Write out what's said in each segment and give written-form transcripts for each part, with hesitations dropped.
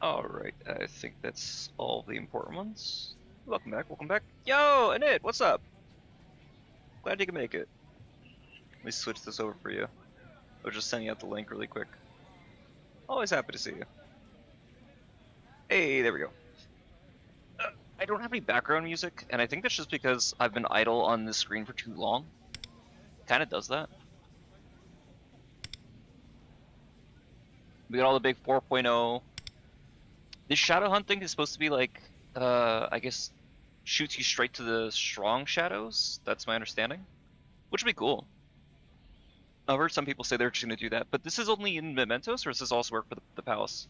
Alright, I think that's all the important ones. Welcome back, welcome back. Yo, Anit, what's up? Glad you can make it. Let me switch this over for you. I'll just send you out the link really quick. Always happy to see you. Hey, there we go. I don't have any background music, and I think that's just because I've been idle on this screen for too long. Kinda does that. We got all the big 4.0. This shadow hunt thing is supposed to be like, I guess, shoots you straight to the strong shadows. That's my understanding. Which would be cool. I've heard some people say they're just going to do that, but this is only in mementos, or does this also work for the palace?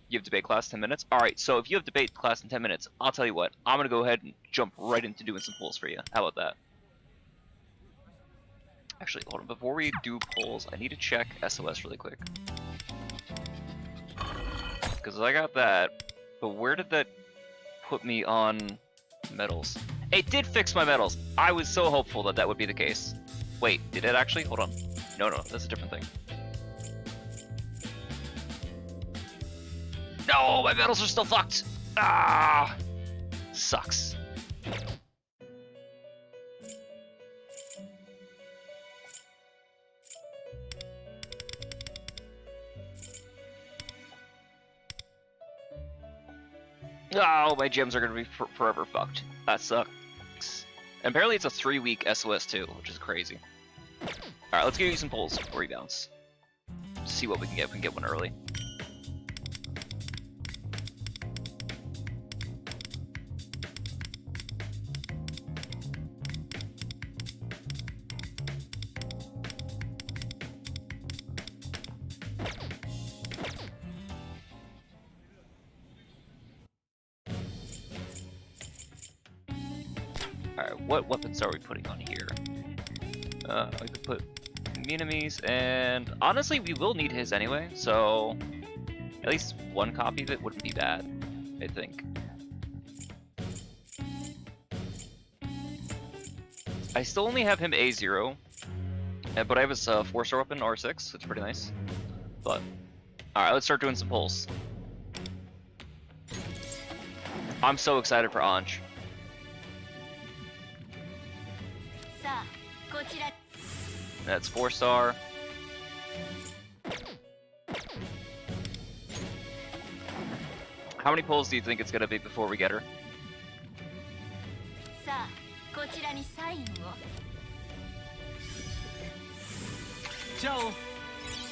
You have debate class 10 minutes? Alright, so if you have debate class in 10 minutes, I'll tell you what, I'm going to go ahead and jump right into doing some polls for you. How about that? Actually, hold on, before we do polls, I need to check SOS really quick. Because I got that, but where did that put me on medals? It did fix my medals! I was so hopeful that that would be the case. Wait, did it actually? Hold on. No, that's a different thing. No, my medals are still fucked! Ah! Sucks. Oh, my gems are gonna be forever fucked. That sucks. And apparently it's a 3-week SOS too, which is crazy. Alright, let's give you some pulls before we bounce. See what we can get. We can get one early. Alright, what weapons are we putting on here? We could put enemies, and honestly, we will need his anyway, so at least one copy of it wouldn't be bad, I think. I still only have him A0, but I have his 4-star weapon, R6, it's pretty nice. But, alright, let's start doing some pulls. I'm so excited for Ange. That's 4-star. How many pulls do you think it's gonna be before we get her?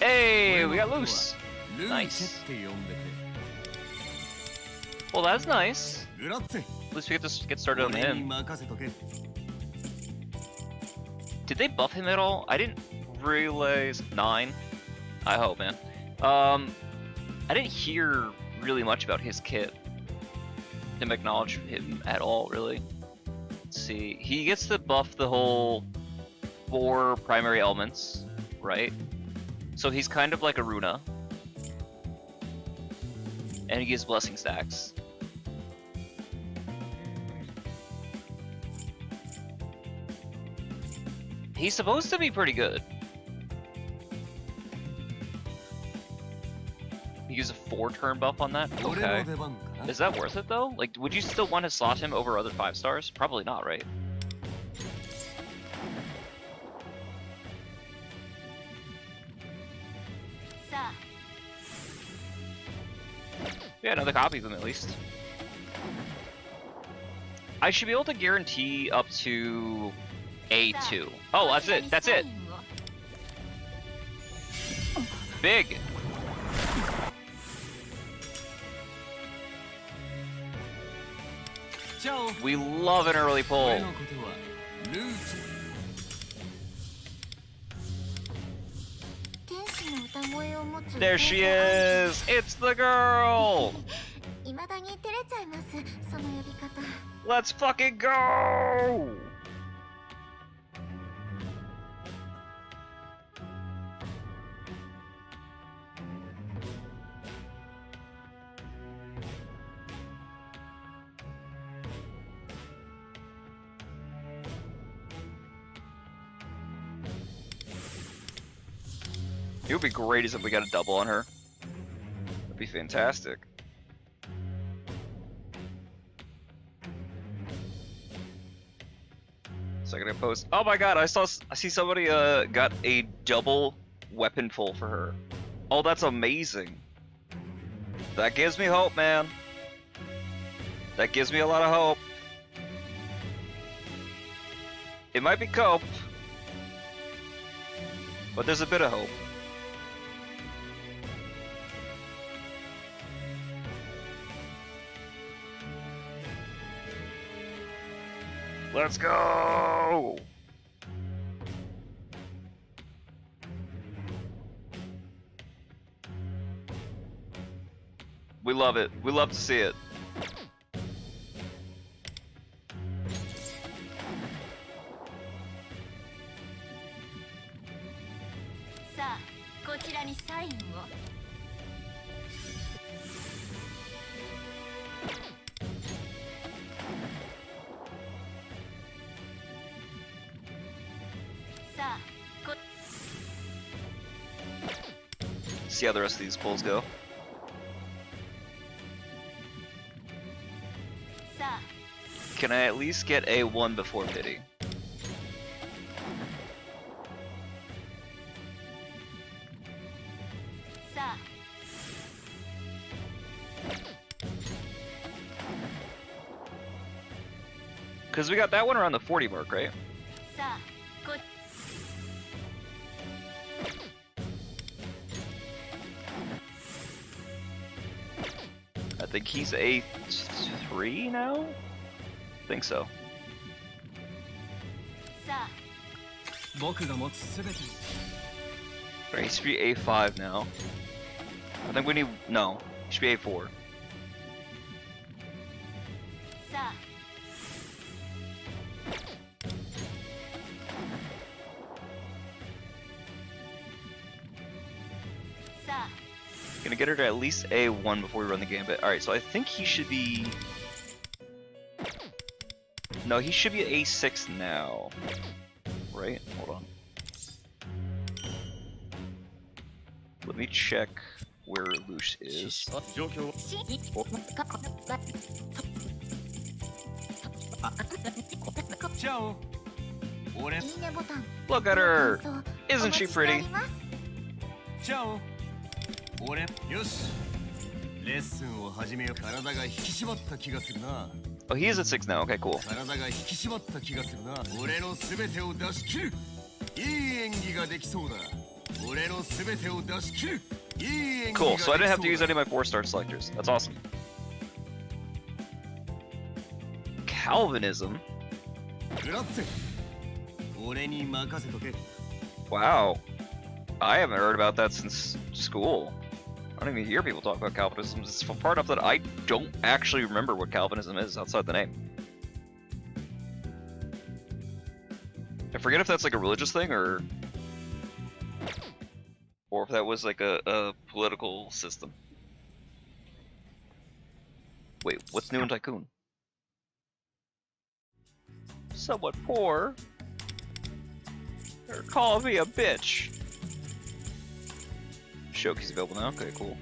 Hey, we got loose. Nice. Well, that's nice. At least we get started on him. Did they buff him at all? I didn't realize. 9. I hope, man. I didn't hear really much about his kit. Didn't acknowledge him at all, really. Let's see. He gets to buff the whole 4 primary elements, right? So he's kind of like a Runa. And he gives blessing stacks. He's supposed to be pretty good. He gives a 4-turn buff on that? Okay. Is that worth it though? Like, would you still want to slot him over other 5-stars? Probably not, right? Yeah, another copy of him at least. I should be able to guarantee up to A2. Oh, that's it. That's it. Big. We love an early pull. There she is. It's the girl. Let's fucking go. It would be great as if we got a double on her. It'd be fantastic. Second post. Oh my god, I see somebody got a double weapon pull for her. Oh, that's amazing. That gives me hope, man. That gives me a lot of hope. It might be cope, but there's a bit of hope. Let's go! We love it. We love to see it. See how the rest of these pulls go. Can I at least get a 1 before pity? Because we got that one around the 40 mark, right? I think he's A3 now? I think so. Right, he should be A5 now. I think we need... no, he should be A4. Gonna get her to at least A1 before we run the gambit. Alright, so I think he should be... no, he should be A6 now. Right? Hold on. Let me check where Lush is. Look at her! Isn't she pretty? Oh, he is at 6 now. Okay, cool. Cool, so I didn't have to use any of my 4-star selectors. That's awesome. Calvinism? Wow. I haven't heard about that since school. I don't even hear people talk about Calvinism. It's far enough that I don't actually remember what Calvinism is outside the name. I forget if that's like a religious thing or if that was like a political system. Wait, what's new in Tycoon? Somewhat poor. They're calling me a bitch. Shoki's available now. Okay, cool.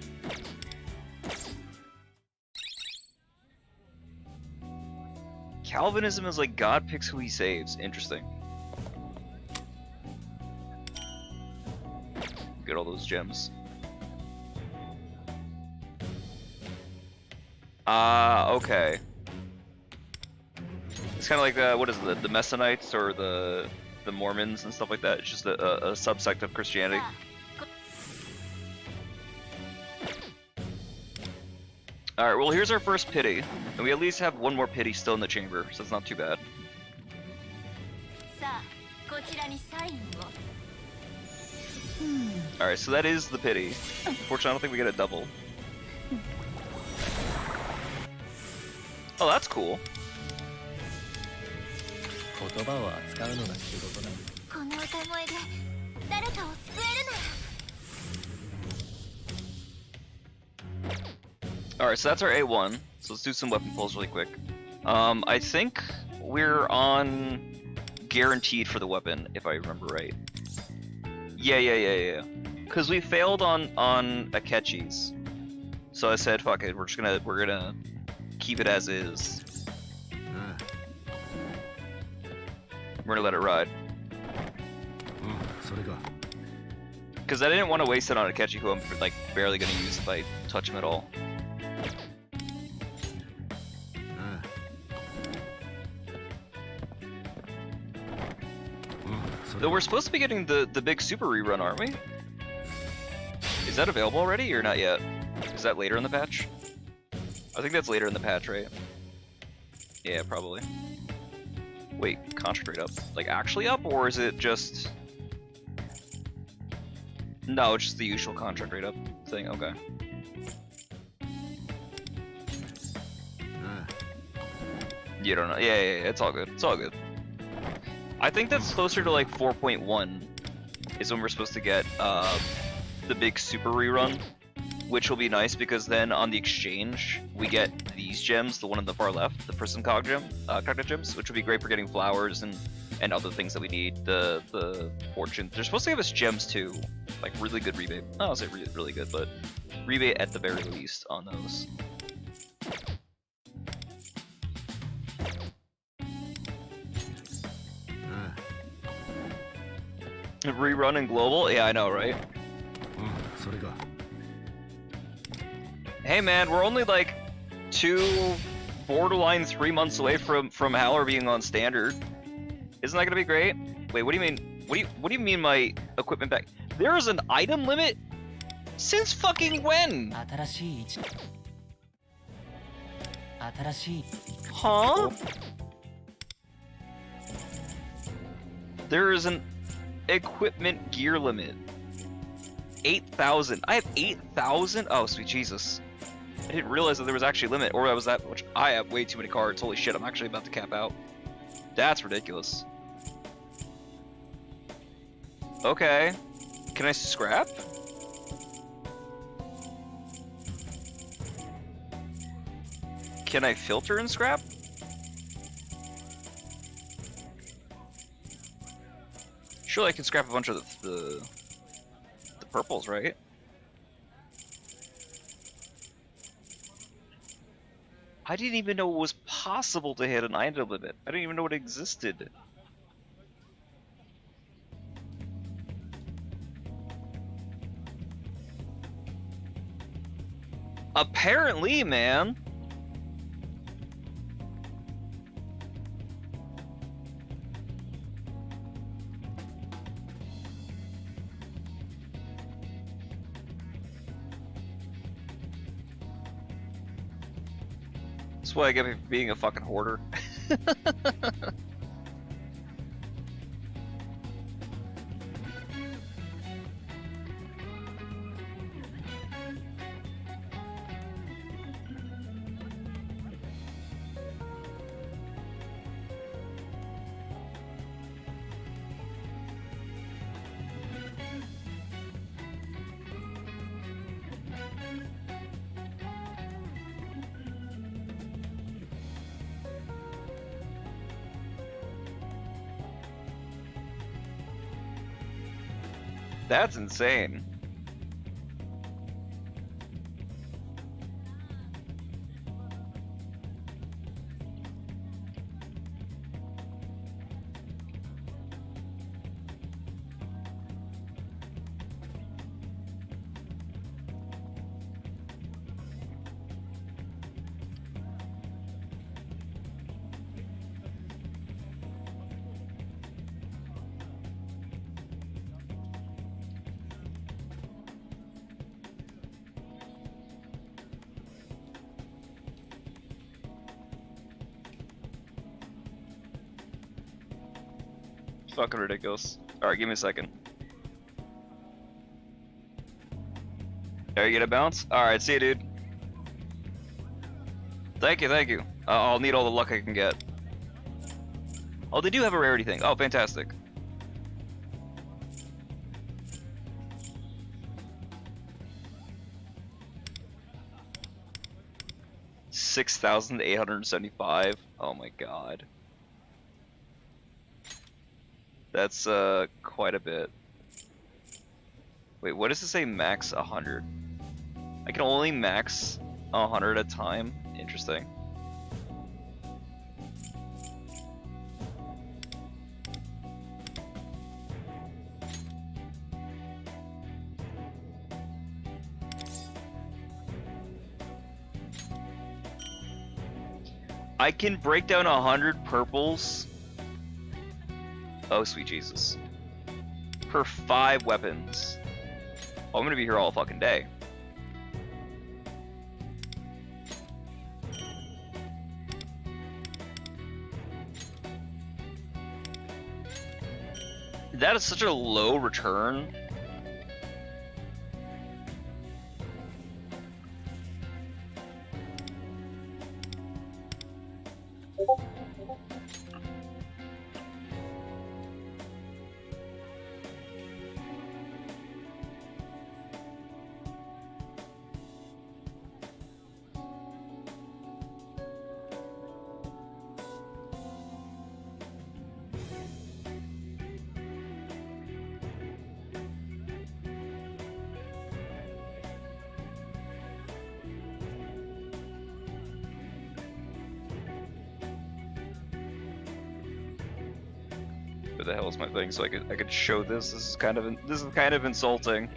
Calvinism is like God picks who he saves. Interesting. Get all those gems. Okay. It's kind of like what is it, the Messianites or the Mormons and stuff like that. It's just a subsect of Christianity. Alright, well here's our first pity, and we at least have one more pity still in the chamber, so it's not too bad. Alright, so that is the pity. Unfortunately, I don't think we get a double. Oh, that's cool. Alright, so that's our A1. So let's do some weapon pulls really quick. I think we're on guaranteed for the weapon, if I remember right. Yeah. Because we failed on Akechi's. So I said, fuck it, we're gonna keep it as is. We're gonna let it ride. Because I didn't want to waste it on Akechi, who I'm like barely gonna use if I touch him at all. Though we're supposed to be getting the big super rerun, aren't we? Is that available already or not yet? Is that later in the patch? I think that's later in the patch, right? Yeah, probably. Wait, concentrate up. Like actually up, or is it just... No, it's just the usual contract rate up thing, okay. You don't know. Yeah, it's all good. It's all good. I think that's closer to like 4.1 is when we're supposed to get the big super rerun, which will be nice because then on the exchange we get these gems, the one on the far left, the prison cognitive gems, which would be great for getting flowers and other things that we need. The fortune. They're supposed to give us gems too, like really good rebate. I don't say really good, but rebate at the very least on those. Rerun in global? Yeah, I know, right? Hey man, we're only like 2, borderline 3 months away from Howler being on standard. Isn't that gonna be great? Wait, what do you mean? What do you mean my equipment back? There is an item limit? Since fucking when? Huh? There is an equipment gear limit. 8,000. I have 8,000? Oh, sweet Jesus. I didn't realize that there was actually a limit, or that was that much. I have way too many cards. Holy shit, I'm actually about to cap out. That's ridiculous. Okay. Can I scrap? Can I filter and scrap? Surely I can scrap a bunch of the purples, right? I didn't even know it was possible to hit an item limit. I didn't even know it existed. Apparently, man. That's why I get for being a fucking hoarder. That's insane. Fucking ridiculous. Alright, give me a second. Are you gonna bounce? Alright, see you, dude. Thank you, thank you. I'll need all the luck I can get. Oh, they do have a rarity thing. Oh, fantastic. $6,875. Oh my god. That's quite a bit. Wait, what does it say max 100? I can only max 100 at a time. Interesting. I can break down 100 purples. Oh, sweet Jesus. Per 5 weapons. Oh, I'm gonna be here all fucking day. That is such a low return. Where the hell is my thing? So I could show this. This is kind of insulting.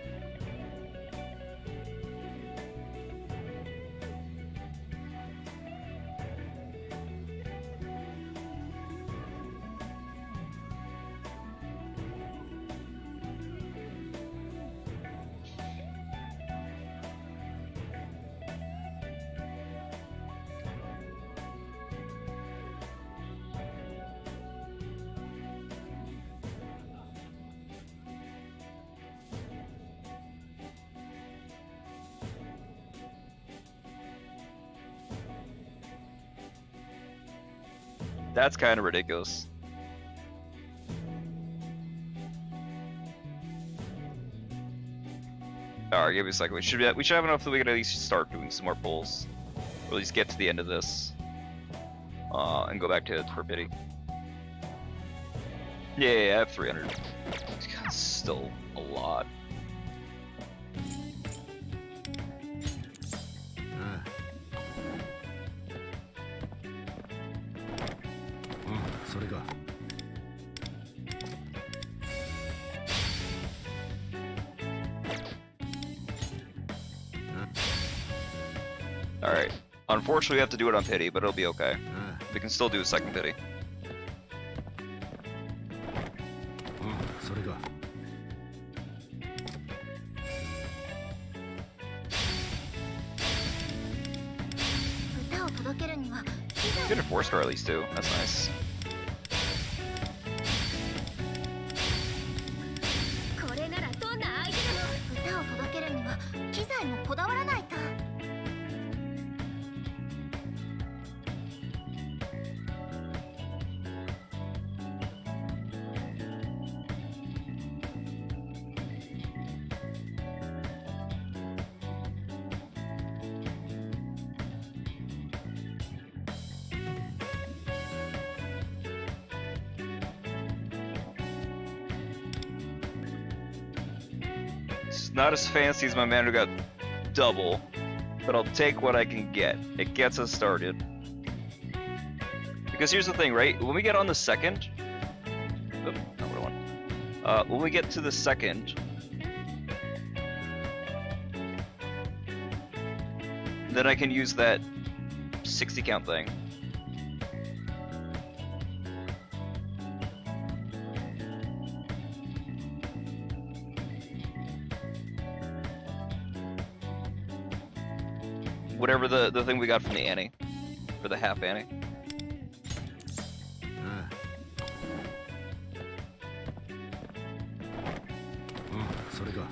That's kind of ridiculous. Alright, give me a second. We should have enough that we can at least start doing some more pulls, or at least get to the end of this, and go back to it for pity. Yeah, I have 300. That's still a lot. Alright. Unfortunately, we have to do it on pity, but it'll be okay. We can still do a second pity. Get a 4-star at least too. That's nice. Not as fancy as my man who got double, but I'll take what I can get. It gets us started. Because here's the thing, right? When we get on the second... Oh, not what I want. When we get to the second... then I can use that 60 count thing. Whatever the thing we got from the Annie, for the half Annie.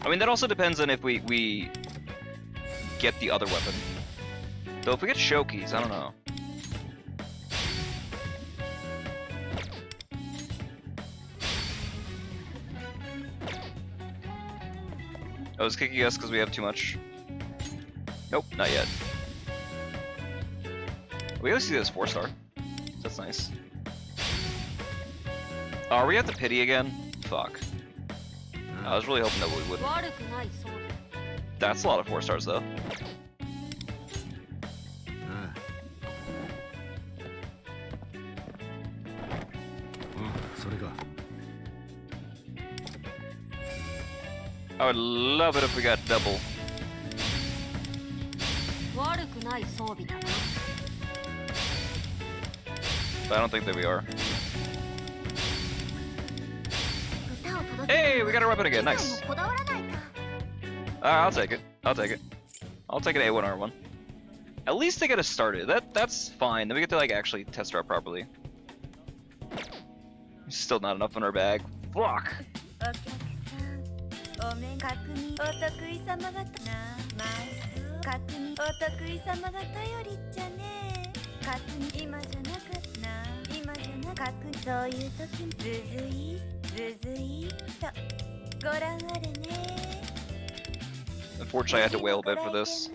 I mean, that also depends on if we get the other weapon. Though if we get Shoki's, I don't know. I was kicking us because we have too much. Nope, not yet. We always see this 4-star. That's nice. Are we at the pity again? Fuck. I was really hoping that we wouldn't. That's a lot of 4 stars though. I would love it if we got double. But I don't think that we are. Hey, we got a weapon again. Nice. I'll take it. I'll take it. I'll take an A1R1. At least to get us started. That's fine. Then we get to like actually test her out properly. Still not enough in our bag. Fuck. Unfortunately, I had to wail a bit for this.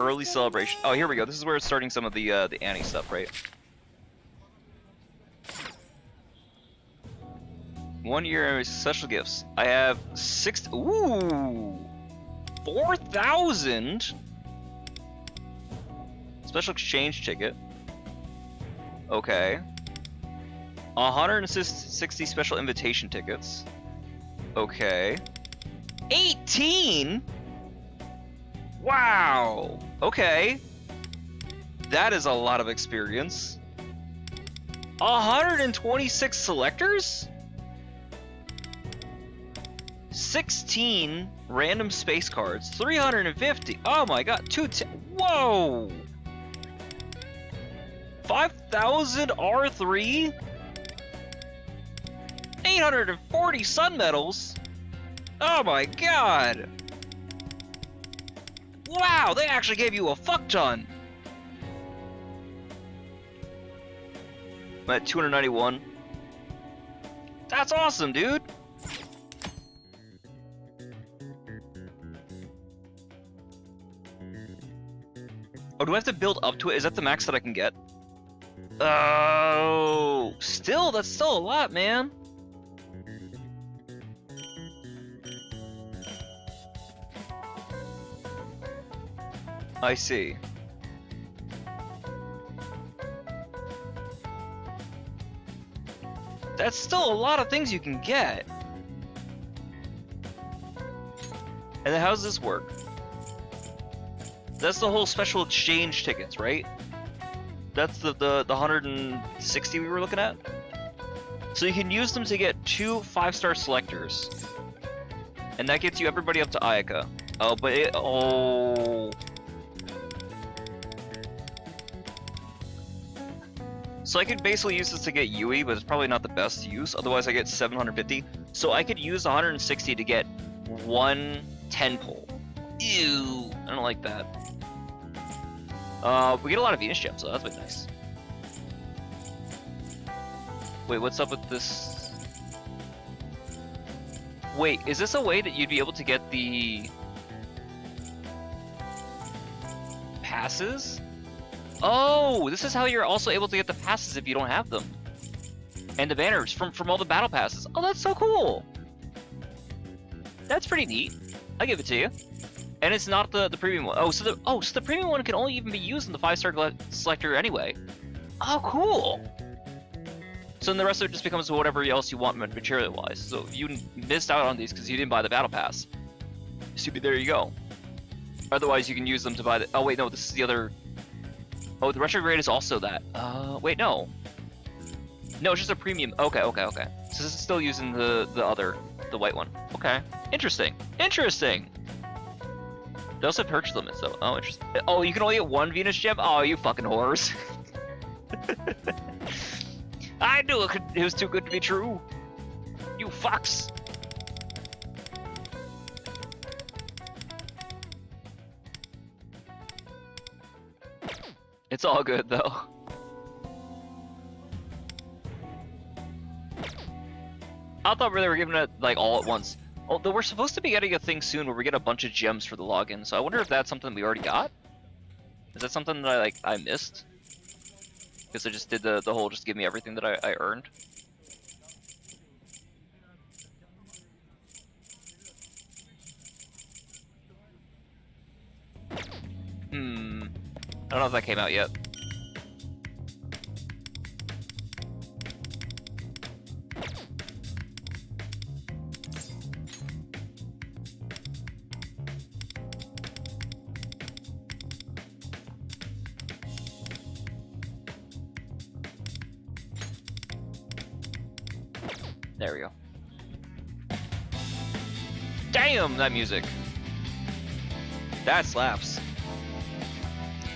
Early celebration. Oh, here we go. This is where it's starting some of the Annie stuff, right? 1 year special gifts. I have 6. Ooh, 4,000 special exchange ticket. Okay. 160 special invitation tickets. Okay. 18. Wow. Okay. That is a lot of experience. 126 selectors? 16 random space cards. 350. Oh my god. Whoa. 5,000 R3? 840 sun medals? Oh my god. Wow, they actually gave you a fuck ton. I'm at 291. That's awesome, dude. Oh, do I have to build up to it? Is that the max that I can get? Oh, that's still a lot, man. I see. That's still a lot of things you can get. And then how does this work? That's the whole special exchange tickets, right? That's the 160 we were looking at? So you can use them to get 2 5-star selectors. And that gets you everybody up to Ayaka. Oh, but oh. So I could basically use this to get Yui, but it's probably not the best use. Otherwise I get 750. So I could use 160 to get 1 10 pole. Ew, I don't like that. We get a lot of Venus gems, so that's been nice. Wait, what's up with this? Wait, is this a way that you'd be able to get the passes? Oh, this is how you're also able to get the passes if you don't have them. And the banners from all the battle passes. Oh, that's so cool. That's pretty neat. I'll give it to you. And it's not the premium one. So the premium one can only even be used in the 5-star selector anyway. Oh, cool. So then the rest of it just becomes whatever else you want material-wise. So if you missed out on these because you didn't buy the battle pass, so there you go. Otherwise, you can use them to buy the. Oh wait, no, this is the other. Oh, the retrograde is also that. Wait, no. No, it's just a premium. Okay. So this is still using the white one. Okay. Interesting. They also purchase limits though. Oh, interesting. Oh, you can only get 1 Venus gem? Oh, you fucking whores. I knew it was too good to be true. You fucks. It's all good though. I thought they were giving it like all at once. Although we're supposed to be getting a thing soon where we get a bunch of gems for the login, so I wonder if that's something we already got? Is that something that I missed? Because I just did the whole just give me everything that I earned. don't know if that came out yet. There we go. Damn, that music. That slaps.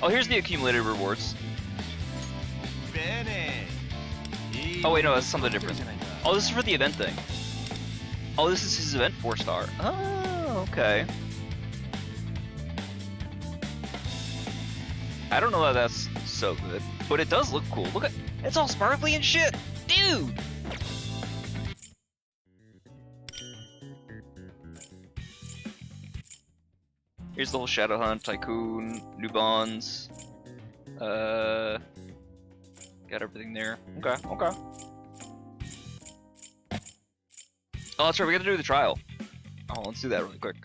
Oh, here's the accumulated rewards. Oh wait, no, that's something different. Oh, this is for the event thing. Oh, this is his event 4-star. Oh, okay. I don't know that that's so good, but it does look cool. Look at, it's all sparkly and shit, dude. Here's the whole Shadow Hunt, Tycoon, new bonds. Got everything there. Okay, okay. Oh, that's right, we gotta do the trial. Oh, let's do that really quick.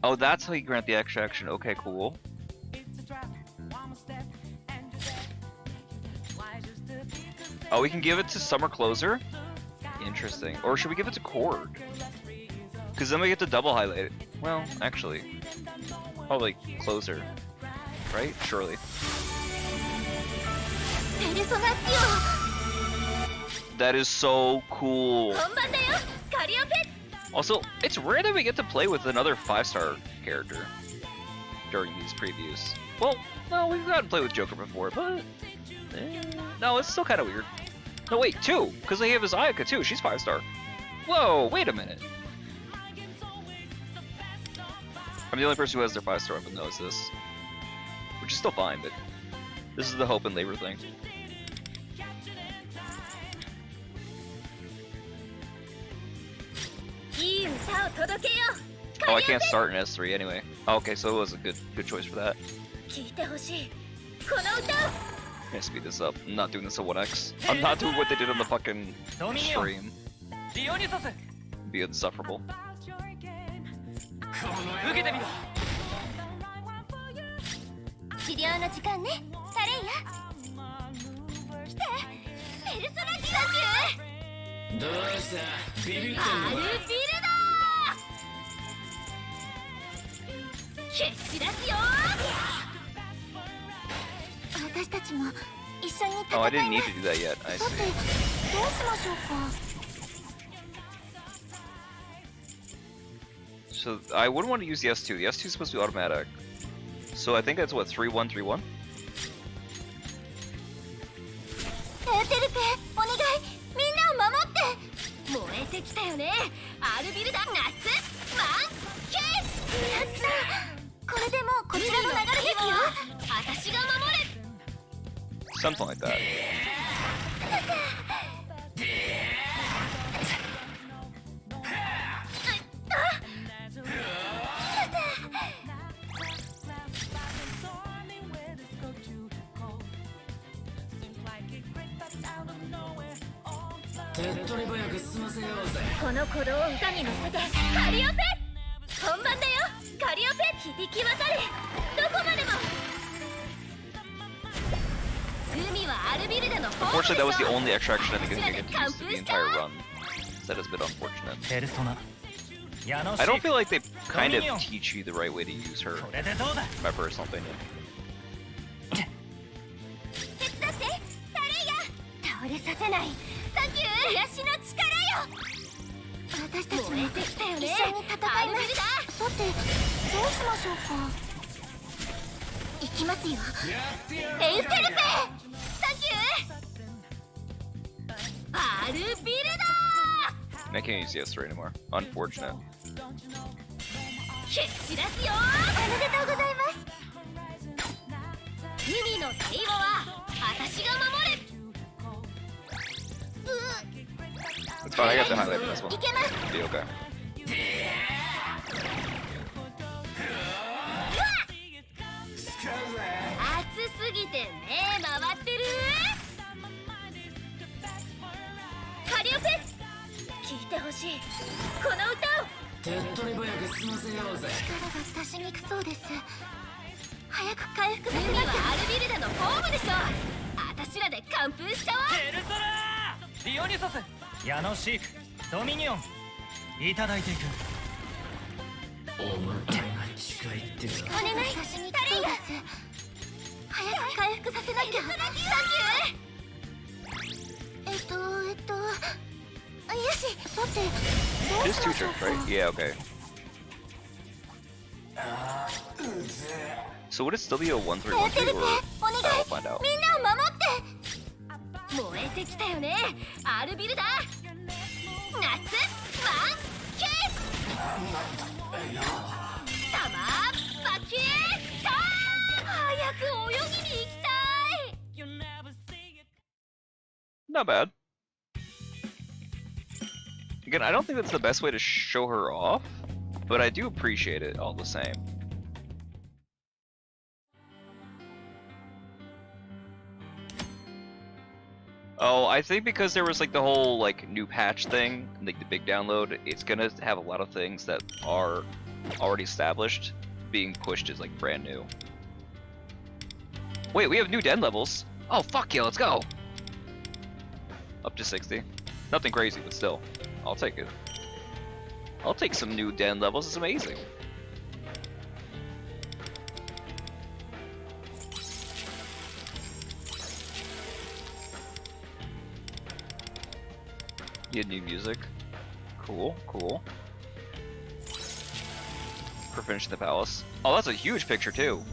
Oh, that's how you grant the extra action. Okay, cool. Oh, we can give it to Summer Closer? Interesting. Or should we give it to Cord? Because then we get to double highlight it. Well, actually. Probably Closer. Right? Surely. That is so cool. Also, it's rare that we get to play with another 5-star character during these previews. Well, no, we've gotten to play with Joker before, but no, it's still kind of weird. No, wait, 2, because they have his Ayaka too. She's 5-star. Whoa, wait a minute. I'm the only person who has their 5-star weapon knows this, which is still fine, but this is the hope and labor thing. Oh, I can't start in S3 anyway. Oh, okay, so it was a good choice for that. I'm gonna speed this up. I'm not doing this at 1x. I'm not doing what they did on the fucking stream. Be insufferable. Oh, I didn't need to do that yet. I see. So I wouldn't want to use the S2. The S2 is supposed to be automatic. So I think that's what, 3-1-3-1? Something like that. Unfortunately, that was the only extra action I think is going to get used in the entire run. That is a bit unfortunate. I don't feel like they kind of teach you the right way to use her, in my personal opinion. I can't use the S3 anymore. Unfortunate. fine. I got the highlight for this one. Be okay. 熱すぎて目回ってるカリオペ聞いてほしいこの歌を手っ取り早く済ませようぜ力が出しにくそうです早く回復させなきゃアルビルダのホームでしょ私らで完封しちゃおうペルソナーディオニソスヤノシークドミニオンいただいていくお前が近いってお願い出しにくそうです早く回復させなきゃサンキューよしさて Just 2 turns, right? Yeah, okay. So would it still be a 1-3-1-3 or I'll find out. みんなを守って燃えてきたよねアルビルダ夏マンキーサマーバキューさあ早く泳ぎに行きたい Not bad. Again, I don't think that's the best way to show her off, but I do appreciate it all the same. Oh, I think because there was like the whole like new patch thing, like the big download, it's gonna have a lot of things that are already established being pushed as like brand new. Wait, we have new den levels. Oh fuck yeah, let's go. Up to 60. Nothing crazy, but still. I'll take it. I'll take some new den levels, it's amazing. You had new music. Cool, cool. For finishing the palace. Oh, that's a huge picture too.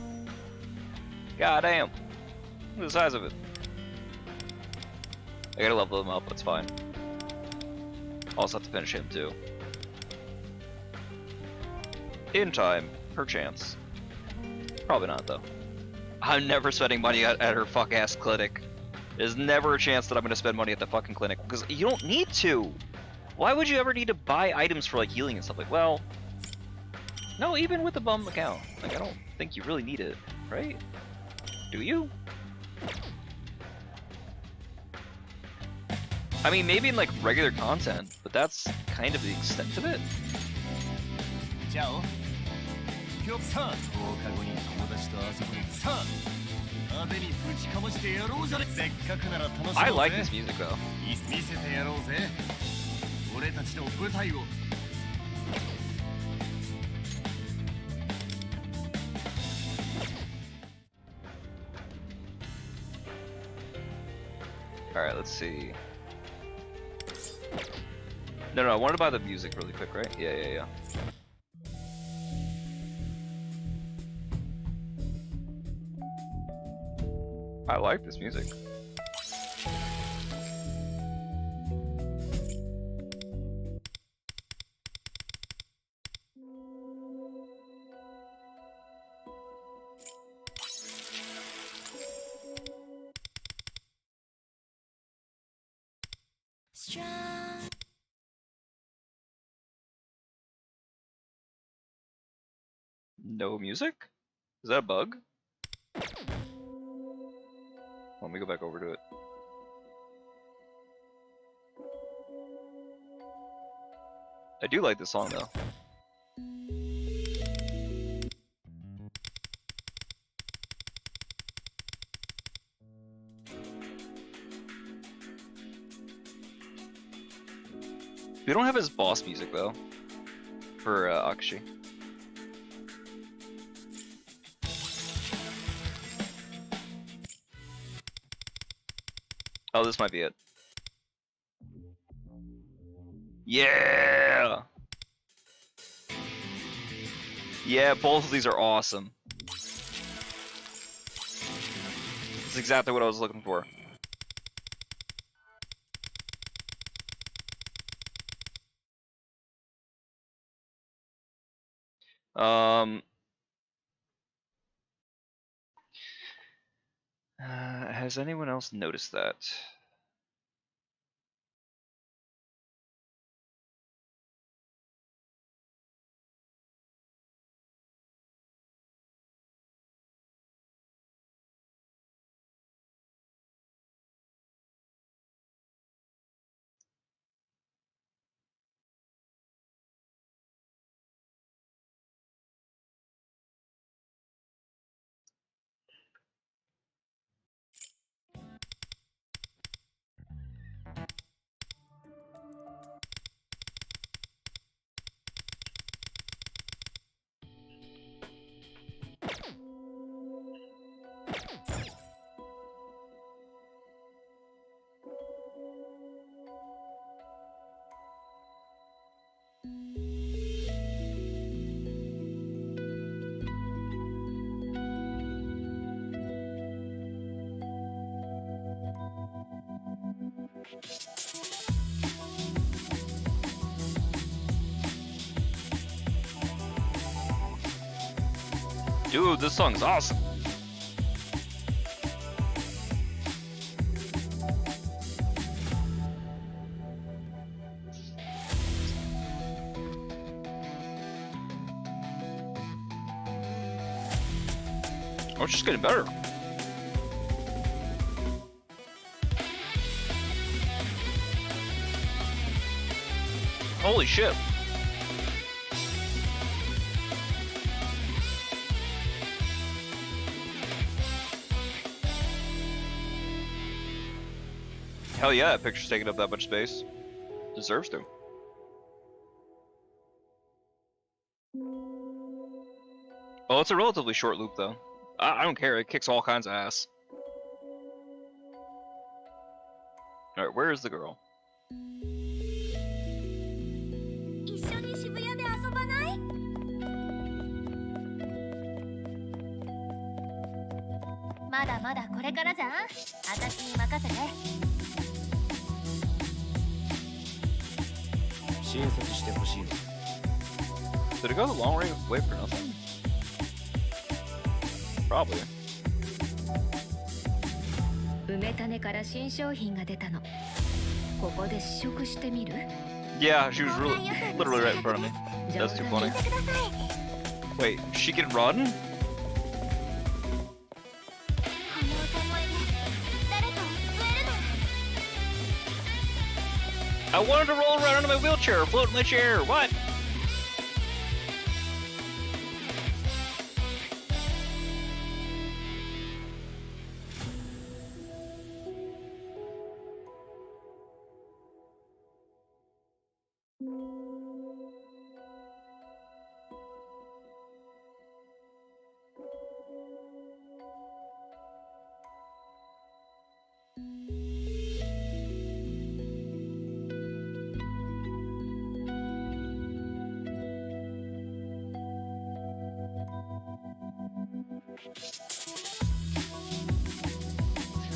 God damn. Look at the size of it. I gotta level him up, that's fine. Also have to finish him too. In time, perchance. Probably not though. I'm never spending money at her fuck ass clinic. There's never a chance that I'm gonna spend money at the fucking clinic because you don't need to. Why would you ever need to buy items for like healing and stuff? Like, well, no, even with the bum account, like I don't think you really need it, right? Do you? I mean, maybe in like regular content, but that's kind of the extent of it. I like this music though. Alright, let's see. No, I wanted to buy the music really quick, right? Yeah. I like this music. No music? Is that a bug? Let me go back over to it. I do like this song though. We don't have his boss music though, for Akechi. Oh, this might be it. Yeah! Yeah, both of these are awesome. That's exactly what I was looking for. Has anyone else noticed that? Dude, this song's awesome. Oh, it's just getting better. Holy shit. Hell yeah, that picture's taking up that much space. Deserves to. Oh, it's a relatively short loop though. I don't care, it kicks all kinds of ass. Alright, where is the girl? 一緒に渋谷で遊ばない？まだまだこれからじゃん。私に任せて。親切してほしいの。 Did it go the long way for nothing? Probably. 梅種から新商品が出たの。ここで試食してみる？ Yeah, she was literally right in front of me. That's too funny. Wait, she can run? I wanted to roll around in my wheelchair, float in the chair. What?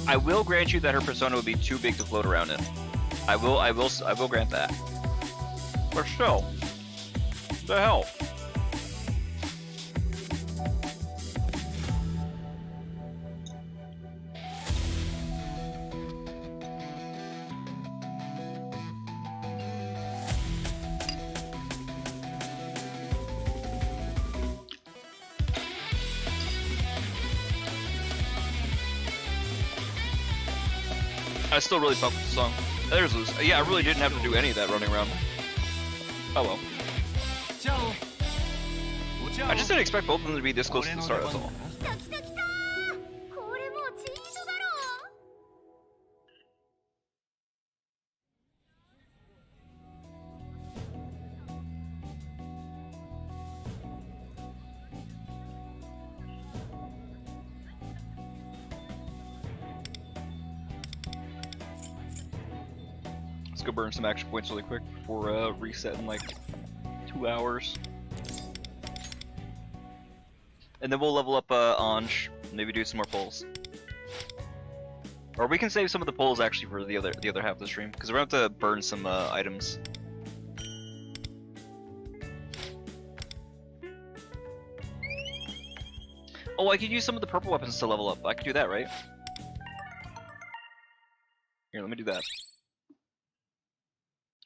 I will grant you that her persona would be too big to float around in. I will grant that. But still, the hell? I still really fuck with the song. There's Luz. Yeah, I really didn't have to do any of that running around. Oh well. I just didn't expect both of them to be this close to the start, that's all. Let's go burn some action points really quick before reset in like 2 hours. And then we'll level up Ange, maybe do some more pulls. Or we can save some of the pulls actually for the other half of the stream, because we're gonna have to burn some items. Oh, I could use some of the purple weapons to level up. I could do that, right? Here, let me do that.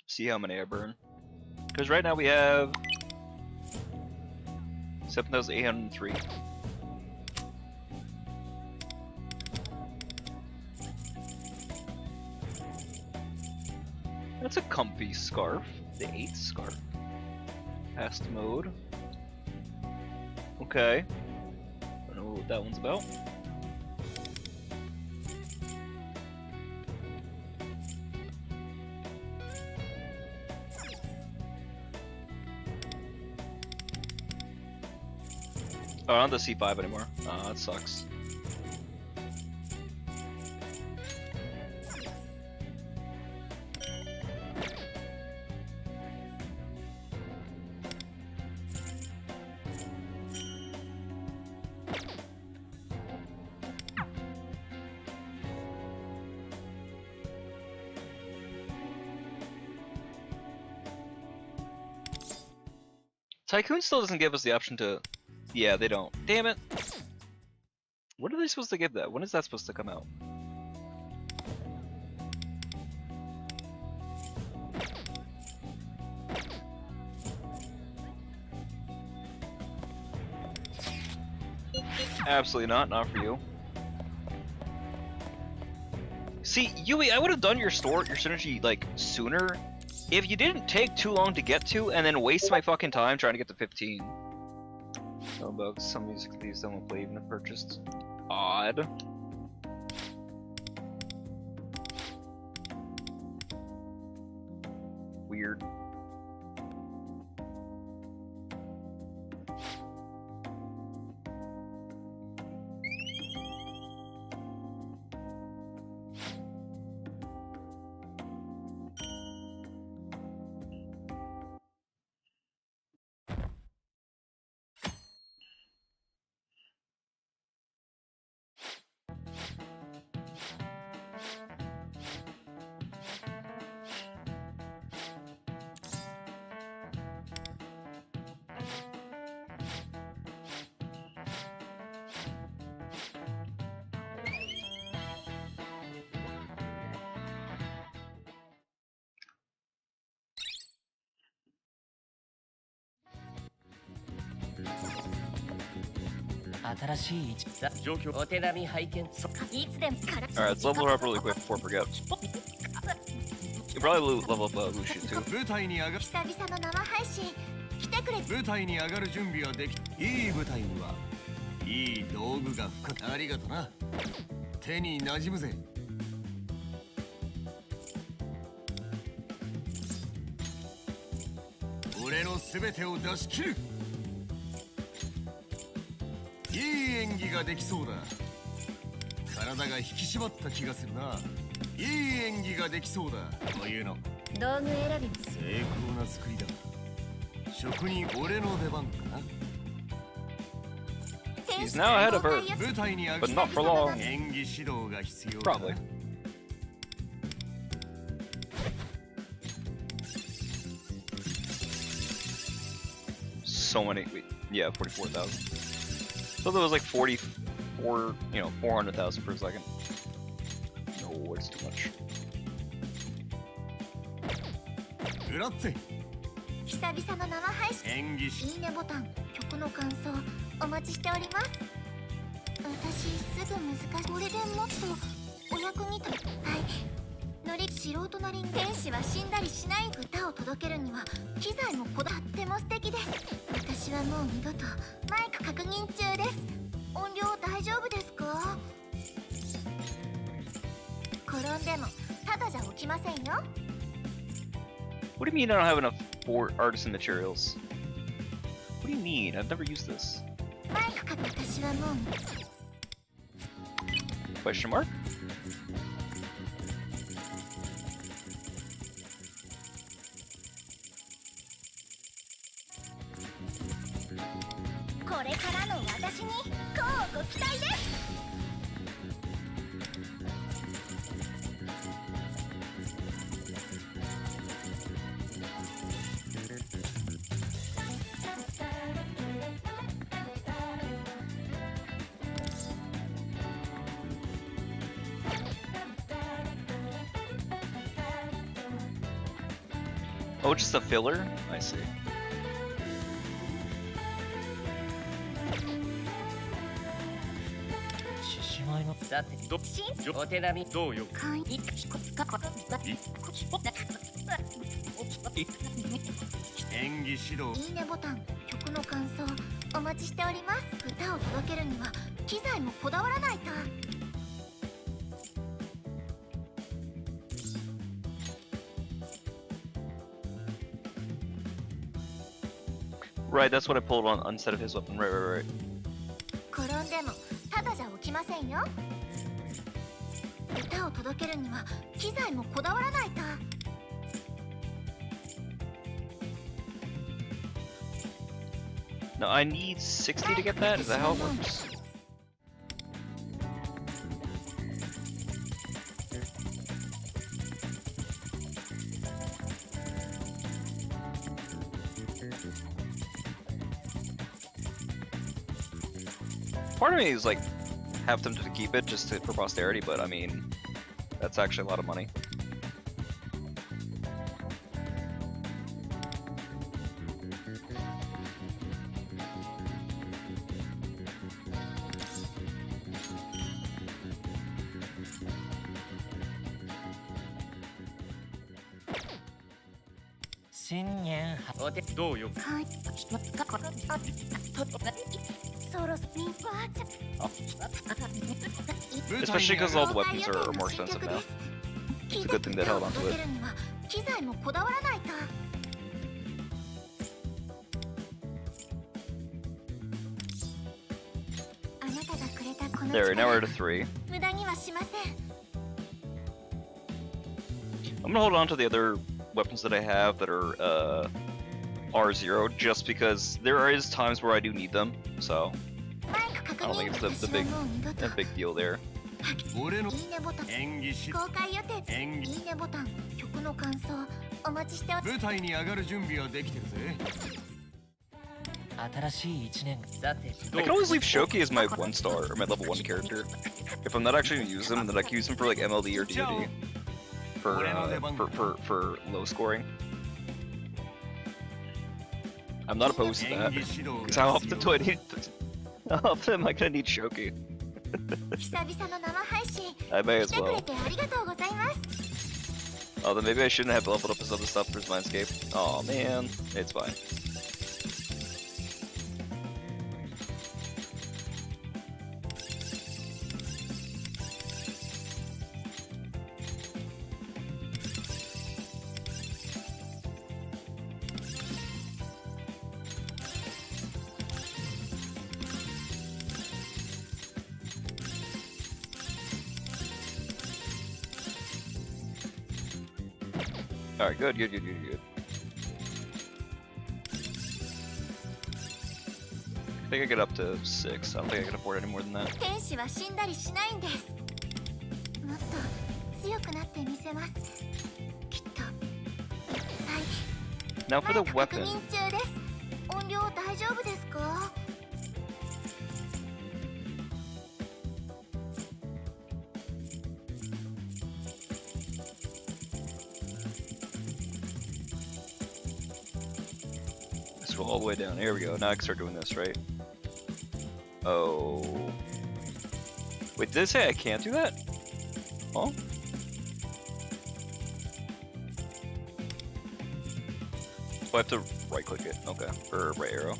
See how many I burn. Because right now we have 7,803. That's a comfy scarf. The 8th scarf. Past mode. Okay. I don't know what that one's about. Oh, not the C5 anymore. That sucks. Tycoon still doesn't give us the option to... Yeah, they don't. Damn it! When are they supposed to give that? When is that supposed to come out? Absolutely not for you. See, Yui, I would have done your synergy like sooner if you didn't take too long to get to and then waste my fucking time trying to get to 15. No bugs, some music these don't play even if purchased. Odd. Weird. Alright, let's level her up really quick before it forgets. You probably level up Lucian too. 久々の生配信来てくれ。舞台に上がる準備はでき、いい舞台にはいい道具が深く、ありがとな。手に馴染むぜ。俺のすべてを出し切る。いい演技ができそうだ。体が引き締まった気がするな。いい演技ができそうだ。こういうの道具選び成功な作りだ。職人、俺の出番かな。 He's now ahead of her, 舞台に上 but が not for long. 演技指導が必要だ。 Probably. So many, wait, yeah, 44,000. So there was like 44, 400,000 per second. No, it's too much. グラッツェ。久々の生配信演技し。いいねボタン曲の感想お待ちしております。私すぐ難しいこれでもっとお役に立てはい乗り素人なりに天使は死んだりしない歌を届けるには機材もこだわっても素敵です。私はもう二度とマイク確認中です。音量大丈夫ですか？転んでもただじゃ起きませんよ。 What do you mean I don't have enough for artisan materials? What do you mean? I've never used this. マイクか私はもう Question mark? これからの私に乞うご期待です。 Oh, just a filler? I see. さて、お手並みどうよ。演技指導。いいねボタン曲の感想お待ちしております。歌を届けるには機材もこだわらないと。 Right, that's what I pulled on instead of his weapon. Right. 転んでもただじゃ起きませんよ。歌を届けるには機材もこだわらないと。 No, I need 60 to get that? Is that how it works? Part of me is like have them to keep it just for posterity, but I mean, that's actually a lot of money. Especially because all the weapons are more expensive now. It's a good thing that held on to it. 機材もこだわらないと。あなたがくれたこの There, now we're at 力 a 3. 無駄にはしません。 I'm gonna hold on to the other weapons that I have that are R0 just because there is times where I do need them, so マイク確 I don't 認 think it's the 私 big はもう二度と big deal there. 俺のいいねボタン演技し公開予定演技いいねボタン曲の感想お待ちしており舞台に上がる準備はできてるぜ 新しい一年さて I can always leave Shoki as my 1 star or my level 1 character. If I'm not actually gonna use them, then I can use them for like MLD or DOD for low scoring. I'm not opposed to 演 that. 技指導 Because how が often 必 do 要 I need? How often am I gonna need Shoki? 久々の生配信 I may 来 as てくれ well. てありがとうございます Oh, then maybe I shouldn't have leveled up his other stuff for his Mindscape. Oh man, it's fine. Alright, good. I think I get up to 6. I don't think I can afford any more than that. 天使は死んだりしないんですもっと強くなってみせますきっとはい Now for the マイク確 weapon. 認中です音量大丈夫ですか Scroll all the way down. Here we go. Now I can start doing this, right? Oh. Wait, did it say I can't do that? Oh? So I have to right click it. Okay. Or right arrow.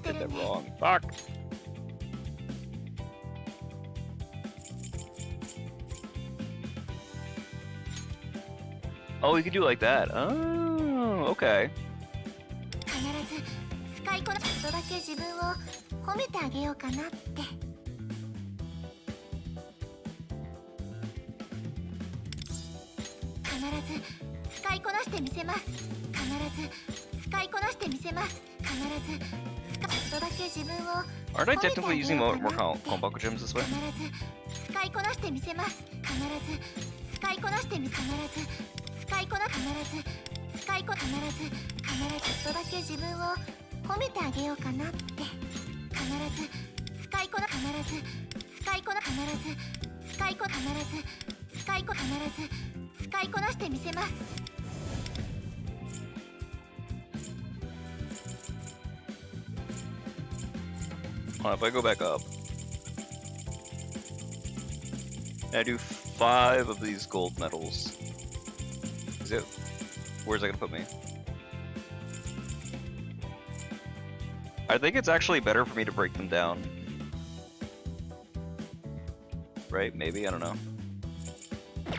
Did that wrong. Fuck! Oh, we can do it like that. Oh, okay. 必ず使いこなちょっとだけ自分を褒めてあげようかなって必ず使いこなしてみせます必ず使いこなしてみせます必ずちょっとだけ自分を Aren't I technically using more combo gems this way? 必ず使いこなしてみせます必ず使いこなしてみ必ず使いこな必ず使いこ必ずちょっとだけ自分を褒めてあげようかなって必ず使いこな必ず使いこな必ず使いこ必ず使いこ必ず使いこなしてみせます If I go back up, and I do 5 of these gold medals. Is it? Where's that gonna put me? I think it's actually better for me to break them down. Right? Maybe? I don't know.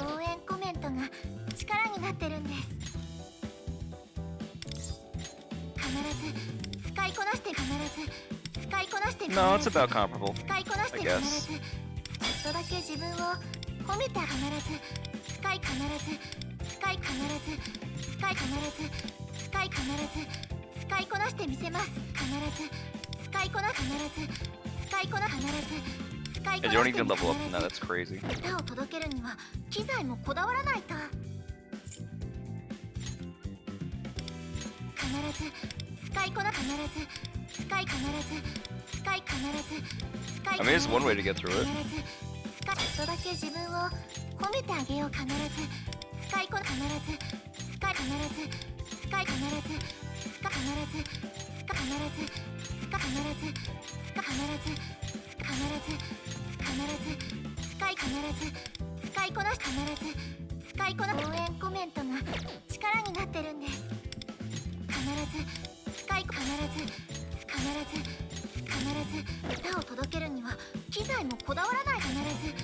応援コメントが力になってるんです必ず使いこなして必ず No, it's about comparable, 使いこなして I 必 guess. ずちょっとだけ自分を褒めて必ず使い必ず使い必ず使い必ず使い必ず使いこなしてみせます。必ず使いこな必ず使いこな必ず使いこ And な you don't して even み level up せ from ま that, す。 that's crazy. 歌を届けるには機材もこだわらないと。必ず使いこな必ず使い必ず使い必ず使い I mean, it's one way to get through it. ちょっとだけ自分を褒めてあげよう。必ず使いこな必ず使い必ず使い必ず使い必ず使い必ず使い必ず使い必ず必ず必ず使い必ず使いこなし必ず使いこな応援コメントが力になってるんです。必ず使い必ず必ず必ず歌を届けるには機材もこだわらない。必ず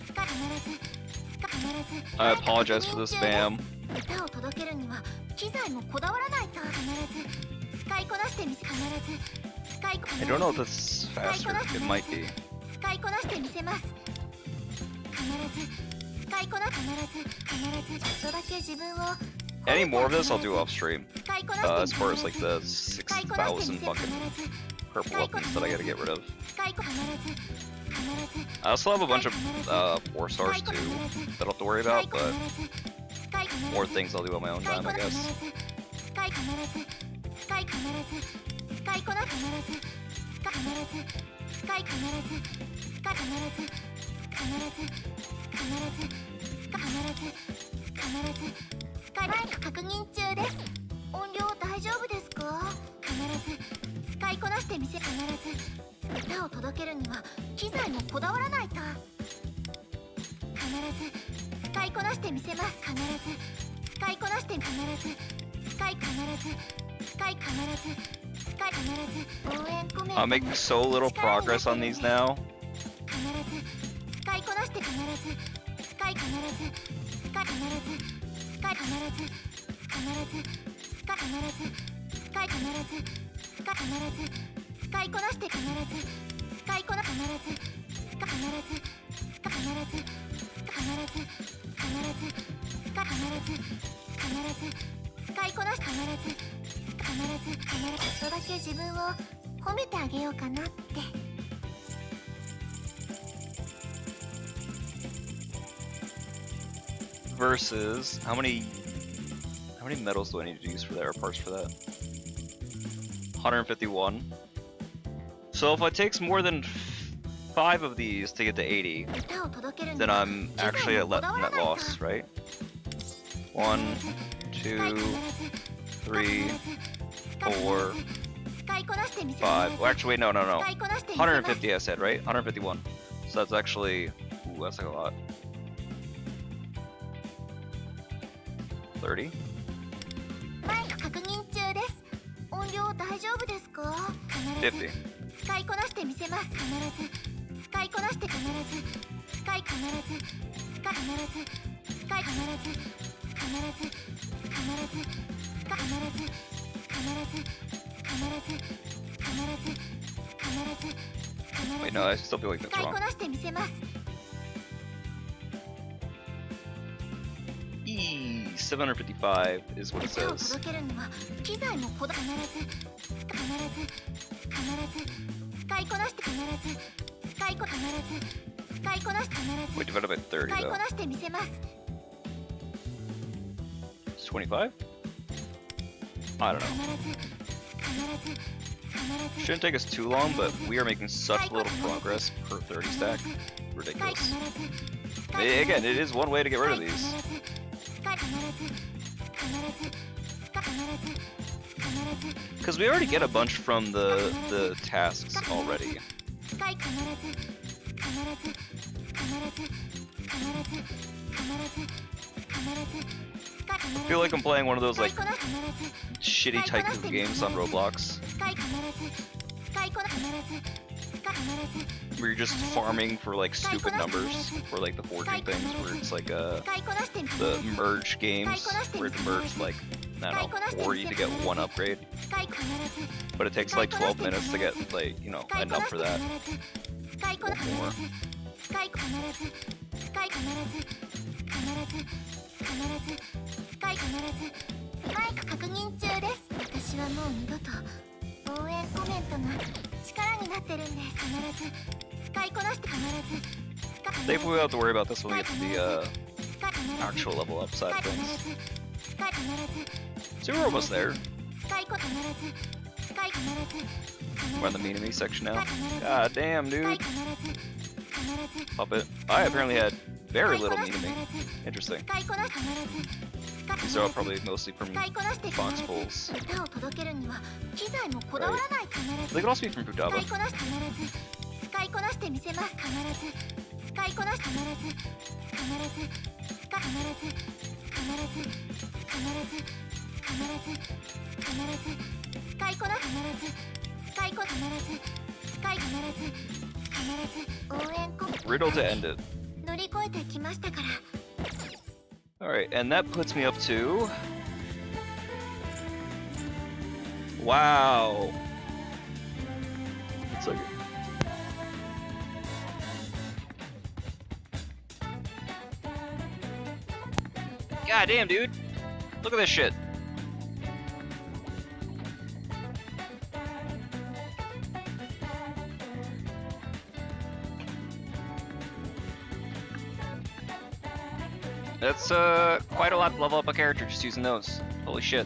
使い必ず使い必ず I apologize for the spam. 歌を届けるには機材もこだわらないと。必ず使いこなしてみせ必ず使いこ I don't know if this is faster. It might be. 使いこなしてみせます。必ず使いこな必ずちょっとだけ自分を Any more of this, I'll do off stream. 使いこな As して far み as せ like ます。 the 使いこなしてみ 6,000 fucking せ必ず purple weapons that I gotta get rid of. 使いこ必ず必ず I also have a bunch of 4 stars too that I'll have to worry about, but more things I'll do on my own time, I guess. 使い必ず使い必ず使いこな必ず使い必ず使い必ず使い必ず必ず必ず使い必ず必ず使いマイク確認中です。音量大丈夫ですか？必ず使いこなしてみせ必ず歌を届けるには機材もこだわらないと。必ず使いこなしてみせます。必ず使いこなして必ず使い必ず使い必ず使い必ず応援コメント I'm making so little progress on these now. 必ず使いこなして必ず使い必ず使い必ず使い必ず必ず使い必ず使い必ず使い必ず使いこなして必ず使いこな必ず使い必ず使い必ず使い必ず必ず使い必ず必ず使いこなし必ず必ずちょっとだけ自分を褒めてあげようかなって。Versus how many metals do I need to use for that or parts for that? 151. So if it takes more than 5 of these to get to 80, then I'm actually at net loss, right? 1, 2, 3, 4, 5. Well, actually, wait, no. 150 I said, right? 151. So that's actually, ooh, that's like a lot. 30? マイク確認中です。音量大丈夫ですか？必ず使いこなしてみせます。必ず使いこなして必ず使い必ず使い必ず使い必ず必ず必ず使い必ず必ず必ず必ず Wait, no, I still feel like that's 使い wrong. こなしてみせます。 755 is what it 歌を says. 届けるには機材もこだ必ず使いこなして必ず使いこ必ず使いこなして必ず Wait, divided by 30 使いこ though. なしてみせます。 It's 25? I don't know. 必ず Shouldn't take us too long, but we are making such little progress per 30 stack. Ridiculous. Again, it is one way to get rid of these. Because we already get a bunch from the tasks already. I feel like I'm playing one of those like shitty tycoon games on Roblox. Where you're just farming for like stupid numbers for like the forging things where it's like the merge games where it's merged like, I don't know, 40 to get one upgrade. But it takes like 12 minutes to get like, you know, enough for that. Or more. マイク確認中です。私はもう二度と応援コメントが力になってるんです。必ず使いこなして必ず Maybe we'll have to worry about this when we get to the actual level up side of things. So we're almost there. We're in the enemy section now. God damn, dude. Puppet. I apparently had very little enemy. Interesting. These are all probably mostly from Fox pulls. They could also be from Futaba. 使いこなしてみせます。必ず使いこなして必ず必ず必ず必ず必ず必ず使いこな必ず使いこ必ず使い必ず必ず応援コ Riddle to end it. 乗り越えてきましたから。Alright, and that puts me up to... Wow. It's like... God damn, dude. Look at this shit. That's quite a lot to level up a character just using those. Holy shit.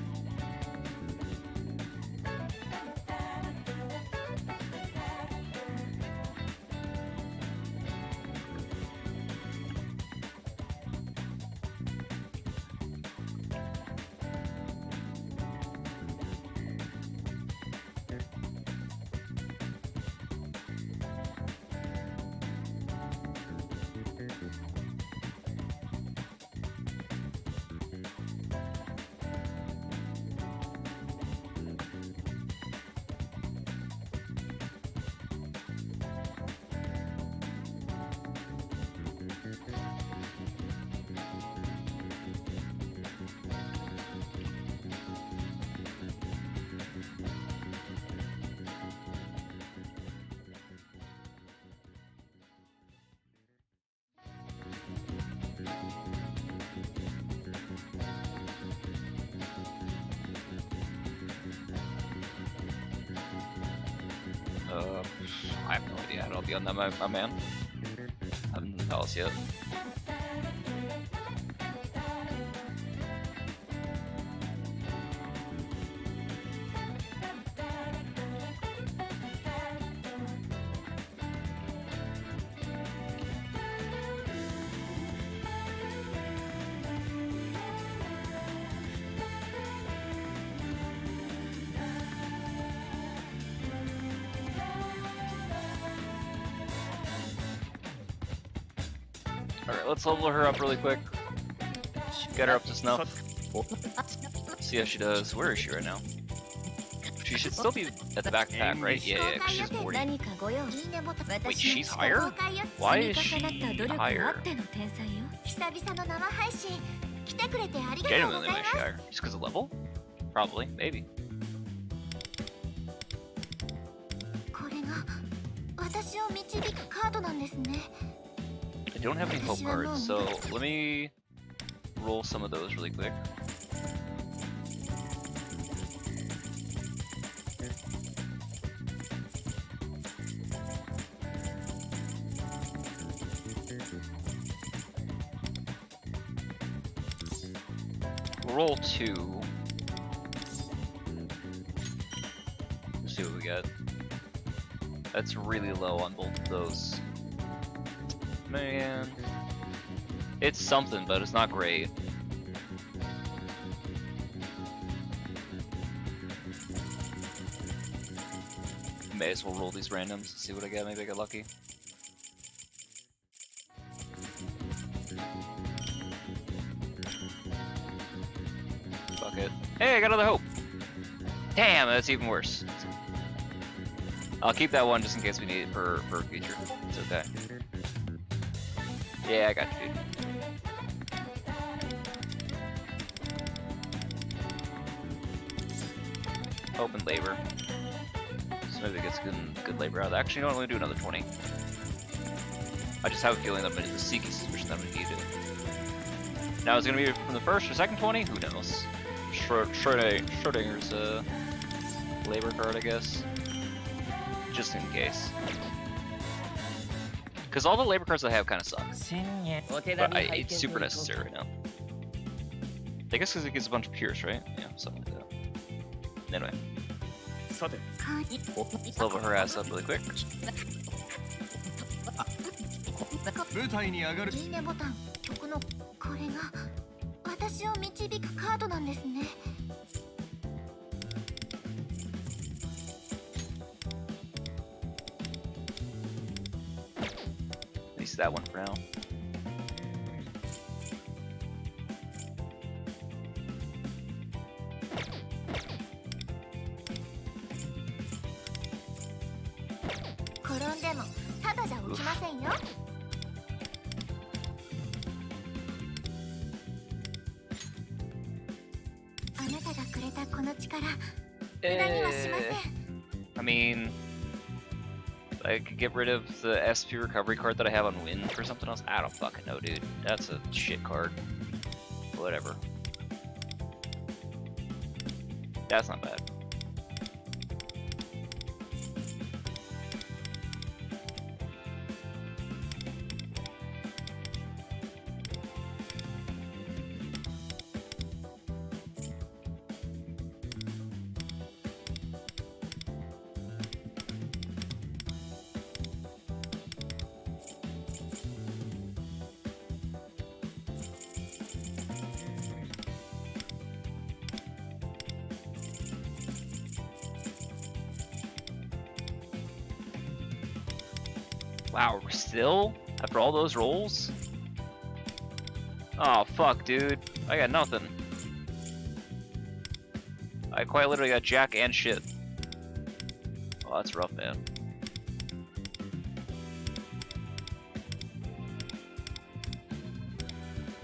I have no idea how to be on that, my man. I haven't done the palace yet. Alright, let's level her up really quick. Get her up to snuff. See how she does. Where is she right now? She should still be at the back of the pack, right? Yeah, 'cause she's 40. Wait, she's higher? Why is she higher? Genuinely, why is she higher? Just because of level? Probably, maybe. I don't have any hope cards, so let me roll some of those really quick. Roll 2. Let's see what we get. That's really low on both of those. Man, it's something, but it's not great. May as well roll these randoms, see what I get. Maybe I get lucky. Fuck it. Hey, I got another hope. Damn, that's even worse. I'll keep that one just in case we need it for future. It's okay. Yeah, I got you, dude. Open labor. So maybe it gets good labor out of that. Actually, you know what? Let me do another 20. I just have a feeling that I'm going to do the Seeky situation that I'm going to need it. Now, is it going to be from the first or second 20? Who knows? Schrodinger's labor card, I guess. Just in case. Because all the labor cards I have kind of suck. But it's super necessary right now. I guess because it gives a bunch of pures, right? Yeah, something like that. Anyway. Let's level her ass up really quick. 舞台に上がる。いいねボタン。このこれが私を導くカードなんですね。At least that one for now. I mean, I could get rid of the SP recovery card that I have on Win for something else. I don't fucking know, dude. That's a shit card. Whatever. That's not bad. Wow, we're still? After all those rolls? Oh, fuck, dude. I got nothing. I quite literally got jack and shit. Oh, that's rough, man.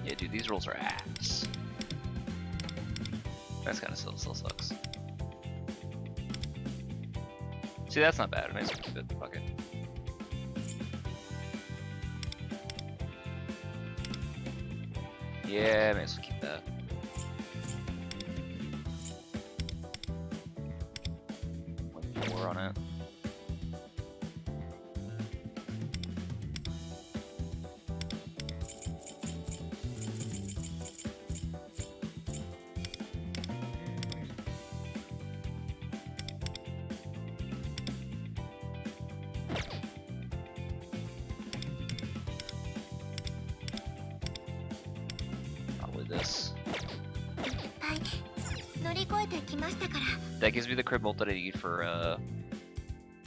Yeah, dude, these rolls are ass. That's kind of still sucks. See, that's not bad. I might as well keep it. Fuck it. Yeah, I may as well keep that. One more on it. This. That gives me the crib bolt that I need for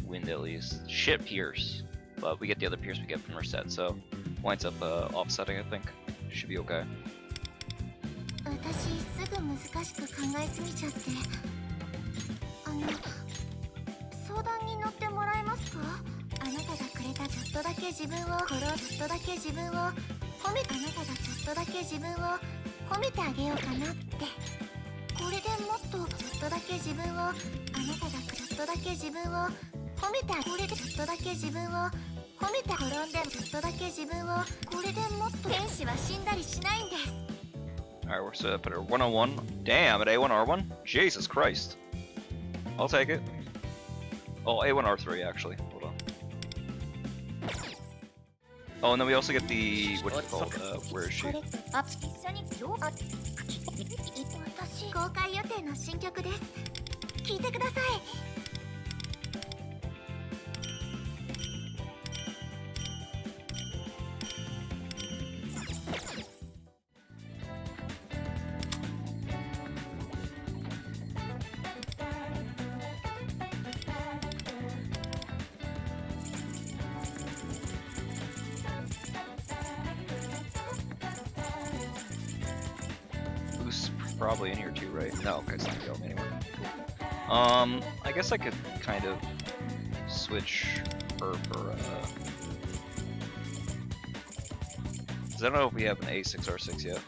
wind at least. Shit pierce, but we get the other pierce we get from our set, so winds up offsetting. I think should be okay. Alright, we're set up at our 101. Damn, at A1R1? Jesus Christ. I'll take it. Oh, A1R3 actually. Hold on. Oh, and then we also get the, what's it called? Where is she? Probably in here too, right? No, okay, it's not going anywhere. I guess I could kind of switch her for cause I don't know if we have an A6R6 yet.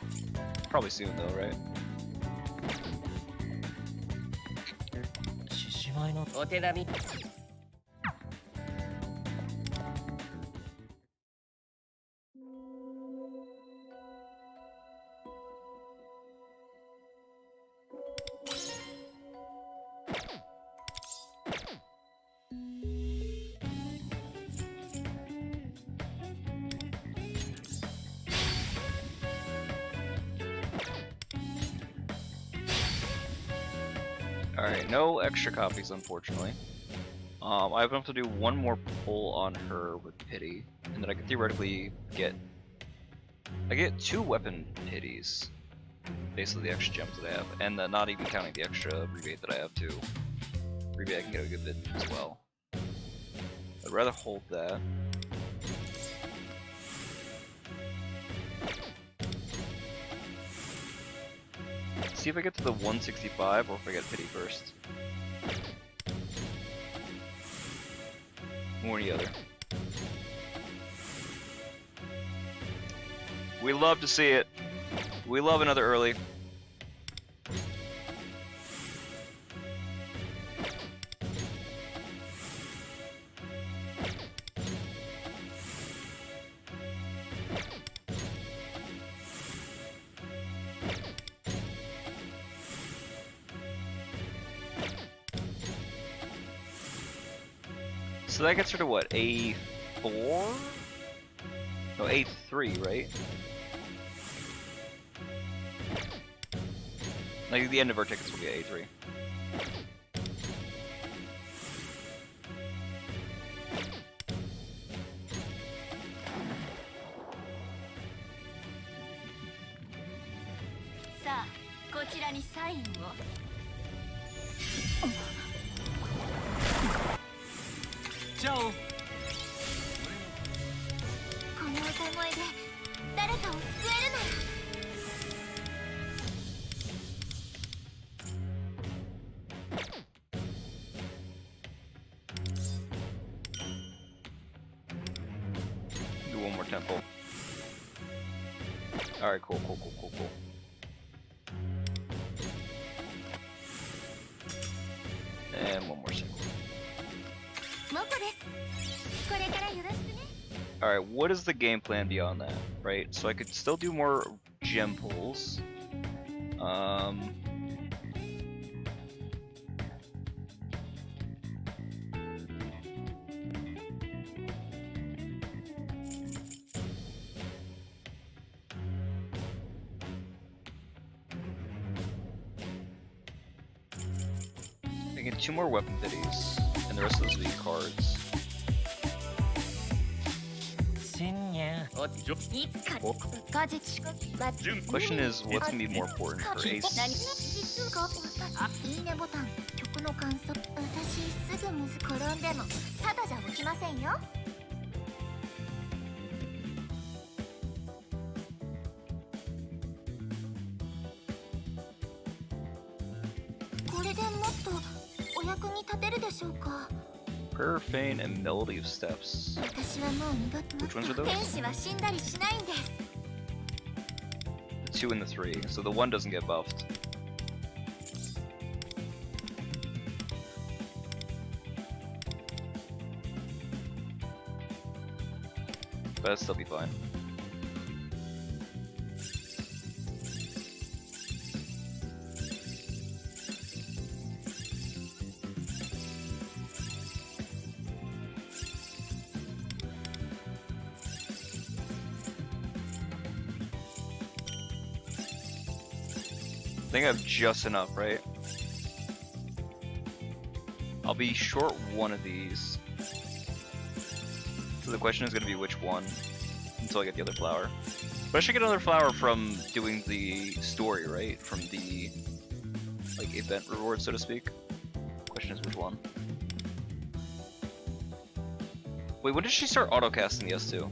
Probably soon though, right? Alright, no extra copies, unfortunately. I have enough to do one more pull on her with pity, and then I could theoretically get... I get 2 weapon pities. Basically the extra gems that I have, and not even counting the extra rebate that I have too. Rebate I can get a good bit as well. I'd rather hold that. See if I get to the 165 or if I get pity first. One or the other. We love to see it. We love another early. So that gets her to what, A4? No, A3, right? Like the end of our tickets will be A3. Ciao. この歌声で誰かを救えるなら Do one more temple. Alright, cool. And one more single. モコですこれからよろしくね Alright, what is the game plan beyond that, right? So I could still do more gem pulls. I get 2 more weapon pities, and the rest of those will be cards. いつか果実バッ Question is, what's gonna be more important for Ace? 実かいいねボタン曲の感想私すぐ水転んでもただじゃ起きませんよこれでもっとお役に立てるでしょうか Prayer, Feign, and Melody of Steps. 私はもう二度と Which ones are those? 天使は死んだりしないんです The 2 and the 3, so the 1 doesn't get buffed. But that'll still be fine. I think I have just enough, right? I'll be short one of these. So the question is going to be which one until I get the other flower. But I should get another flower from doing the story, right? From the like event reward, so to speak. Question is which one. Wait, when did she start autocasting the S2?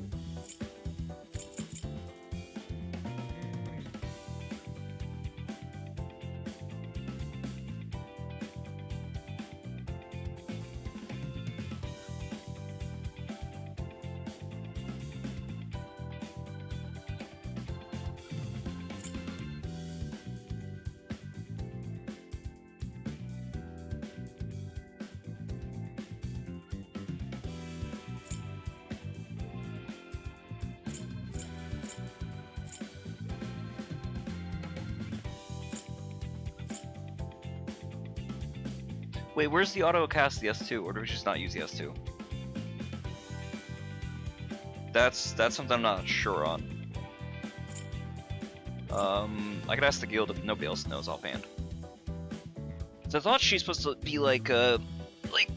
Wait, where's the auto cast the S2, or do we just not use the S2? That's something I'm not sure on. I could ask the guild if nobody else knows offhand. So I thought she's supposed to be like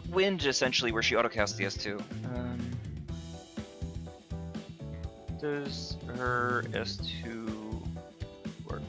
wind essentially, where she autocasts the S2. Does her S2 work?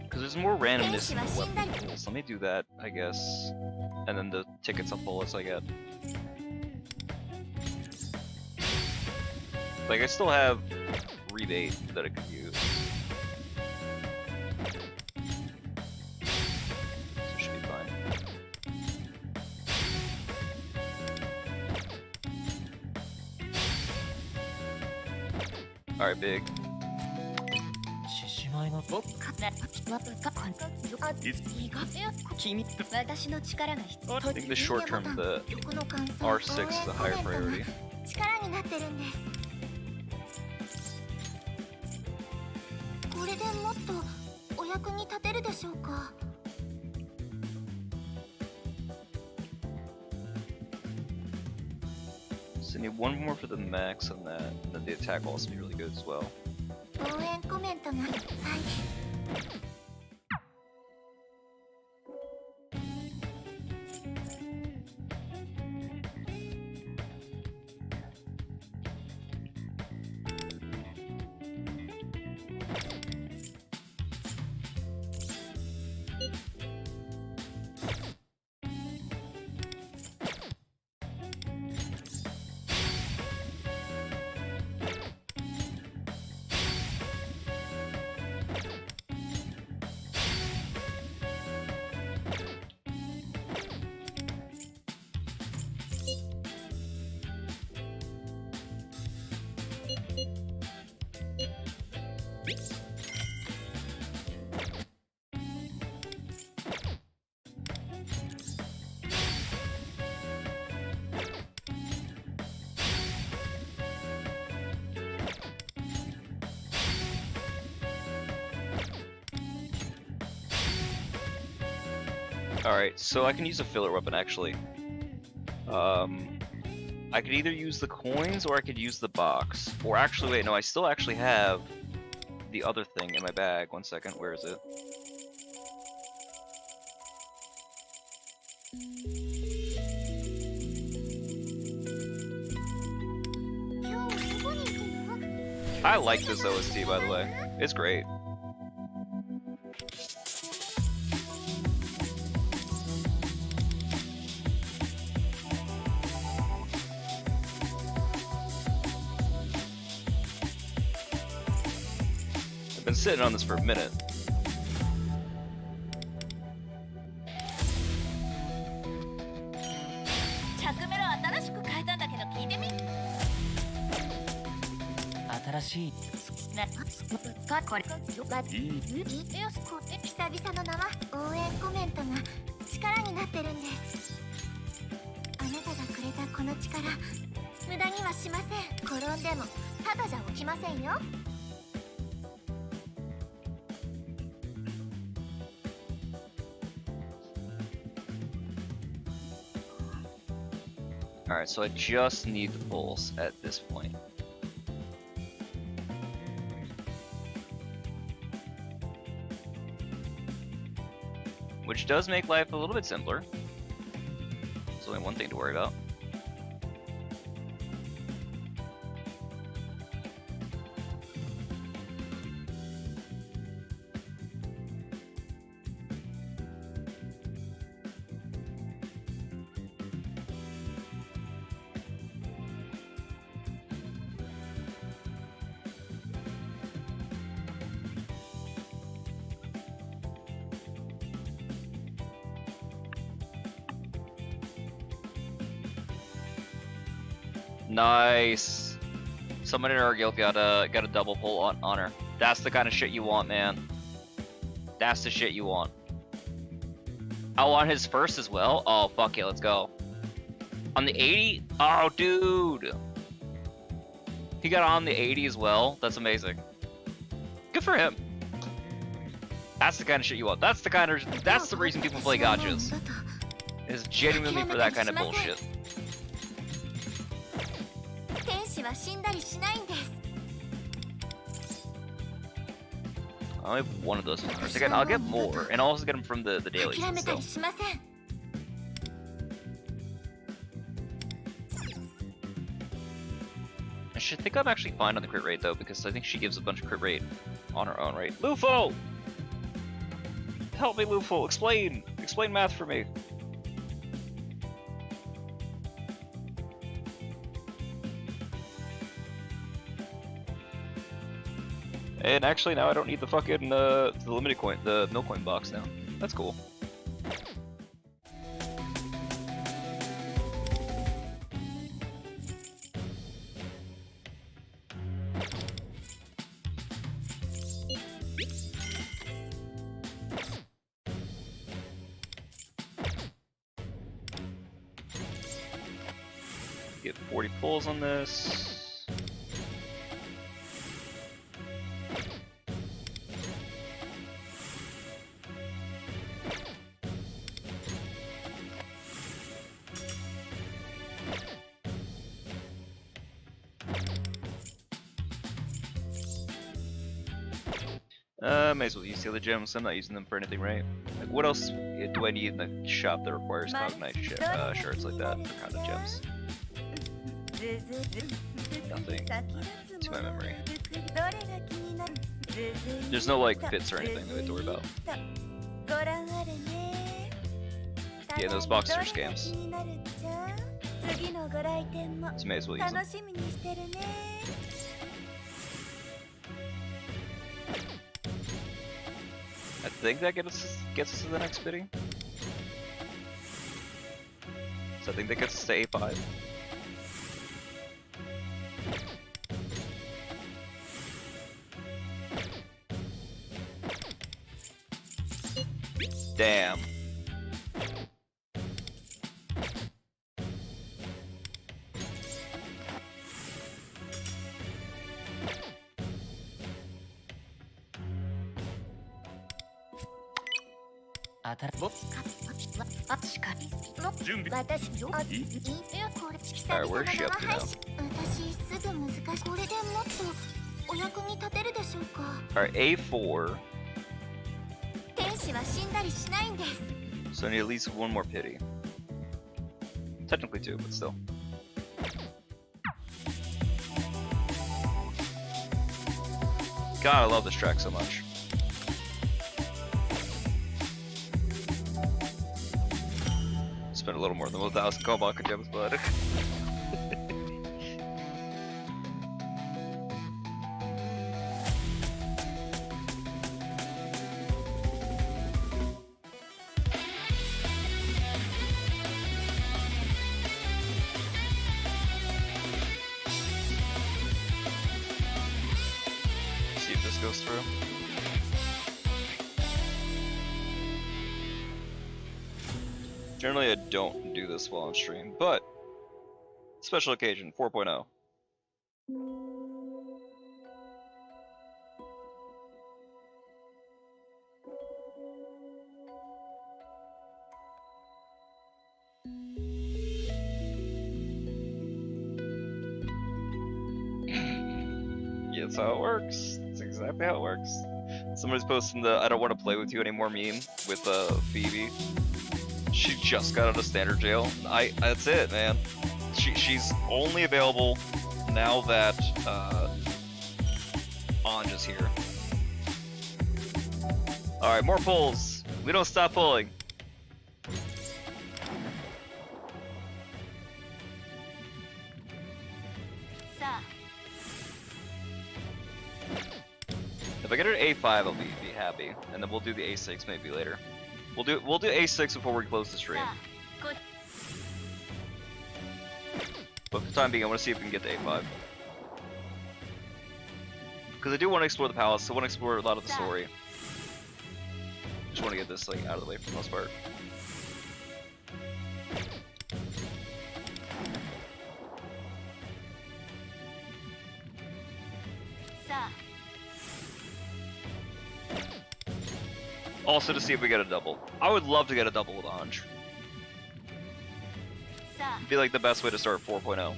Because there's more randomness in the weapon pools. Let me do that, I guess. And then the tickets of bullets I get. Like, I still have rebate that I could use. So it should be fine. Alright, big. I think the short term, the R6 is a higher priority. So I need one more for the max on that, and then the attack will also be really good as well. Alright, so I can use a filler weapon actually. I could either use the coins or I could use the box. Or actually, wait, no, I still actually have the other thing in my bag. One second, where is it? I like this OST, by the way. It's great. I've been sitting on this for a minute. Alright, so I just need the pulse at this point. Which does make life a little bit simpler. There's only one thing to worry about. Nice. Someone in our guild got a double pull on her. That's the kind of shit you want, man. That's the shit you want. Oh, on his first as well? Oh, fuck it, let's go. On the 80? Oh, dude. He got on the 80 as well. That's amazing. Good for him. That's the kind of shit you want. That's the reason people play gachas. Is genuinely for that kind of bullshit. I only have one of those flowers. Again, I'll get more, and I'll also get them from the dailies and stuff. I should think I'm actually fine on the crit rate though, because I think she gives a bunch of crit rate on her own, right? Lufo! Help me, Lufo! Explain math for me. And actually now I don't need the fucking the limited coin, the milk coin box now. That's cool. Get 40 pulls on this. May as well use the other gems. I'm not using them for anything, right? Like, what else do I need in the shop that requires cognite shirts like that for kind of gems? Nothing to my memory. There's no like fits or anything that we have to worry about. Yeah, those boxes are scams. So may as well use them. I think that gets us to the next bidding. So I think that gets us to A5. Damn. Alright, where's she up to now? Alright, A4. So I need at least one more pity. Technically two, but still. God, I love this track so much. Spent a little more than 1,000 Komaka gems, but see if this goes through. Generally, I don't do this while on stream, but special occasion 4.0. Yeah, that's how it works. That's exactly how it works. Somebody's posting the "I don't want to play with you anymore" meme with Phoebe. She just got out of standard jail. That's it, man. She's only available now that Ange is here. Alright, more pulls. We don't stop pulling. If I get her A5, I'll be happy, and then we'll do the A6 maybe later. We'll do A6 before we close the stream. But for the time being, I want to see if we can get to A5. Because I do want to explore the palace, so I want to explore a lot of the story. Just want to get this like out of the way for the most part. Also to see if we get a double. I would love to get a double with Ange. It'd be like the best way to start 4.0.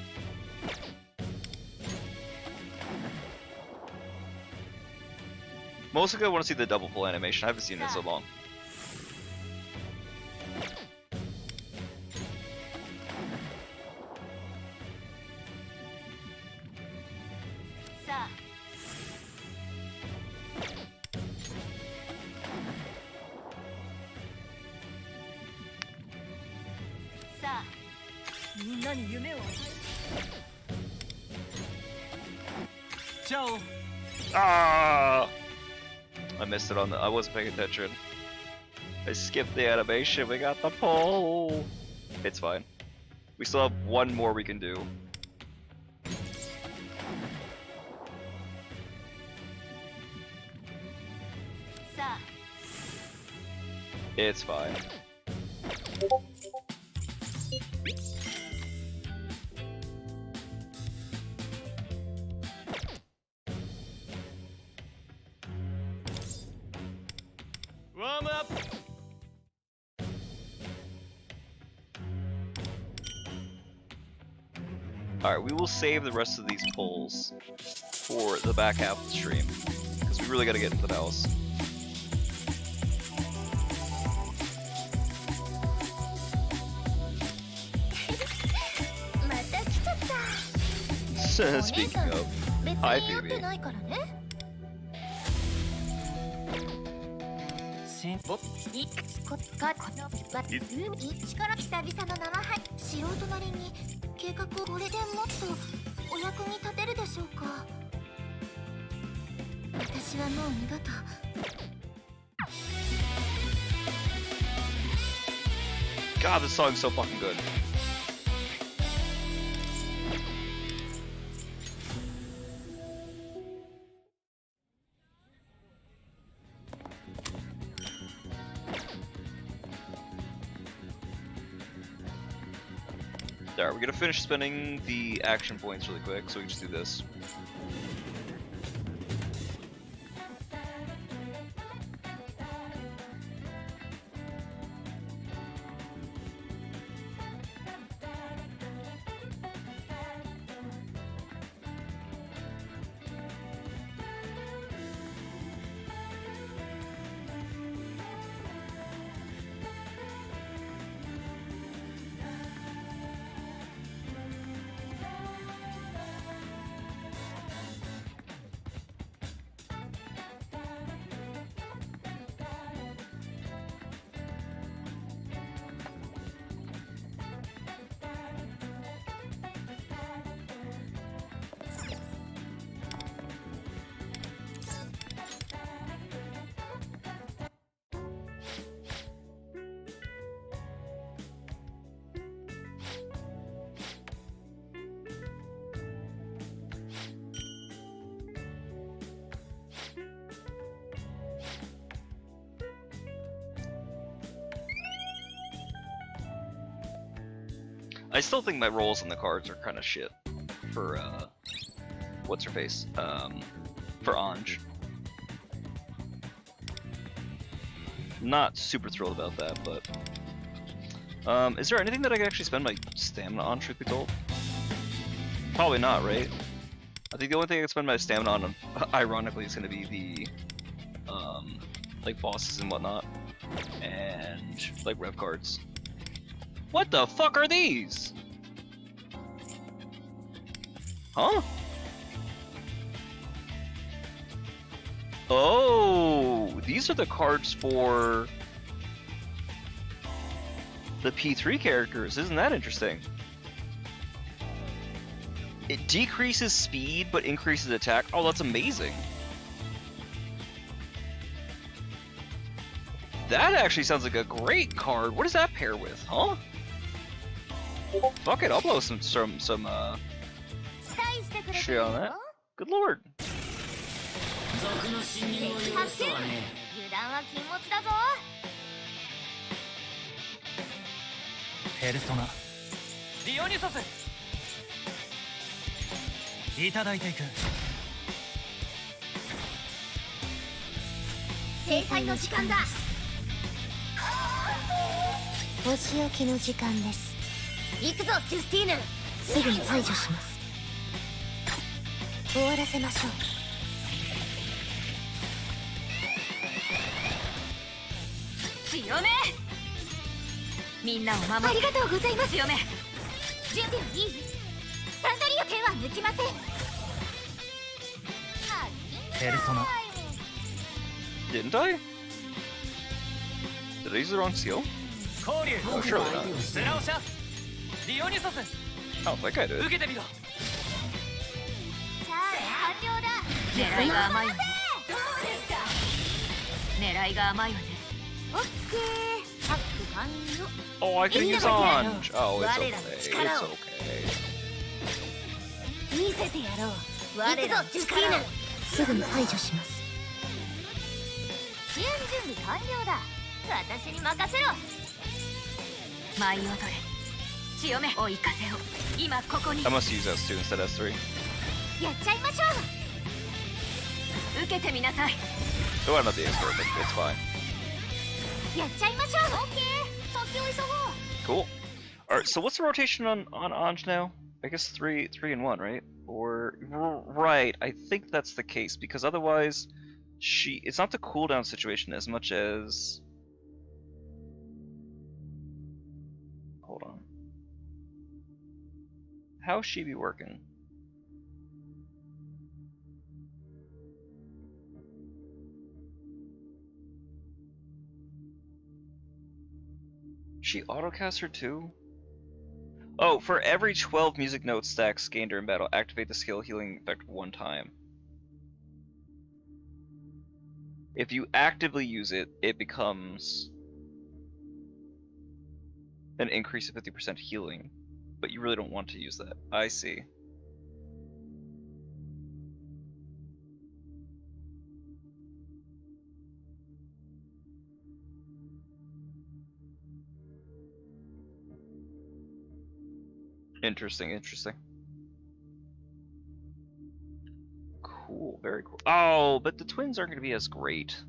Mostly I want to see the double pull animation. I haven't seen it in so long. Ciao. Ah! I missed it on the. I wasn't paying attention. I skipped the animation. We got the pull. It's fine. We still have one more we can do. It's fine. Warm up. Alright, we will save the rest of these pulls for the back half of the stream. Because we really gotta get into the house. Speaking of, hi Phoebe. God, this song's so fucking good. Alright, we're gonna finish spending the action points really quick, so we can just do this. I still think my rolls on the cards are kind of shit for, what's her face? For Ange. Not super thrilled about that, but... is there anything that I can actually spend my stamina on, truth be told? Probably not, right? I think the only thing I can spend my stamina on, ironically, is going to be the, like, bosses and whatnot. And, like, rev cards. What the fuck are these? Huh? Oh, these are the cards for the P3 characters. Isn't that interesting? It decreases speed but increases attack. Oh, that's amazing. That actually sounds like a great card. What does that pair with, huh? Fuck it, I'll blow some shit on that. Good lord. 賊の侵入を許すとはね。油断は禁物だぞ。ペルソナディオニソス。いただいていく。制裁の時間だ。お仕置きの時間です。行くぞジュスティーヌ。すぐに排除します。終わらせましょう。強め。みんなを守る。ありがとうございます。強め。準備はいい？サンドリア剣は抜きません。ペルソナ Didn't I? Did I use the wrong seal? 交流。 Oh, surely not. スラオシャ。ディオニソス。 I don't think I did. 受けてみろ。さあ完了だ。狙いが甘いわね。どうですか。狙いが甘いわね。オッケー。ハック完了。 Oh, I can use Ange. Oh, it's okay. It's okay. 見せてやろう。我らの力をすぐに排除します。支援準備完了だ。私に任せろ。舞い踊れ。強め。追い風を。今ここに。 I must use S2 instead of S3. やっちゃいましょ受けてみなさい。 Oh, I'm not the S4, but it's fine. う。やっちゃいましょう。オッケー。先を急ごう。Cool. Alright, so what's the rotation on Ange now? I guess 3 and 1, right? Or right, I think that's the case because otherwise it's not the cooldown situation as much as hold on. How's she be working? She autocasts her too? Oh, for every 12 music note stacks gained during battle, activate the skill healing effect one time. If you actively use it, it becomes an increase of 50% healing, but you really don't want to use that. I see. Interesting, interesting. Cool, very cool. Oh, but the twins aren't going to be as great.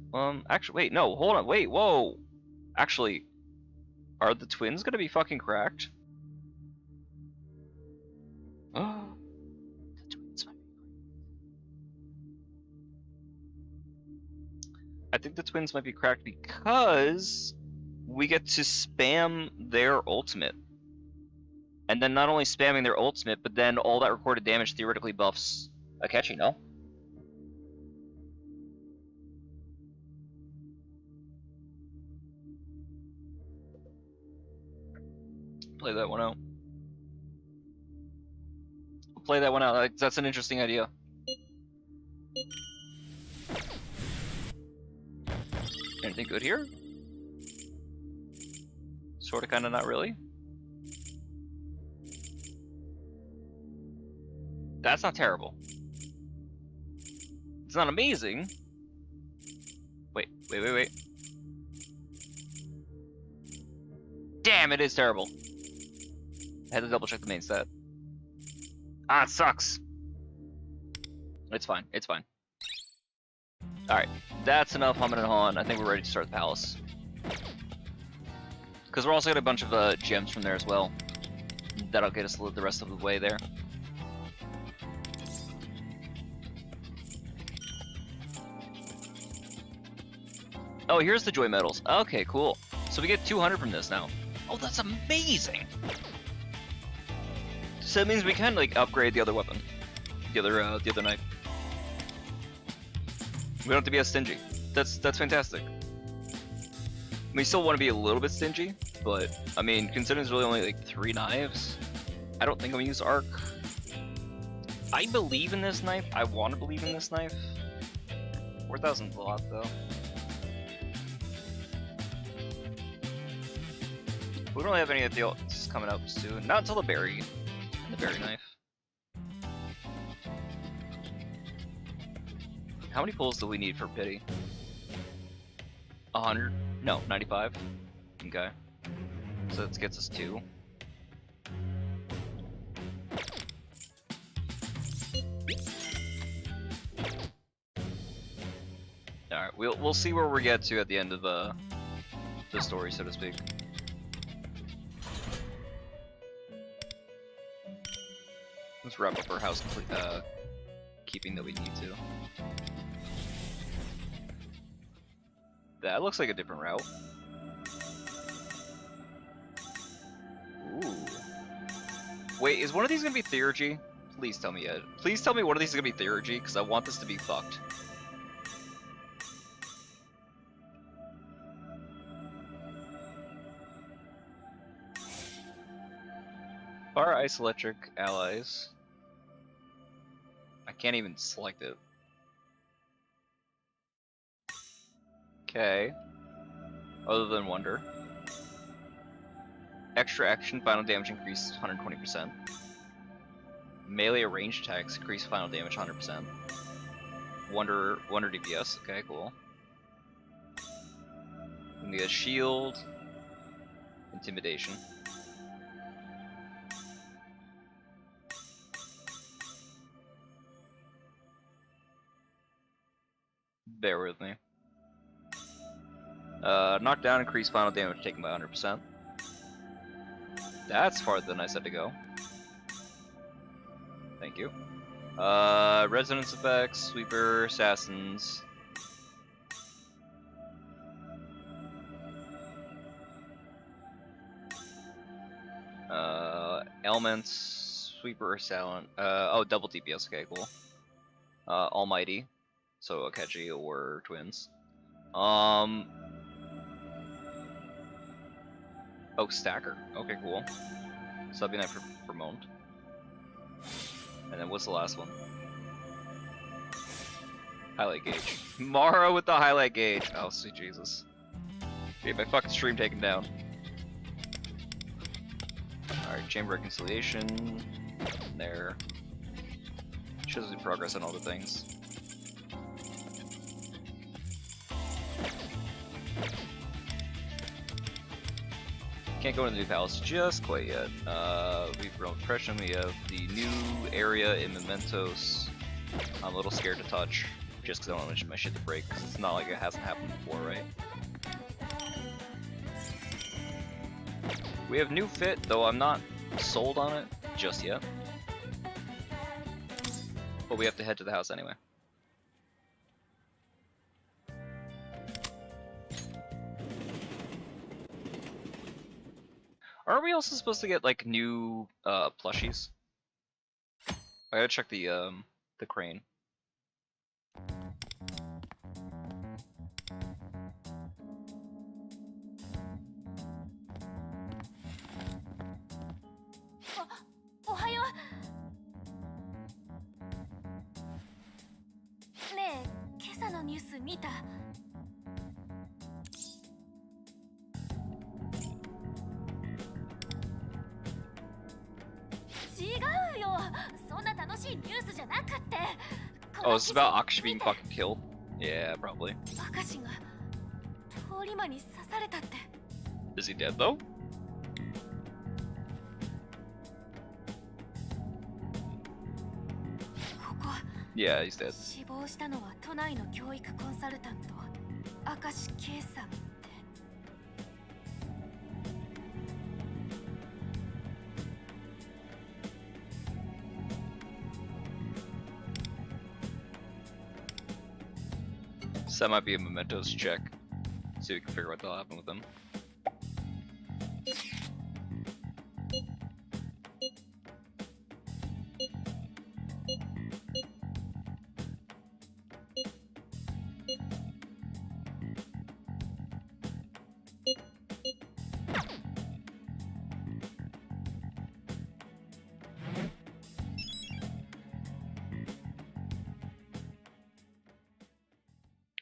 Actually, wait, no, hold on, wait, whoa. Actually, are the twins going to be fucking cracked? Oh, the twins might be cracked. I think the twins might be cracked because we get to spam their ultimate. And then not only spamming their ultimate, but then all that recorded damage theoretically buffs Akechi, no? Play that one out. Play that one out. That's an interesting idea. Anything good here? Sorta, kinda, not really. That's not terrible. It's not amazing. Wait. Damn, it is terrible. I had to double check the main stat. Ah, it sucks. It's fine, it's fine. Alright, that's enough humming and hawing. I think we're ready to start the palace. Because we're also getting a bunch of gems from there as well. That'll get us the rest of the way there. Oh, here's the joy medals. Okay, cool. So we get 200 from this now. Oh, that's amazing! So that means we can like upgrade the other weapon, the other knife. We don't have to be as stingy. That's fantastic. We still want to be a little bit stingy, but I mean, considering there's really only like 3 knives, I don't think I'm gonna use arc. I believe in this knife. I want to believe in this knife. 4,000's a lot though. We don't really have any of the coming up soon. Not until the berry knife. How many pulls do we need for pity? 100? No, 95. Okay. So that gets us 2. Alright, we'll see where we get to at the end of the story, so to speak. Let's wrap up our house keeping that we need to. That looks like a different route. Ooh. Wait, is one of these gonna be theurgy? Please tell me it. Please tell me one of these is gonna be theurgy, because I want this to be fucked. Fire ice electric allies. I can't even select it. Okay. Other than wonder. Extra action, final damage increase 120%. Melee ranged attacks increase final damage 100%. Wonder DPS, okay, cool. And we got shield, intimidation. Bear with me. Knockdown, increase final damage taken by 100%. That's farther than I said to go. Thank you. Resonance effects, sweeper, assassins. Elements, sweeper, assailant. Oh, double DPS. Okay, cool. Almighty, so Akechi or twins. Oh, stacker. Okay, cool. So that'd be nice for Mount. And then what's the last one? Highlight gauge. Mara with the highlight gauge. Oh, sweet Jesus. Get my fucking stream taken down. Alright, chamber reconciliation. There. Shows me progress on all the things. Can't go into the new palace just quite yet. We've grown impression. We have the new area in Mementos. I'm a little scared to touch, just because I don't want my shit to break, because it's not like it hasn't happened before, right? We have new fit, though I'm not sold on it just yet. But we have to head to the house anyway. Aren't we also supposed to get like new plushies? I gotta check the crane. Ohayo. ねえ、今朝のニュース見た？Oh, it's about Akechi being fucking killed? Yeah, probably. Is he dead though? Yeah, he's dead. So that might be a mementos check. See if we can figure out what'll happen with them.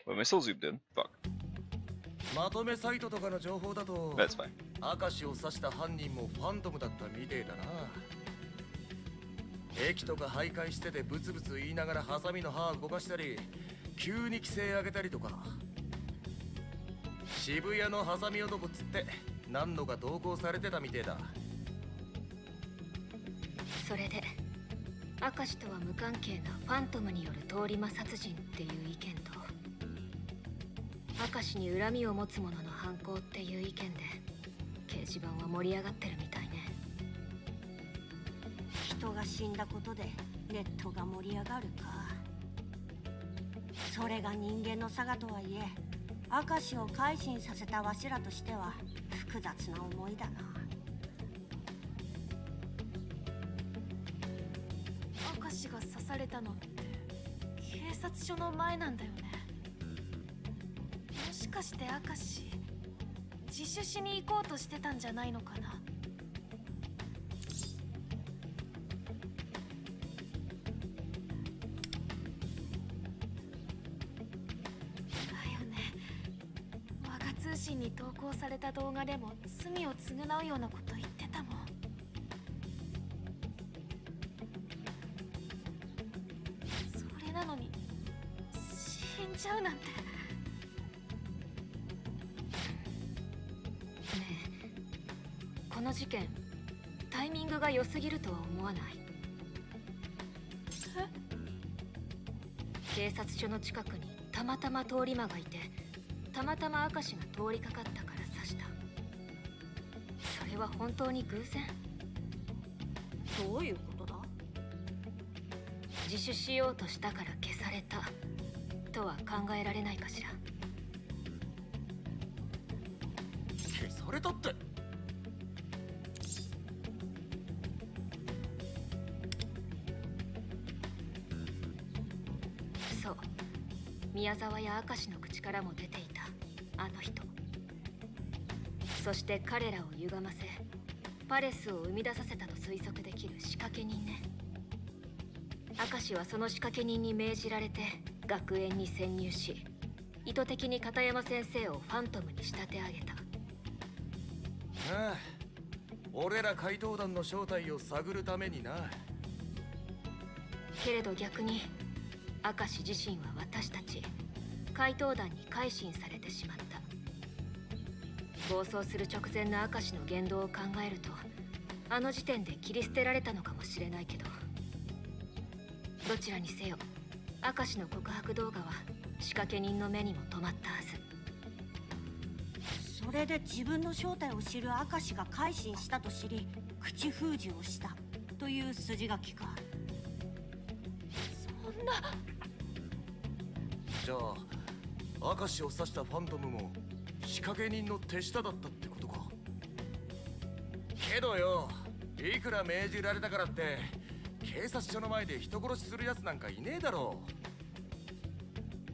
Wait, am I still zoomed in? Fuck. That's fine. 明石を刺した犯人もファントムだったみてえだな。駅とか徘徊しててブツブツ言いながらハサミの刃動かしたり、急に規制上げたりとか。渋谷のハサミ男っつって何度か投稿されてたみてえだ。それで明石とは無関係なファントムによる通り魔殺人っていう意見と、明石に恨みを持つ者の犯行っていう意見で掲示板は盛り上がってるみたいね。人が死んだことでネットが盛り上がるか。それが人間の性とはいえ、明石を改心させたわしらとしては複雑な思いだな。明石が刺されたのって警察署の前なんだよね。もしかして明石自首しに行こうとしてたんじゃないのかな。だよね。我が通信に投稿された動画でも罪を償うようなこと言ってたもん。それなのに死んじゃうなんて。この事件タイミングが良すぎるとは思わない？警察署の近くにたまたま通り魔がいて、たまたま明石が通りかかったから刺した。それは本当に偶然？どういうことだ？自首しようとしたから消されたとは考えられないかしら。消されたって。そう、宮沢や明石の口からも出ていたあの人。そして彼らを歪ませパレスを生み出させたと推測できる仕掛け人ね。明石はその仕掛け人に命じられて学園に潜入し、意図的に片山先生をファントムに仕立て上げた。ああ、俺ら怪盗団の正体を探るためにな。けれど逆に明石自身は私たち怪盗団に改心されてしまった。暴走する直前の明石の言動を考えると、あの時点で切り捨てられたのかもしれないけど、どちらにせよ明石の告白動画は仕掛け人の目にも留まったはず。それで自分の正体を知る明石が改心したと知り口封じをしたという筋書きか。そんな。じゃあ明石を刺したファントムも仕掛け人の手下だったってことか。けどよ、いくら命じられたからって警察署の前で人殺しするやつなんかいねえだろ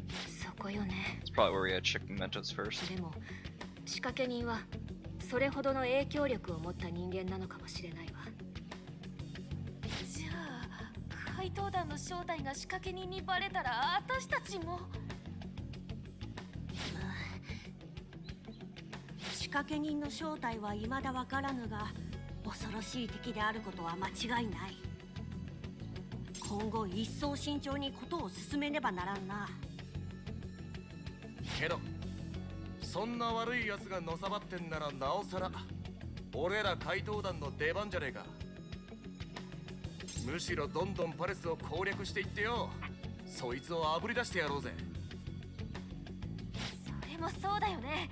う。そこよね。 It's probably where we had check mementos first. でも仕掛け人はそれほどの影響力を持った人間なのかもしれないわ。じゃあ怪盗団の正体が仕掛け人にバレたら私たちも。仕掛け人の正体は未だわからぬが、恐ろしい敵であることは間違いない。今後一層慎重にことを進めねばならんな。けどそんな悪い奴がのさばってんならなおさら俺ら怪盗団の出番じゃねえか。むしろどんどんパレスを攻略していってよ、そいつをあぶり出してやろうぜ。それもそうだよね。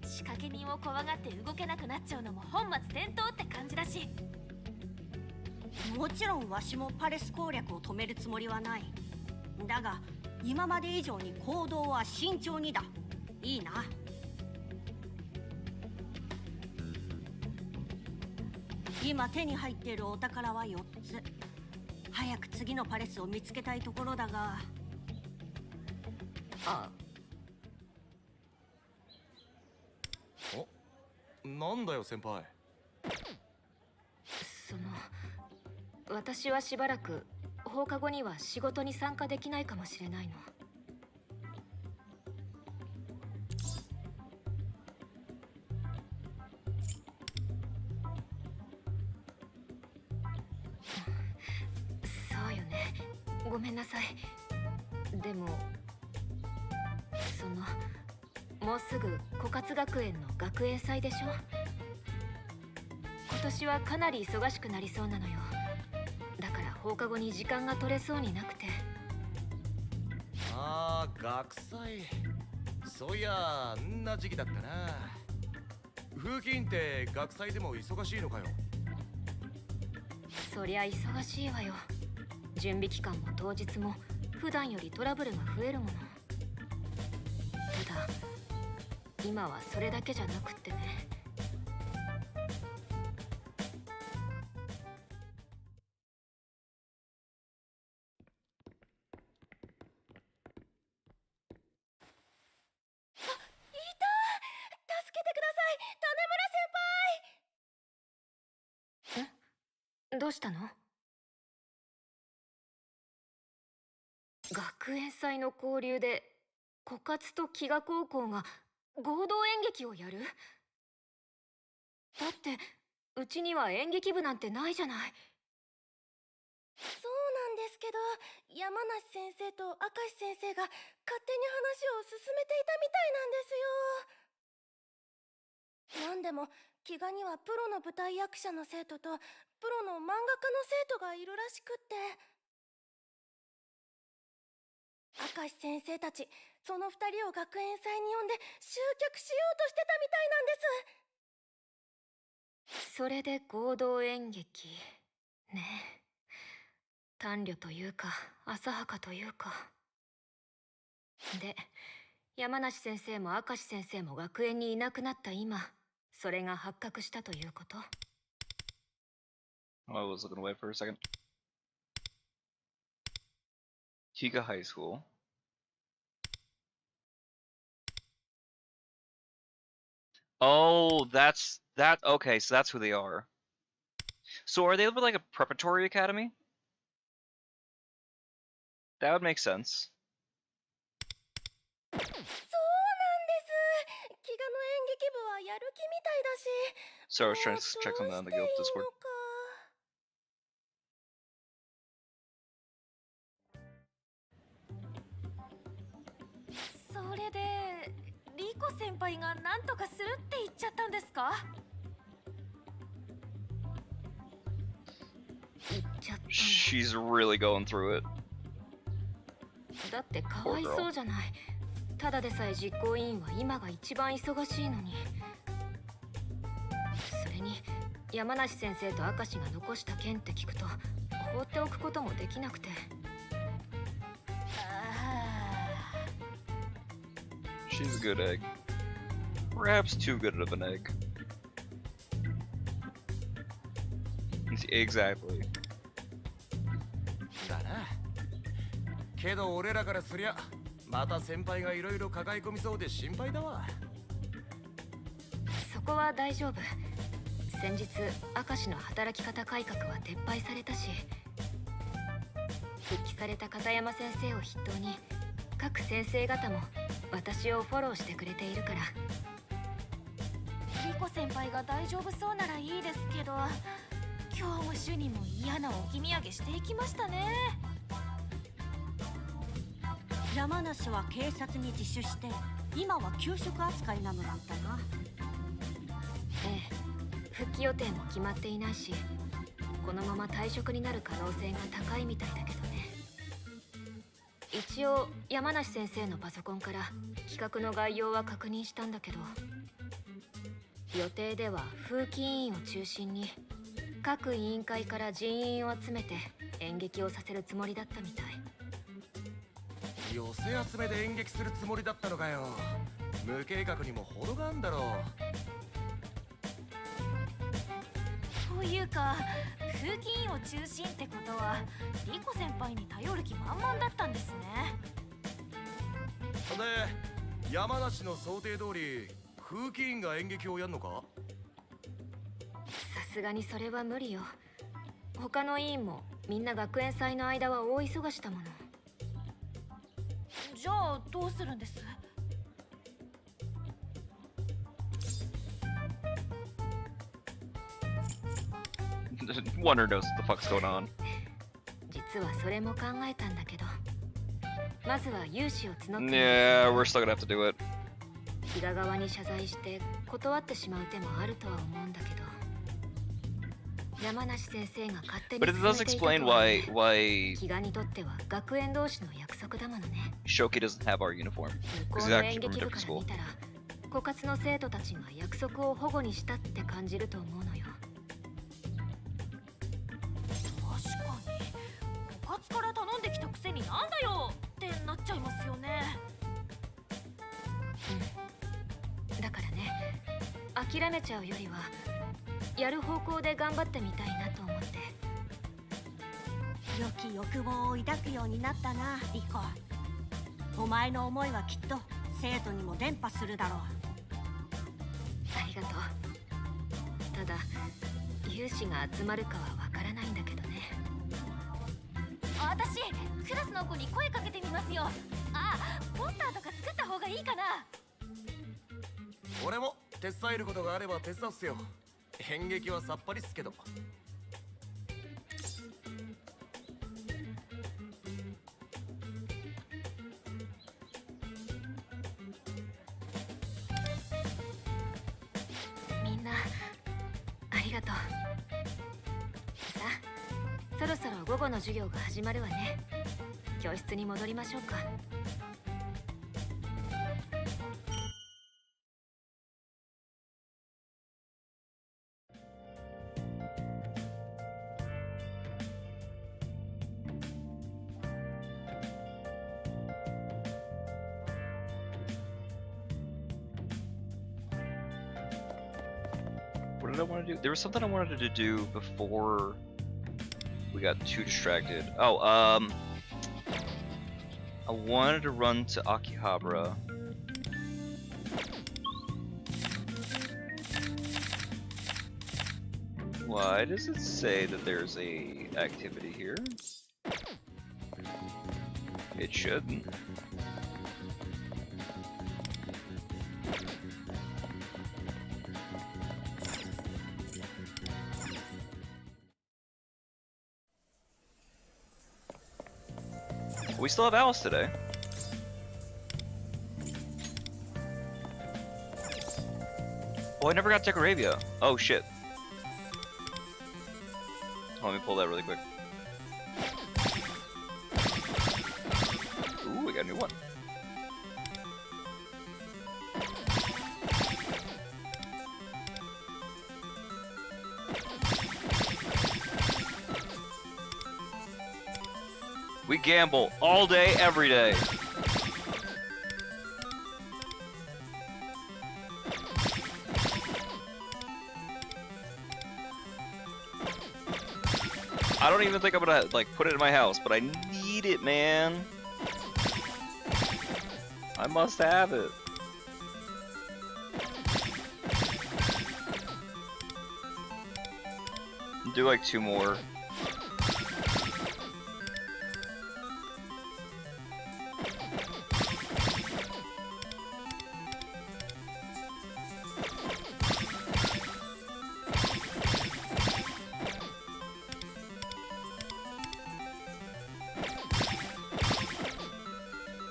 仕掛け人を怖がって動けなくなっちゃうのも本末転倒って感じだし。もちろんわしもパレス攻略を止めるつもりはない。だが今まで以上に行動は慎重にだ。いいな。今手に入っているお宝は4つ。早く次のパレスを見つけたいところだが。あ、お、なんだよ先輩。私はしばらく放課後には仕事に参加できないかもしれないの。ごめんなさい。でももうすぐ枯渇学園の学園祭でしょ。今年はかなり忙しくなりそうなのよ。だから放課後に時間が取れそうになくて。ああ、学祭。そういや、あんな時期だったな。風紀委員って学祭でも忙しいのかよ。そりゃ忙しいわよ。準備期間も当日も普段よりトラブルが増えるもの。ただ今はそれだけじゃなくってね。どうしたの？学園祭の交流で枯渇と飢餓高校が合同演劇をやる？だってうちには演劇部なんてないじゃない。そうなんですけど、山梨先生と明石先生が勝手に話を進めていたみたいなんですよ。なんでも飢餓にはプロの舞台役者の生徒とプロの漫画家の生徒がいるらしくって、明石先生たちその2人を学園祭に呼んで集客しようとしてたみたいなんです。それで合同演劇ね。短慮というか浅はかというかで、山梨先生も明石先生も学園にいなくなった今、それが発覚したということ？ I was looking away for a second. Higa High School. Oh, that's that. Okay, so that's who they are. So are they like a preparatory academy? That would make sense. そうなんです。飢餓の演劇部はやる気みたいだし。 So I was trying to check something on the Guild Discord. それでリコ先輩が何とかするって言っちゃったんですか？言っちゃったんだ。 She's really going through it. だってかわいそうじゃない。ただでさえ実行委員は今が一番忙しいのに。それに山梨先生と明石が残した件って聞くと放っておくこともできなくて。She's a good egg. Perhaps too good of an egg. Exactly. だな。けど俺らからすりゃまた先輩がいろいろ抱え込みそうで心配だわ。そこは大丈夫。先日明石の働き方改革は撤廃されたし、復帰された片山先生を筆頭に各先生方も私をフォローしてくれているから。リコ先輩が大丈夫そうならいいですけど、今日も主にも嫌な置き土産していきましたね。山梨は警察に自首して今は休職扱いなのだったな。ええ、復帰予定も決まっていないし、このまま退職になる可能性が高いみたいだけどね。一応山梨先生のパソコンから企画の概要は確認したんだけど、予定では風紀委員を中心に各委員会から人員を集めて演劇をさせるつもりだったみたい。寄せ集めで演劇するつもりだったのかよ。無計画にも程があんだろう。というか風紀委員を中心ってことはリコ先輩に頼る気満々だったんですね。で、山梨の想定通り風紀委員が演劇をやんのか？さすがにそれは無理よ。他の委員もみんな学園祭の間は大忙しだもの。じゃあどうするんです？Wonder knows what the fuck's going on. 実実はそれも考えたんだけど、まずは融資を募ってみる。 Yeah, we're still gonna have to do it. 比嘉側に謝罪して断ってしまう手もあるとは思うんだけど、山梨先生が勝手に But it does 進めていた explain とはね。 why 比嘉にとっては学園同士の約束だものね。 Shoki doesn't have our uniform. 向こ Because う he's の actually 演 from a 劇部 different から school. 見たら、枯渇の生徒たちが約束を保護にしたって感じると思うのよ。確かに枯渇から頼んできたくせになんだよってなっちゃいますよね。だからね、諦めちゃうよりはやる方向で頑張ってみたいなと思って。良き欲望を抱くようになったな、リコ。お前の思いはきっと生徒にも伝播するだろう。ありがとう。ただ融資が集まるかはわからないんだけどね。私クラスの子に声かけてみますよ。あ、ポスターとか作った方がいいかな。俺も手伝えることがあれば手伝うっすよ。演劇はさっぱりっすけど。みんなありがとう。さあ、そろそろ午後の授業が始まるわね。教室に戻りましょうか。What did I want to do? There was something I wanted to do before we got too distracted. Oh, I wanted to run to Akihabara. Why does it say that there's a activity here? It shouldn't. We still have Alice today. Oh, I never got Decoravia. Oh shit. Let me pull that really quick. Ooh, we got a new one. We gamble all day, every day. I don't even think I'm gonna like put it in my house, but I need it, man. I must have it. Do like 2 more.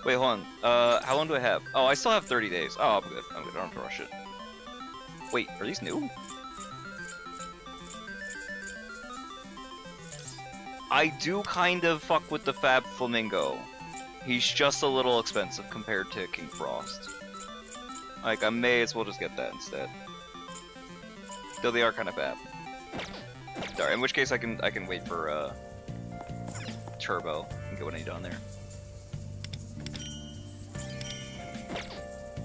Wait, hold on. How long do I have? Oh, I still have 30 days. Oh, I'm good. I'm good. I don't have to rush it. Wait, are these new? I do kind of fuck with the Fab Flamingo. He's just a little expensive compared to King Frost. Like, I may as well just get that instead. Though they are kind of bad. Sorry, in which case I can wait for Turbo and get what I need on there.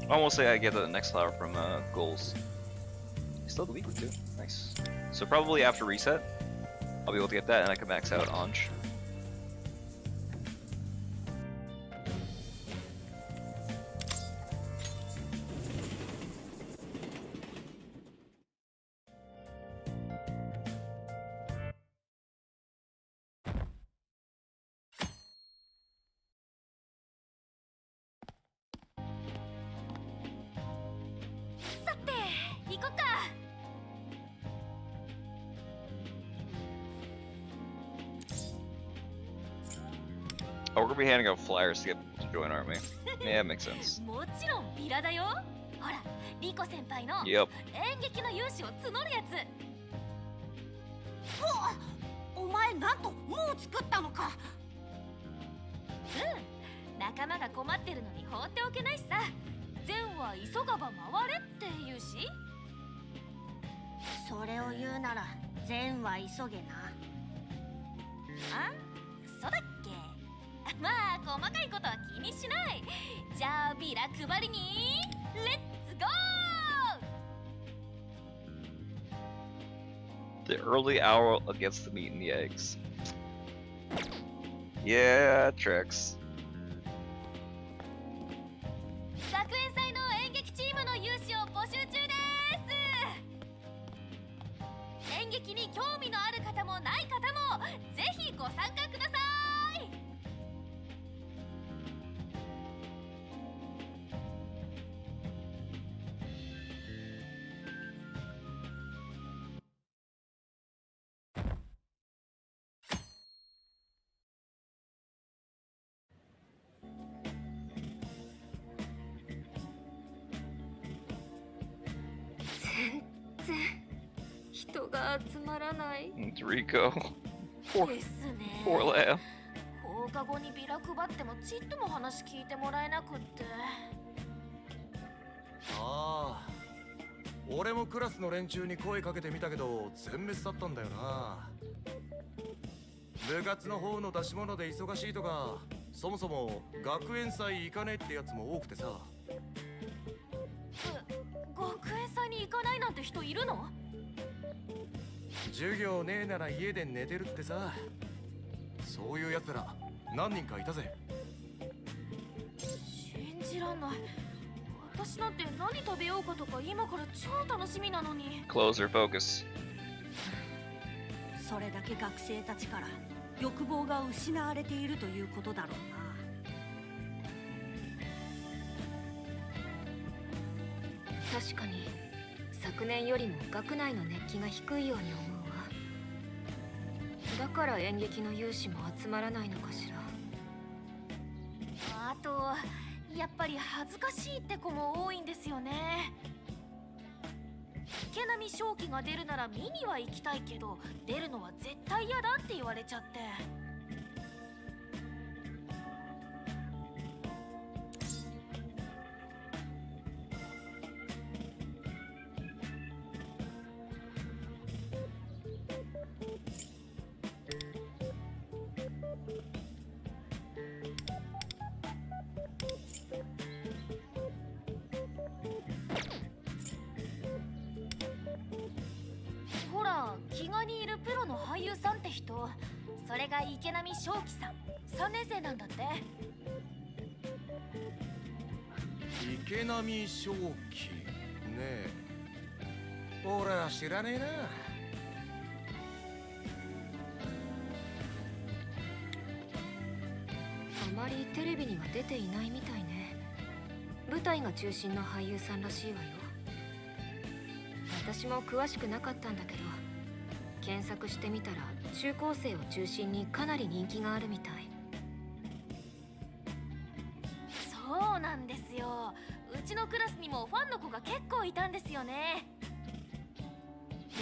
I almost say I get the next flower from Goals. Still the weekly too. Nice. So probably after reset, I'll be able to get that and I can max out Ange. Oh, we're gonna be handing out flyers to get people to join Army. Yeah, it makes sense. もちろんビラだよ。ほら、リコ先輩の Yep. 演劇の勇姿を募るやつ。お前なんともう作ったのか。うん、仲間が困ってるのに放っておけないしさ。善は急がば回れって言うし。それを言うなら善は急げな。あ、そうだっけ。まあ細かいことは気にしない。じゃあビラ配りにレッツゴー。 The early hour against the meat and the eggs. Yeah, tricks. 学園祭の演劇チームの有志を募集中です。演劇に興味のある方もない方もぜひご参加ください。全然人が集まらない Rico. Poor, ですね。 poor lamb. 放課後にビラ配ってもちっとも話聞いてもらえなくって。ああ、俺もクラスの連中に声かけてみたけど全滅だったんだよな。部活の方の出し物で忙しいとか、そもそも学園祭行かねえってやつも多くてさ。学園祭に行かないなんて人いるの？授業ねえなら家で寝てるってさ。そういうやつら何人かいたぜ。信じらんない。私なんて何食べようかとか今から超楽しみなのに。 Closer focus. それだけ学生たちから欲望が失われているということだろうな。確かに昨年よりも学内の熱気が低いように思うわ。だから演劇の有志も集まらないのかしら。あとやっぱり恥ずかしいって子も多いんですよね。池波正気が出るなら見には行きたいけど出るのは絶対嫌だって言われちゃって。ほら、気がにいるプロの俳優さんって人、それが池波正気さん、3年生なんだって。池波正気ねえ。俺は知らねえな。あまりテレビには出ていないみたいね。舞台が中心の俳優さんらしいわよ。私も詳しくなかったんだけど、検索してみたら中高生を中心にかなり人気があるみたい。そうなんですよ。うちのクラスにもファンの子が結構いたんですよね。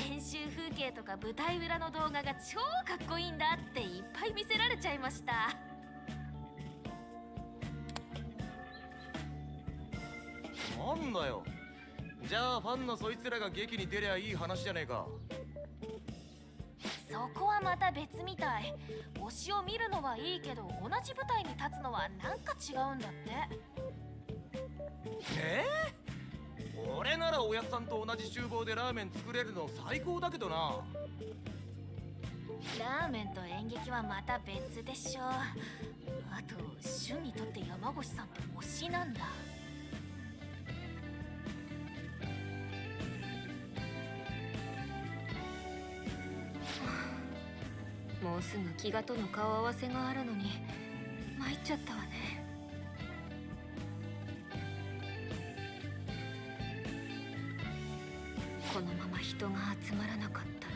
練習風景とか舞台裏の動画が超かっこいいんだっていっぱい見せられちゃいました。なんだよ。じゃあファンのそいつらが劇に出りゃいい話じゃねえか。そこはまた別みたい。推しを見るのはいいけど同じ舞台に立つのはなんか違うんだって。俺ならおやっさんと同じ厨房でラーメン作れるの最高だけどな。ラーメンと演劇はまた別でしょ。あと俊にとって山越さんって推しなんだ。もうすぐ気がとの顔合わせがあるのに参っちゃったわね。このまま人が集まらなかった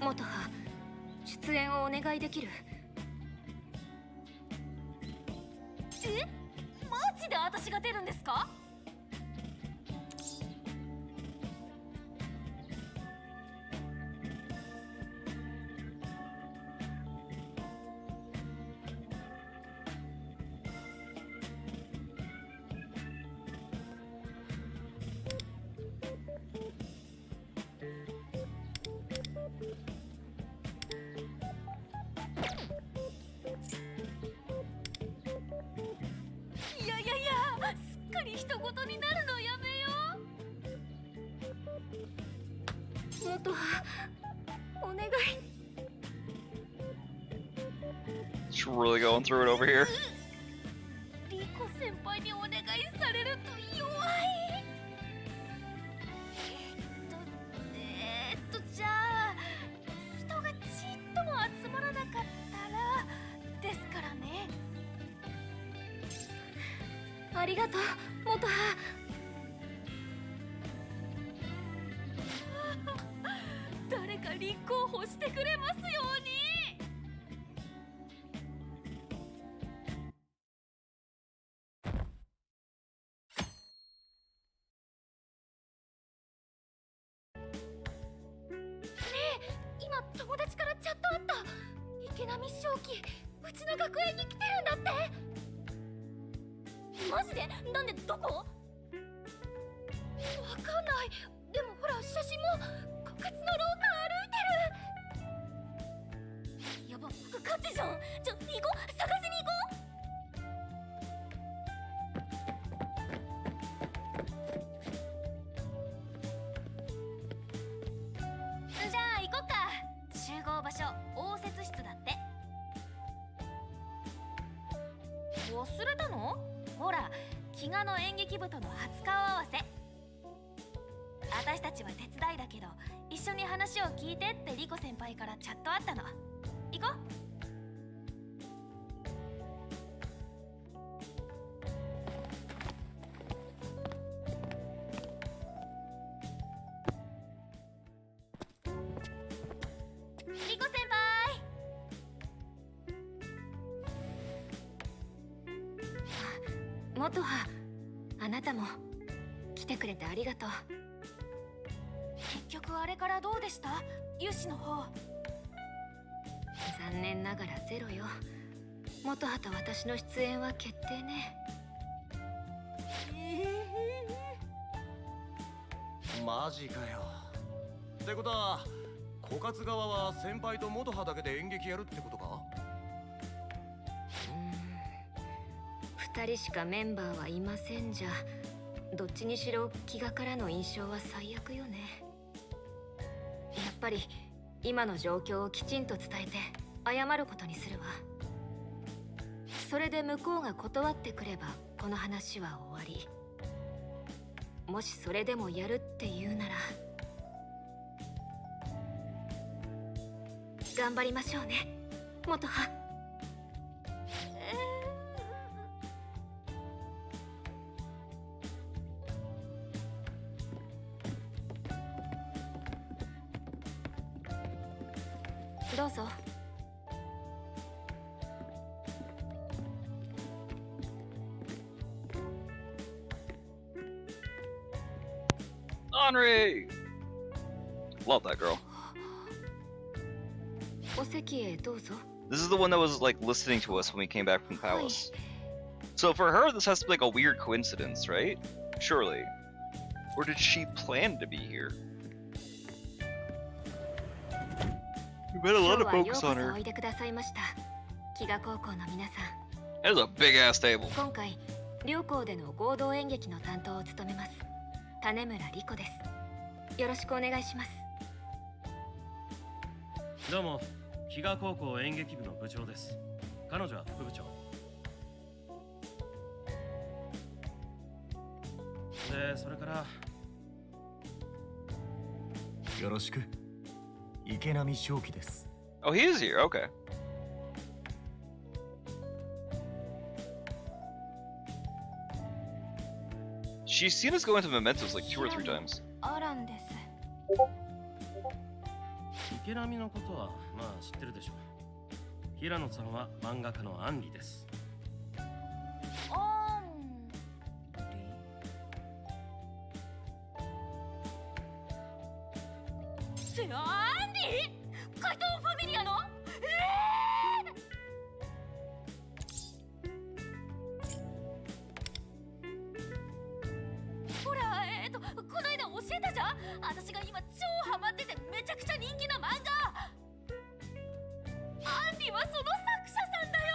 ら、元葉出演をお願いできる？マジで私が出るんですか？いやいやいや、すっかり人事になるのやめよう。元葉、お願い。 She's really going through it over here. リコ先輩にお願いされると弱い。じゃあ人がちっとも集まらなかったらですからね。ありがとう、元葉。誰か立候補してくれますように。今友達からチャットあった。池波正輝、うちの学園に来てるんだって。マジで？なんでどこ？わかんない。でもほら写真も枯渇の廊下歩いてる。やば、ガチじゃん。行こう、探しに行こう。じゃあ行こっか。集合場所応接室だって。忘れたの？ほら、飢餓の演劇部との初顔合わせ。私たちは手伝いだけど一緒に話を聞いてってリコ先輩からチャットあったの。行こう。リコ先輩。元葉、あなたも来てくれてありがとう。結局あれからどうでした？ユシの方。残念ながらゼロよ。元葉と私の出演は決定ね。マジかよ。ってことは枯渇側は先輩と元葉だけで演劇やるってことか？2人しかメンバーはいませんじゃ、どっちにしろ飢餓からの印象は最悪よね。やっぱり今の状況をきちんと伝えて謝ることにするわ。それで向こうが断ってくればこの話は終わり。もしそれでもやるって言うなら頑張りましょうね、元葉。どうぞ。Anri! Love that girl. お席へどうぞ。 This is the one that was like listening to us when we came back from the palace. So for her, this has to be like a weird coincidence, right? Surely. Or did she plan to be here? We made a 今 lot 日 of はよう focus こそ on her. おいでくださいました。飢餓高校の皆さん、 That is a big ass table. 今回両校での合同演劇の担当を務めます種村莉子です。よろしくお願いします。どうも、飢餓高校演劇部の部長です。彼女は副部長で、それからよろしく。池波正輝です。 Oh, he is here. Okay. She's seen us go into mementos like 2 or 3 times. アランです。池波のことはまあ知ってるでしょう。平野さんは漫画家のアンリです。アンリ怪盗ファミリアのほらこないだ教えたじゃん、私が今超ハマっててめちゃくちゃ人気な漫画。アンリはその作者さんだよ。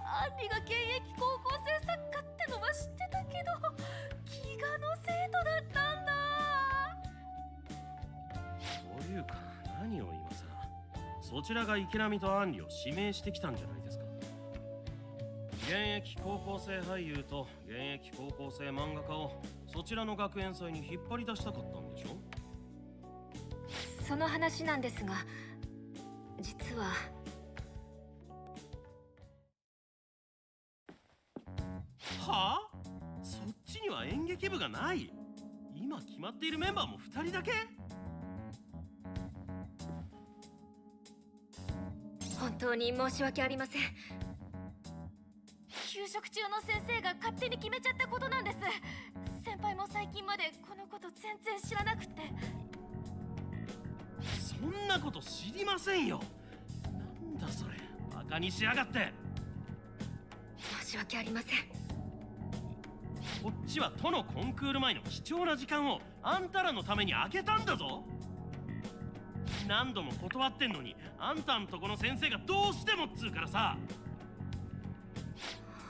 アンリが現役高校生作家ってのは知ってたけど、飢餓の生徒だったんだ。というか何を今さら、そちらが池波とアンリを指名してきたんじゃないですか。現役高校生俳優と現役高校生漫画家をそちらの学園祭に引っ張り出したかったんでしょ。その話なんですが、実ははあ、そっちには演劇部がない。今決まっているメンバーも2人だけ。本当に申し訳ありません。給食中の先生が勝手に決めちゃったことなんです。先輩も最近までこのこと全然知らなくって。そんなこと知りませんよ。なんだそれ、バカにしやがって。申し訳ありません。こっちは都のコンクール前の貴重な時間をあんたらのためにあげたんだぞ。何度も断ってんのに、あんたんとこの先生がどうしてもっつうからさ。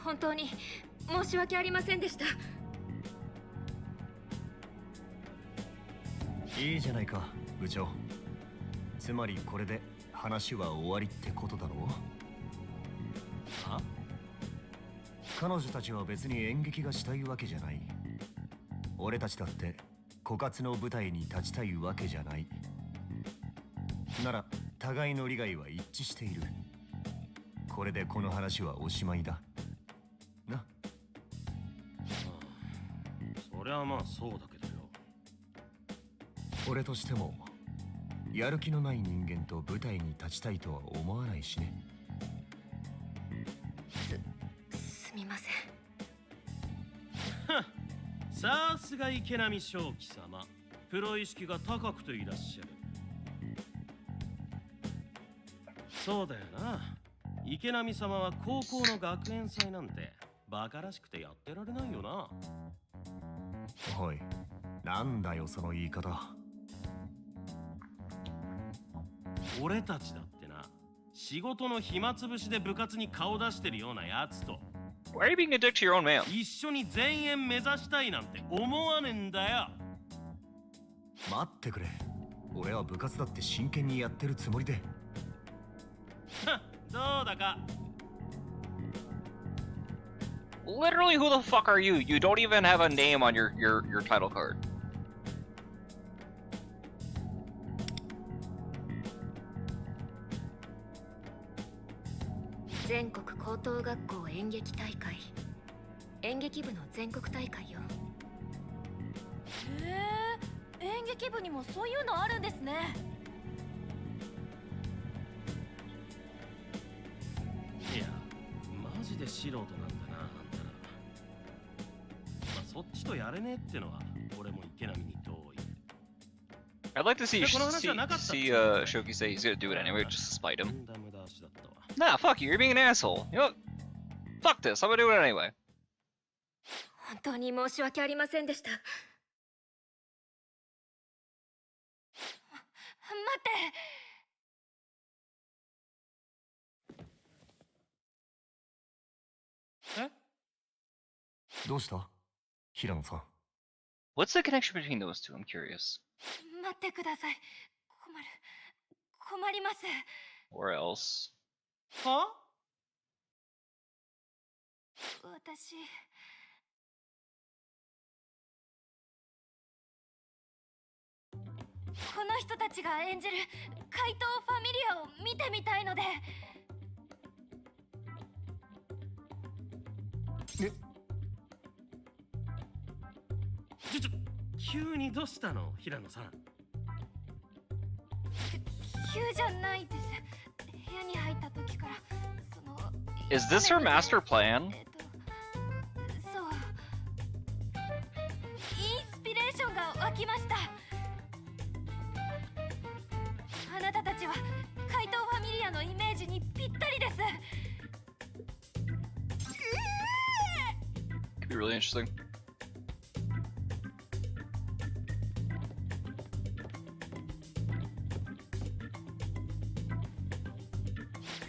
本当に申し訳ありませんでした。いいじゃないか部長。つまりこれで話は終わりってことだろう。は？彼女たちは別に演劇がしたいわけじゃない。俺たちだって枯渇の舞台に立ちたいわけじゃない。なら互いの利害は一致している。これでこの話はおしまいだな。そりゃまあそうだけどよ。俺としてもやる気のない人間と舞台に立ちたいとは思わないしね。すみません。さすが池波正樹様、プロ意識が高くていらっしゃる。そうだよな、池波様は高校の学園祭なんてバカらしくてやってられないよな。おい、なんだよその言い方。俺たちだってな、仕事の暇つぶしで部活に顔出してるようなやつと Why are you being a dick to your own man? 一緒に全員目指したいなんて思わねえんだよ。待ってくれ、俺は部活だって真剣にやってるつもりで。どうだか。 Literally, who the fuck are you? You don't even have a name on your title card. 全国高等学校演劇大会、演劇部の全国大会よ。へえ、演劇部にもそういうのあるんですね。いや、マジで素人なんだな、あんたら。まあ、そっちとやれねえってのは俺も池波に同意。 I'd like to see この話はなかったっつう Shoki say he's gonna do it anyway just to spite と him. んだ無駄足だったわ。 Nah, fuck you. You're being an asshole. You know what? Fuck this. I'm gonna do it anyway. 本当に申し訳ありませんでした。待って。え？どうした平野さん。 What's the connection between those two? I'm curious. 待ってください。困ります。 Or else. は？私この人たちが演じる怪盗ファミリアを見てみたいので。急にどうしたの平野さん。急じゃないです。部屋に入った時からその。 Is this her master plan? ションが湧きました。あなたたちは怪盗ファミリアのイメージにぴったりです。Could be really interesting.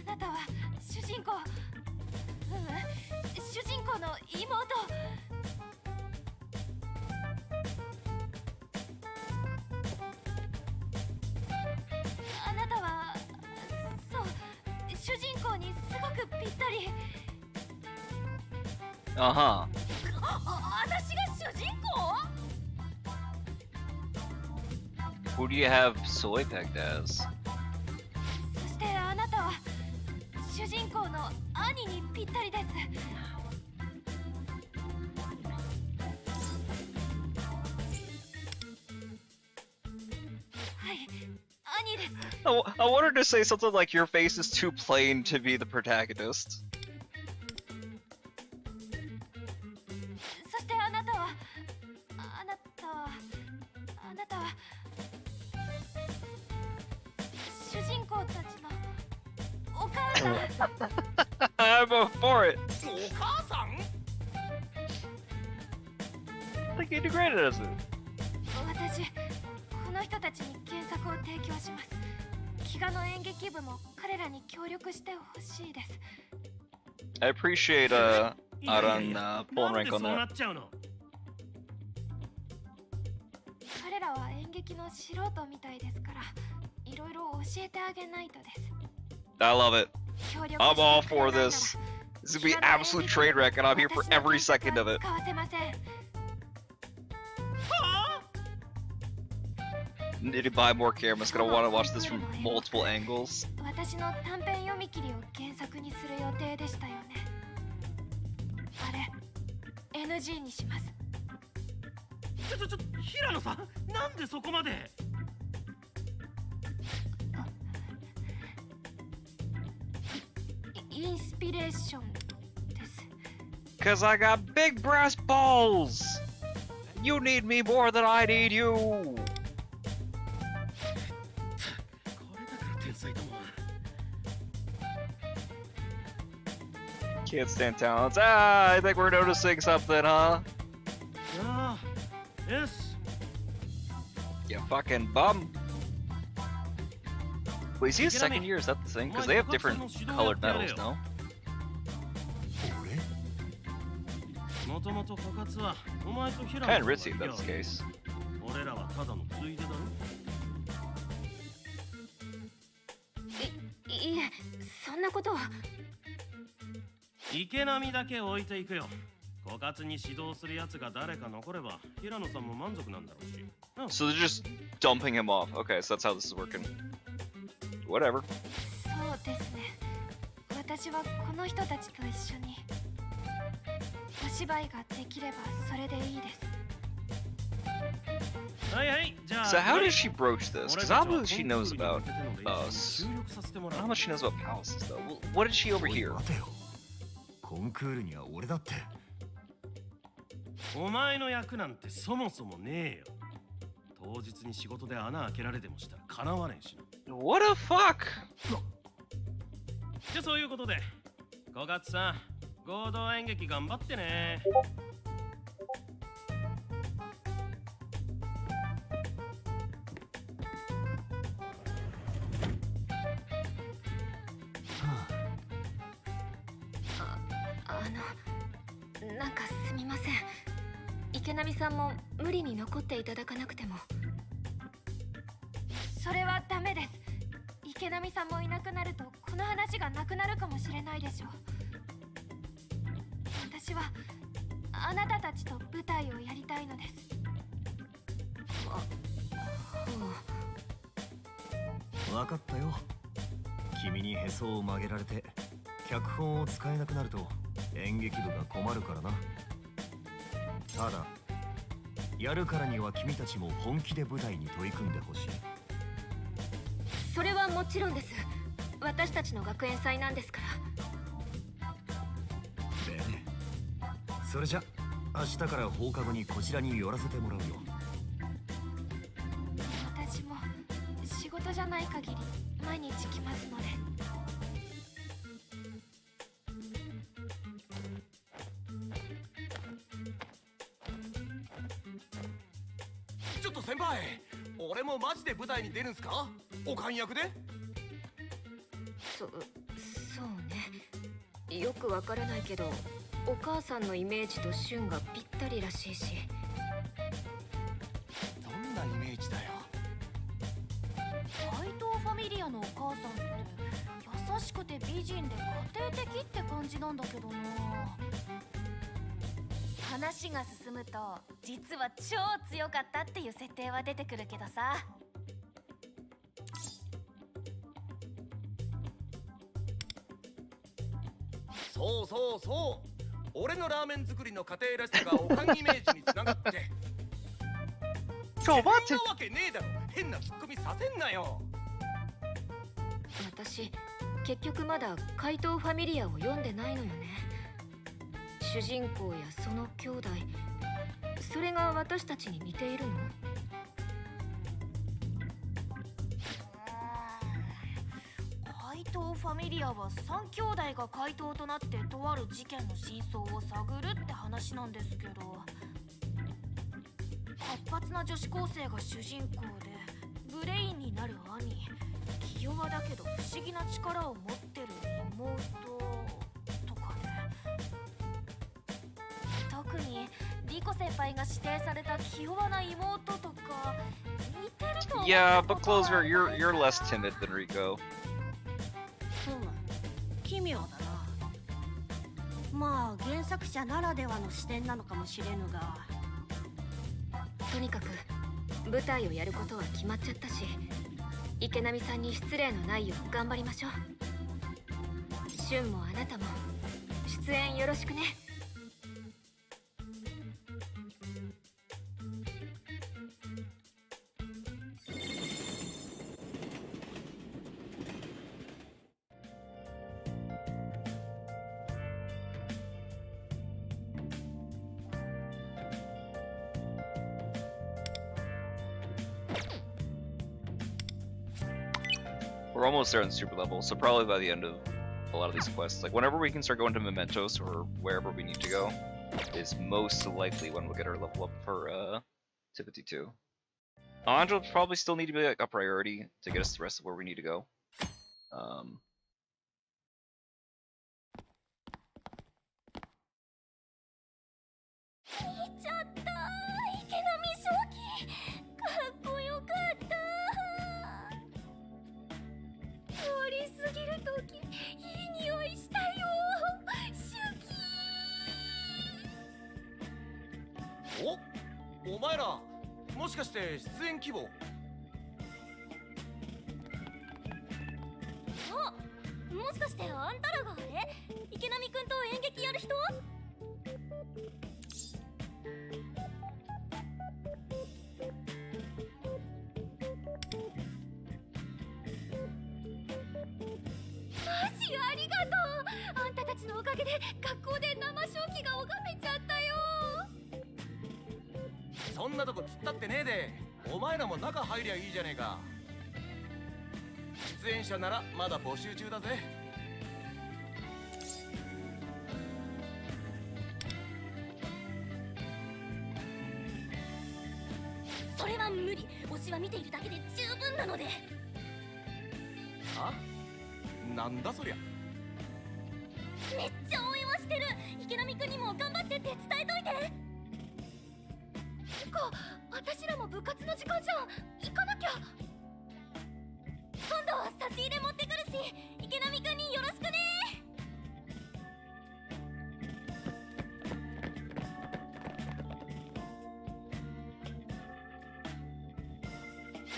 あなたは主人公、主人公の妹。あなたはそう、主人公にすごくぴったり。Uh-huh. 私が主人公？ Who do you have soy pegged as? そしてあなたは主人公の兄にぴったりです。はい、兄です。I wanted to say something like your face is too plain to be the protagonist. そしてあなたは主人公たちのお母さん。I'm all for it. お母さん？ I think he integrated as it. 私、この人たちに原作を提供します。飢餓の演劇部も彼らに協力してほしいです。I appreciate Aran pulling rank on そうな that. っちゃうの？彼らは演劇の素人みたいですから、いろいろ教えてあげないとです。I love it. 協力 I'm all してくれ for ないなら this. This is gonna be absolute train wreck, and I'm here for every second of it. 使わせません。 Need to buy more cameras. Gonna want to watch this from multiple angles. 私の短編読み切りを原作にする予定でしたよね。あれ NG にします。平野さん、なんでそこまで？インスピレーションです。 Cause I got big brass balls. You need me more than I need you. これだから天才だもん。 Can't stand talents. Ah, I think we're noticing something, huh? ああ、よし。 You fucking bum. Wait, is he a second year? Is that the thing? Because they have different colored medals, no? もともと枯渇はお前と平野 Kind of ritzy if that's the case. 俺らはただのついでだろ。いえ、そんなことは。池波だけ置いていくよ。枯渇に指導するやつが誰か残れば平野さんも満足なんだろうし。So they're just dumping him off. Okay, so that's how this is working. Whatever. そうですね。私はこの人たちと一緒にお芝居ができればそれでいいです。はいはい、じゃあ。 So how does she broach this? Because I don't know that she knows about us. I don't know how much she knows about palaces, though. What did she overhear? 待てよ。コンクールには俺だって。お前の役なんてそもそもねえよ。当日に仕事で穴開けられてもしたら叶わねえしな。What the fuck? じゃあそういうことで、小勝さん、合同演劇頑張ってね。なんかすみません。池波さんも無理に残っていただかなくても。それはダメです。池波さんもいなくなるとこの話がなくなるかもしれないでしょう。私はあなたたちと舞台をやりたいのです。分かったよ。君にへそを曲げられて脚本を使えなくなると演劇部が困るからな。ただやるからには君たちも本気で舞台に取り組んでほしい。それはもちろんです。私たちの学園祭なんですから。でね、それじゃ明日から放課後にこちらに寄らせてもらうよ。じゃない限り毎日来ますので。ちょっと先輩、俺もマジで舞台に出るんすか？おかん役で？そうね。よくわからないけど、お母さんのイメージとシュンがぴったりらしいし。どんなイメージだよ。怪盗ファミリアのお母さんって優しくて美人で家庭的って感じなんだけどな。話が進むと実は超強かったっていう設定は出てくるけどさ。そうそうそう、俺のラーメン作りの家庭らしさがおかんイメージにつながってちょ、待って。そんなわけねえだろ。変なツッコミさせんなよ。私結局まだ怪盗ファミリアを読んでないのよね。主人公やその兄弟、それが私たちに似ているの？怪盗ファミリアは3兄弟が怪盗となってとある事件の真相を探るって話なんですけど、活発な女子高生が主人公でブレインになる兄、気弱だけど不思議な力を持ってる妹とかね。特にリコ先輩が指定された気弱な妹とか似てると思う。 Yeah, but Closer, you're less timid than Rico. 奇妙だな。まあ原作者ならではの視点なのかもしれぬが、とにかく舞台をやることは決まっちゃったし、池波さんに失礼のないよう頑張りましょう。シュンもあなたも出演よろしくね。We're almost there in super level, so probably by the end of a lot of these quests, like whenever we can start going to mementos or wherever we need to go, is most likely when we'll get our level up for Tiffany 2. Ange will probably still need to be like a priority to get us the rest of where we need to go. ちゃった池波正輝、かっこよかった。通り過ぎるときいい匂いしたよ。シュキお前らもしかして出演希望？あ、もしかしてあんたらがあれ池波くんと演劇やる人？マジありがとう。あんたたちのおかげで学校で生正気が拝めちゃったよ。そんなとこ突っ立ってねえで、お前らも中入りゃいいじゃねえか。出演者ならまだ募集中だぜ。それは無理。推しは見ているだけで十分なので。あ？なんだそりゃ。めっちゃ応援はしてる。池波くんにも頑張って手伝えといて。てか、私らも部活の時間じゃん。行かなきゃ。今度は差し入れ持ってくるし、池波くんによろしくね。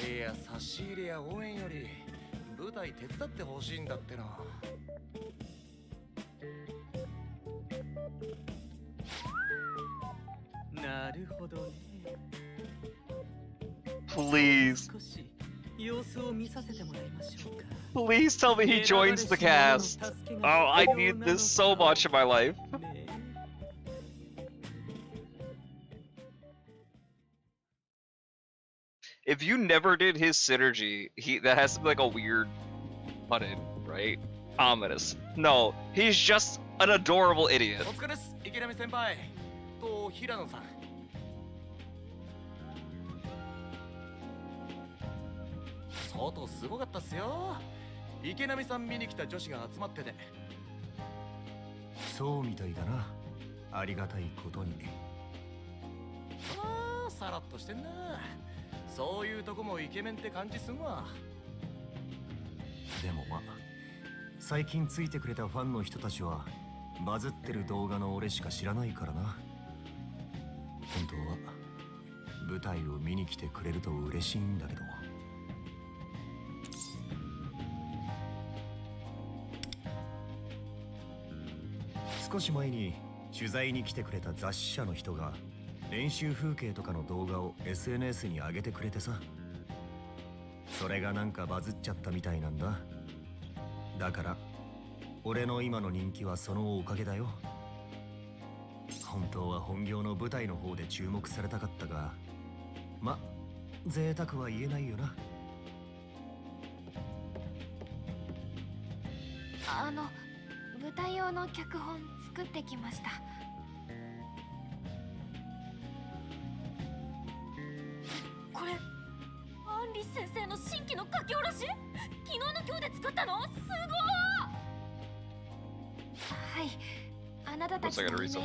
いや、差し入れや応援より舞台手伝ってほしいんだってな。なるほどね。 Please, 少し様子を見させてもらいましょうか。 please tell me he joins the cast. Oh, I need this so much in my life. if you never did his synergy, that has to be like a weird button, right? Ominous. No, he's just an adorable idiot. お疲れです、池波先輩と平野さん。外すごかったっすよ。池波さん見に来た女子が集まってて。そうみたいだな。ありがたいことに。ああ、さらっとしてんな。そういうとこもイケメンって感じすんわ。でもまあ、最近ついてくれたファンの人たちはバズってる動画の俺しか知らないからな。本当は舞台を見に来てくれると嬉しいんだけど。少し前に取材に来てくれた雑誌社の人が練習風景とかの動画を SNS に上げてくれてさ、それがなんかバズっちゃったみたいなんだ。だから俺の今の人気はそのおかげだよ。本当は本業の舞台の方で注目されたかったが、ま、贅沢は言えないよな。舞台用の脚本作ってきました。これアンリ先生の新規の書き下ろし、昨日の今日で作ったの？すごい。はい、あなたたちのイメージが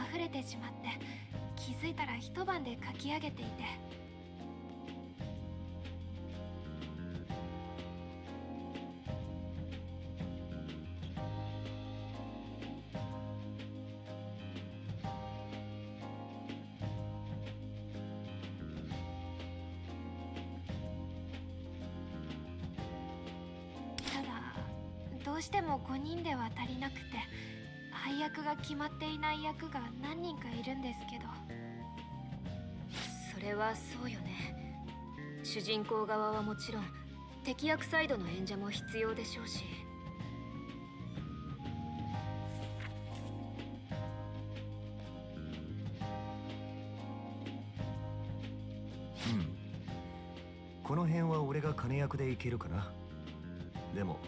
溢れてしまって、気づいたら一晩で書き上げていて。どうしても5人では足りなくて、配役が決まっていない役が何人かいるんですけど。それはそうよね。主人公側はもちろん敵役サイドの演者も必要でしょうし。うん、この辺は俺が金役でいけるかな。でも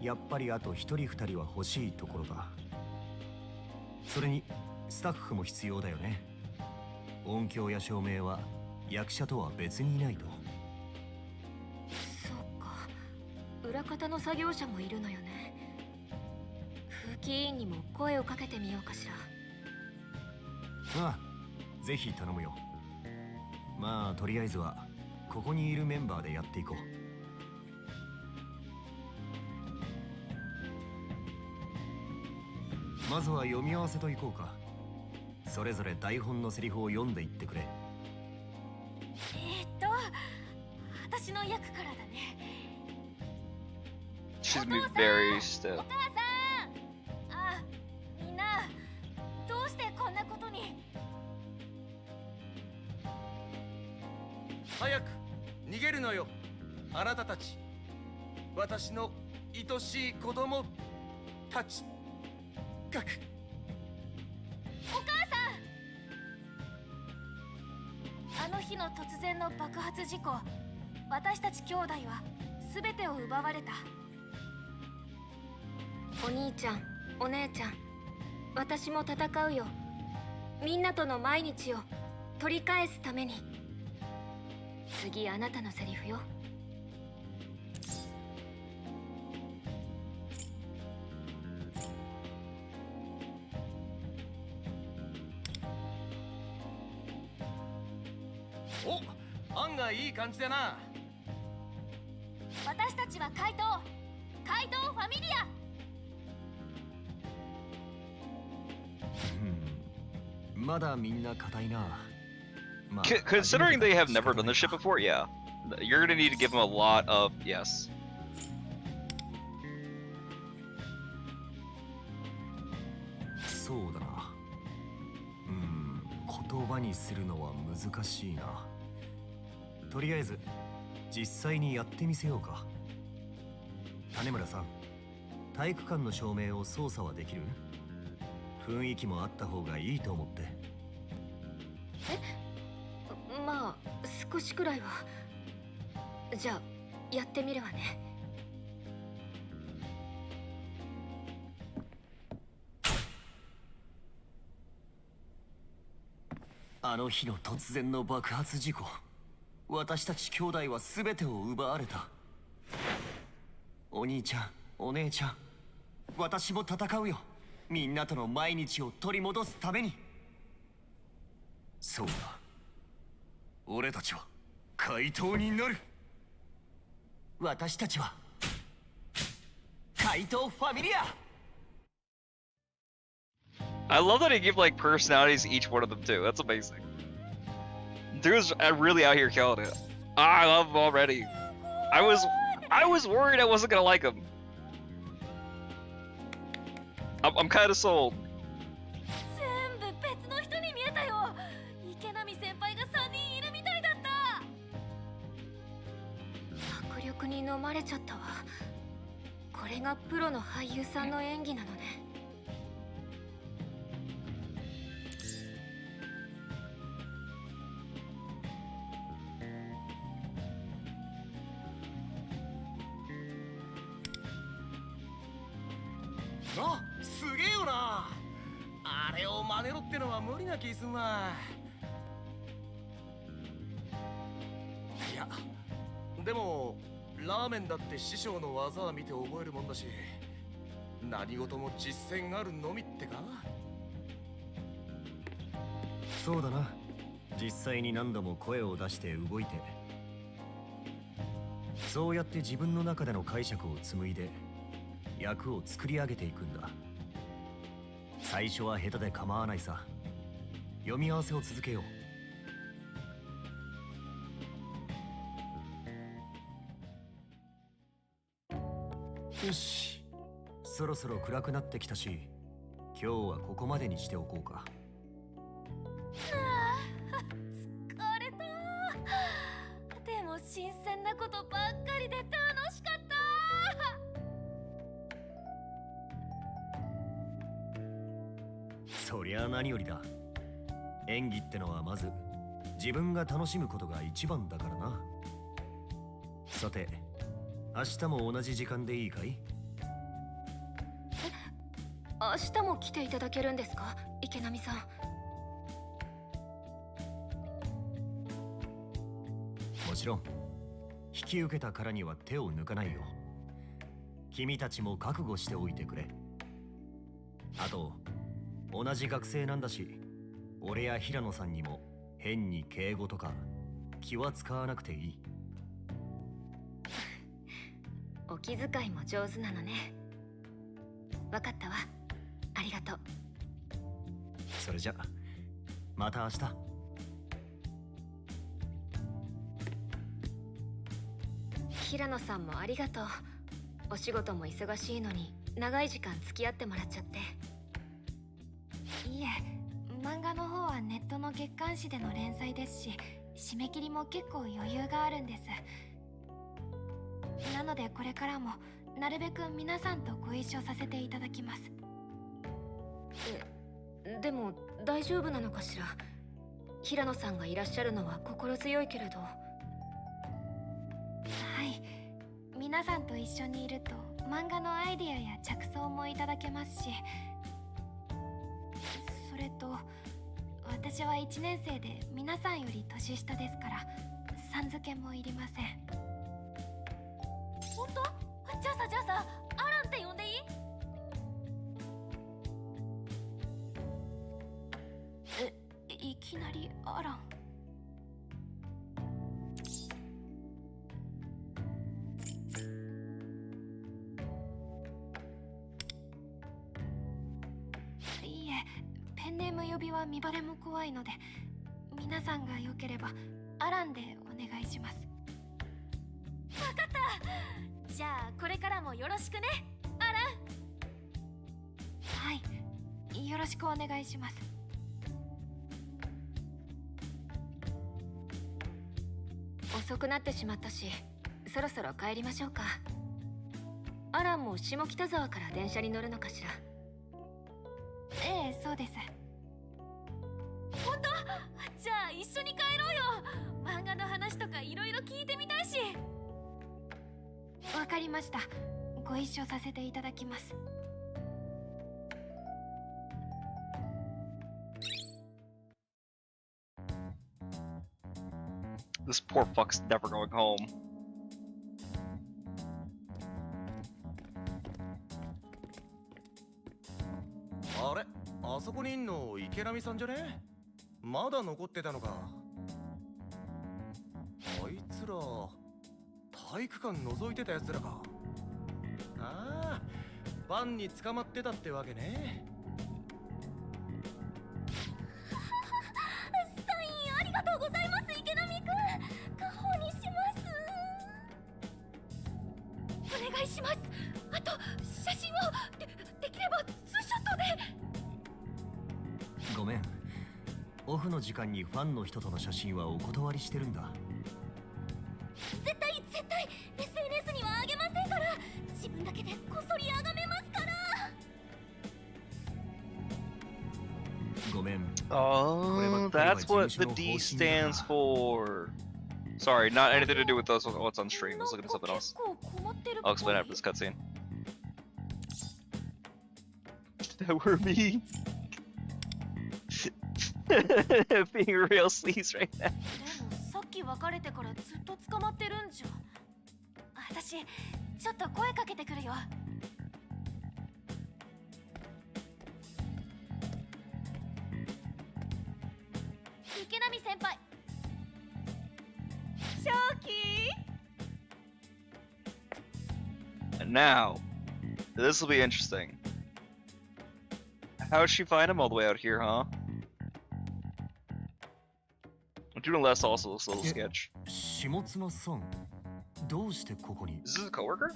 やっぱりあと1人2人は欲しいところだ。それにスタッフも必要だよね。音響や照明は役者とは別にいないと。そうか、裏方の作業者もいるのよね。風紀委員にも声をかけてみようかしら。ああ、ぜひ頼むよ。まあとりあえずはここにいるメンバーでやっていこう。まずは読み合わせといこうか。それぞれ台本のセリフを読んでいってくれ。私の役からだね。She's gonna be very still. お母さん、みんなどうしてこんなことに。早く逃げるのよ、あなたたち。私の愛しい子供たち。お母さん、あの日の突然の爆発事故、私たち兄弟は全てを奪われた。お兄ちゃん、お姉ちゃん、私も戦うよ。みんなとの毎日を取り返すために。次あなたのセリフよ。お、案外いい感じだな。私たちは怪盗ファミリア。まだみんな硬いな。まあ、Considering they have never done this shit before, yeah. You're gonna need to give them a lot of yes. そうだな。言葉にするのは難しいな。とりあえず実際にやってみせようか。種村さん、体育館の照明を操作はできる？雰囲気もあった方がいいと思って。まあ少しくらいは。じゃあやってみるわね。あの日の突然の爆発事故、私たち兄弟は全てを奪われた。お兄ちゃん、お姉ちゃん、私も戦うよ。みんなとの毎日を取り戻すために。そうだ、俺たちは怪盗になる。私たちは怪盗ファミリア。 I love that he gave like personalities to each one of them too. That's amazing. Dude's really out here killing it. I love him already. I was worried I wasn't gonna like him. I'm kind of sold. 全部別の人に見えたよ。池波先輩が3人いるみたいだった。迫力に飲まれちゃったわ。これがプロの俳優さんの演技なのね。あ、すげえよな。あれを真似ろってのは無理な気すんわ。いや、でもラーメンだって師匠の技は見て覚えるもんだし、何事も実践あるのみってか。そうだな、実際に何度も声を出して動いて、そうやって自分の中での解釈を紡いで役を作り上げていくんだ。最初は下手で構わないさ。読み合わせを続けよう。よし、そろそろ暗くなってきたし、今日はここまでにしておこうか。疲れた。でも新鮮なことばっかりで楽しかった。そりゃ何よりだ。演技ってのはまず自分が楽しむことが一番だからな。さて、明日も同じ時間でいいかい？明日も来ていただけるんですか、池波さん。もちろん、引き受けたからには手を抜かないよ。君たちも覚悟しておいてくれ。あと、同じ学生なんだし、俺や平野さんにも変に敬語とか気は使わなくていい。お気遣いも上手なのね。わかったわ。ありがとう。それじゃ、また明日。平野さんもありがとう。お仕事も忙しいのに長い時間付き合ってもらっちゃって。いえ、漫画の方はネットの月刊誌での連載ですし、締め切りも結構余裕があるんです。なのでこれからもなるべく皆さんとご一緒させていただきます。でも大丈夫なのかしら。平野さんがいらっしゃるのは心強いけれど。はい、皆さんと一緒にいると漫画のアイディアや着想もいただけますし、それと私は1年生で皆さんより年下ですから、さん付けもいりません。本当？じゃあさ、アランって呼んでいい？いきなりアラン。いいえ、ペンネーム呼びは見バレも怖いので、皆さんが良ければアランでお願いします。わかった。じゃあこれからもよろしくね、アラン。はい、よろしくお願いします。遅くなってしまったし、そろそろ帰りましょうか。アランも下北沢から電車に乗るのかしら。ええ、そうです。本当？じゃあ一緒に帰ろうよ。漫画の話とかいろいろ聞いてみたいし。りました。ご一緒させていただきます。This poor fuck's never going home. あれ、あそこにいんの池波さんじゃね？まだ残ってたのか。あいつら体育館覗いてたやつらか。ああ、ファンに捕まってたってわけね。サインありがとうございます、池波くん。家宝にします。お願いします。あと写真をできればツーショットで。ごめん、オフの時間にファンの人との写真はお断りしてるんだ。絶対 SNS にはあげませんから。自分だけでこっそりあがめますから。ごめん。 Oh, that's what the D stands for. Sorry, not anything to do with us. What's on stream. I was looking at something else. I'll explain after this cutscene. That were me. Being real sleaze right now. でもさっき別れてからずっと捕まってるんじゃ。私ちょっと声かけてくるよ。池波先輩。Shoki! And now, this will be interesting. How'd she find him all the way out here, huh? Doing less also looks a little sketch. 下妻さん、どうしてここに？ Is this a coworker?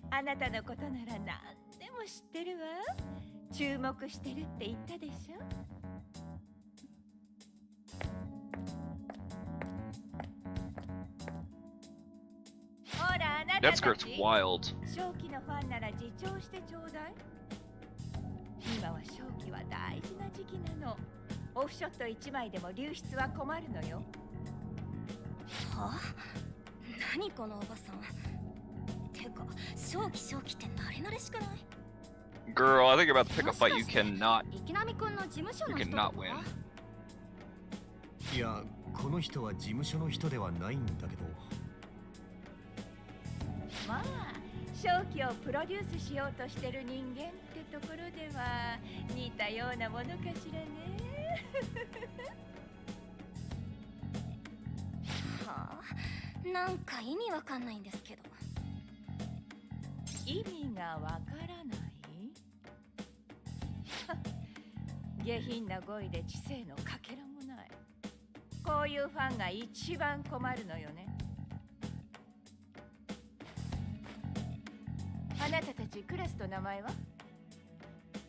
あなたのことなら何でも知ってるわ。注目してるって言ったでしょ。ほらあなた That たち。 skirt's wild. 正気のファンなら自重してちょうだい。今は正気は大事な時期なの。オフショット1枚でも流出は困るのよ。はあ？何このおばさん。てか、正気って慣れしくない？ Girl, I think you're about to pick a fight you cannot. 池波くんの事務所 You の人と cannot か？ win. いや、この人は事務所の人ではないんだけど。まあ正気をプロデュースしようとしてる人間ってところでは似たようなものかしらね。はあ、なんか意味わかんないんですけど。意味がわからない下品な語彙で知性のかけらもない。こういうファンが一番困るのよね。あなたたちクラスと名前は？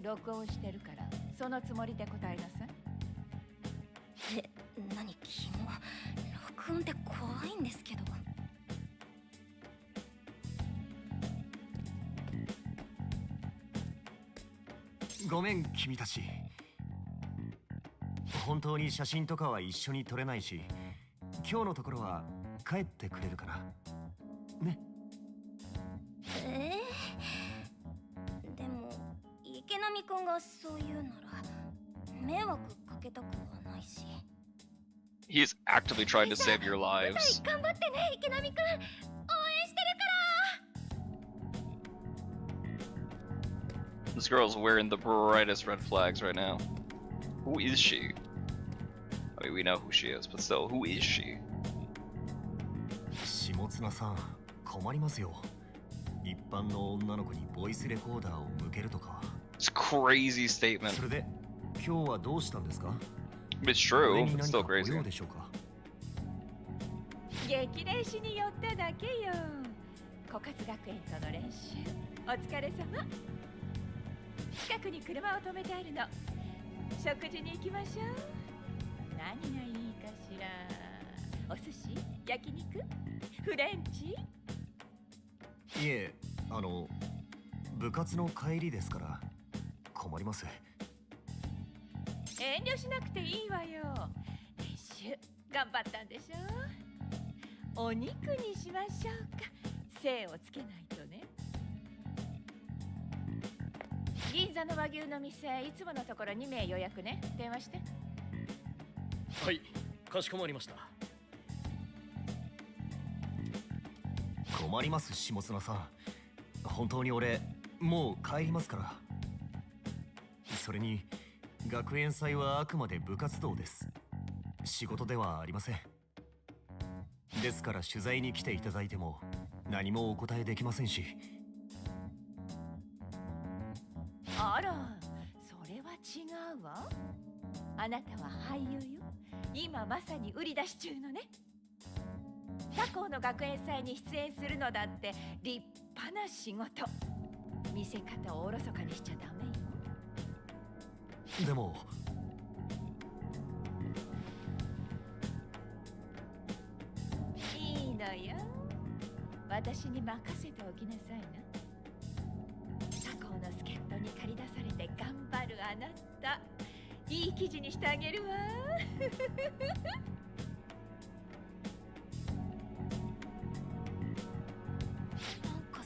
録音してるからそのつもりで答えなさい。何キモ。録音って怖いんですけど。ごめん君たち。本当に写真とかは一緒に撮れないし、今日のところは帰ってくれるかなね。でも池波くんがそう言うなら迷惑かけたくはないし。 He is actively trying to save your lives. 頑張ってね池波くん。応援してるから。 This girl's wearing the brightest red flags right now. Who is she? I mean, we know who she is, but still, who is she? 下妻さん、困りますよ。一般の女の子にボイスレコーダーを向けるとか。It's a crazy statement. それで今日はどうしたんですか？ It's true, 俺に but 何 still かご用 crazy. でしょうか？激励しに寄っただけよ。枯渇学園との練習お疲れ様。近くに車を止めてあるの。食事に行きましょう。何がいいかしら。お寿司、焼肉、フレンチ？いえ、部活の帰りですから困ります。遠慮しなくていいわよ。練習頑張ったんでしょ。お肉にしましょうか。精をつけないとね。銀座の和牛の店、いつものところ2名予約ね。電話して。はい、かしこまりました。困ります下綱さん。本当に俺もう帰りますから。それに学園祭はあくまで部活動です。仕事ではありません。ですから取材に来ていただいても何もお答えできませんし。あら、それは違うわ。あなたは俳優よ。今まさに売り出し中のね。他校の学園祭に出演するのだって立派な仕事。見せ方をおろそかにしちゃダメよ。でもいいのよ。私に任せておきなさいな。他校の助っ人に駆り出されて頑張るあなた、いい記事にしてあげるわ。なんか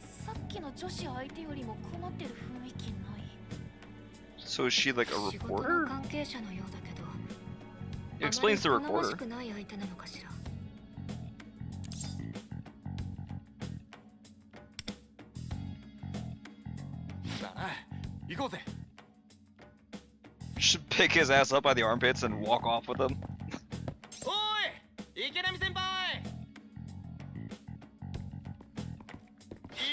さっきの女子相手よりも困ってる雰囲気ない？ So is she like a 仕事の reporter? 関係者のようだけど、 It explains the あまり好まし reporter. くない相手なのかしら。なあ、行こうぜ。 Should pick his ass up by the armpits and walk off with him. おい、池波先輩。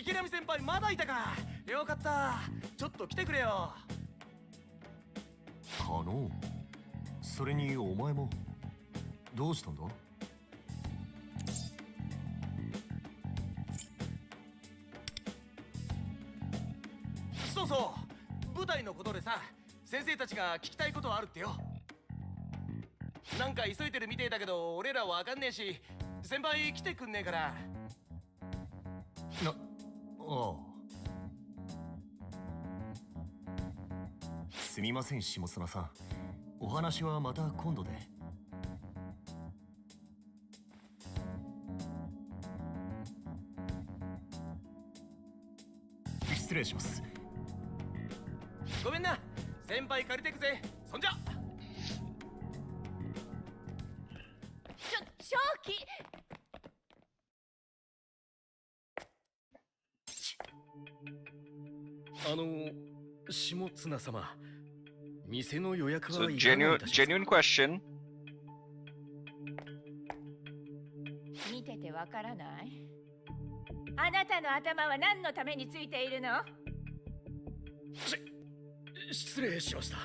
池波先輩まだいたか。よかった。ちょっと来てくれよ。可能。それにお前もどうしたんだ？そうそう、舞台のことでさ、先生たちが聞きたいことあるってよ。なんか急いでるみてえだけど俺らわかんねえし、先輩来てくんねえから。ああ。すみません下綱さん。お話はまた今度で。失礼します。ごめんな、先輩借りてくぜ。そんじゃ。正気。下綱様、店の予約 So はいかがい genuine たしますか？ genuine question. 見ててわからない？あなたの頭は何のためについているの？失礼しました。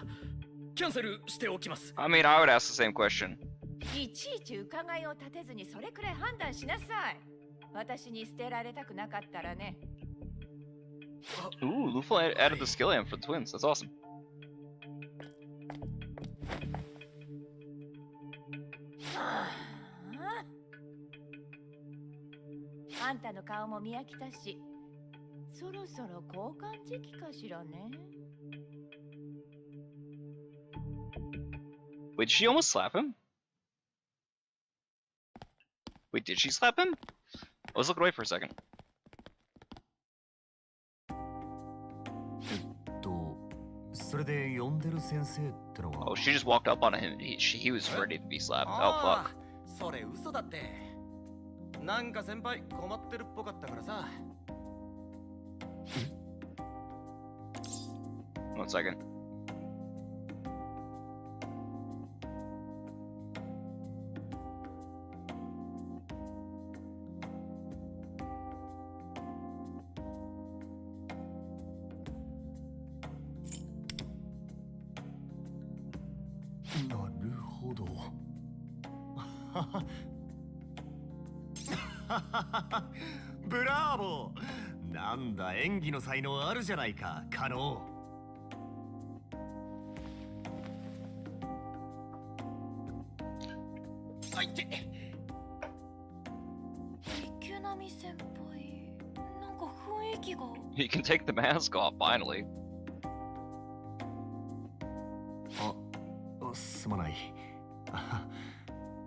キャンセルしておきます。 I mean, I would ask the same question. いちいち伺いを立てずにそれくらい判断しなさい。私に捨てられたくなかったらね。Ooh, Lufo added the skill amp for the twins. That's awesome. あんたの顔も見飽きたし、そろそろ交換時期かしらね。Wait, did she almost slap him? Wait, did she slap him? I was looking away for a second. それで呼んでる先生ってのは。 Oh, she just walked up on him. He was ready to be slapped. Oh, fuck. それ嘘だって。なんか先輩困ってるっぽかったからさ。One second. No. ブラーボー。なんだ演技の才能あるじゃないか、カノ。あいて。池波先輩、なんか雰囲気が。You can take the mask off, finally. すまない。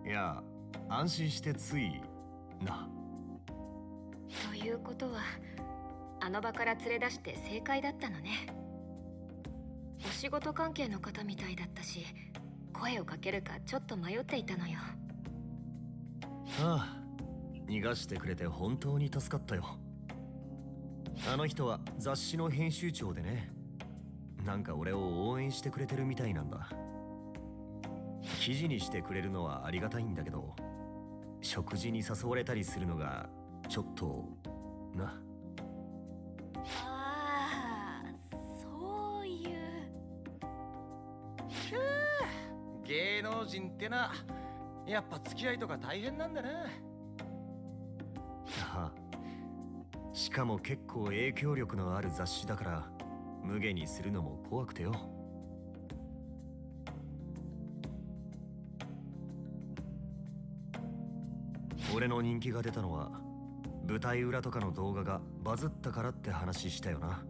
いや、安心してついな。ということはあの場から連れ出して正解だったのね。お仕事関係の方みたいだったし、声をかけるかちょっと迷っていたのよ。ああ、逃がしてくれて本当に助かったよ。あの人は雑誌の編集長でね、なんか俺を応援してくれてるみたいなんだ。記事にしてくれるのはありがたいんだけど、食事に誘われたりするのがちょっとな。ああ、そういう。芸能人ってな、やっぱ付き合いとか大変なんだな。はあ、しかも結構影響力のある雑誌だから無下にするのも怖くてよ。俺の人気が出たのは舞台裏とかの動画がバズったからって話したよな。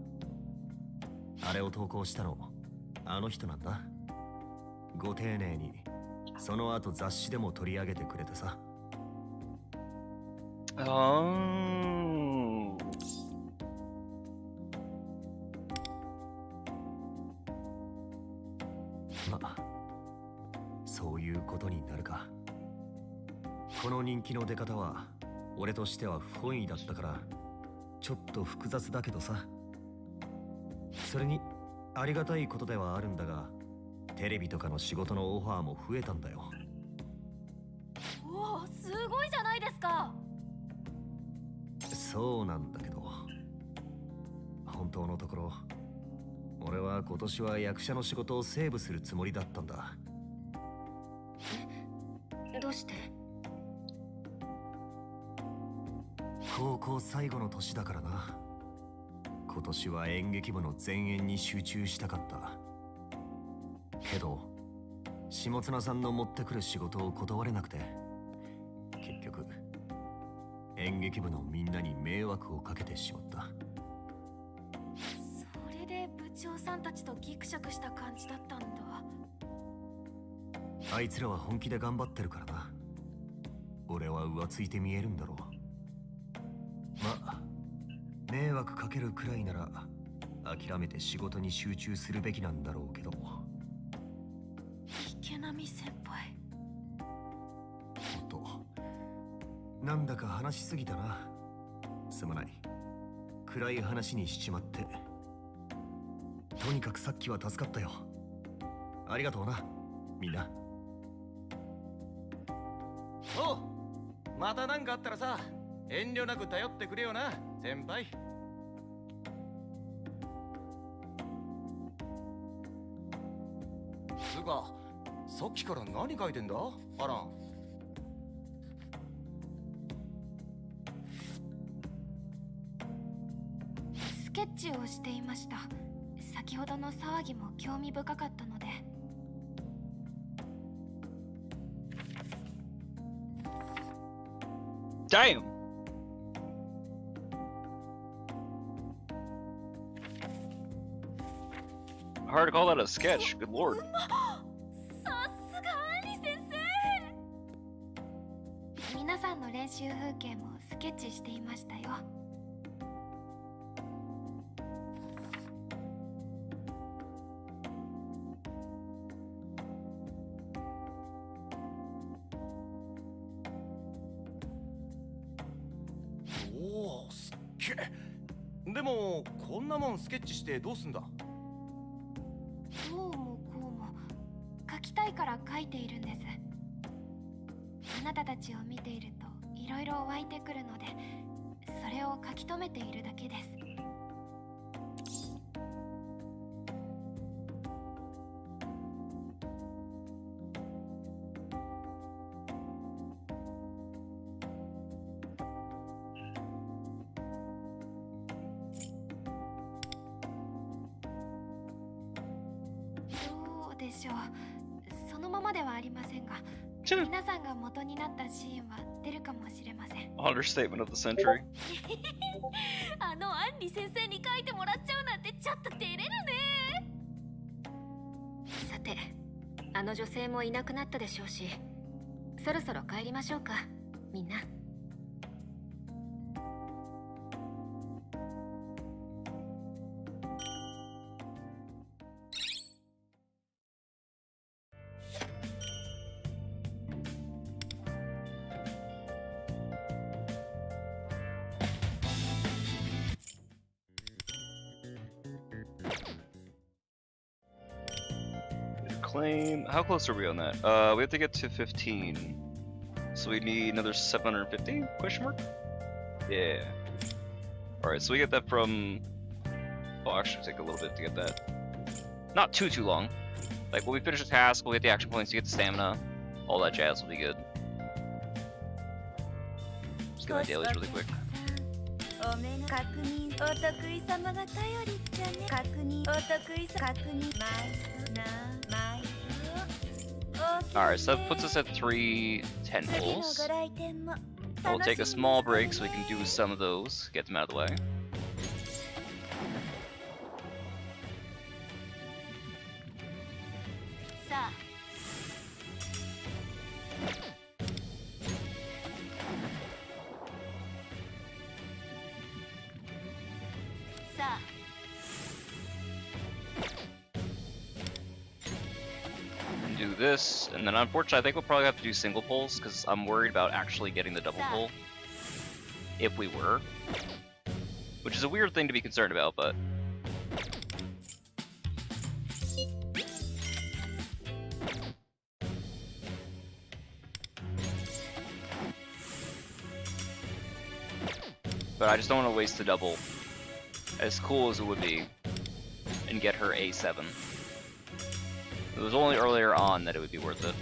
あれを投稿したのあの人なんだ。ご丁寧にその後雑誌でも取り上げてくれてさ。ま、そういうことになるか。この人気の出方は俺としては不本意だったからちょっと複雑だけどさ。それにありがたいことではあるんだが、テレビとかの仕事のオファーも増えたんだよ。おお、すごいじゃないですか。そうなんだけど、本当のところ俺は今年は役者の仕事をセーブするつもりだったんだ。どうして？高校最後の年だからな。今年は演劇部の前演に集中したかった。けど下綱さんの持ってくる仕事を断れなくて、結局演劇部のみんなに迷惑をかけてしまった。それで部長さんたちとギクシャクした感じだったんだ。あいつらは本気で頑張ってるからな。俺は浮ついて見えるんだろう。まあ迷惑かけるくらいなら諦めて仕事に集中するべきなんだろうけど。池波先輩。おっと、なんだか話しすぎたな。すまない。暗い話にしちまって。とにかくさっきは助かったよ。ありがとうな、みんな。おう、また何かあったらさ、遠慮なく頼ってくれよな、先輩。つうか、さっきから何書いてんだ、アラン。スケッチをしていました。先ほどの騒ぎも興味深かったので。Damn! Hard to call that a sketch, good lord. さすがアンリ先生。皆さんの練習風景もスケッチしていましたよ。おお、すっげえ。でもこんなもんスケッチしてどうすんだ。どうもこうも書きたいから書いているんです。あなたたちを見ているといろいろ湧いてくるので、それを書き留めているだけです。どうでしょう。そのままではありませんが、皆さんが元になったシーンは出るかもしれません。Understatement of the century. あのアンリ先生に書いてもらっちゃうなんてちょっと照れるね。さて、あの女性もいなくなったでしょうし、そろそろ帰りましょうか、みんな。Claim. How close are we on that? We have to get to 15. So we need another 750? Question mark? Yeah. Alright, so we get that from... Oh, actually take a little bit to get that. Not too long. Like, when we finish the task, we'll get the action points, you get the stamina. All that jazz will be good. Just get my dailies really quick. Alright, so that puts us at 3 10 pulls. We'll take a small break so we can do some of those, get them out of the way. Do this, and then unfortunately I think we'll probably have to do single pulls because I'm worried about actually getting the double pull if we were, which is a weird thing to be concerned about, but I just don't want to waste the double, as cool as it would be, and get her A7. It was only earlier on that it would be worth it.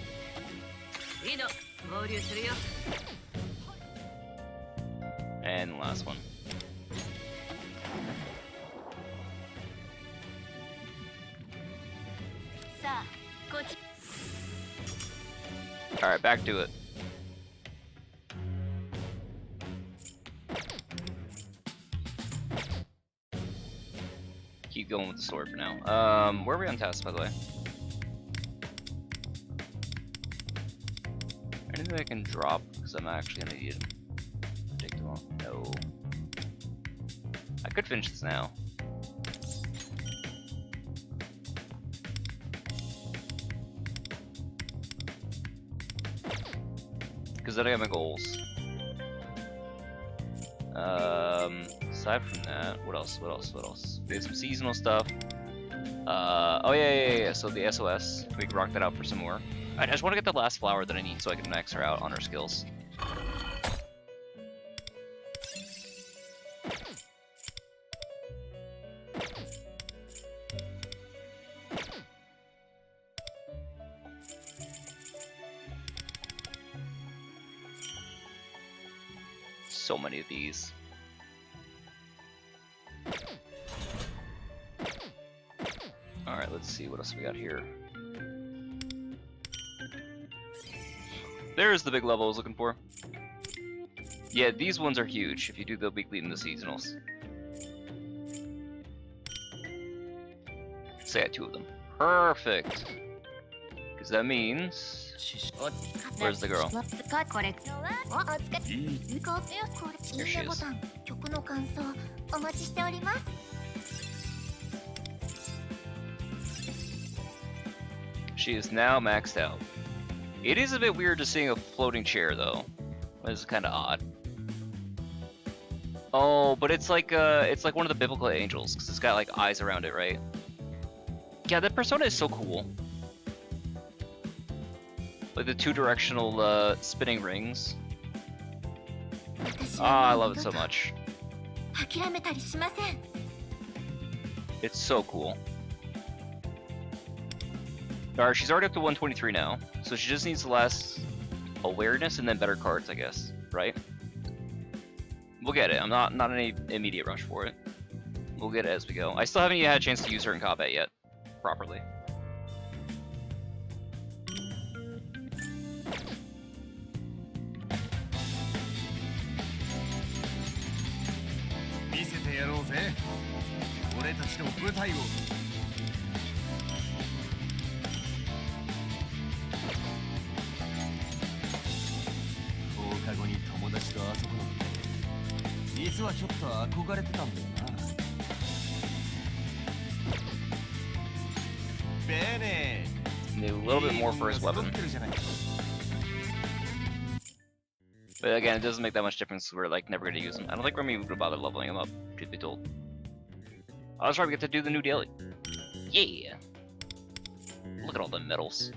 And last one. Alright, back to it. Keep going with the sword for now. Where are we on task, by the way? Anything I can drop, because I'm actually gonna need them. Take too long. No. I could finish this now. Because then I got my goals. Aside from that, what else? We have some seasonal stuff. Oh yeah. So the SOS, we can rock that out for some more. I just want to get the last flower that I need so I can max her out on her skills. So many of these. Alright, let's see what else we got here. There's the big level I was looking for. Yeah, these ones are huge if you do the weekly and the seasonals. Say I had 2 of them. Perfect! Because that means... Where's the girl? Here she is. She is now maxed out. It is a bit weird to seeing a floating chair, though. This is kind of odd. Oh, but it's like one of the biblical angels, because it's got like eyes around it, right? Yeah, that persona is so cool. Like the 2-directional spinning rings. Ah, I love it so much. It's so cool. Alright, she's already up to 123 now, so she just needs the last awareness and then better cards, I guess, right? We'll get it. I'm not in any immediate rush for it. We'll get it as we go. I still haven't had a chance to use her in combat yet, properly. 実はちょっと憧れてたんだよな。ベネ Need a little bit more for his weapon. But again, it doesn't make that much difference. We're like never gonna use him. I don't think Remy would bother leveling him up, truth be told. I was trying to get to do the new daily. Yeah! Look at all the medals.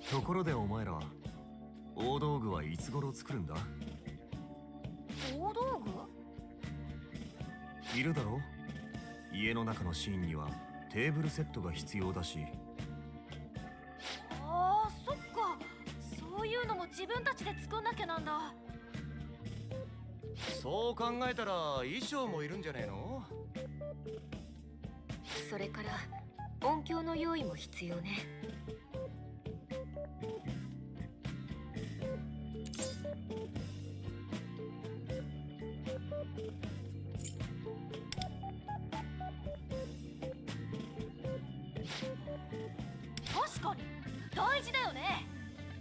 ところでお前ら、大道具はいつ頃作るんだ？大道具？いるだろ？家の中のシーンにはテーブルセットが必要だし。ああ、そっか。そういうのも自分たちで作んなきゃなんだ。そう考えたら衣装もいるんじゃねえの？それから音響の用意も必要ね。確かに大事だよね。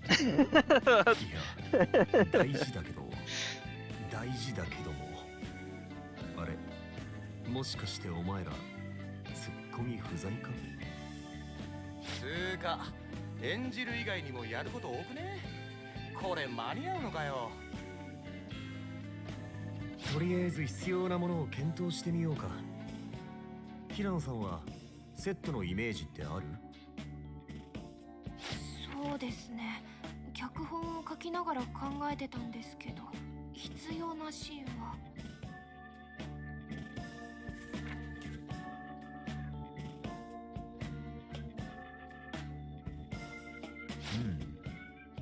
いや、大事だけども、あれ、もしかしてお前らツッコミ不在か？つーか、演じる以外にもやること多くね？これ間に合うのかよ。とりあえず必要なものを検討してみようか。平野さんはセットのイメージってある？そうですね。脚本を書きながら考えてたんですけど、必要なシーンは。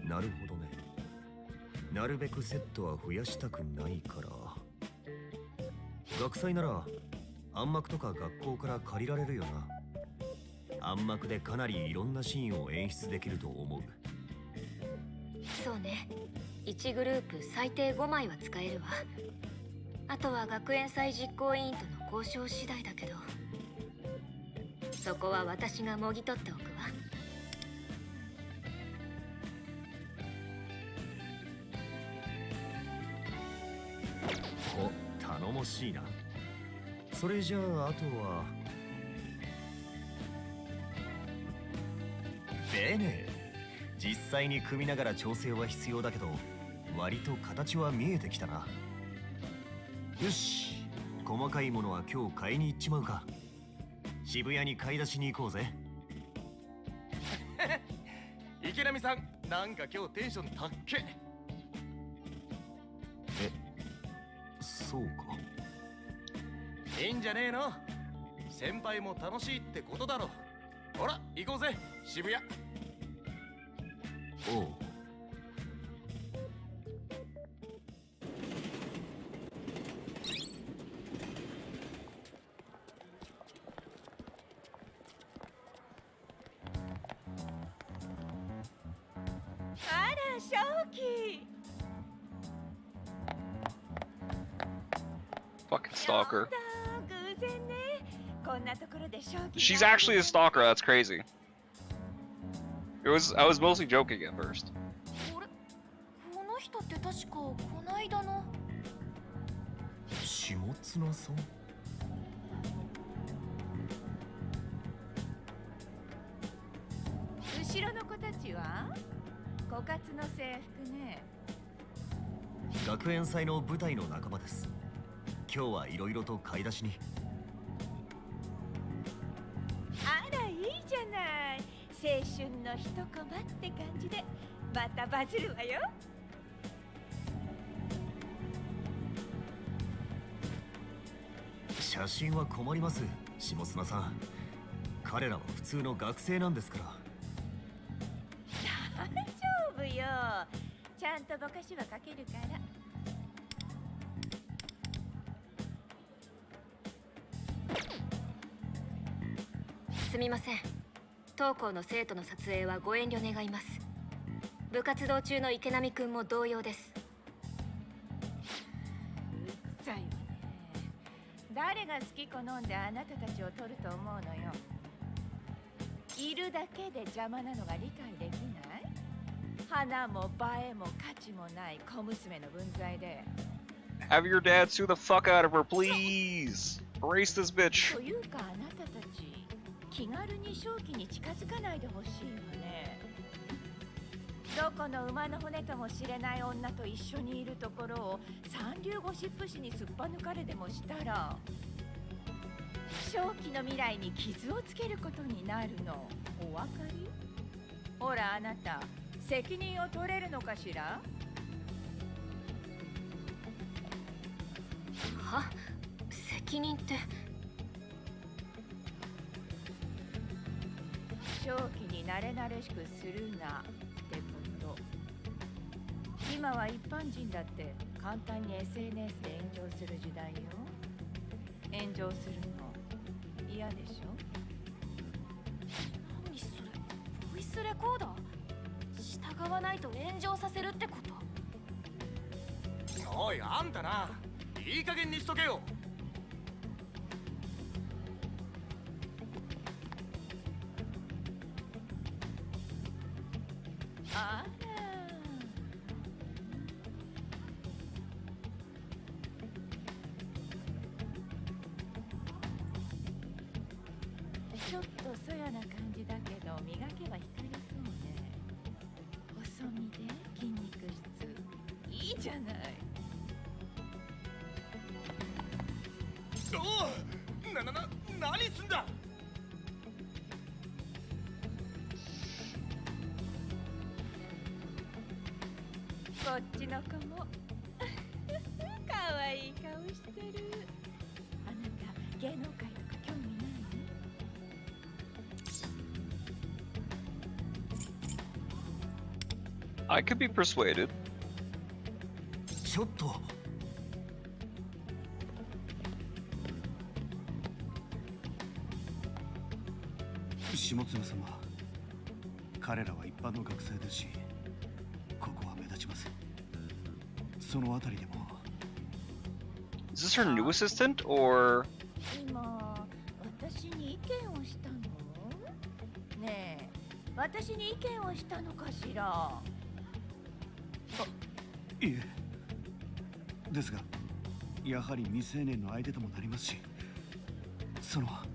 なるほどね。なるべくセットは増やしたくないから。学祭なら暗幕とか学校から借りられるよな。暗幕でかなりいろんなシーンを演出できると思う。そうね。1グループ最低5枚は使えるわ。あとは学園祭実行委員との交渉次第だけど、そこは私がもぎ取っておくわ。お、頼もしいな。それじゃああとはベネ。実際に組みながら調整は必要だけど、割と形は見えてきたな。よし、細かいものは今日買いに行っちまうか。渋谷に買い出しに行こうぜ。池波さん、なんか今日テンションたっけ。そうか。いいんじゃねえの。先輩も楽しいってことだろ。ほら行こうぜ渋谷。おう。あら、Shoki! Fucking stalker. 偶然ね。こんなところでShoki She's actually a stalker, that's crazy. I was mostly joking at first. これ、この人って確かこないだの。下綱さん？後ろの子たちは枯渇の制服ね。学園祭の舞台の仲間です。今日はいろいろと買い出しに。あら、いいじゃない。青春の一コマって感じでまたバズるわよ。写真は困ります、下綱さん。彼らは普通の学生なんですから。大丈夫よ。ちゃんとぼかしはかけるから。すみません。当校の生徒の撮影はご遠慮願います。部活動中の池波くんも同様です。うっざいわね。誰が好き好んであなたたちを取ると思うのよ。いるだけで邪魔なのが理解できない？花も映えも価値もない小娘の分際で。Have your dad sue the fuck out of her, please. Erase this bitch. というかあなたたち気軽に正気に近づかないでほしいわね。どこの馬の骨ともしれない女と一緒にいるところを三流ゴシップ誌にすっぱ抜かれでもしたら正気の未来に傷をつけることになるの。お分かり？ほらあなた責任を取れるのかしら？は？責任って。正気に慣れ慣れしくするなってこと。今は一般人だって簡単に SNS で炎上する時代よ。炎上するの嫌でしょ？何それ、ボイスレコーダー？従わないと炎上させるってこと？おいあんたな、いい加減にしとけよ。あらちょっとそやな感じだけど磨けば光りそうね。細身で筋肉質いいじゃない。おお、何すんだ。こっちの子も可愛い顔してる。あなた芸能界とか興味ない？ I could be persuaded. ちょっと。下妻様、彼らは一般の学生ですし、ここは目立ちます。そのあたりでも。Is this her new assistant or? 今私に意見をしたの？ねえ、私に意見をしたのかしら？いえ。ですが、やはり未成年の相手ともなりますし、その。は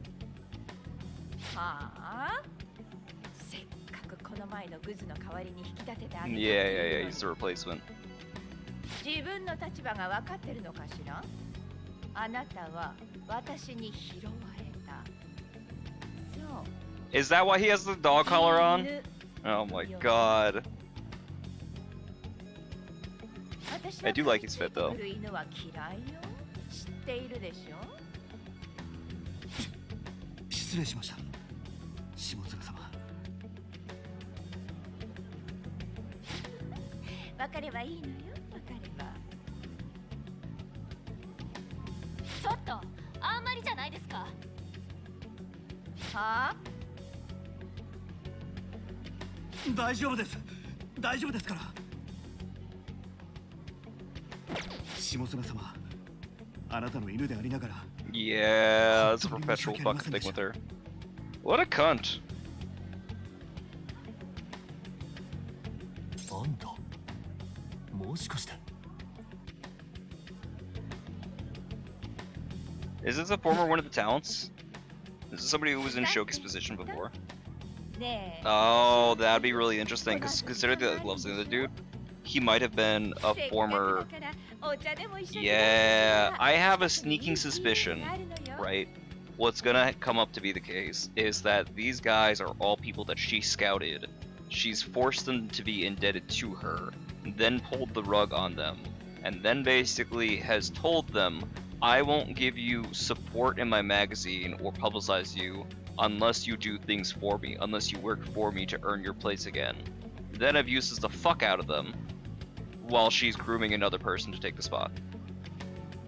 あ？せっかくこの前のグズの代わりに引き立ててあげた。Yeah, he's the replacement. 自分の立場が分かってるのかしら？あなたは私に拾われた。そう。Is that why he has the dog collar on? Oh my god. I do like his fit though. 犬は嫌いよ。知っているでしょ？失礼しました。下妻様。分かればいいのよ。分かれば。ちょっとあんまりじゃないですか。はあ？大丈夫です。大丈夫ですから。下妻様、あなたの犬でありながら。Yeah, that's a perpetual fucking thing with her. What a cunt. あんた、もしかして。Is this a former one of the talents? Is this somebody who was in Shoki's position before? Oh, that'd be really interesting, because consider the gloves of the dude. He might have been a former... Yeah, I have a sneaking suspicion, right? What's gonna come up to be the case is that these guys are all people that she scouted. She's forced them to be indebted to her, then pulled the rug on them, and then basically has told them, I won't give you support in my magazine or publicize you unless you do things for me, unless you work for me to earn your place again. Then abuses the fuck out of them while she's grooming another person to take the spot.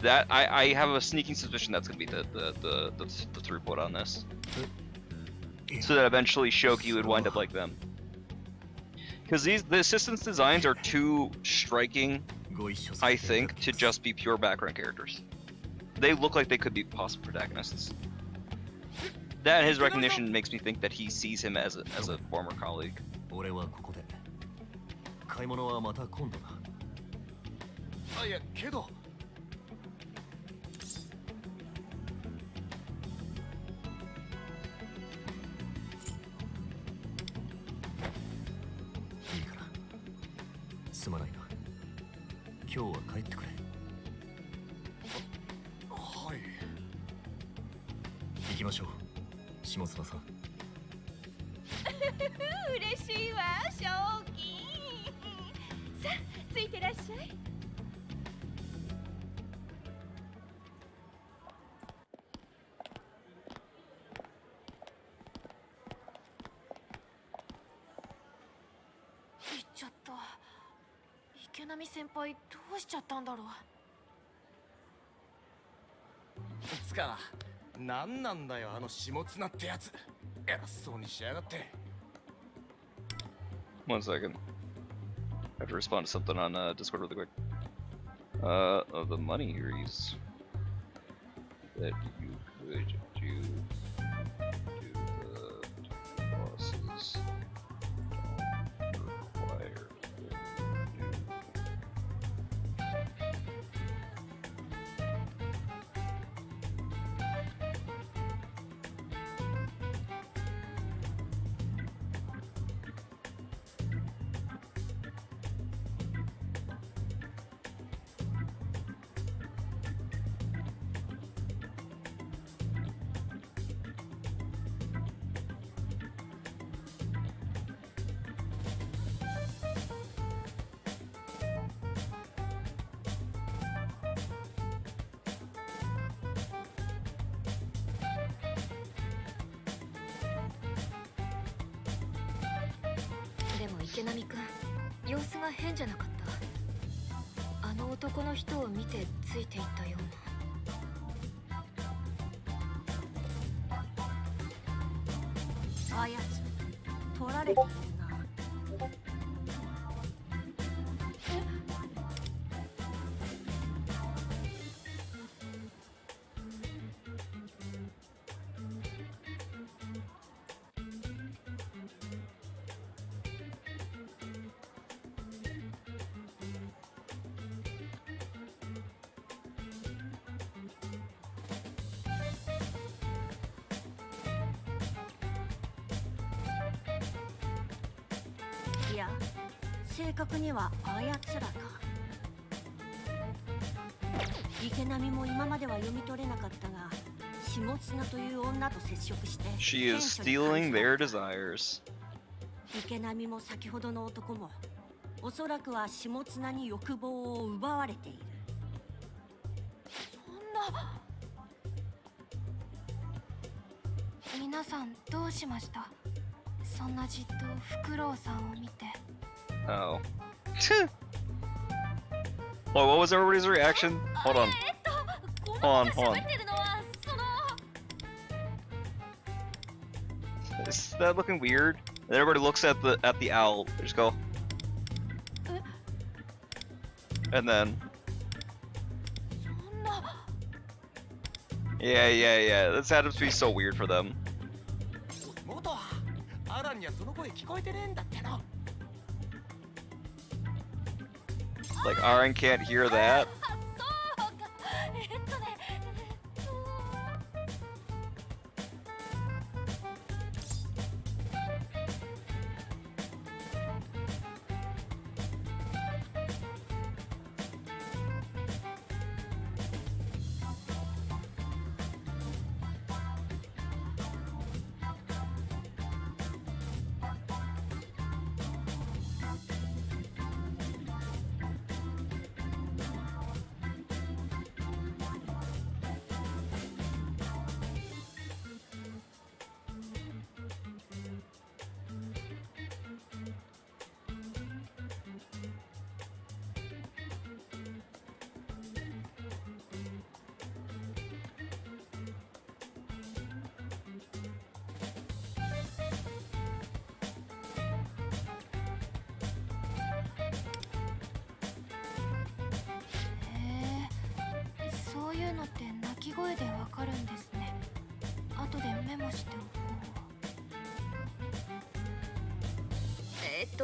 That I have a sneaking suspicion that's gonna be the throughput on this. So that eventually Shoki would wind up like them. Because the assistants designs are too striking, ご一緒さ I せていた think, だき to just be pure background characters. They look like they could be possible protagonists. That and his recognition makes me think that he sees him as a former colleague. 俺はここで買い物はまた今度だ。あ、いやけどいいからすまないな。今日は帰ってくれ。はい。行きましょう下妻さん。嬉しいわ、正気。さあ、ついてらっしゃい。行っちゃった。池波先輩どうしちゃったんだろう。つかなんなんだよあの下綱ってやつ。偉そうにしやがって。 1 second. I have to respond to something on Discord really quick. Of the money he's that you could do the bosses don't requireでも池波くん様子が変じゃなかった。あの男の人を見てついていったような。あやつ取られているな。いや、正確にはあやつらか。池波も今までは読み取れなかったが、下綱という女と接触して。She is stealing their desires. 池波も先ほどの男も、おそらくは下綱に欲望を奪われている。そんな。皆さんどうしました？そんなじっとフクロウさんを見て。Oh. Well, what was everybody's reaction? Hold on. Hold on. Is that looking weird? And everybody looks at the owl. They just go. And then. Yeah. This had to be so weird for them. Like, Aaron can't hear that? そういうのって鳴き声でわかるんですね。後でメモして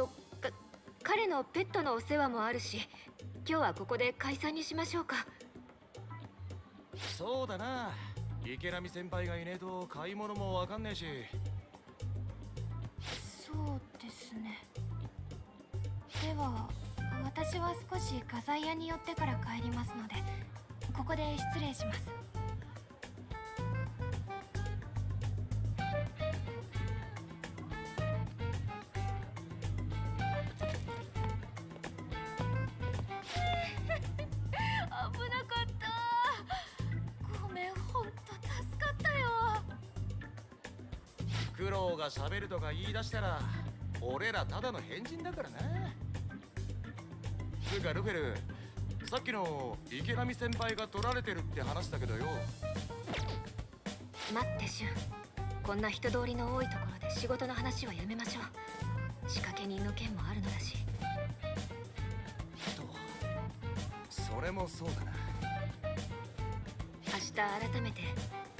おこか彼のペットのお世話もあるし、今日はここで解散にしましょうか。そうだな。池波先輩がいねえと買い物もわかんねえし。そうですね。では私は少し画材屋に寄ってから帰りますので、ここで失礼します。危なかった。ごめん、ほんと助かったよ。フクロウが喋るとか言い出したら俺らただの変人だからな。つうかルフェル、さっきの池波先輩が取られてるって話だけどよ。待ってシュン、こんな人通りの多いところで仕事の話はやめましょう。仕掛け人の件もあるのだし。とそれもそうだな。明日改めて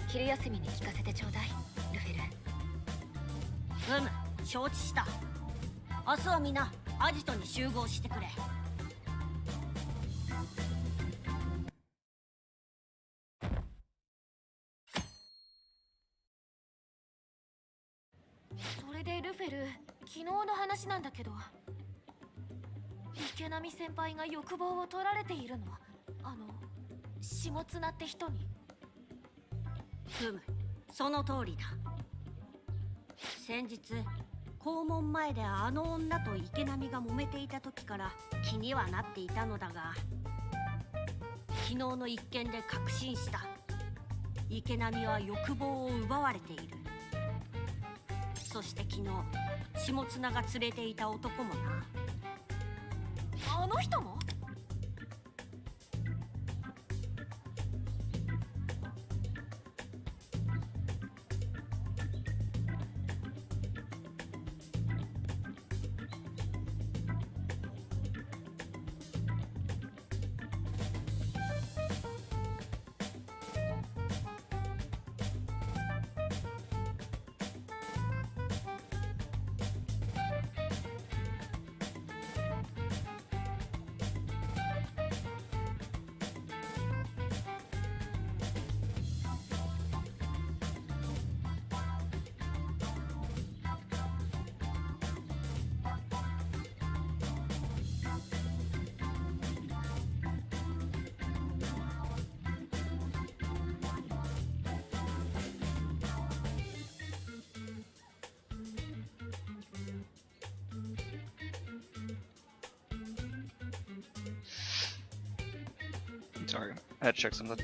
昼休みに聞かせてちょうだいルフェル。承知した。明日はみんなアジトに集合してくれ。それでルフェル、昨日の話なんだけど、池波先輩が欲望を取られているの。下綱って人に。その通りだ。先日校門前であの女と池波が揉めていた時から気にはなっていたのだが、昨日の一件で確信した。池波は欲望を奪われている。そして昨日下綱が連れていた男もな。あの人も？Sorry, I had to check something.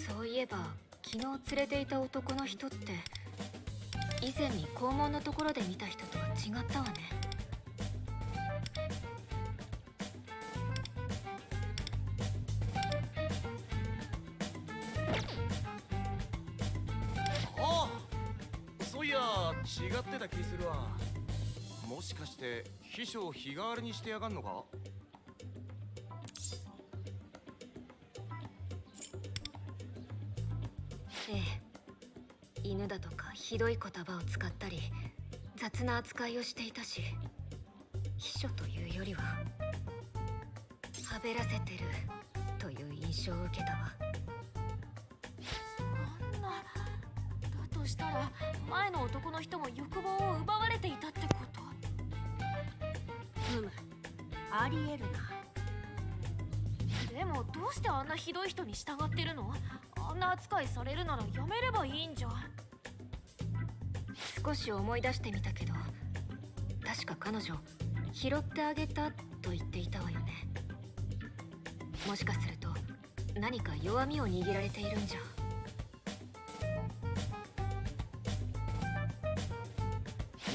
そういえば昨日連れていた男の人って以前に校門のところで見た人とは違ったわね。ああ、そういや違ってた気するわ。もしかして秘書を日替わりにしてやがんのか？ええ、犬だとかひどい言葉を使ったり雑な扱いをしていたし、秘書というよりははべらせてるという印象を受けたわ。そんな、だとしたら前の男の人も欲望を奪われていたってこと？ありえるな。でもどうしてあんなひどい人に従ってるの？あんな扱いされるならやめればいいんじゃん。少し思い出してみたけど、確か彼女拾ってあげたと言っていたわよね。もしかすると何か弱みを握られているんじゃ。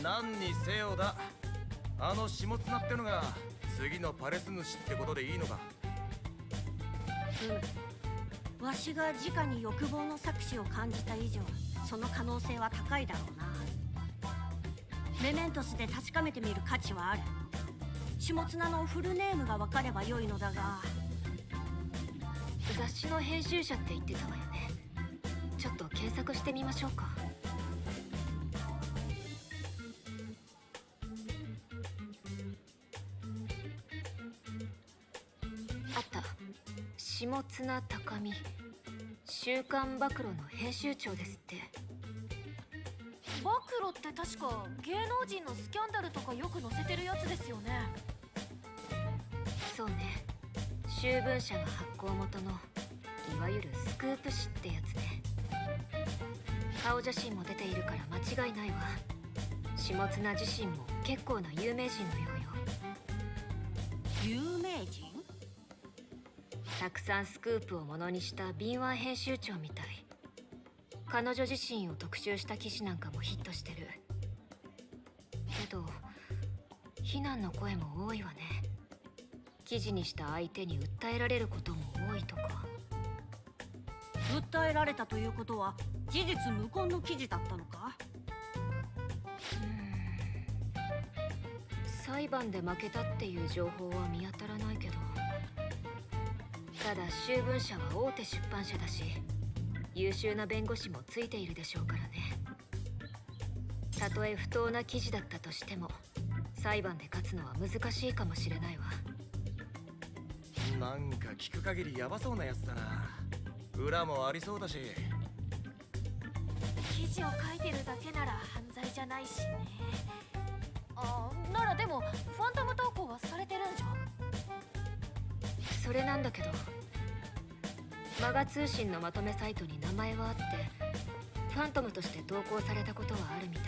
何にせよだ、あの下綱ってのが次のパレス主ってことでいいのか？わしが直に欲望の搾取を感じた以上、その可能性は高いだろうな。メメントスで確かめてみる価値はある。下綱のフルネームが分かればよいのだが、雑誌の編集者って言ってたわよね。ちょっと検索してみましょうか。あった。下綱高見、週刊暴露の編集長ですって。暴露って確か芸能人のスキャンダルとかよく載せてるやつですよね。そうね。週文社が発行元のいわゆるスクープ誌ってやつね。顔写真も出ているから間違いないわ。下綱自身も結構な有名人のようよ。有名人？たくさんスクープをものにした敏腕編集長みたい。彼女自身を特集した記事なんかもヒットしてる。けど非難の声も多いわね。記事にした相手に訴えられることも多いとか。訴えられたということは事実無根の記事だったのか？裁判で負けたっていう情報は見当たらないけど、ただ週文社は大手出版社だし、優秀な弁護士もついているでしょうからね。たとえ不当な記事だったとしても裁判で勝つのは難しいかもしれないわ。なんか聞く限りヤバそうなやつだな。裏もありそうだし。記事を書いてるだけなら犯罪じゃないしね。ならでもファントム投稿はされてるんじゃ。それなんだけど、マガ通信のまとめサイトに名前はあって、ファントムとして投稿されたことはあるみたい。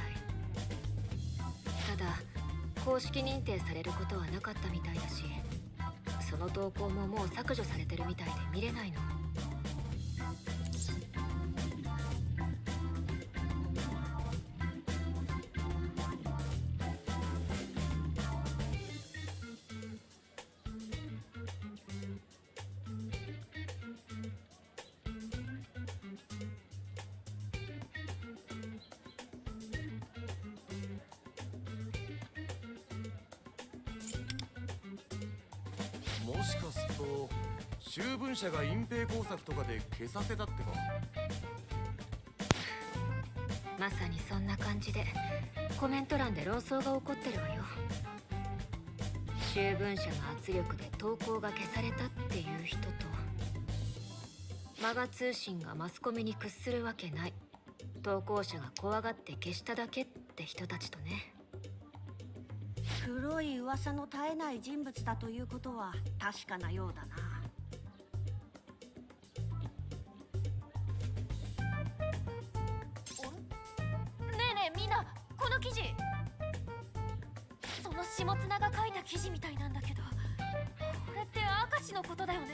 ただ公式認定されることはなかったみたいだし、その投稿ももう削除されてるみたいで見れないの。もしかすると週文社が隠蔽工作とかで消させたってか？まさにそんな感じでコメント欄で論争が起こってるわよ。週文社の圧力で投稿が消されたっていう人と、マガ通信がマスコミに屈するわけない、投稿者が怖がって消しただけって人たちとね。黒い噂の絶えない人物だということは確かなようだな。ねえねえみんな、この記事、その下綱が書いた記事みたいなんだけど、これって明石のことだよね。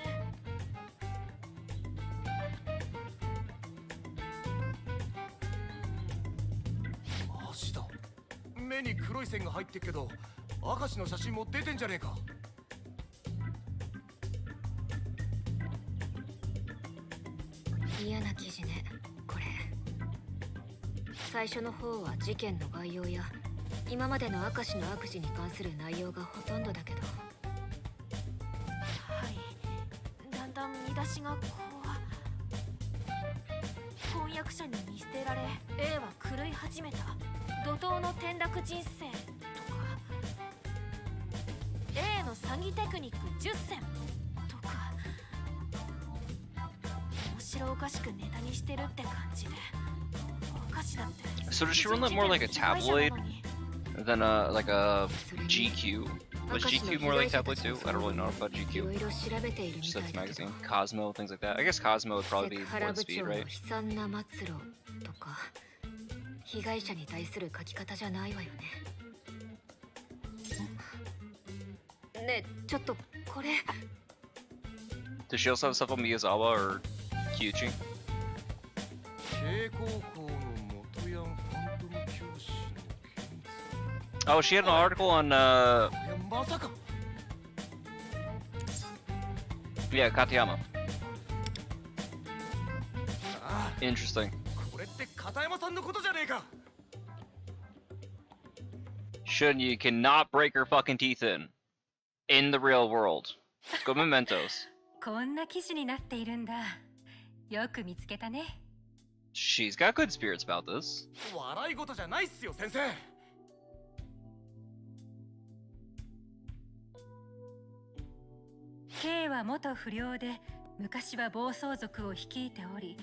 マジだ。目に黒い線が入ってっけど明石の写真も出てんじゃねえか。嫌な記事ね、これ。最初の方は事件の概要や今までの明石の悪事に関する内容がほとんどだけど。はい、だんだん見出しが婚約者に見捨てられ A は狂い始めた、怒涛の転落人生とか、 A の詐欺テクニック10選とか、面白おかしくネタにしてるって感じで、明石だって。 So does she run that more like a tabloid than like a GQ? Was GQ more like tabloid too? I don't really know about い GQ. ろいろ調べているみ Just た like い the だけど、 magazine, Cosmo, things like that. I guess Cosmo would セ probably ク be ハラ more 部 speed, 長の right? 悲惨な末路とか、被害者に対する書き方じゃないわよね。ねえ、ちょっとこれ。 Does she also have stuff on Miyazawa or Kyuchi? 慶高校の元ヤンファントム教師の件数。 Oh, she had an article on いやまさか。 yeah, Katayama. ああ、 Interesting. これって片山さんのことじゃねえか。 Shun you cannot break her fucking teeth in the real world. Let's go mementos. こんな記事になっているんだ。よく見つけたね。She's got good spirits about this. 笑い事じゃないっすよ先生。K は元不良で昔は暴走族を率いており、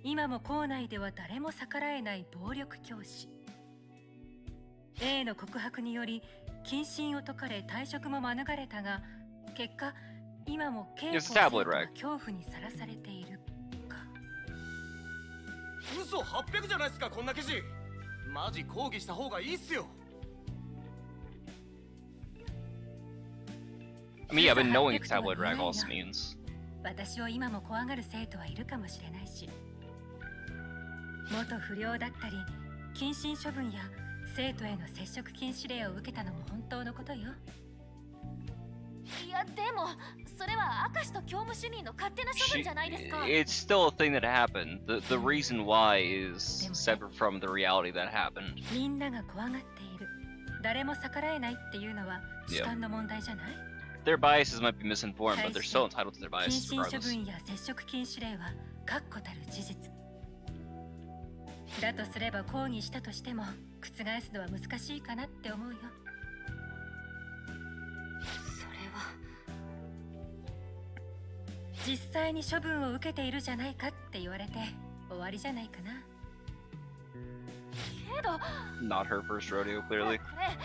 今も校内では誰も逆らえない暴力教師。A の告白により謹慎を解かれ退職も免れたが、結果今も K 校生徒は恐怖にさらされているか。嘘800じゃないっすかこんな記事。マジ抗議した方がいいっすよ。I mean, yeah, but knowing tabloid rag also means. 私を今も怖がる生徒はいるかもしれないし、元不良だったり謹慎処分や生徒への接触禁止令を受けたのも本当のことよ。いやでもそれは明石と教務主任の勝手な処分じゃないですか。It's still a thing that happened. The reason why is separate from the reality that happened. みんなが怖がっている。誰も逆らえないっていうのは主観の問題じゃない？ Their biases might be misinformed, but they're still entitled to their 謹 biases 慎処 regardless. 分や接触禁止令は確固たる事実。だとすれば抗議したとしても覆すのは難しいかなって思うよ。それは実際に処分を受けているじゃないかって言われて終わりじゃないかな。けど Not her first rodeo, clearly. これ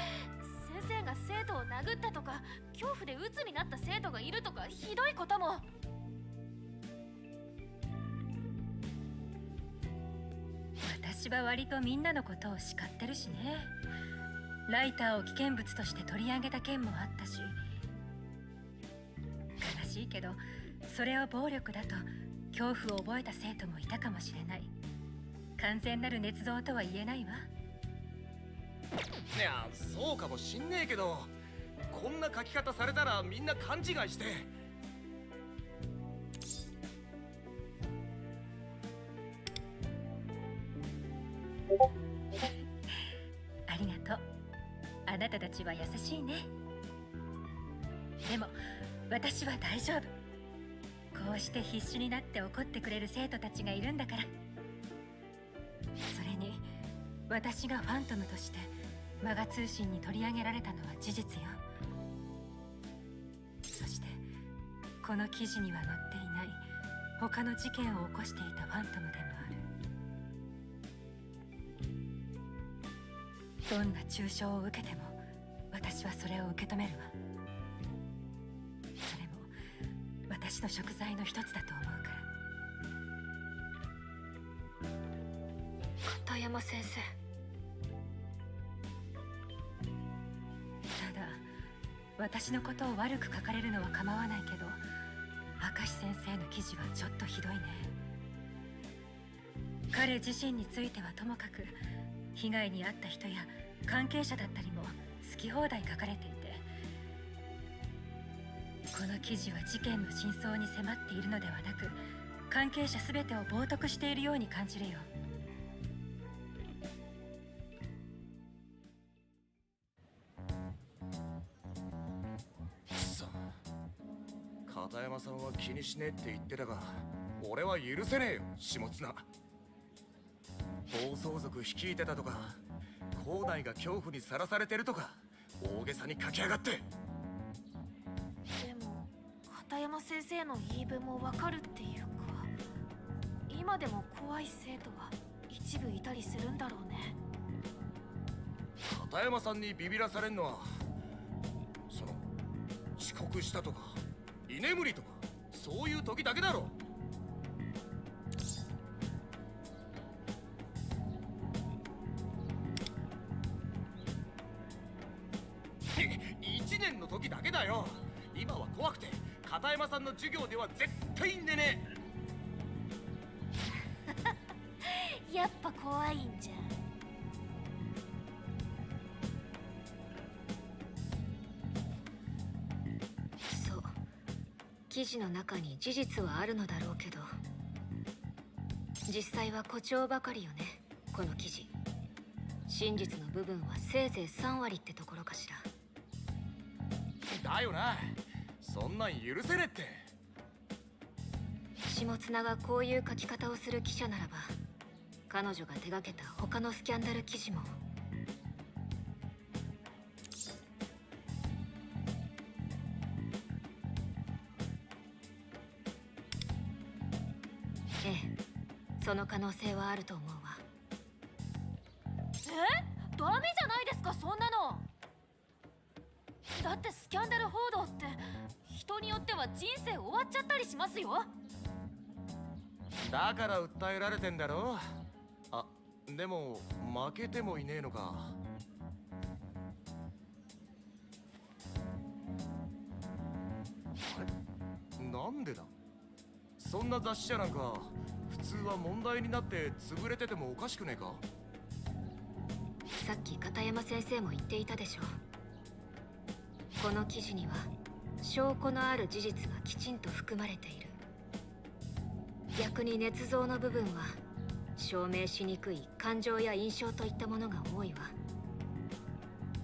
先生が生徒を殴ったとか恐怖で鬱になった生徒がいるとかひどいことも。私は割とみんなのことを叱ってるしね。ライターを危険物として取り上げた件もあったし、悲しいけどそれを暴力だと恐怖を覚えた生徒もいたかもしれない。完全なる捏造とは言えないわ。いやそうかもしんねえけど、こんな書き方されたらみんな勘違いして。ありがとう。あなたたちは優しいね。でも私は大丈夫。こうして必死になって怒ってくれる生徒たちがいるんだから。それに私がファントムとしてマガ通信に取り上げられたのは事実よ。そしてこの記事には載っていない他の事件を起こしていたファントムでもある。どんな中傷を受けても私はそれを受け止めるわ。それも私の贖罪の一つだと思うから。片山先生。ただ私のことを悪く書かれるのは構わないけど、明石先生の記事はちょっとひどいね。彼自身についてはともかく被害に遭った人や関係者だったりも好き放題書かれていて、この記事は事件の真相に迫っているのではなく、関係者全てを冒涜しているように感じるよ。片山さんは気にしねえって言ってたが、俺は許せねえよ下綱。暴走族率いてたとか校内が恐怖にさらされてるとか大げさに書きやがって。でも片山先生の言い分もわかるっていうか、今でも怖い生徒は一部いたりするんだろうね。片山さんにビビらされんのはその遅刻したとか居眠りとかそういう時だけだろ。1年の時だけだよ。今は怖くて片山さんの授業では絶対寝ねえ。やっぱ怖いんじゃん。そう、記事の中に事実はあるのだろうけど、実際は誇張ばかりよね。この記事、真実の部分はせいぜい3割ってところかしら。だよな。そんなん許せねえって。下綱がこういう書き方をする記者ならば、彼女が手掛けた他のスキャンダル記事も。ええ、その可能性はあると思うわ。ダメじゃないですか、そんなの。だってスキャンダル報道って人によっては人生終わっちゃったりしますよ。だから訴えられてんだろ。あ、でも負けてもいねえのか。あれ、なんでだ。そんな雑誌社なんか普通は問題になって潰れててもおかしくねえか。さっき片山先生も言っていたでしょ。この記事には証拠のある事実がきちんと含まれている。逆に捏造の部分は証明しにくい感情や印象といったものが多いわ。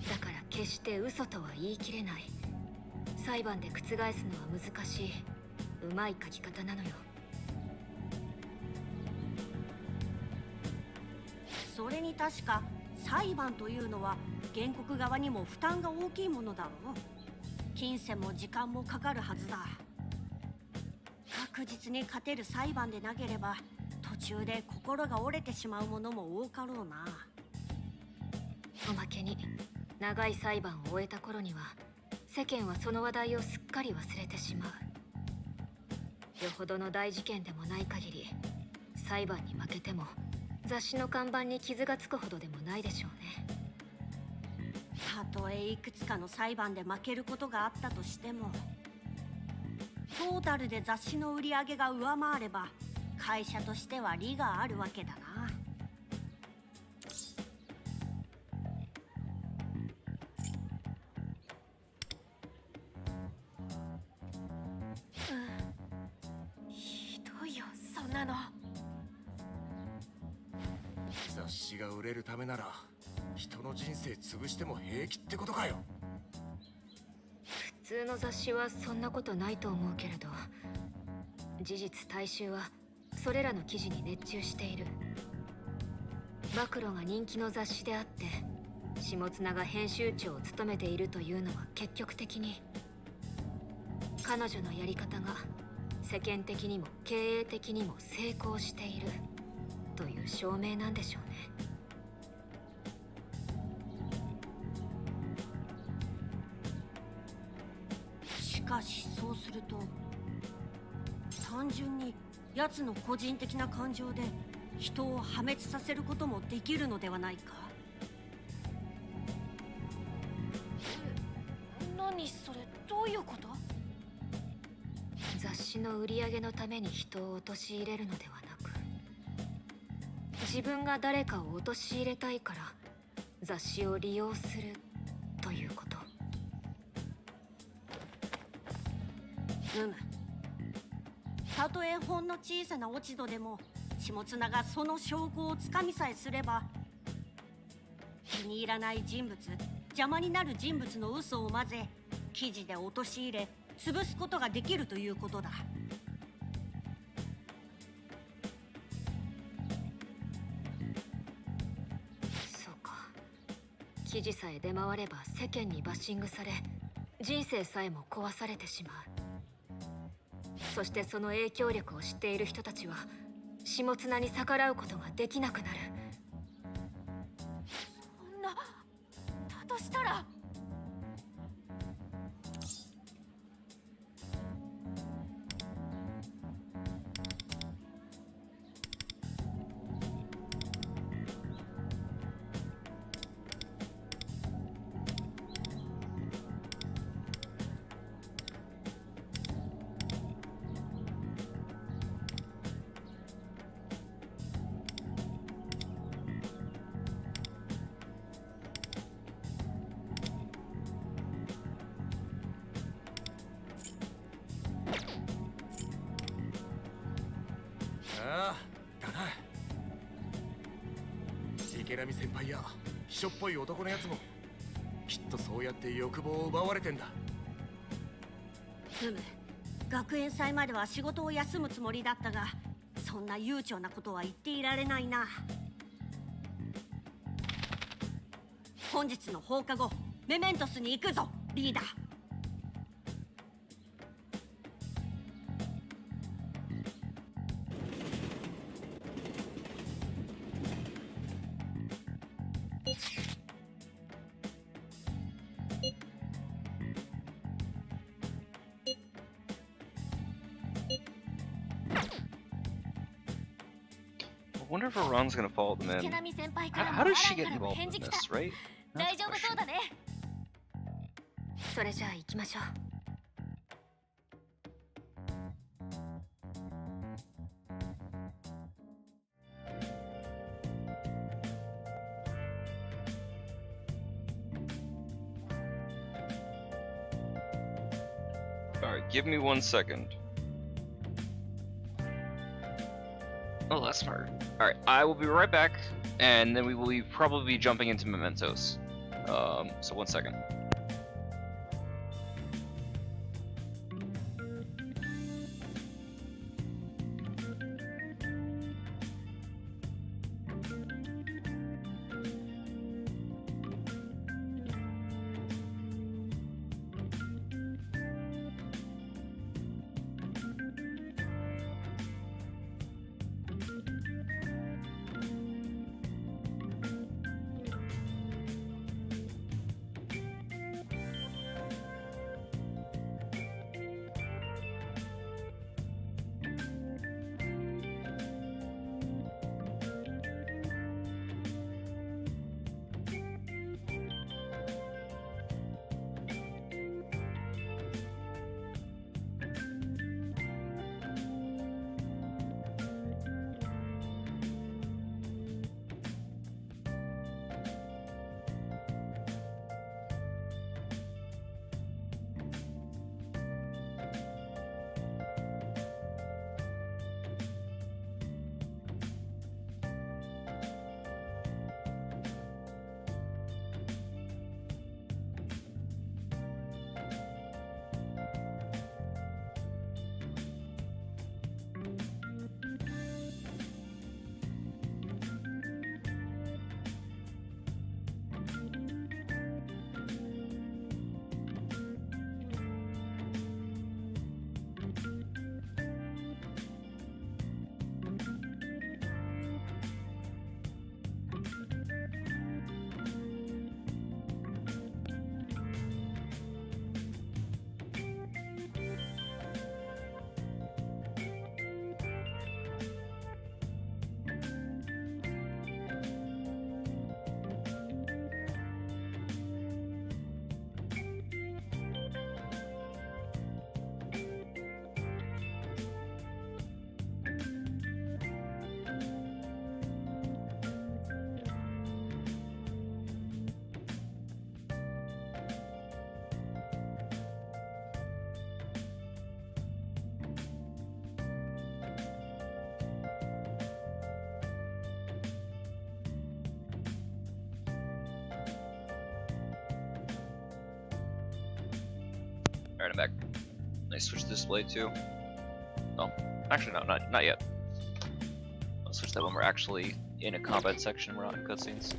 だから決して嘘とは言い切れない。裁判で覆すのは難しい、うまい書き方なのよ。それに確か裁判というのは原告側にも負担が大きいものだろう。金銭も時間もかかるはずだ。確実に勝てる裁判でなければ途中で心が折れてしまうものも多かろうな。おまけに長い裁判を終えた頃には世間はその話題をすっかり忘れてしまう。よほどの大事件でもない限り裁判に負けても雑誌の看板に傷がつくほどでもないでしょうね。たとえいくつかの裁判で負けることがあったとしても、トータルで雑誌の売り上げが上回れば会社としては利があるわけだな。ひどいよ、そんなの。雑誌が売れるためなら人の人生潰しても平気ってことかよ。普通の雑誌はそんなことないと思うけれど、事実大衆はそれらの記事に熱中している。暴露が人気の雑誌であって下綱が編集長を務めているというのは結局的に彼女のやり方が世間的にも経営的にも成功しているという証明なんでしょうね。しかしそうすると単純に奴の個人的な感情で人を破滅させることもできるのではないか。何それ、どういうこと？雑誌の売り上げのために人を陥れるのではなく、自分が誰かを陥れたいから雑誌を利用するということ。たとえほんの小さな落ち度でも下綱がその証拠をつかみさえすれば、気に入らない人物、邪魔になる人物の嘘を混ぜ記事で陥れ潰すことができるということだ。そうか。記事さえ出回れば世間にバッシングされ人生さえも壊されてしまう。そしてその影響力を知っている人たちは下綱に逆らうことができなくなる。そんな、だとしたら。ああ、だな。池波先輩や秘書っぽい男のやつもきっとそうやって欲望を奪われてんだ。学園祭までは仕事を休むつもりだったが、そんな悠長なことは言っていられないな。本日の放課後、メメントスに行くぞ、リーダー。I wonder if Iran's gonna follow them in. How does she get involved in this, right? 大丈夫そうだね。それじゃあ行きましょう。Alright, give me 1 second. Oh, that's smart. Alright, I will be right back, and then we will probably be jumping into mementos. So 1 second. Alright, I'm back. I switched the display too. Oh, actually no, not yet. I'll switch that when we're actually in a combat section, we're not in cutscenes.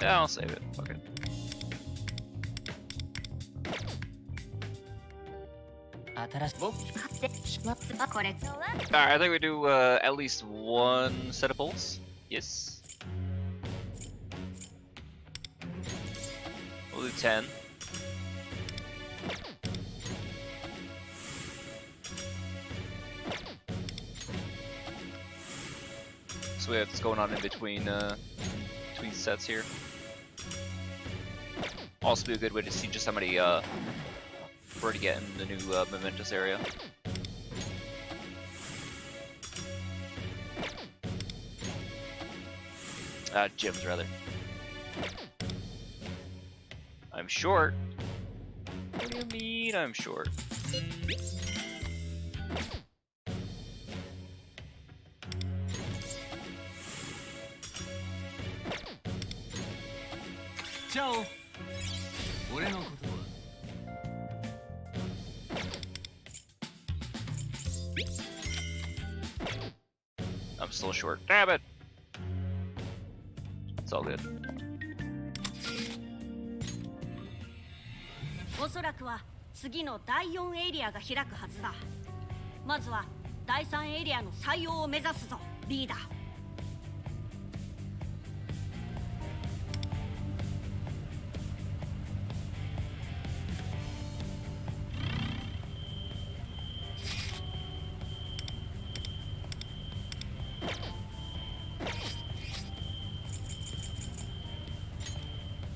Yeah, I'll save it. Okay. Alright, I think we do at least one set of pulls. Yes. We'll do 10. So we have what's going on in between sets here. Also be a good way to see just how many we're to get in the new mementos area. Gyms rather. I'm short. What do you mean I'm short? チャオ。俺のことは I'm still short. Damn it! It's all good. おそらくは次の第4エリアが開くはずだ。まずは第3エリアの採用を目指すぞ、リーダー。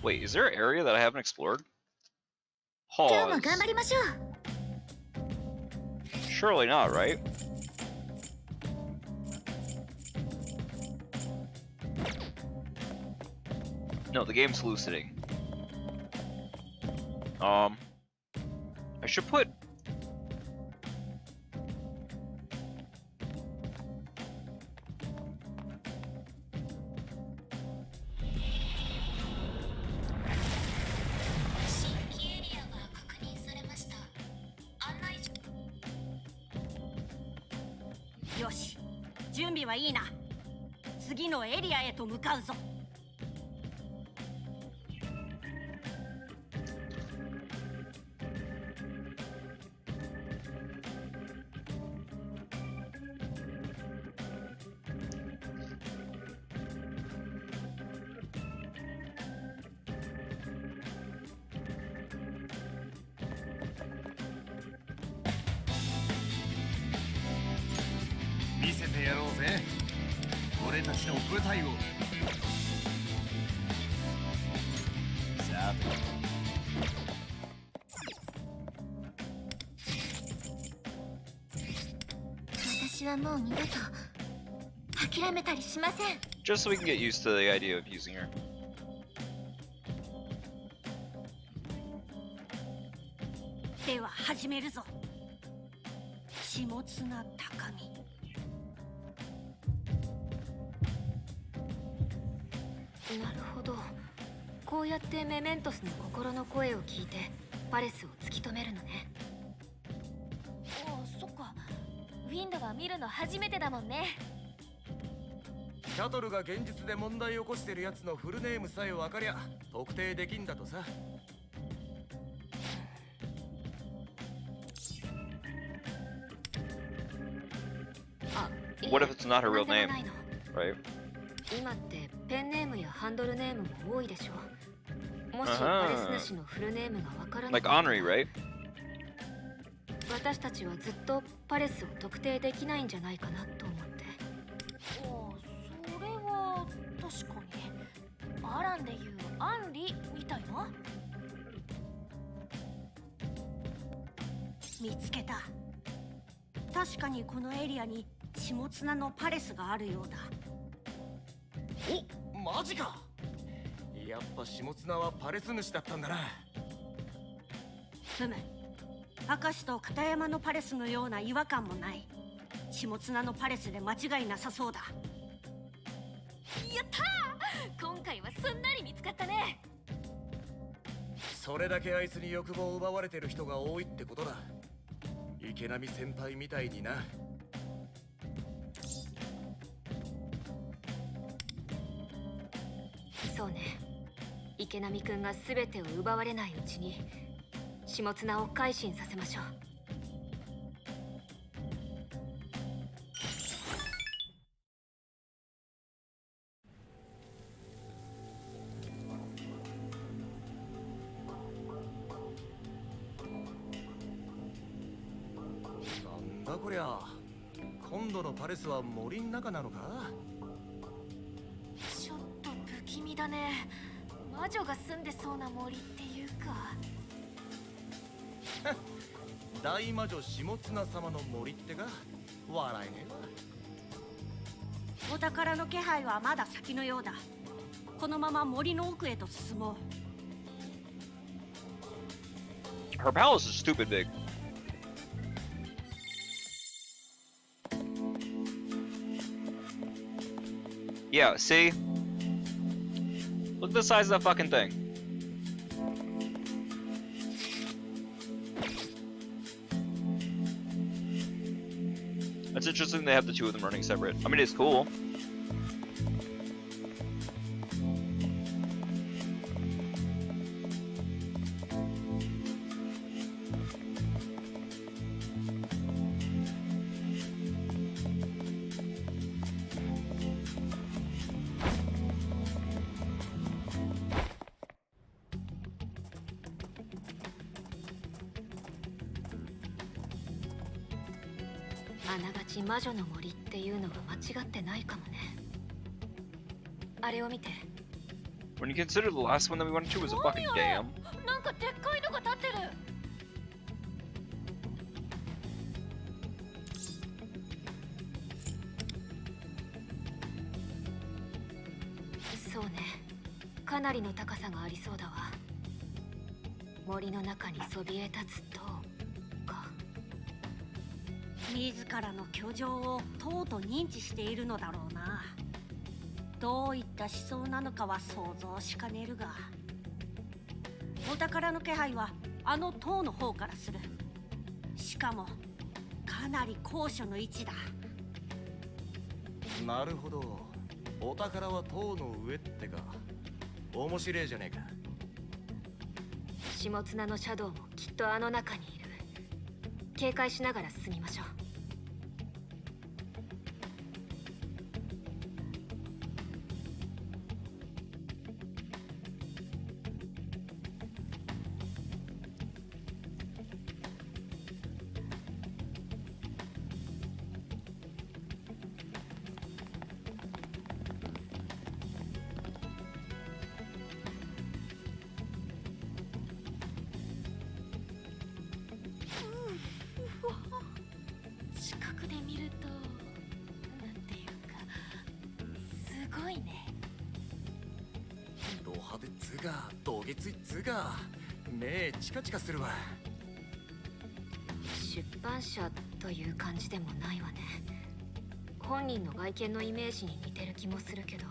Wait, is there an area that I haven't explored? 今日も Pause. 頑張りましょう。 Surely not, right? No, the game's hallucinating. I should put... Yoshi, よし、準備はいいな。次のエリアへと向かうぞ。見せてやろうぜ。俺たちの舞台を。さて。私はもう二度と諦めたりしません。 Just so we can get used to the idea of using her. では始めるぞ。下綱高み。なるほど。こうやってメメントスの心の声を聞いてパレスを突き止めるのね。ああ、そっか。ウィンドは見るの初めてだもんね。シャトルが現実で問題を起こしてるやつのフルネームさえ分かりゃ特定できんだとさ。あ、いえ What if it's not her real なんで name? もないの。 Right? 今ってペンネームやハンドルネームも多いでしょ。もしあはパレス主のフルネームがわからな Like かったら Anri, right? 私たちはずっとパレスを特定できないんじゃないかなと思って。ああ、それは確かに。アランでいうアンリみたいな。見つけた。確かにこのエリアに下綱のパレスがあるようだ。お、マジか。やっぱ下綱はパレス主だったんだな。ふむ、明石と片山のパレスのような違和感もない。下綱のパレスで間違いなさそうだ。やったー、今回はすんなり見つかったね。それだけあいつに欲望を奪われてる人が多いってことだ。池波先輩みたいにな。そうね。池波くんが全てを奪われないうちに下綱を改心させましょう。なんだこりゃ。今度のパレスは森の中なのか。ちょっと不気味だね。魔女が住んでそうな森っていうか。大魔女下綱様の森ってか。笑えねえわ。お宝の気配はまだ先のようだ。このまま森の奥へと進もう。 Her palace is stupid big. Yeah, see? Look at the size of that fucking thing. It's interesting they have the two of them running separate. I mean, it's cool.魔女の森っていうのは間違ってないかもね。あれを見て。When you consider the last one that we went to was a fucking dam. なんかでっかいのが立ってる。そうね。かなりの高さがありそうだわ。森の中にそびえ立つ塔。自らの居城をとうと認知しているのだろうな。どういった思想なのかは想像しかねるが、お宝の気配はあの塔の方からする。しかもかなり高所の位置だ。なるほど、お宝は塔の上ってか。面白いじゃねえか。下綱のシャドウもきっとあの中にいる。警戒しながら進みましょう。どげついっつうか、目チカチカするわ。出版社という感じでもないわね。本人の外見のイメージに似てる気もするけど。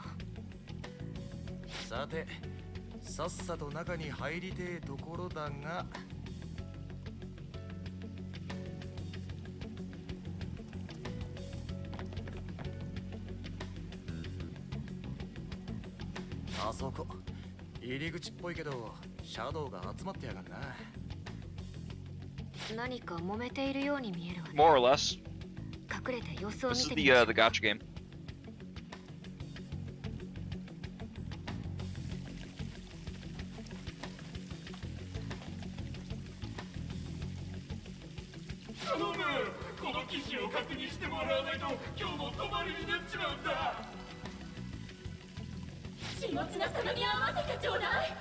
さて、さっさと中に入りてえところだが。あそこ入り口っぽいけど、シャドウが集まってやがんな。何か揉めているように見えるわね。More or less. 隠れて様子を This 見 is て the みましょう。 the gotcha game. 頼む、この記事を確認してもらわないと今日も泊まりになっちまうんだ。下綱様に会わせてちょうだい。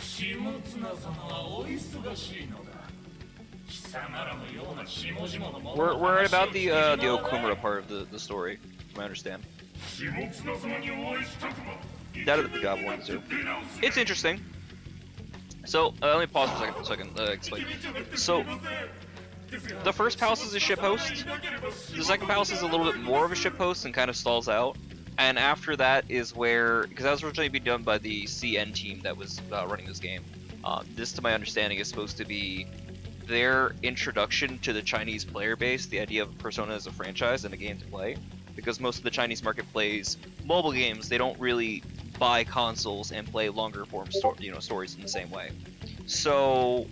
下綱様はお忙しいのだ。貴様らのような下々のもの。We're at about the Okumura part of the story, from I understand. 下綱様にお会いしたくば。 That is the job one too. It's interesting. So let me pause for a second so I can explain. So the first palace is a ship host. The second palace is a little bit more of a ship host and kind of stalls out. And after that is where, because that was originally being done by the CN team that was running this game. This, to my understanding, is supposed to be their introduction to the Chinese player base, the idea of Persona as a franchise and a game to play. Because most of the Chinese market plays mobile games, they don't really buy consoles and play longer form stories in the same way. So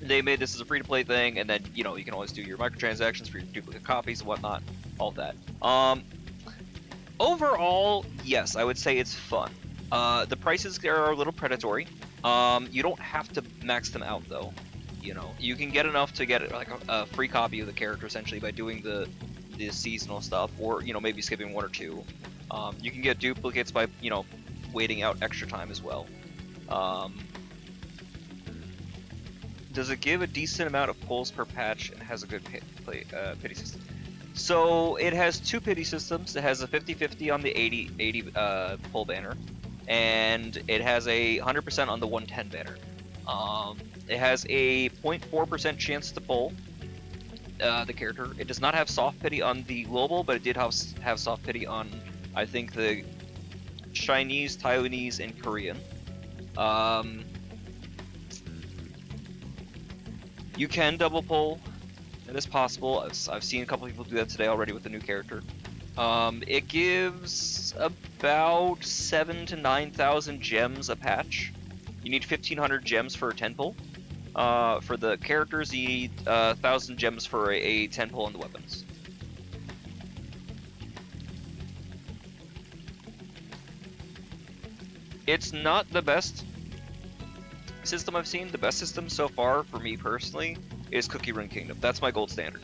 they made this as a free-to-play thing, and then you can always do your microtransactions for your duplicate copies and whatnot, all of that. Overall, yes, I would say it's fun. The prices there are a little predatory. You don't have to max them out though. You can get enough to get like a free copy of the character essentially by doing the seasonal stuff, or maybe skipping one or two. You can get duplicates by waiting out extra time as well. Does it give a decent amount of pulls per patch and has a good pity system? So it has two pity systems. It has a 50-50 on the 80 pull banner, and it has a 100% on the 110 banner. It has a 0.4% chance to pull the character. It does not have soft pity on the global, but it did have soft pity on, I think, the Chinese, Taiwanese, and Korean. You can double pull It is possible. I've seen a couple people do that today already with the new character. It gives about 7,000 to 9,000 gems a patch. You need 1,500 gems for a 10 pull. For the characters, you need 1,000 gems for a 10 pull on the weapons. It's not the best system I've seen. The best system so far, for me personally, is Cookie Run Kingdom. That's my gold standard.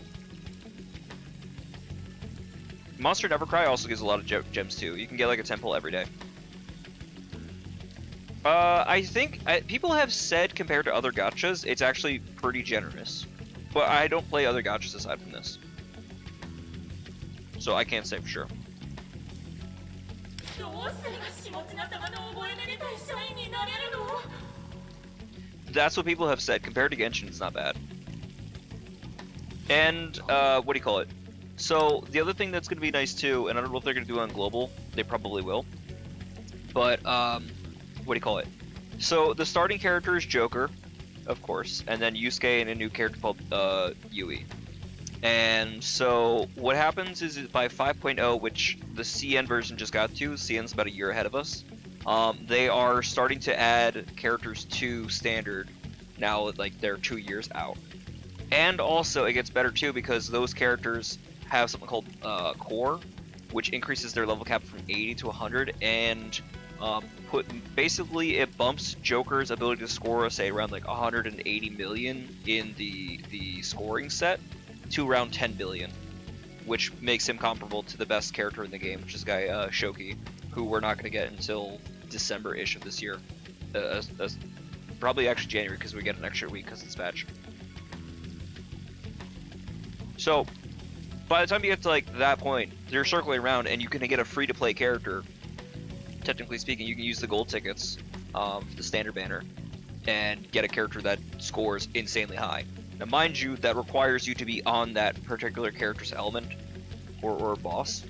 Monster Never Cry also gives a lot of gems too. You can get like a 10 pull every day. I think people have said compared to other gachas, it's actually pretty generous. But I don't play other gachas aside from this, so I can't say for sure. That's what people have said. Compared to Genshin, it's not bad. And what do you call it? So the other thing that's going to be nice too, and I don't know if they're going to do it on global. They probably will. But what do you call it? So the starting character is Joker, of course, and then Yusuke and a new character called Yui. And so what happens is by 5.0, which the CN version just got to, CN's about a year ahead of us, they are starting to add characters to standard now, like they're 2 years out. And also it gets better too because those characters have something called core, which increases their level cap from 80 to 100, and basically it bumps Joker's ability to score, say around like 180 million in the scoring set to around 10 billion, which makes him comparable to the best character in the game, which is guy Shoki, who we're not going to get until December-ish of this year, probably actually January because we get an extra week because it's patch. So by the time you get to like that point, you're circling around and you can get a free-to-play character. Technically speaking, you can use the gold tickets, the standard banner, and get a character that scores insanely high. Now mind you, that requires you to be on that particular character's element or boss.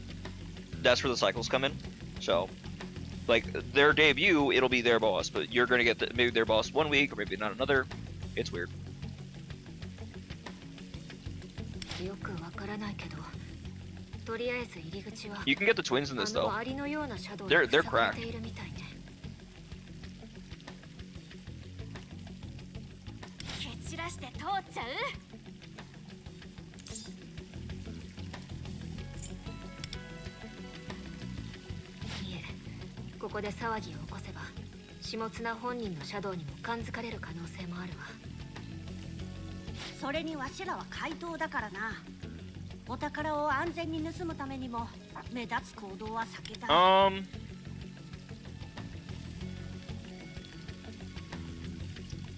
That's where the cycles come in. So like their debut, it'll be their boss, but you're gonna get maybe their boss 1 week or maybe not another. It's weird. You can get the twins in this though. They're cracked.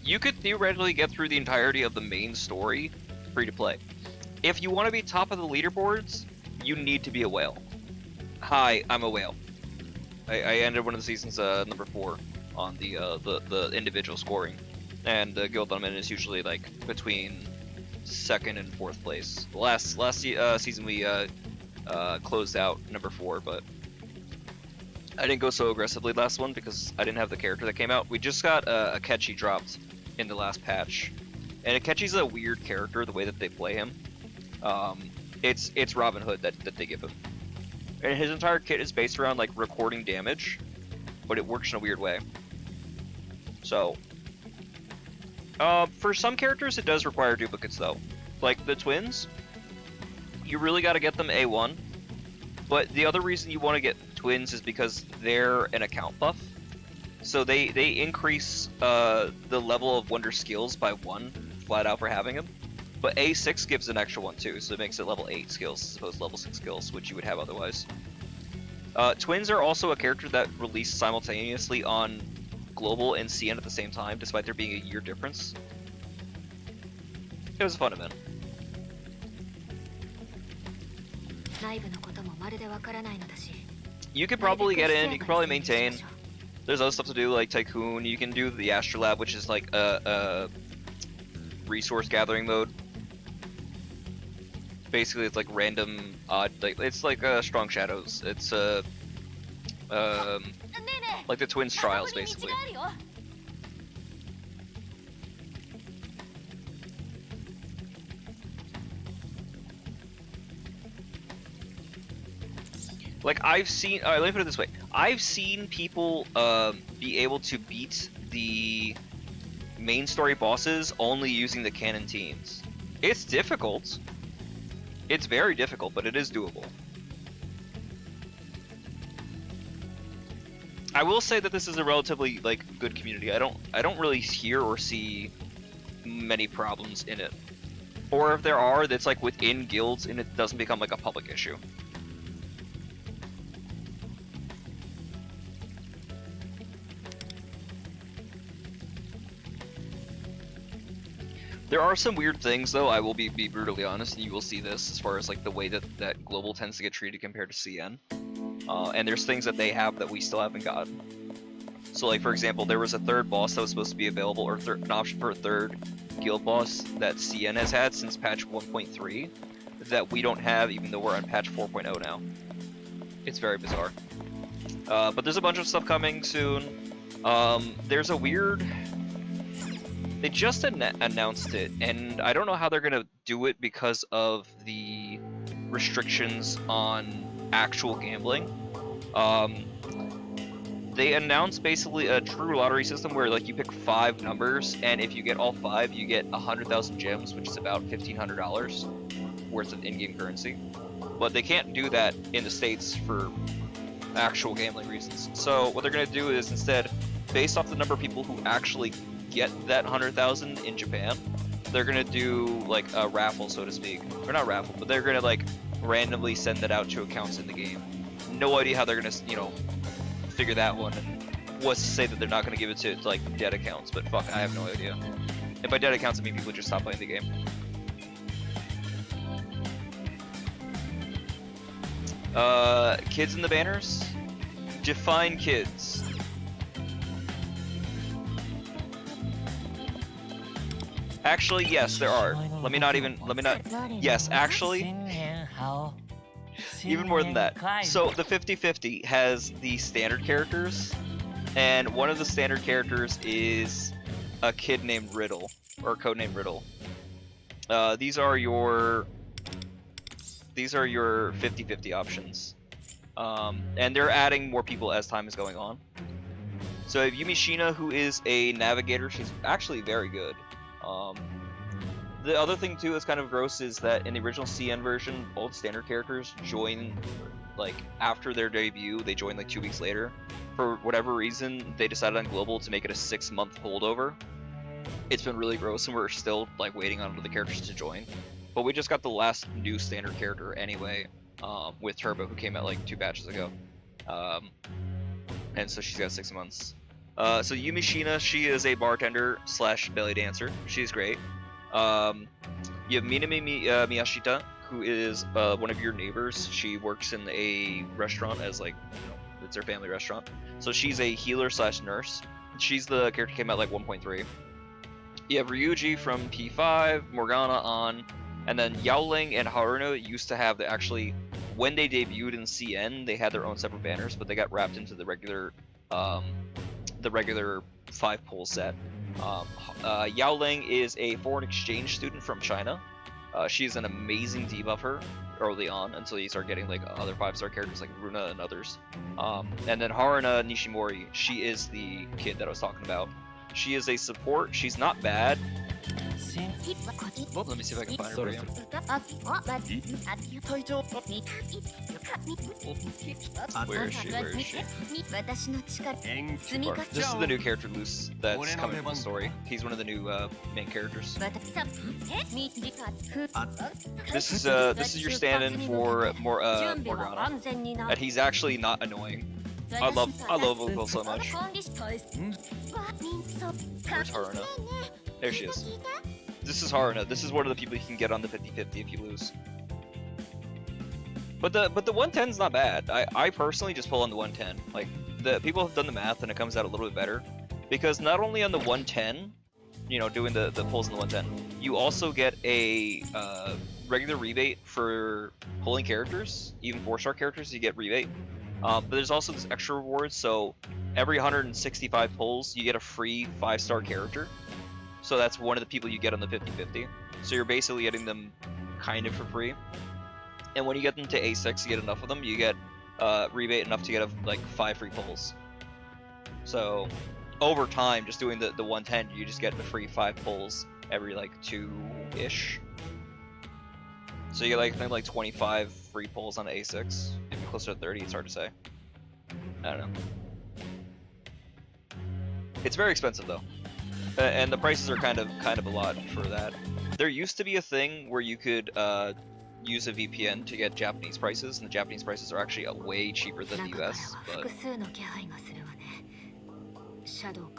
You could theoretically get through the entirety of the main story free to play. If you want to be top of the leaderboards, you need to be a whale. Hi, I'm a whale. I ended one of the seasons number 4 on the individual scoring, and the guild I'm in is usually like between 2nd and 4th place. Last season we closed out number 4, but I didn't go so aggressively last one because I didn't have the character that came out. We just got Akechi dropped in the last patch, and Akechi's a weird character the way that they play him. It's Robin Hood that they give him, and his entire kit is based around like recording damage, but it works in a weird way. So for some characters it does require duplicates though, like the twins. You really got to get them A1, but the other reason you want to get twins is because they're an account buff, so they increase the level of wonder skills by 1 flat out for having them. But A6 gives an extra 1 too, so it makes it level 8 skills as opposed to level 6 skills, which you would have otherwise. Twins are also a character that released simultaneously on global and CN at the same time, despite there being a year difference. It was a fun event. You could probably get in, you could probably maintain. There's other stuff to do like Tycoon. You can do the Astrolab, which is like a resource gathering mode. Basically it's like random odd, like it's like Strong Shadows. It's like the Twins Trials basically. Like I've seen, let me put it this way: I've seen people be able to beat the main story bosses only using the canon teams. It's difficult. It's very difficult, but it is doable. I will say that this is a relatively like good community. I don't really hear or see many problems in it. Or if there are, that's like within guilds and it doesn't become like a public issue. There are some weird things though, I will be brutally honest, and you will see this as far as like the way that Global tends to get treated compared to CN. And there's things that they have that we still haven't gotten. So like for example, there was a third boss that was supposed to be available, or an option for a third guild boss that CN has had since patch 1.3 that we don't have even though we're on patch 4.0 now. It's very bizarre. But there's a bunch of stuff coming soon. There's a weird... They just announced it, and I don't know how they're gonna do it because of the restrictions on actual gambling. They announced basically a true lottery system where like you pick 5 numbers, and if you get all 5, you get 100,000 gems, which is about $1,500 worth of in-game currency. But they can't do that in the States for actual gambling reasons. So what they're gonna do is instead, based off the number of people who actually get that 100,000 in Japan, they're gonna do like a raffle, so to speak. Or not raffle, but they're gonna like randomly send that out to accounts in the game. No idea how they're gonna, you know, figure that one, and what's to say that they're not gonna give it to like dead accounts, but fuck, I have no idea. And by dead accounts I mean people just stop playing the game. Kids in the banners? Define kids. Actually, yes, there are. Yes, actually, even more than that. So the 50-50 has the standard characters, and one of the standard characters is a kid named Riddle, or codenamed Riddle. These are your 50-50 options. And they're adding more people as time is going on. So if Yumishina, who is a navigator, she's actually very good. The other thing too that's kind of gross is that in the original CN version, both standard characters join like after their debut. They join like 2 weeks later. For whatever reason, they decided on Global to make it a 6-month holdover. It's been really gross, and we're still like waiting on the characters to join. But we just got the last new standard character anyway, with Turbo, who came out like 2 batches ago, and so she's got 6 months. So Yumishina, she is a bartender slash belly dancer. She's great. You have Minami Miyashita, who is one of your neighbors. She works in a restaurant as like, you know, it's her family restaurant. So she's a healer slash nurse. She's the character who came out like 1.3. You have Ryuji from P5, Morgana on, and then Yaoling and Haruna used to have when they debuted in CN, they had their own separate banners, but they got wrapped into the regular 5-pull set. Yaoling is a foreign exchange student from China. She's an amazing debuffer early on until you start getting like other 5-star characters like Runa and others. And then Haruna Nishimori, she is the kid that I was talking about. She is a support. She's not bad. Let me see if I can find her for you. Where is she? This is the new character Luce that's coming from the story. He's one of the new main characters. This is your stand-in for Morgana, and he's actually not annoying. I love Opal so much. Where's Haruna? There she is. This is Haruna. This is one of the people you can get on the 50-50 if you lose. But the 110's not bad. I personally just pull on the 110. Like, the people have done the math and it comes out a little bit better. Because not only on the 110, you know, doing the pulls on the 110, you also get a regular rebate for pulling characters. Even 4-star characters, you get rebate. But there's also this extra reward, so every 165 pulls, you get a free 5-star character. So that's one of the people you get on the 50-50. So you're basically getting them kind of for free. And when you get them to A6, you get enough of them, you get rebate enough to get like 5 free pulls. So over time, just doing the 110, you just get the free 5 pulls every like 2-ish. So you get like I think like 25 free pulls on A6. Maybe closer to 30. It's hard to say. I don't know. It's very expensive though, and the prices are kind of a lot for that. There used to be a thing where you could use a VPN to get Japanese prices, and the Japanese prices are actually way cheaper than the US, but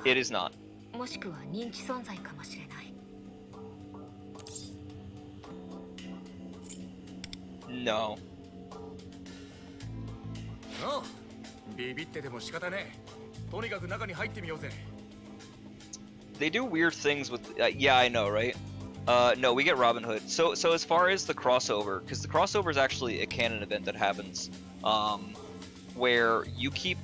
it is not. No. Oh, ビビってても仕方ねえ。とにかく中に入ってみようぜ。They do weird things with. Yeah, I know, right? No, we get Robin Hood. So as far as the crossover, because the crossover is actually a canon event that happens, where you keep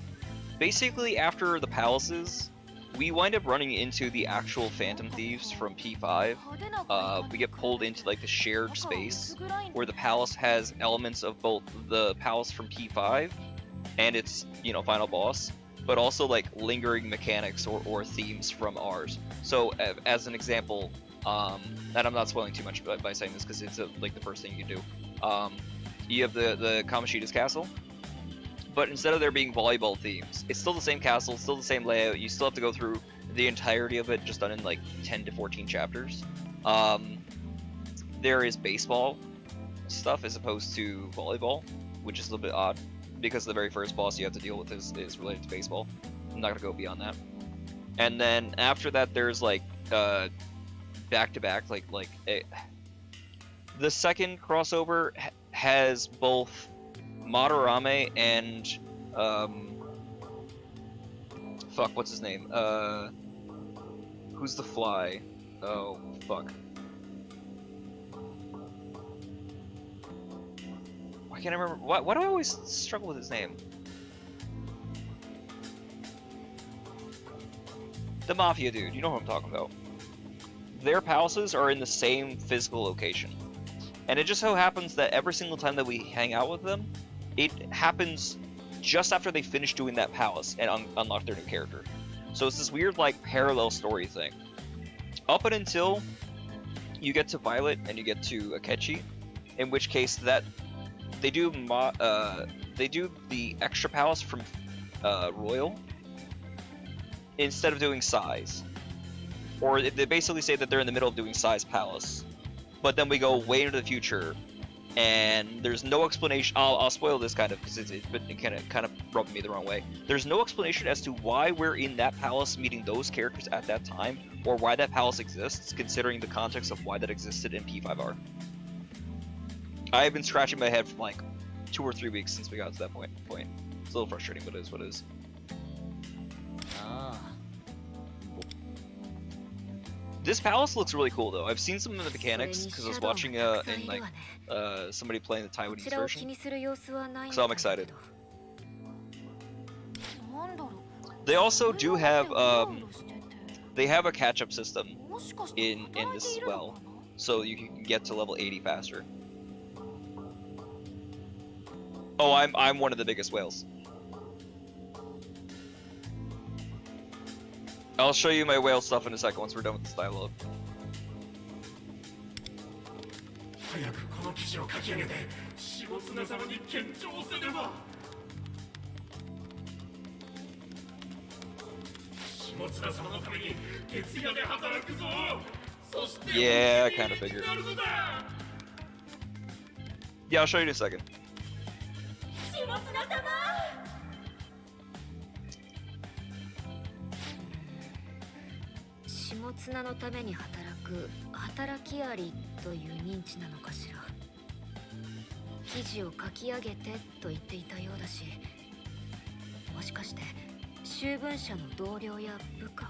basically after the palaces, we wind up running into the actual Phantom Thieves from P5. We get pulled into like the shared space where the palace has elements of both the palace from P5 and its final boss, but also like lingering mechanics or themes from ours. So as an example, and I'm not spoiling too much by saying this because it's like the first thing you do. You have the Kamoshida's castle, but instead of there being volleyball themes, it's still the same castle, still the same layout. You still have to go through the entirety of it, just done in like 10 to 14 chapters. There is baseball stuff as opposed to volleyball, which is a little bit odd because the very first boss you have to deal with is related to baseball. I'm not gonna go beyond that. And then after that, there's like back-to-back, the second crossover has both Madarame and fuck, what's his name? Who's the fly? Oh fuck. Why can't I remember? Why do I always struggle with his name? The Mafia dude, you know what I'm talking about. Their palaces are in the same physical location. And it just so happens that every single time that we hang out with them, it happens just after they finish doing that palace and unlock their new character. So it's this weird like parallel story thing. Up and until you get to Violet and you get to Akechi, in which case that they do the extra palace from Royal instead of doing Sai's. Or they basically say that they're in the middle of doing Sai's palace, but then we go way into the future, and there's no explanation. I'll spoil this kind of because it kind of rubbed me the wrong way. There's no explanation as to why we're in that palace meeting those characters at that time, or why that palace exists, considering the context of why that existed in P5R. I have been scratching my head for like 2 or 3 weeks since we got to that point. It's a little frustrating, but it is what it is. This palace looks really cool though. I've seen some of the mechanics because I was watching in like somebody playing the Taiwanese version, so I'm excited. They also do have they have a catch-up system in this as well, so you can get to level 80 faster. Oh, I'm one of the biggest whales. I'll show you my whale stuff in a second once we're done with this dialogue. Yeah, I kind of figured. Yeah, I'll show you in a second. Shimotsunaのために働く働きアリという認知なのかしら。記事を書き上げてと言っていたようだし、もしかして秋分社の同僚や部下。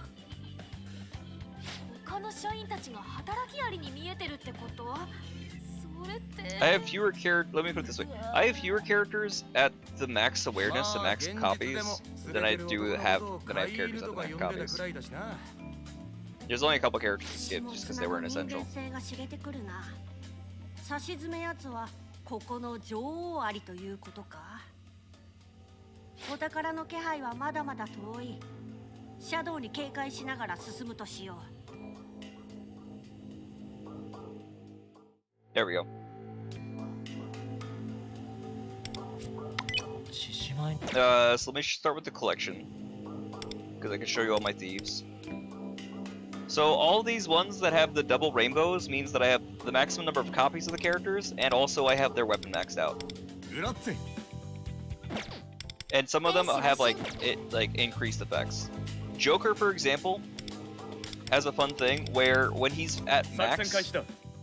他の社員たちが働きアリに見えてるってこと？それって。I have fewer characters. Let me put it this way: I have fewer characters at the max awareness, the max copies, than I have characters at the max copies. There's only a couple characters to skip just because they weren't essential. 差し詰めやつはここの女王アリということか。お宝の気配はまだまだ遠い。シャドウに警戒しながら進むとしよう。 There we go. So let me start with the collection, because I can show you all my thieves. So all these ones that have the double rainbows means that I have the maximum number of copies of the characters, and also I have their weapon maxed out. And some of them have like increased effects. Joker, for example, has a fun thing where when he's at max,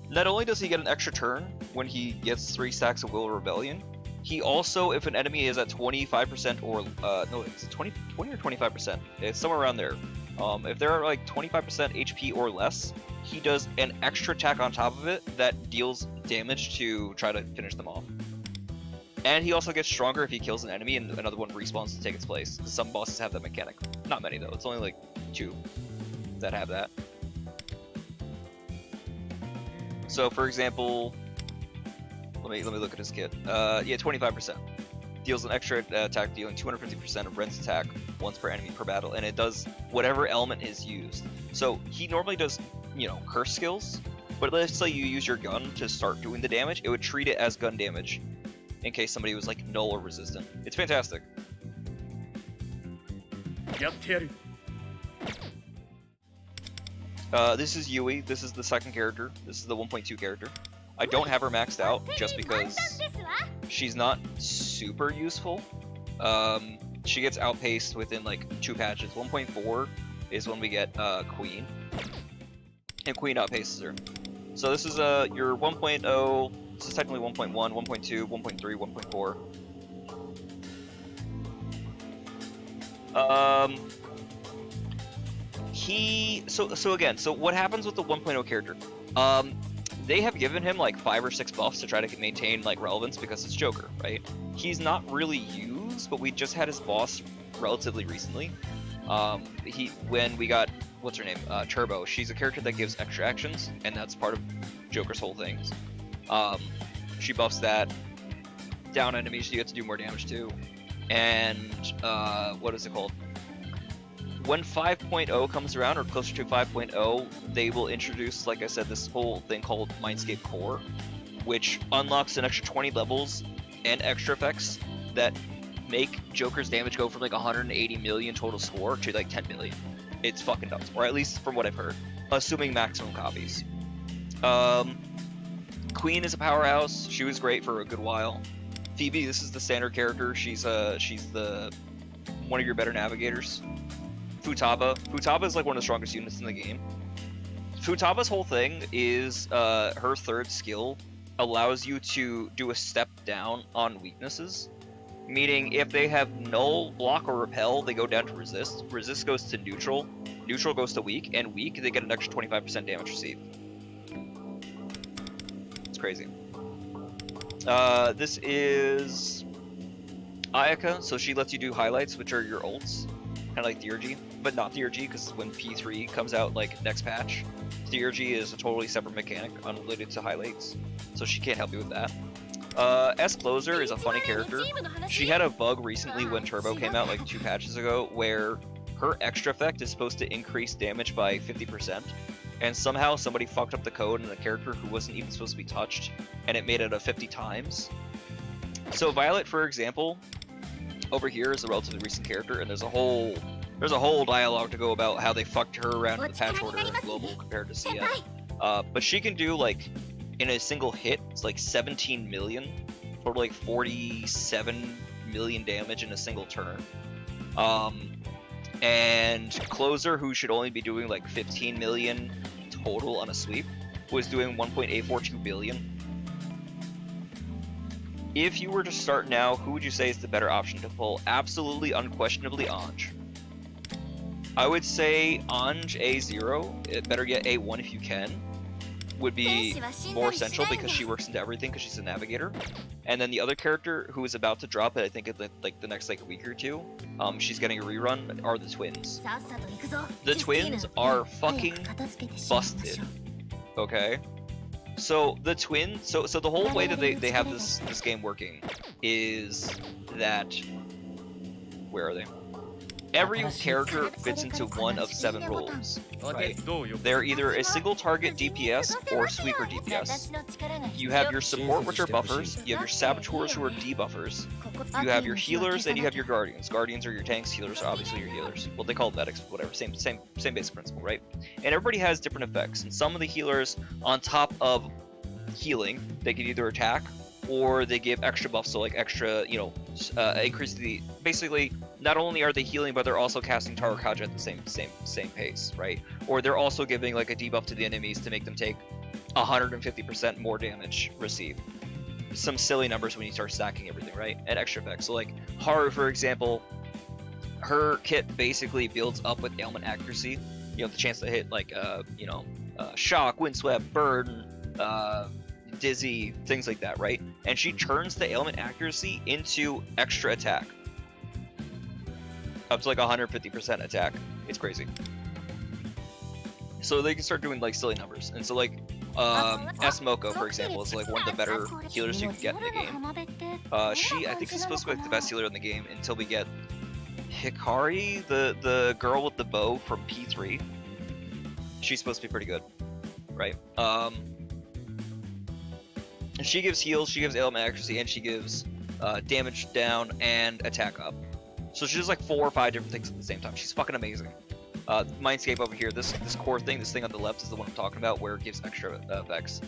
not only does he get an extra turn when he gets 3 stacks of Will of Rebellion, he also, if an enemy is at 25% or no, it's 20 or 25%. It's somewhere around there. If they're like 25% HP or less, he does an extra attack on top of it that deals damage to try to finish them off. And he also gets stronger if he kills an enemy and another one respawns to take its place. Some bosses have that mechanic. Not many though. It's only like 2 that have that. So for example, let me look at his kit. Yeah, 25%. Deals an extra attack, dealing 250% of Ren's attack once per enemy per battle, and it does whatever element is used. So he normally does, you know, curse skills, but let's say you use your gun to start doing the damage, it would treat it as gun damage in case somebody was like null or resistant. It's fantastic. This is Yui. This is the second character. This is the 1.2 character. I don't have her maxed out just because she's not super useful. She gets outpaced within like 2 patches. 1.4 is when we get Queen, and Queen outpaces her. So this is your 1.0. This is technically 1.1, 1.2, 1.3, 1.4. So what happens with the 1.0 character? They have given him like 5 or 6 buffs to try to maintain like relevance because it's Joker, right? He's not really used, but we just had his boss relatively recently. When we got, what's her name? Turbo. She's a character that gives extra actions, and that's part of Joker's whole things. She buffs that. Down enemies, you get to do more damage too. And what is it called? When 5.0 comes around, or closer to 5.0, they will introduce, like I said, this whole thing called Mindscape Core, which unlocks an extra 20 levels and extra effects that make Joker's damage go from like 180 million total score to like 10 million. It's fucking nuts, or at least from what I've heard, assuming maximum copies. Queen is a powerhouse. She was great for a good while. Phoebe, this is the standard character. She's the one of your better navigators. Futaba is like one of the strongest units in the game. Futaba's whole thing is her third skill allows you to do a step down on weaknesses. Meaning if they have null, block, or repel, they go down to resist. Resist goes to neutral. Neutral goes to weak, and weak they get an extra 25% damage received. It's crazy. This is Ayaka, so she lets you do highlights, which are your ults. Kind of like Theurgy, but not Theurgy, because when P3 comes out, like, next patch, Theurgy is a totally separate mechanic, unrelated to highlights, so she can't help you with that. S-Closer is a funny character. She had a bug recently when Turbo came out, like 2 patches ago, where her extra effect is supposed to increase damage by 50%, and somehow somebody fucked up the code in a character who wasn't even supposed to be touched, and it made it a 50 times. So Violet, for example, over here is a relatively recent character, and there's a whole dialogue to go about how they fucked her around in the patch order and global compared to CS. But she can do, like, in a single hit, it's like 17 million, total like 47 million damage in a single turn. And Closer, who should only be doing like 15 million total on a sweep, was doing 1.842 billion. If you were to start now, who would you say is the better option to pull? Absolutely, unquestionably, Ange. I would say Ange A0, better yet A1 if you can, would be more essential because she works into everything because she's a navigator. And then the other character who is about to drop it, I think in like the next like week or 2, she's getting a rerun, are the twins. The twins are fucking busted. Okay? So the twins, so the whole way that they have this game working is that Where are they? Every character fits into one of 7 roles, right? They're either a single target DPS or sweeper DPS. You have your support, which are buffers. You have your saboteurs, who are debuffers. You have your healers, and you have your guardians. Guardians are your tanks. Healers are obviously your healers. Well, they call them medics, whatever. Same basic principle, right? And everybody has different effects. And some of the healers, on top of healing, they can either attack or they give extra buffs, so like extra, increase the, basically, not only are they healing, but they're also casting Tower Kaja at the same pace, right? Or they're also giving like a debuff to the enemies to make them take 150% more damage received. Some silly numbers when you start stacking everything, right? And extra effects. So like Haru, for example, her kit basically builds up with ailment accuracy. The chance to hit like shock, windswept, burn, dizzy, things like that, right? And she turns the ailment accuracy into extra attack, up to like 150% attack. It's crazy. So they can start doing like silly numbers. And so like Smoko, for example, is like one of the better healers you can get in the game. I think she's supposed to be like the best healer in the game until we get Hikari, the girl with the bow from P3. She's supposed to be pretty good, right? She gives heals, she gives ailment accuracy, and she gives damage down and attack up. So she does like 4 or 5 different things at the same time. She's fucking amazing. Mindscape over here, this core thing, this thing on the left is the one I'm talking about, where it gives extra effects.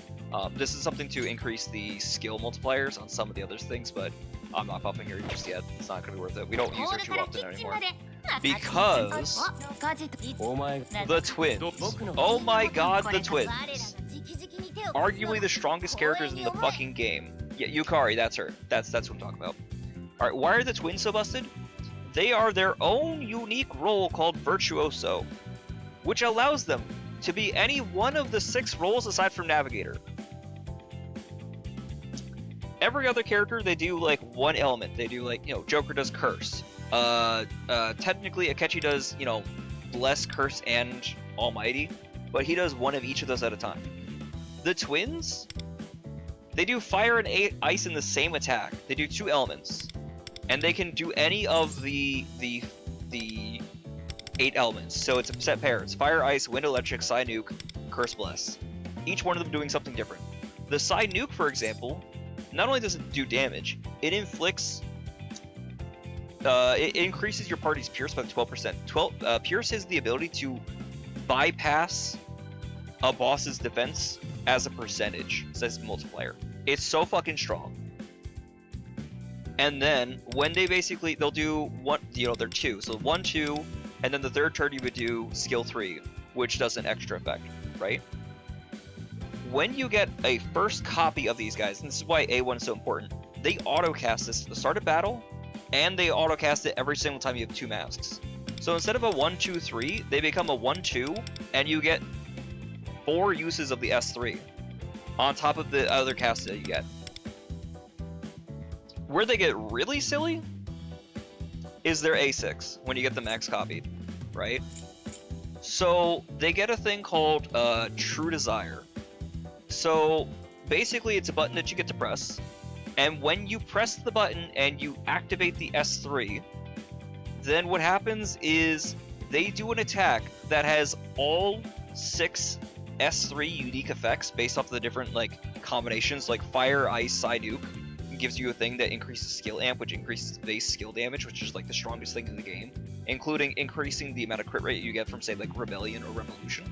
This is something to increase the skill multipliers on some of the other things, but I'm not popping her just yet. It's not gonna be worth it. We don't use her too often anymore. Because the twins. Oh my god, the twins. Arguably the strongest characters in the fucking game. Yeah, Yukari, that's her. That's what I'm talking about. Alright, why are the twins so busted? They are their own unique role called Virtuoso, which allows them to be any one of the 6 roles aside from Navigator. Every other character, they do like one element. They do like, Joker does Curse. Technically Akechi does, Bless, Curse, and Almighty, but he does one of each of those at a time. The twins, they do Fire and Ice in the same attack. They do 2 elements. And they can do any of the 8 elements. So it's a set pair. It's Fire, Ice, Wind, Electric, Psy, Nuke, Curse, Bless. Each one of them doing something different. The Psy Nuke, for example, not only does it do damage, it inflicts... it increases your party's Pierce by 12%. Pierce has the ability to bypass a boss's defense as a percentage, says multiplier. It's so fucking strong. And then when they basically, they'll do one, they're 2. So 1, 2, and then the third turn you would do skill 3, which does an extra effect, right? When you get a first copy of these guys, and this is why A1 is so important, they autocast this at the start of battle, and they autocast it every single time you have 2 masks. So instead of a 1, 2, 3, they become a 1, 2, and you get 4 uses of the S3 on top of the other cast that you get. Where they get really silly is their A6 when you get the max copied, right? So they get a thing called True Desire. So basically it's a button that you get to press, and when you press the button and you activate the S3, then what happens is they do an attack that has all 6 S3 unique effects based off the different combinations, like Fire, Ice, Psy, Nuke. Gives you a thing that increases skill amp, which increases base skill damage, which is like the strongest thing in the game, including increasing the amount of crit rate you get from, say, like Rebellion or Revolution.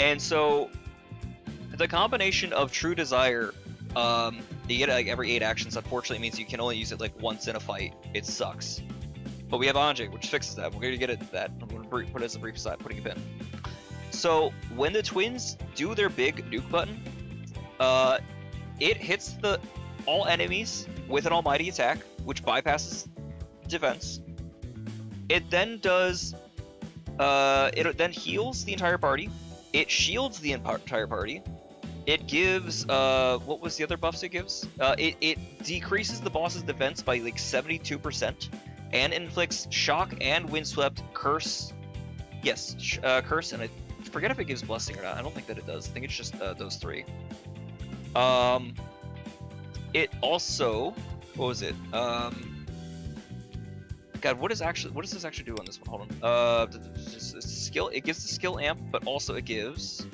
And so the combination of True Desire, you get it like every 8 actions. Unfortunately, it means you can only use it like once in a fight. It sucks. But we have Ange, which fixes that. We're going to get into that. I'm going to put it as a brief aside, putting a pin. So when the twins do their big nuke button, it hits all enemies with an almighty attack, which bypasses defense. It then does, it then heals the entire party. It shields the entire party. It gives, what was the other buffs it gives? It decreases the boss's defense by like 72%, and inflicts shock and windswept, curse. Yes, curse, and I forget if it gives blessing or not. I don't think that it does. I think it's just those 3. It also, what was it? God, what does this actually do on this one? Hold on. Skill. It gives the skill amp, but also it gives.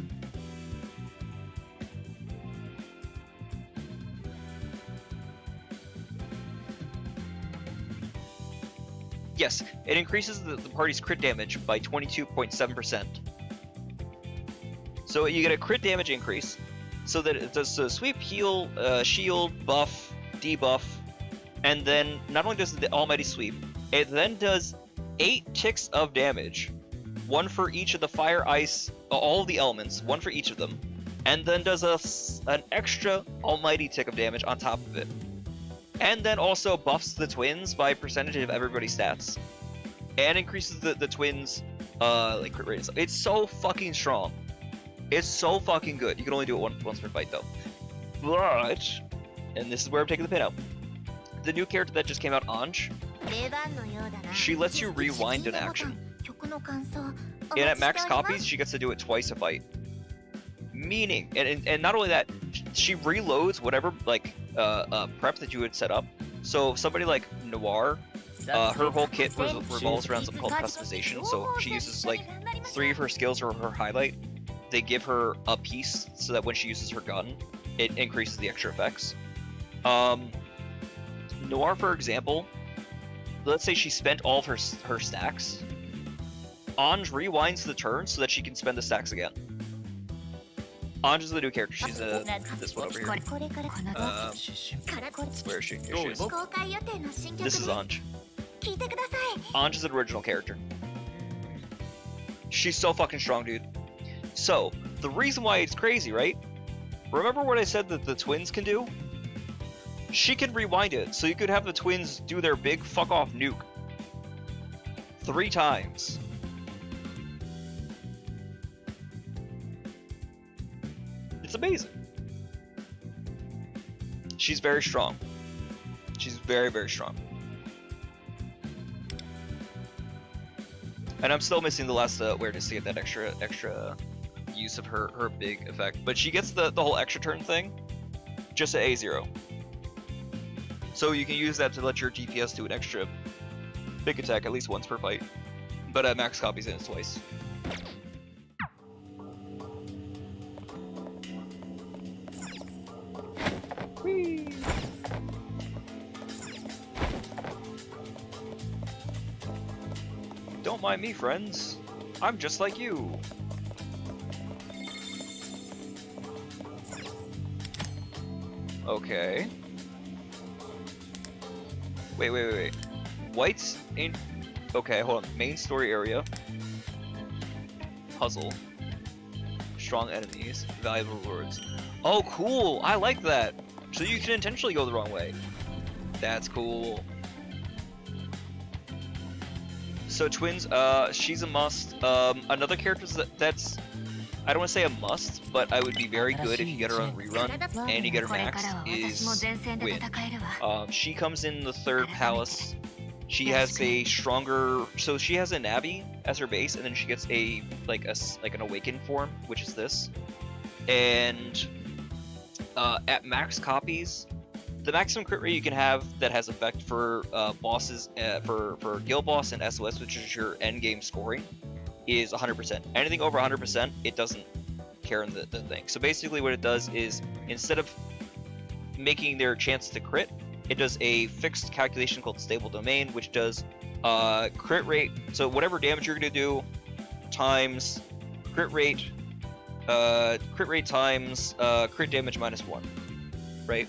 Yes, it increases the party's crit damage by 22.7%. So you get a crit damage increase, so that it does sweep, heal, shield, buff, debuff, and then not only does the almighty sweep, it then does 8 ticks of damage, 1 for each of the fire, ice, all of the elements, 1 for each of them, and then does an extra almighty tick of damage on top of it. And then also buffs the twins by percentage of everybody's stats. And increases the twins' like crit rate. It's so fucking strong. It's so fucking good. You can only do it once per fight though. But, and this is where I'm taking the pin out. The new character that just came out, Ange, she lets you rewind an action. And at max copies, she gets to do it twice a fight. Meaning, and not only that, she reloads whatever like prep that you would set up. So somebody like Noir, her whole kit revolves around something called customization. So she uses like 3 of her skills or her highlight. They give her a piece so that when she uses her gun, it increases the extra effects. Noir, for example, let's say she spent all of her stacks. Ange rewinds the turn so that she can spend the stacks again. Ange is the new character. She's this one over here. Where is she? Here she is. This is Ange. Ange is an original character. She's so fucking strong, dude. So, the reason why it's crazy, right? Remember what I said that the twins can do? She can rewind it, so you could have the twins do their big fuck off nuke 3 times. It's amazing. She's very strong. She's very, very strong. And I'm still missing the last awareness to get that extra use of her big effect. But she gets the whole extra turn thing just at A0. So you can use that to let your DPS do an extra big attack at least once per fight. But at max copies in it's twice. Whee! Don't mind me, friends. I'm just like you. Okay. Wait. White's in... Okay, hold on. Main story area. Puzzle. Strong enemies. Valuable rewards. Oh, cool! I like that! So you can intentionally go the wrong way. That's cool. So twins, she's a must. Another character that's... I don't want to say a must, but I would be very good if you get her on rerun and you get her max, is Win. She comes in the 3rd palace. She has a stronger... So she has a Navi as her base, and then she gets a like an awakened form, which is this. And at max copies, the maximum crit rate you can have that has effect for bosses, for guild boss and SOS, which is your end game scoring, is 100%. Anything over 100%, it doesn't care in the thing. So basically what it does is, instead of making their chance to crit, it does a fixed calculation called stable domain, which does crit rate. So whatever damage you're going to do times crit rate times crit damage minus 1, right?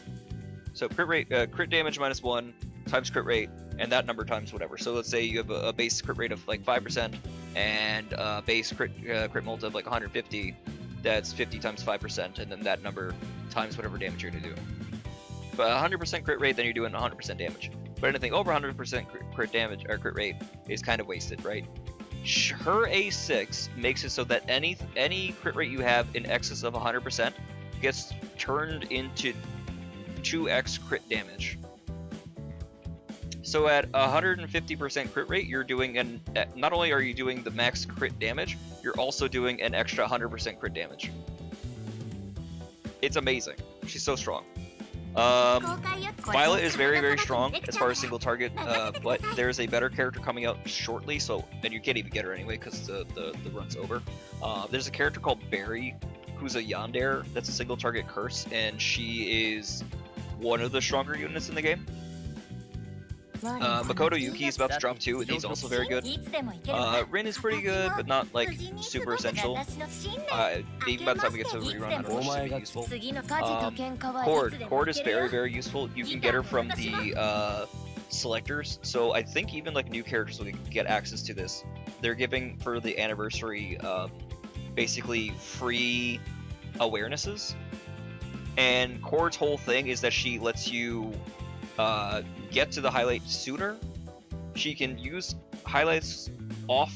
So crit damage minus 1 times crit rate, and that number times whatever. So let's say you have a base crit rate of like 5% and a base crit multi of like 150. That's 50 times 5%, and then that number times whatever damage you're gonna do. But 100% crit rate, then you're doing 100% damage. But anything over 100% crit damage or crit rate is kind of wasted, right? Her A6 makes it so that any crit rate you have in excess of 100% gets turned into 2x crit damage. So at 150% crit rate, you're doing not only are you doing the max crit damage, you're also doing an extra 100% crit damage. It's amazing. She's so strong. Violet is very, very strong as far as single target, but there's a better character coming out shortly, so, and you can't even get her anyway because the run's over. There's a character called Barry, who's a yandere that's a single target curse, and she is one of the stronger units in the game. Makoto Yuki is about to drop too, and he's also very good. Rin is pretty good, but not like super essential. Even by the time we get to the rerun, I don't know if she's super useful. Cord is very, very useful. You can get her from the selectors, so I think even like new characters will get access to this. They're giving for the anniversary basically free awarenesses, and Cord's whole thing is that she lets you get to the highlight sooner. She can use highlights off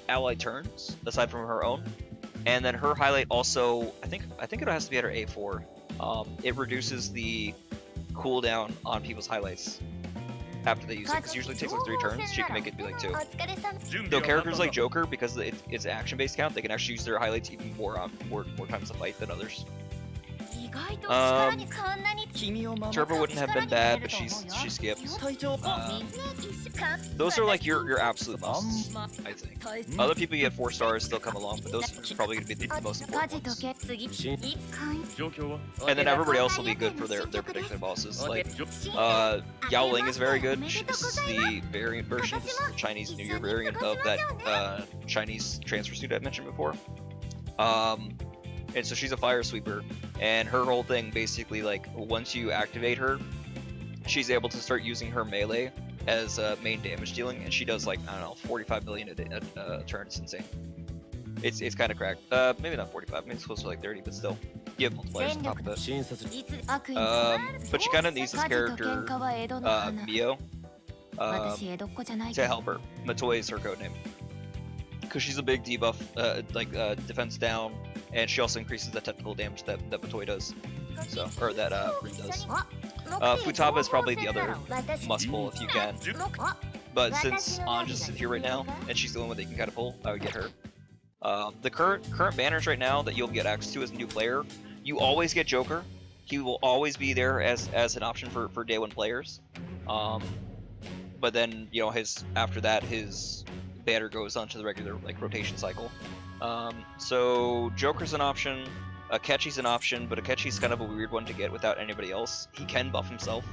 ally turns aside from her own, and then her highlight also, I think it has to be at her A4. It reduces the cooldown on people's highlights after they use it, because usually it takes like 3 turns. She can make it be like 2. Though characters like Joker, because it's an action-based count, they can actually use their highlights even more times a fight than others. Turbo wouldn't have been bad, but she skips. Those are like your absolute musts, I think. Other people you get 4 stars still come along, but those are probably going to be the most important ones. And then everybody else will be good for their particular bosses. Like Yao Ling is very good. This is the variant version, this is the Chinese New Year variant of that Chinese transfer suit I mentioned before. And so she's a fire sweeper, and her whole thing basically, like, once you activate her, she's able to start using her melee as main damage dealing, and she does like, I don't know, 45 million a turn. It's insane. It's kind of cracked. Maybe not 45, maybe it's close to like 30, but still, you have multipliers on top of it. But she kind of needs this character, Mio, to help her. Matoi is her codename, because she's a big debuff, defense down. And she also increases the technical damage that Matoi does, so, or that Rin does. Futaba is probably the other must-pull if you can, but since Ange is here right now, and she's the only one that you can kind of pull, I would get her. The current banners right now that you'll get access to as a new player, you always get Joker. He will always be there as an option for day 1 players. But then, you know, after that, his banner goes onto the regular like rotation cycle. So Joker's an option, Akechi's an option, but Akechi's kind of a weird one to get without anybody else. He can buff himself.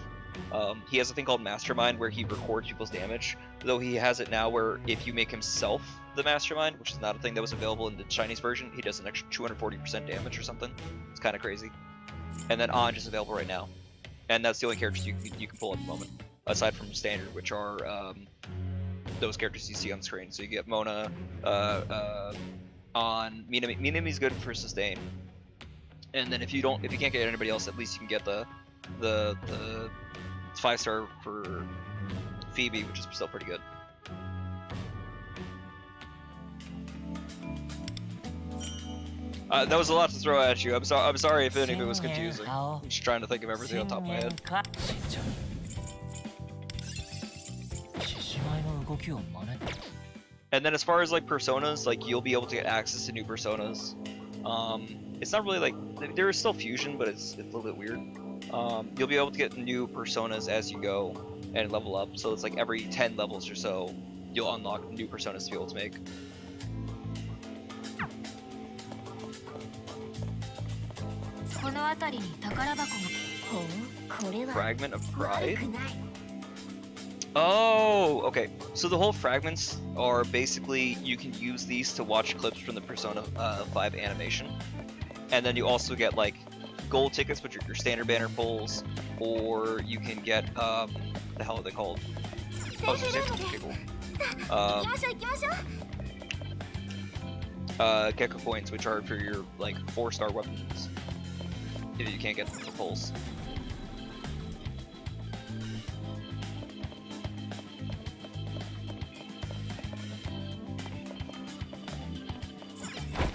He has a thing called Mastermind where he records people's damage, though he has it now where if you make himself the Mastermind, which is not a thing that was available in the Chinese version, he does an extra 240% damage or something. It's kind of crazy. And then Ange is available right now. And that's the only characters you can pull at the moment, aside from Standard, which are those characters you see on screen. So you get Mona, on Minami. Minami's good for sustain, and then if you can't get anybody else, at least you can get the 5-star for Phoebe, which is still pretty good. That was a lot to throw at you. I'm sorry if any of it was confusing. I'm just trying to think of everything on top of my head. And then as far as like personas, like you'll be able to get access to new personas. It's not really like, there is still fusion, but it's a little bit weird. You'll be able to get new personas as you go and level up. So it's like every 10 levels or so, you'll unlock new personas to be able to make. Fragment of Pride? Oh, okay. So the whole fragments are basically, you can use these to watch clips from the Persona 5 animation. And then you also get like gold tickets, which are your standard banner pulls, or you can get, the hell are they called? Oh, Gecko coins, which are for your like 4-star weapons, if you can't get them for pulls.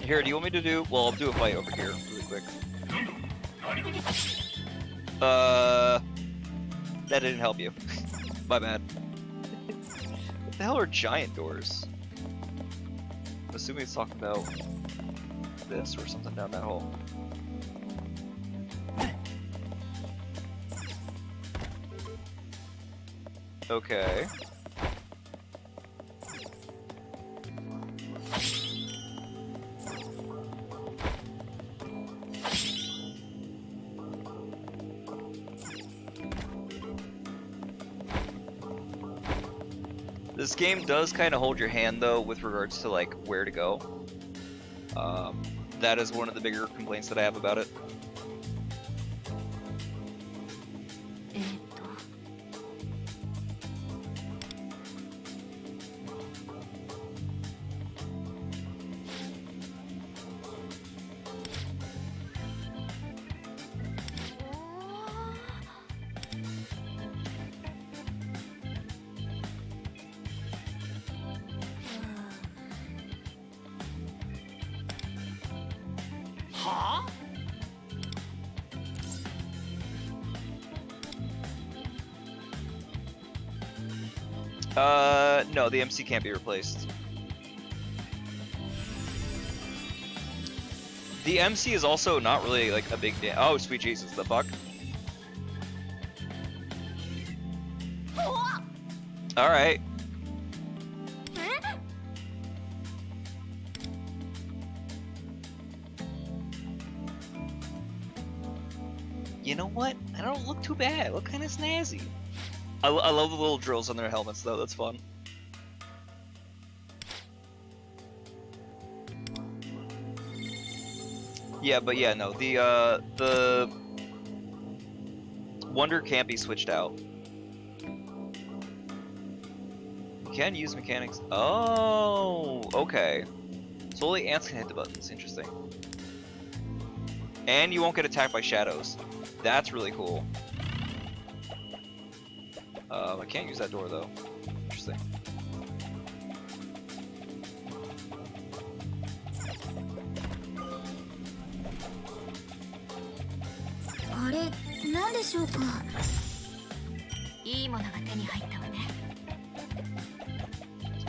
Here, do you want me to do? Well, I'll do a fight over here really quick. That didn't help you. My bad. What the hell are giant doors? I'm assuming it's talking about this or something down that hole. Okay. This game does kind of hold your hand though with regards to like where to go. That is one of the bigger complaints that I have about it. No, the MC can't be replaced. The MC is also not really like a big oh, sweet Jesus, the fuck? Alright. You know what? I don't look too bad. I look kind of snazzy. I love the little drills on their helmets though, that's fun. Yeah, but yeah, no, the Wonder can't be switched out. You can use mechanics. Oh, okay. So only ants can hit the buttons, interesting. And you won't get attacked by shadows. That's really cool. I can't use that door though. Interesting.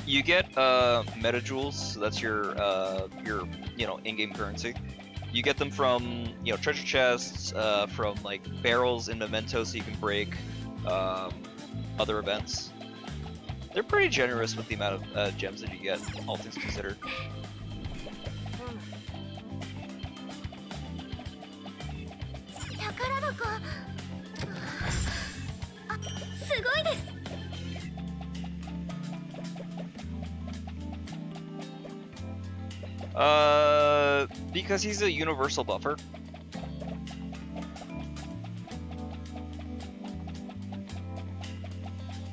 You get meta jewels, so that's your in-game currency. You get them from treasure chests, from like barrels in mementos, so you can break other events. They're pretty generous with the amount of gems that you get, all things considered. Because he's a universal buffer.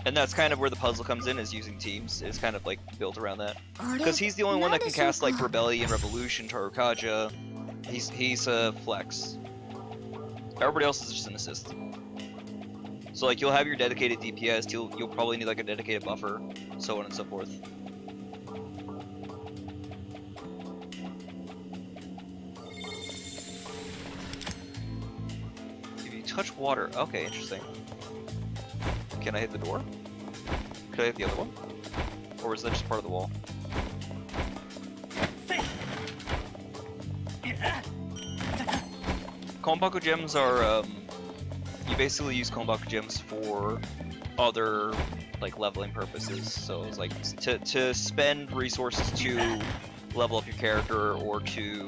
And that's kind of where the puzzle comes in, is using teams. It's kind of like built around that. Because he's the only one that can cast like Rebellion, Revolution, Tarukaja. He's a flex. Everybody else is just an assist. So like you'll have your dedicated DPS, you'll probably need like a dedicated buffer, so on and so forth. If you touch water, okay, interesting. Can I hit the door? Could I hit the other one? Or is that just part of the wall? Konbaku gems are, you basically use Konbaku gems for other, like, leveling purposes. So it's like, to spend resources to level up your character, or to,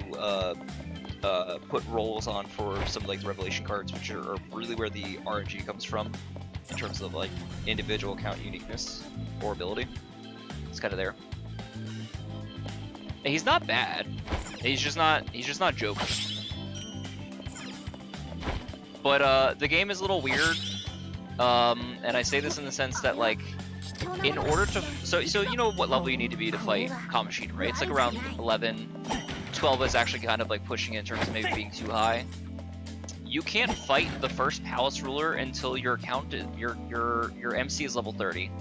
put rolls on for some, like, the revelation cards, which are really where the RNG comes from, in terms of, like, individual account uniqueness or ability. It's kind of there. And he's not bad. He's just not Joker. But the game is a little weird, and I say this in the sense that, like, in order to so you know what level you need to be to fight Kamashita, right? It's like around 11. 12 is actually kind of like pushing it in terms of maybe being too high. You can't fight the first palace ruler until your account your MC is level 30.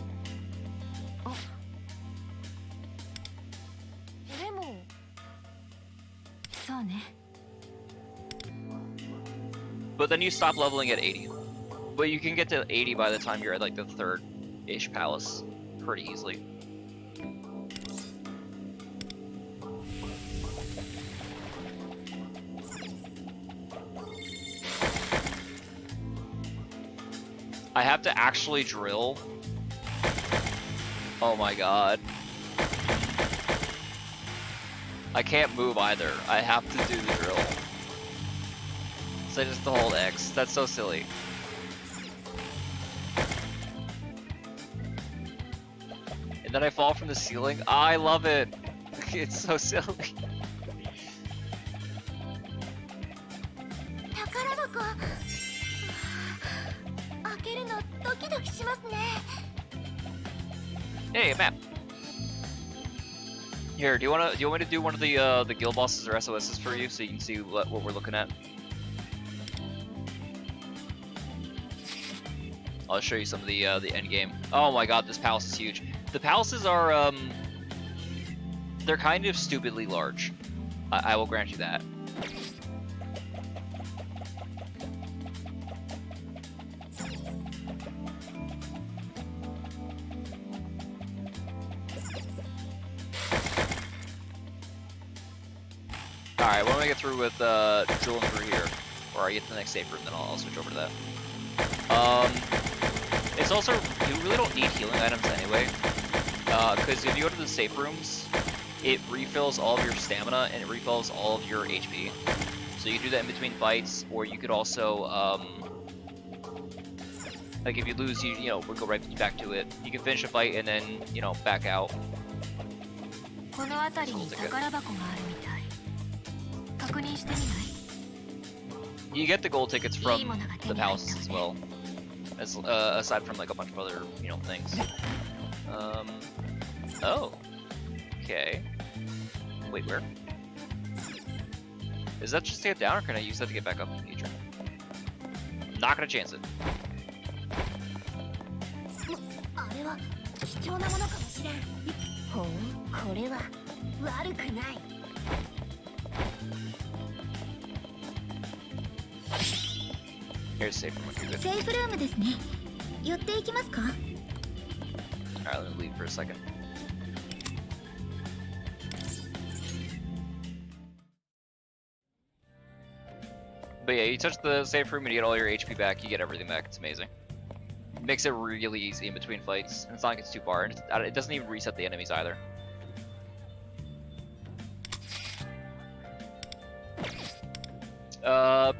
But then you stop leveling at 80. But you can get to 80 by the time you're at like the third-ish palace pretty easily. I have to actually drill Oh my god. I can't move either. I have to do the drill. So I just hold X. That's so silly. And then I fall from the ceiling. I love it. It's so silly. 宝箱開けるのドキドキしますね。 Hey, a map. Here, do you want me to do one of the guild bosses or SOSs for you so you can see what we're looking at? I'll show you some of the end game. Oh my god, this palace is huge. The palaces are they're kind of stupidly large. I will grant you that. Alright, when I get through with drilling through here, or I get to the next save room, then I'll switch over to that. It's also, you really don't need healing items anyway, because if you go to the safe rooms, it refills all of your stamina and it refills all of your HP. So you can do that in between fights, or you could also, like if you lose, you know, we'll go right back to it. You can finish a fight and then, you know, back out. この辺りに宝箱があるみたい。確認してみない？ You get the gold tickets from the palaces as well, as aside from like a bunch of other, you know, things. Oh, okay. Wait, where? Is that just to get down, or can I use that to get back up in the future? Not gonna chance it. あれは貴重なものかもしれん。ほう、これは悪くない。 Here's safe room. Okay, good. セーフルームですね。寄っていきますか？ Alright, let me leave for a second. But yeah, you touch the safe room and you get all your HP back, you get everything back, it's amazing. It makes it really easy in between fights, and it's not like it's too far, and it doesn't even reset the enemies either.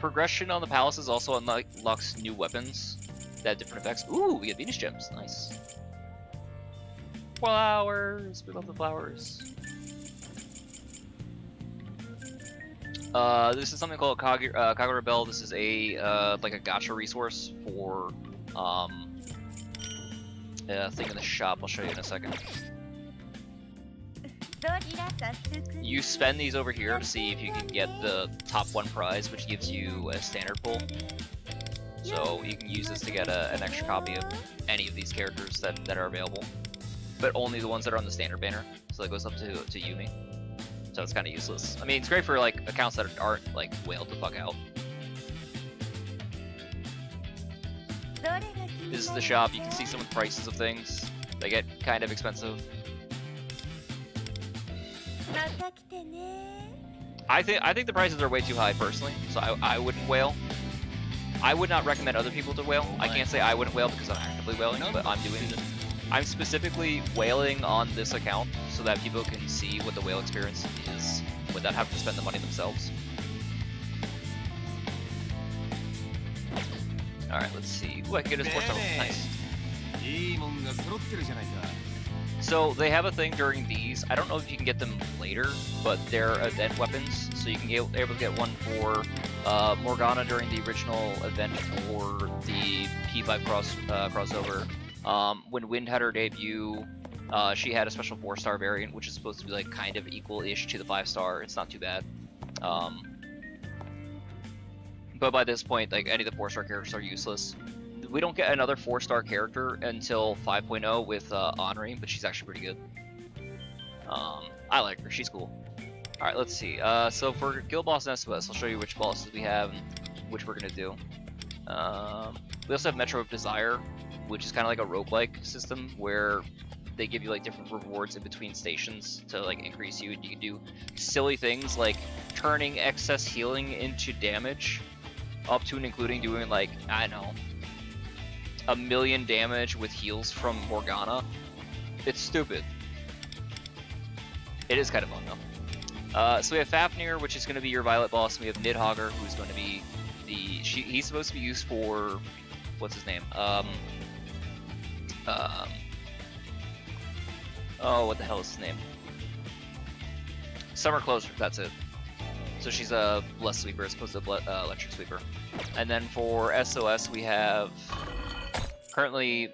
Progression on the palaces also unlocks new weapons that have different effects. Ooh, we get Venus gems, nice. Flowers, we love the flowers. This is something called Kagura Bell. This is a like a gacha resource for a thing in the shop. I'll show you in a second. You spend these over here to see if you can get the top one prize, which gives you a standard pull. So you can use this to get an extra copy of any of these characters that are available, but only the ones that are on the standard banner. So that goes up to Yumi. So it's kind of useless. I mean, it's great for like accounts that aren't like whaled the fuck out. This is the shop. You can see some of the prices of things. They get kind of expensive. I think the prices are way too high personally, so I wouldn't whale. I would not recommend other people to whale. I can't say I wouldn't whale because I'm actively whaling, but I'm doing this. I'm specifically whaling on this account so that people can see what the whale experience is without having to spend the money themselves. Alright, let's see. Ooh, I can get a sports tunnel. Nice. So they have a thing during these. I don't know if you can get them later, but they're event weapons. So you can be able to get one for Morgana during the original event for the P5 crossover. When Wind had her debut, she had a special 4-star variant, which is supposed to be like kind of equal-ish to the 5-star. It's not too bad. But by this point, like any of the 4-star characters are useless. We don't get another 4-star character until 5.0 with Anri, but she's actually pretty good. I like her, she's cool. Alright, let's see. So for Guild Boss and SOS, I'll show you which bosses we have and which we're gonna do. We also have Metro of Desire, which is kind of like a roguelike system where they give you like different rewards in between stations to like increase you, and you can do silly things like turning excess healing into damage, up to and including doing like, I don't know, 1,000,000 damage with heals from Morgana, It's stupid. It is kind of fun though. So we have Fafnir, which is going to be your Violet boss. And we have Nidhogger, who's going to be he's supposed to be used for, what's his name? Oh, what the hell is his name? Summer Closer, that's it. So she's a Blessed Sweeper as opposed to Electric Sweeper. And then for SOS we have currently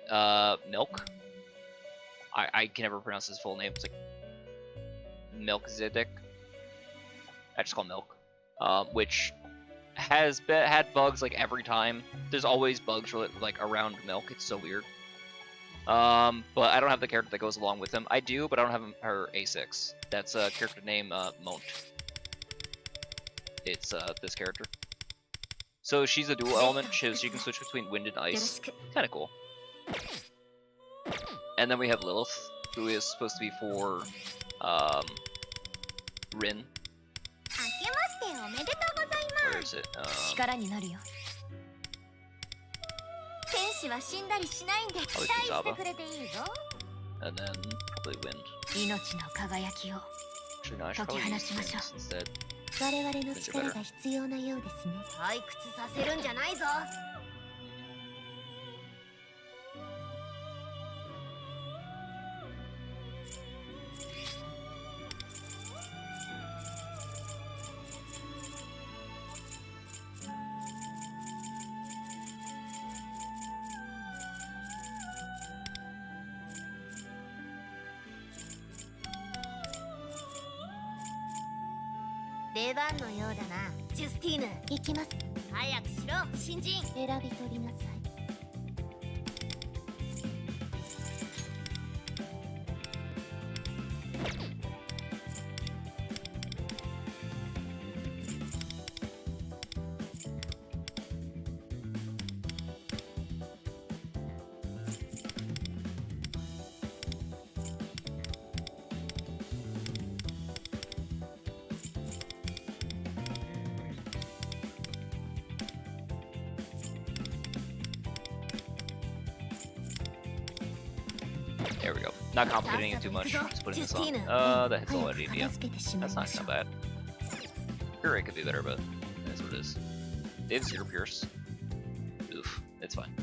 Milk. I can never pronounce his full name. It's like Melchizedek. I just call him Milk. Which has had bugs like every time. There's always bugs like around Milk. It's so weird. But I don't have the character that goes along with him. I do, but I don't have her A6. That's a character named Mont. It's this character. So she's a dual element, so she can switch between wind and ice. Kind of cool. And then we have Lilith, who is supposed to be for Rin. Where is it? And then probably wind. Actually, no, I should probably use winds instead. 我々の力が必要なようですね。退屈させるんじゃないぞ。出番のようだな。ジュスティーヌ、行きます。早くしろ、新人。選び取りなさい。There we go. Not complicating it too much. Just putting this on. That hits already, yeah. That's not bad. Pure rate could be better, but that's what it is. They have 0 Pierce. Oof, it's fine.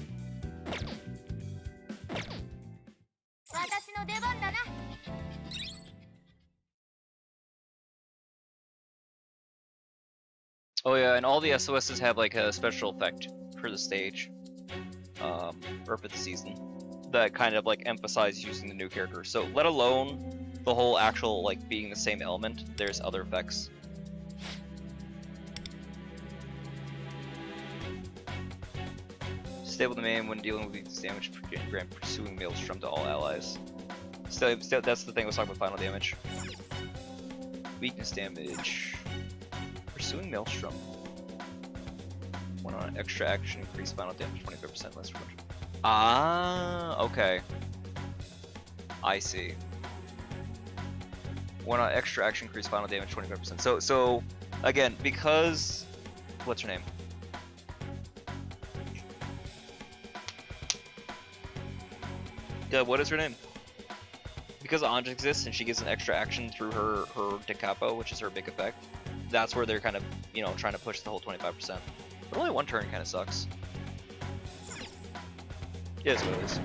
Oh yeah, and all the SOSs have like a special effect for the stage, or for the season, that kind of like emphasize using the new character. So let alone the whole actual like being the same element, there's other effects. Stable the main when dealing with weakness damage, grant pursuing Maelstrom to all allies. So that's the thing I was talking about final damage. Weakness damage. Pursuing Maelstrom. 1 on extra action, increase final damage 25% less for much. Ah, okay. I see. 1 on extra action, increase final damage 25%. So again, because what's her name? What is her name? Because Ange exists and she gets an extra action through her Da Capo, which is her big effect. That's where they're kind of, you know, trying to push the whole 25%. But only 1 turn kind of sucks. It is what it is.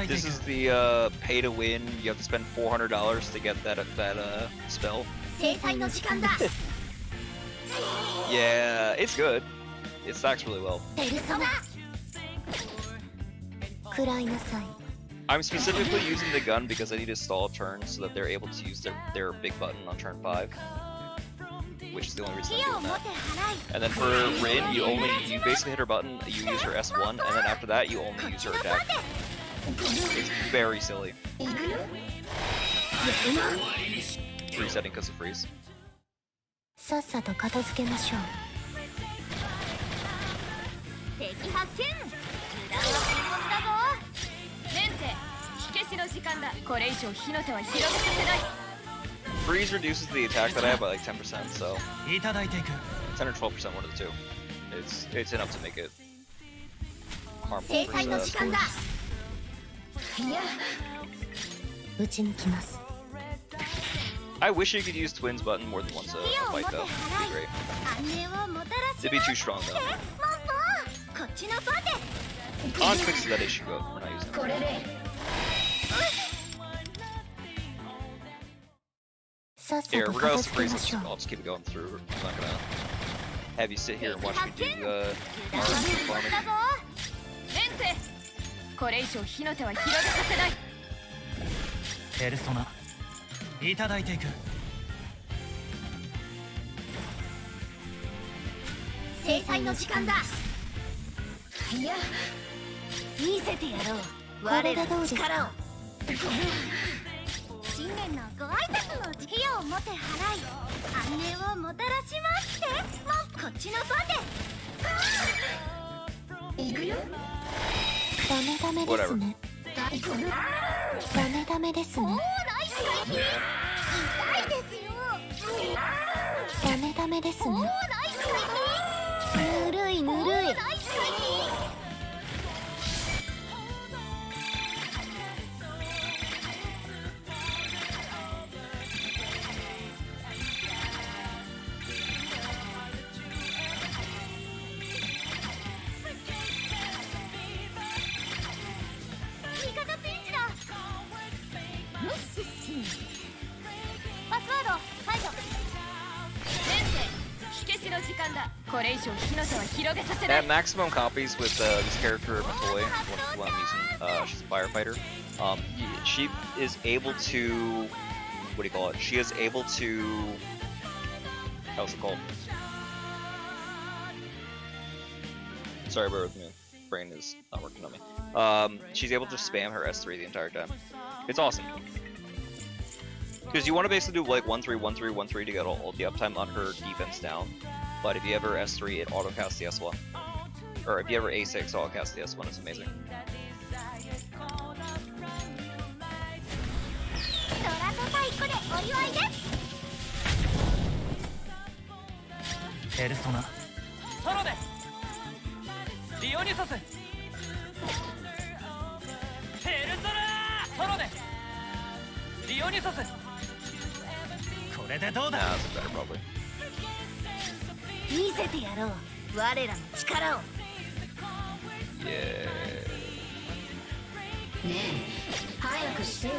This is the pay to win. You have to spend $400 to get that spell. Yeah, it's good. It stacks really well. I'm specifically using the gun because I need to stall a turn so that they're able to use their big button on turn 5. Which is the only reason I'm doing that. And then for Rin, you basically hit her button, you use her S1, and then after that you only use her attack. It's very silly. Resetting because of freeze. さっさと片付けましょう。敵発見。油断は禁物だぞ。メンテ火消しの時間だ。これ以上火の手は広げさせない。 Freeze reduces the attack that I have by like 10%, so 10 or 12%, one of the two. It's enough to make it harmful 制 for 裁の時間だ。 us. いや、うちに来ます。 I wish you could use twins button more than once a fight though. It'd be great. 安寧をもたらし It'd be too strong though. こっちのパテ。 Ange fixes that issue though. We're not using it. これで。さっさ Here, と regardless 片 of 付け freeze, ましょう。 I'll just keep it going through. I'm not gonna have you sit here and watch me do farming. メンテこれ以上火の手は広げさせない。ペルソナいただいていく。制裁の時間だ。いや、見せてやろう。我らの力を。新年のご挨拶の費用をもて払い、安寧をもたらしますって。こっちのパテ。行くよ。ダメダメですね。ダメダメですね。痛いですよ。ダメダメですね。ぬるいぬるい。パスワード解除。メンテ火消しの時間だ。これ以上火の手は広げさせない。 At maximum copies with this character Matoy, one I'm using, she's a firefighter. She is able to, what do you call it? She is able to, how's it called? Sorry, bear with me. Brain is not working on me. She's able to spam her S3 the entire time. It's awesome. Because you want to basically do like 1-3, 1-3, 1-3 to get all the uptime on her defense down. But if you ever S3, it auto-casts the S1. Or if you ever A6, auto-casts the S1. It's amazing. ドラと太鼓でお祝いです。ペルソナソロでリオニソス。ペルソナソロでリオニソス。これでどうだ。 Nah, that's better probably. 見せてやろう。我らの力を。 Yeah. ねえ、早くしてよ。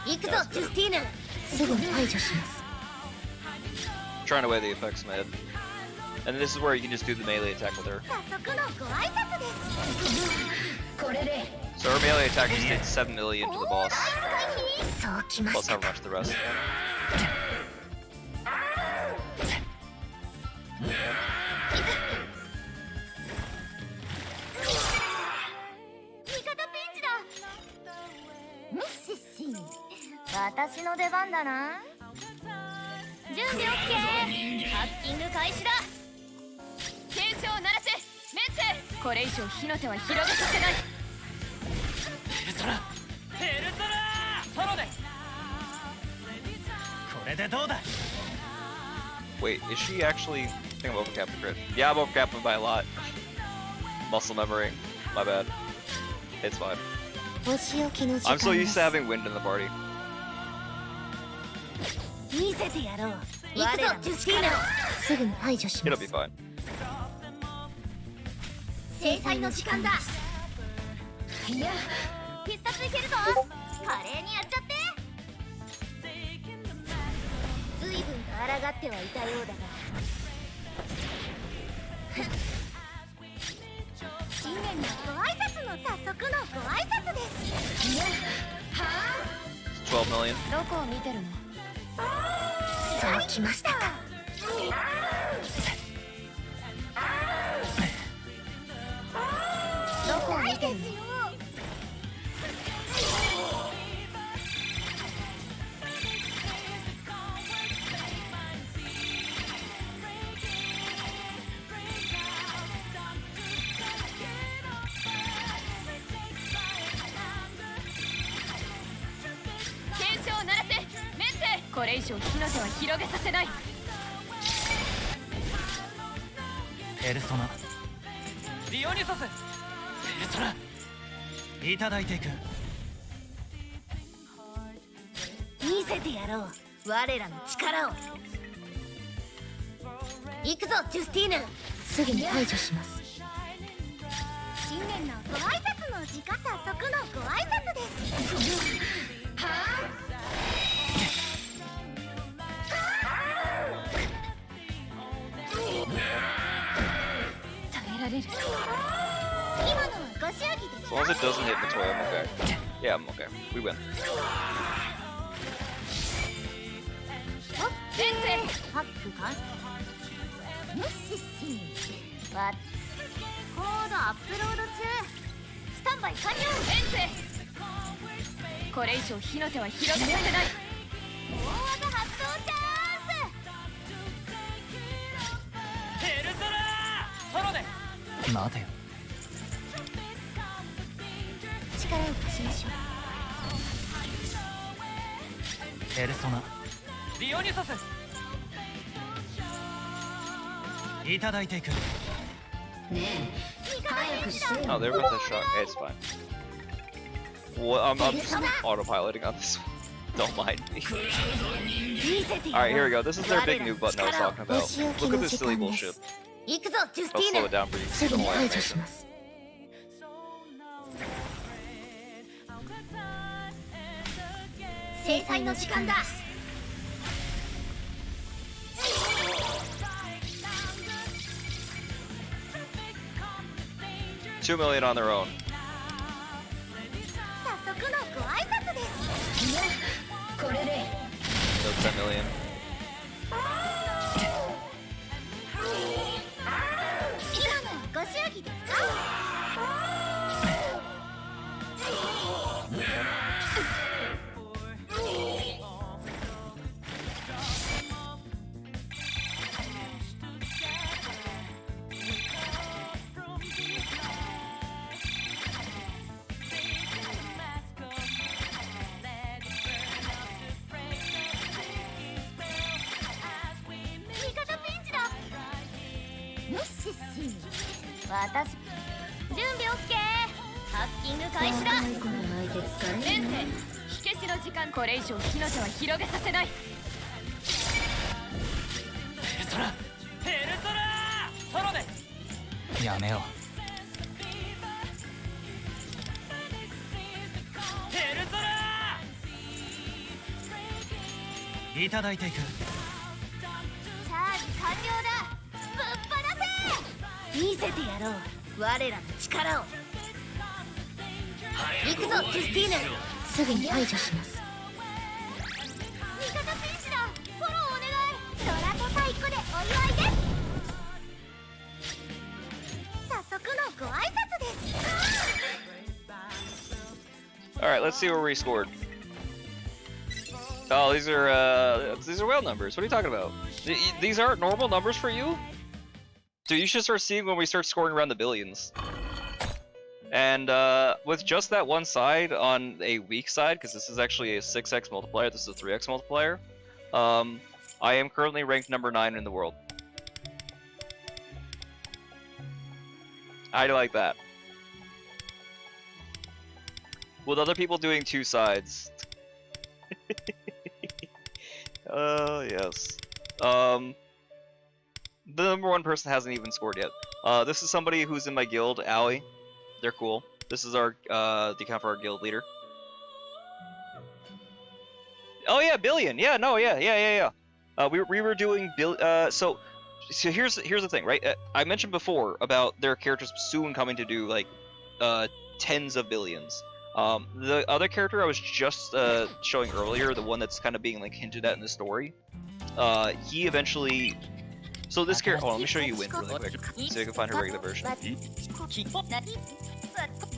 行くぞ、ジュスティーヌ。すぐに排除します。 Trying to weigh the effects mid. And this is where you can just do the melee attack with her. 早速のご挨拶です。これで。 So her melee attack just did 7 million to the boss. そうきまし Plus た however much the rest. 味方ピンチだ。ムッシッシー、私の出番だな。準備 OK。ハッキング開始だ。警鐘を鳴らせ。メンテこれ以上火の手は広げさせない。ペルソナソロでこれでどうだ。 Wait, is she actually? I think I'm overcapped the crit. Yeah, I'm overcapped by a lot. Muscle memory. My bad. It's fine. お仕置きの時間 I'm so で used す。 to having wind in the party. 見せてやろう。行くぞ、ジュスティーヌ。すぐに排除しま It'll be す。 fine. 制裁の時間だ。いや、必殺いけるぞ。華麗にやっちゃって。随分と抗ってはいたようだが。新年のご挨拶の早速のご挨拶です。いや、は12 million. どこを見てるの。そうきましたか。ないですよ。警鐘を鳴らせメンテ。これ以上火の手は広げさせない。ペルソナディオニュソス。ペルソナいただいていく。見せてやろう、我らの力を。行くぞジュスティーヌ。すぐに排除します。新年のご挨拶の時間、早速のご挨拶です。はあ耐えられる。今のはご祝儀です As long as it doesn't hit the toy, I'm okay. Yeah, I'm okay. We win. メンテ。パックかよしわコードアップロード中。スタンバイ完了。メンテ。これ以上火の手は広げさせない。大技発動チャンペルソナソロで。待てよ。ス。力を貸しましょう。ペルソナディオニュソスいただいていく。ねえ早くして。 Oh, there goes that shot. Hey, it's fine. What? I'm autopiloting on this one. Don't mind me. Alright, here we go. This is their big new button I was talking about. Look at this silly bullshit. 行くぞジュステ I'll ィ slow ー it ヌ。 down for you. す See ぐ the に whole 排除し animation. ます。制裁の時間だ。 2 million on their own. 早速のご挨拶です。これで No 10 million. 今のはご祝儀ですか。 私準備 OK。 ハッキング開始だ。メンテ。火消しの時間。これ以上火の手は広げさせない。ペルソナペルソナソロで。やめよう。ペルソナいただいていく。チャージ完了だ。ぶっ放せ。見せてやろう、我らの力を。行くぞジュスティーヌ。すぐに排除します。味方戦士だ。フォローお願い。ドラと太鼓でお祝いです。早速のご挨拶です。 Alright, let's see where we scored. Oh, these are whale numbers. What are you talking about? These aren't normal numbers for you? Dude, you should start seeing when we start scoring around the billions. And with just that one side on a weak side, because this is actually a 6x multiplier, this is a 3x multiplier, I am currently ranked number 9 in the world. I like that. With other people doing 2 sides. Yes. The number 1 person hasn't even scored yet. This is somebody who's in my guild, Allie. They're cool. This is our the account for our guild leader. Oh yeah, billion. Yeah, no, yeah. We were doing so here's the thing, right? I mentioned before about their characters soon coming to do like tens of billions. The other character I was just showing earlier, the one that's kind of being like hinted at in the story, he eventually. So this character, let me show you Wind really quick, so you can find her regular version.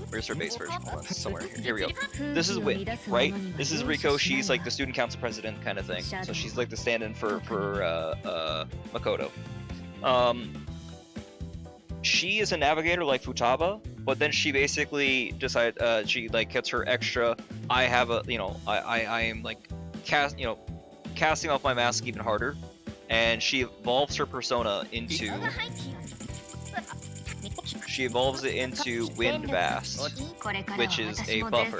Where's her base version? Hold on, somewhere here. Here we go. This is Wit, right? This is Riko. She's like the student council president kind of thing. So she's like the stand-in for Makoto. She is a navigator like Futaba, but then she basically decides she like gets her extra. I have a I am like casting off my mask even harder, and she evolves her persona into. She evolves it into Wind Vast, which is a buffer,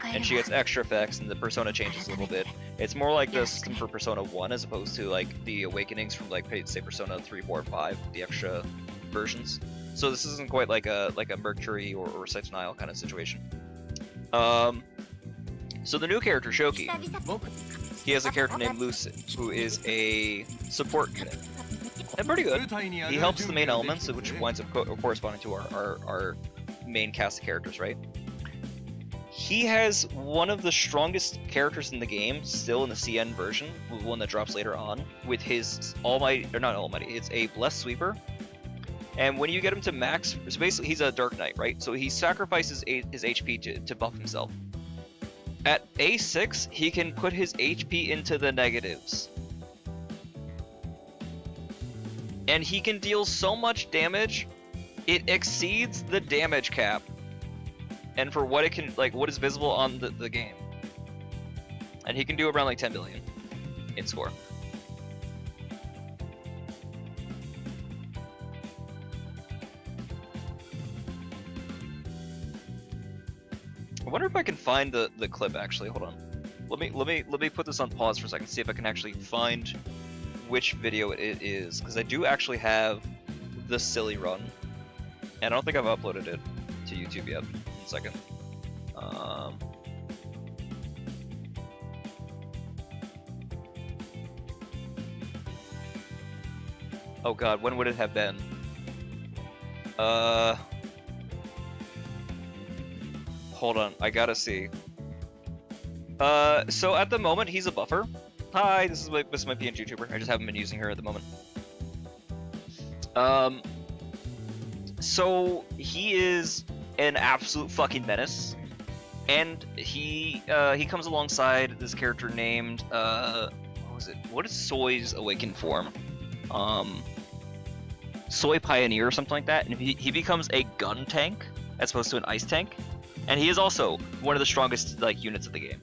and she gets extra effects, and the persona changes a little bit. It's more like the system for Persona 1 as opposed to like the awakenings from like say Persona 3, 4, and 5, the extra versions. So this isn't quite like a Mercury or Sight Denial kind of situation. So the new character Shoki, he has a character named Lucid, who is a support unit. And pretty good. He helps the main elements, which winds up corresponding to our main cast of characters, right? He has one of the strongest characters in the game, still in the CN version, the one that drops later on, with his Almighty, or not Almighty, it's a Blessed Sweeper. And when you get him to max, so basically he's a Dark Knight, right? So he sacrifices his HP to buff himself. At A6, he can put his HP into the negatives. And he can deal so much damage, it exceeds the damage cap. And for what it can, like, what is visible on the game. And he can do around like 10 billion in score. I wonder if I can find the clip actually. Hold on. Let me put this on pause for a second, see if I can actually find which video it is, because I do actually have the silly run, and I don't think I've uploaded it to YouTube yet. 1 second. Oh god, when would it have been? Hold on, I gotta see. So at the moment he's a buffer. Hi, this is my PNG YouTuber. I just haven't been using her at the moment. So he is an absolute fucking menace, and he comes alongside this character named what was it? What is Soy's awakened form? Soy Pioneer or something like that, and he becomes a gun tank as opposed to an ice tank, and he is also one of the strongest like units of the game.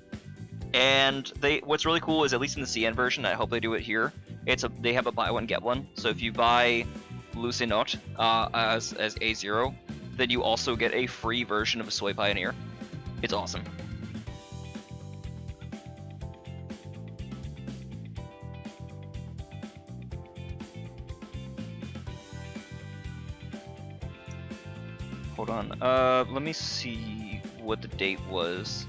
And what's really cool is, at least in the CN version, I hope they do it here, they have a buy one get one. So if you buy Lucinot as A0, then you also get a free version of a Soy Pioneer. It's awesome. Hold on. Let me see what the date was.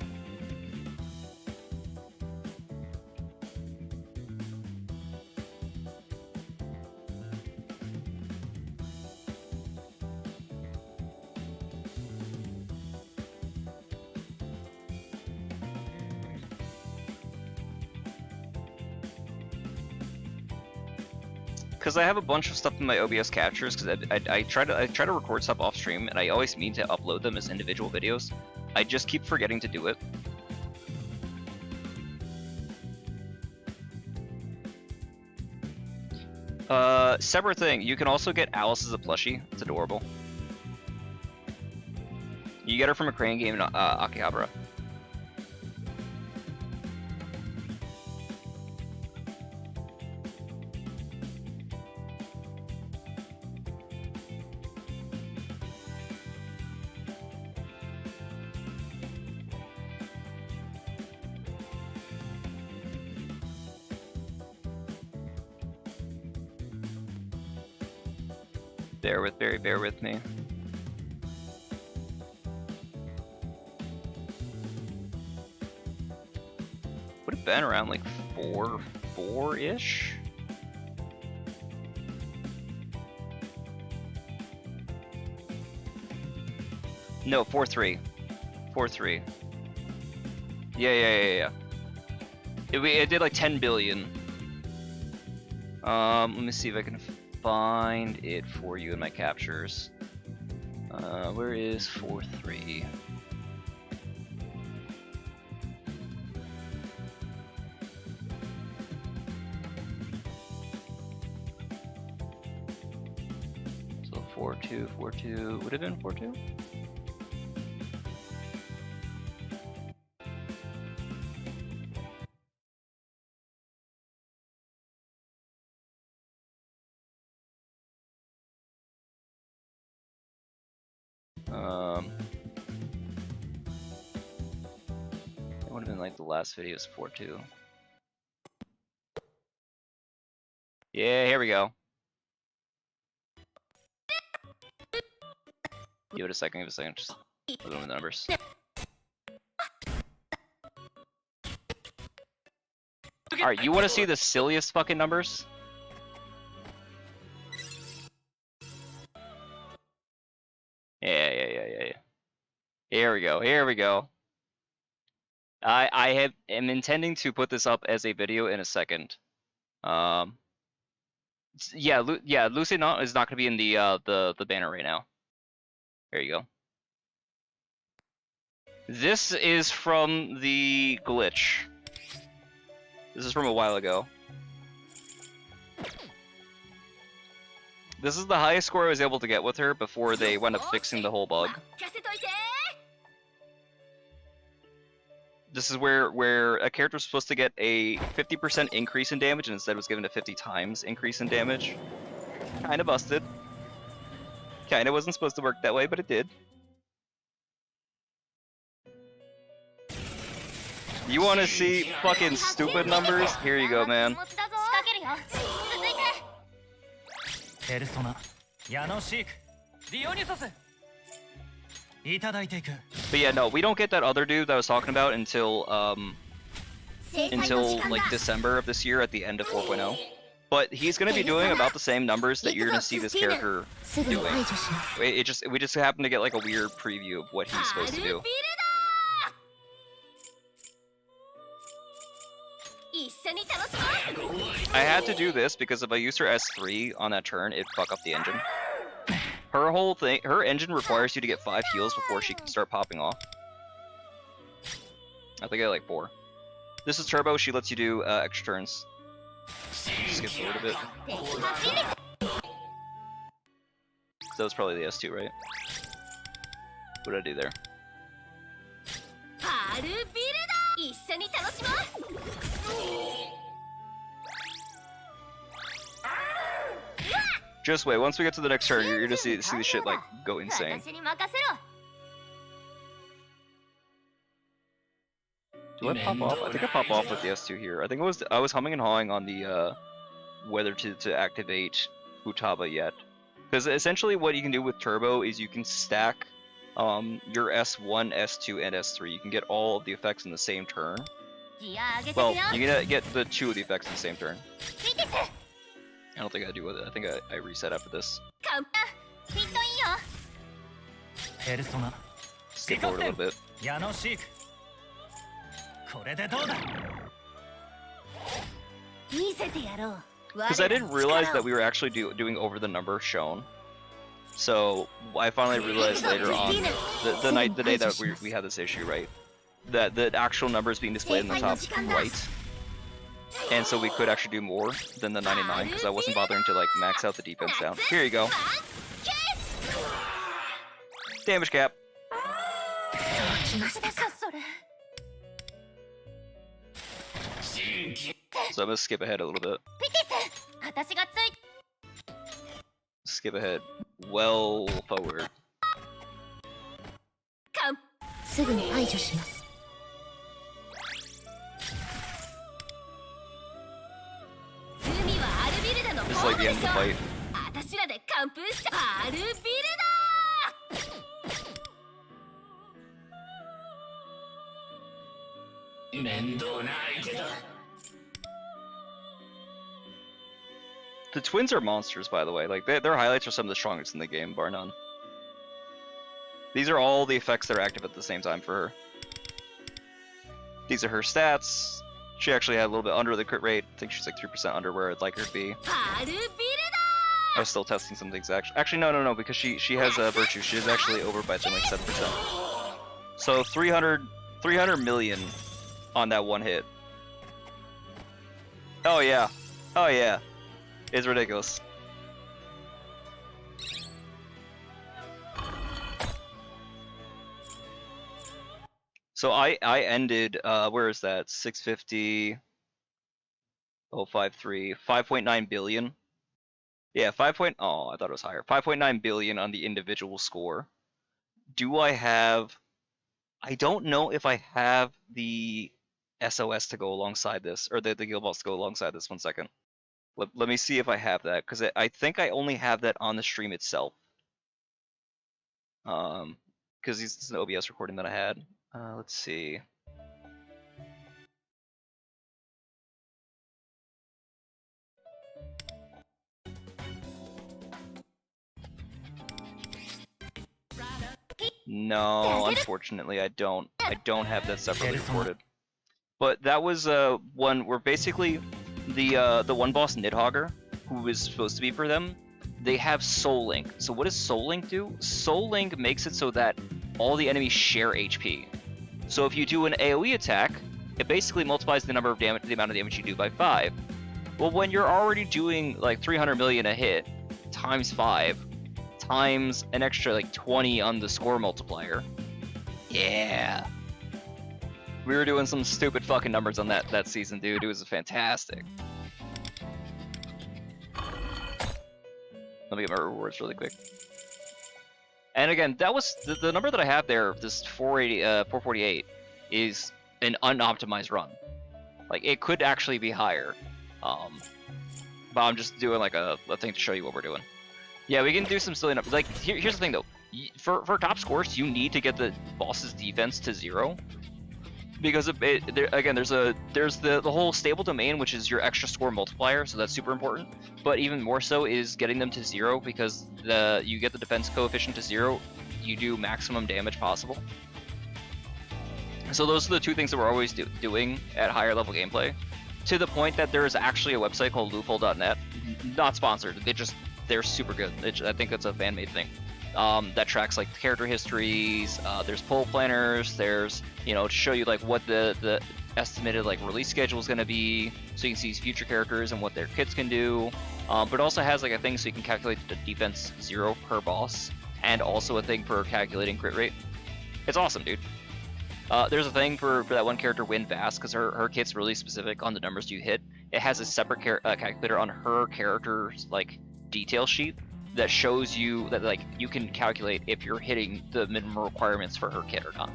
Because I have a bunch of stuff in my OBS captures, because I try to record stuff off stream, and I always mean to upload them as individual videos. I just keep forgetting to do it. Separate thing, you can also get Alice as a plushie. It's adorable. You get her from a crane game in Akihabara. Bear with me. Would have been around like 4-ish. No, 4-3. 4-3. Yeah. It did like 10 billion. Let me see if I can find it for you in my captures. Where is 4-3? So 4-2, 4-2 would have been 4-2? It would have been like the last video's 4-2. Yeah, here we go. Give it a second, just look at the numbers. Alright, you want to see the silliest fucking numbers? Yeah. Here we go. I am intending to put this up as a video in a second. Yeah, Lucy is not going to be in the banner right now. There you go. This is from the glitch. This is from a while ago. This is the highest score I was able to get with her before they wound up fixing the whole bug. This is where a character was supposed to get a 50% increase in damage and instead was given a 50 times increase in damage. Kinda busted. Kinda wasn't supposed to work that way, but it did. You wanna see fucking stupid numbers? Here you go, man. But yeah, no, we don't get that other dude that I was talking about until like December of this year at the end of 4.0. But he's gonna be doing about the same numbers that you're gonna see this character doing. We just happen to get like a weird preview of what he's supposed to do. I had to do this because if I used her S3 on that turn, it'd fuck up the engine. Her whole thing, her engine requires you to get 5 heals before she can start popping off. I think I like 4. This is turbo, she lets you do extra turns. Skips a little bit. That was probably the S2, right? What did I do there? Just wait, once we get to the next turn, you're gonna see the shit like go insane. Do I pop off? I think I pop off with the S2 here. I think I was humming and hawing on the whether to activate Futaba yet. Because essentially what you can do with Turbo is you can stack your S1, S2, and S3. You can get all of the effects in the same turn. Well, you can get the 2 of the effects in the same turn. I don't think I do with it. I think I reset after this. Skip forward a little bit. Because I didn't realize that we were actually doing over the number shown. So I finally realized later on, the day that we had this issue, right? That the actual numbers being displayed in the top right. And so we could actually do more than the 99 because I wasn't bothering to like max out the defense down. Here you go. Damage cap. So I'm gonna skip ahead a little bit. Skip ahead. Well forward. This is like the end of the fight. The twins are monsters, by the way. Like their highlights are some of the strongest in the game, bar none. These are all the effects that are active at the same time for her. These are her stats. She actually had a little bit under the crit rate. I think she's like 3% under where I'd like her to be. I was still testing some things actually no, because she has a virtue. She is actually over by something like 7%. So 300 million on that one hit. Oh yeah. It's ridiculous. So I ended where is that? 650 053 5.9 billion. Yeah, oh, I thought it was higher. 5.9 billion on the individual score. Do I have I don't know if I have the SOS to go alongside this, or the guild boss to go alongside this. 1 second. Let me see if I have that, because I think I only have that on the stream itself. Because this is an OBS recording that I had. Let's see. No, unfortunately, I don't. I don't have that separately recorded. But that was one where basically the one boss Nidhogger, who is supposed to be for them, they have Soul Link. So what does Soul Link do? Soul Link makes it so that all the enemies share HP. So if you do an AoE attack, it basically multiplies the amount of damage you do by 5. Well, when you're already doing like 300 million a hit times 5 times an extra like 20 on the score multiplier, yeah. We were doing some stupid fucking numbers on that season, dude. It was fantastic. Let me get my rewards really quick. And again, that was the number that I have there. This 448 is an unoptimized run. Like it could actually be higher, but I'm just doing like a thing to show you what we're doing. Yeah, we can do some silly numbers. Like here's the thing though. For top scores, you need to get the boss's defense to 0. Because again, there's the whole stable domain, which is your extra score multiplier, so that's super important. But even more so is getting them to 0, because you get the defense coefficient to 0, you do maximum damage possible. So those are the two things that we're always doing at higher level gameplay, to the point that there is actually a website called loophole.net, not sponsored. They're super good. I think it's a fan-made thing. That tracks like character histories. There's poll planners. There's to show you like what the estimated like release schedule is going to be, so you can see these future characters and what their kits can do. But it also has like a thing so you can calculate the defense 0 per boss, and also a thing for calculating crit rate. It's awesome, dude. There's a thing for that one character, Win Vast, because her kit's really specific on the numbers you hit. It has a separate calculator on her character's like detail sheet that shows you that like you can calculate if you're hitting the minimum requirements for her kit or not.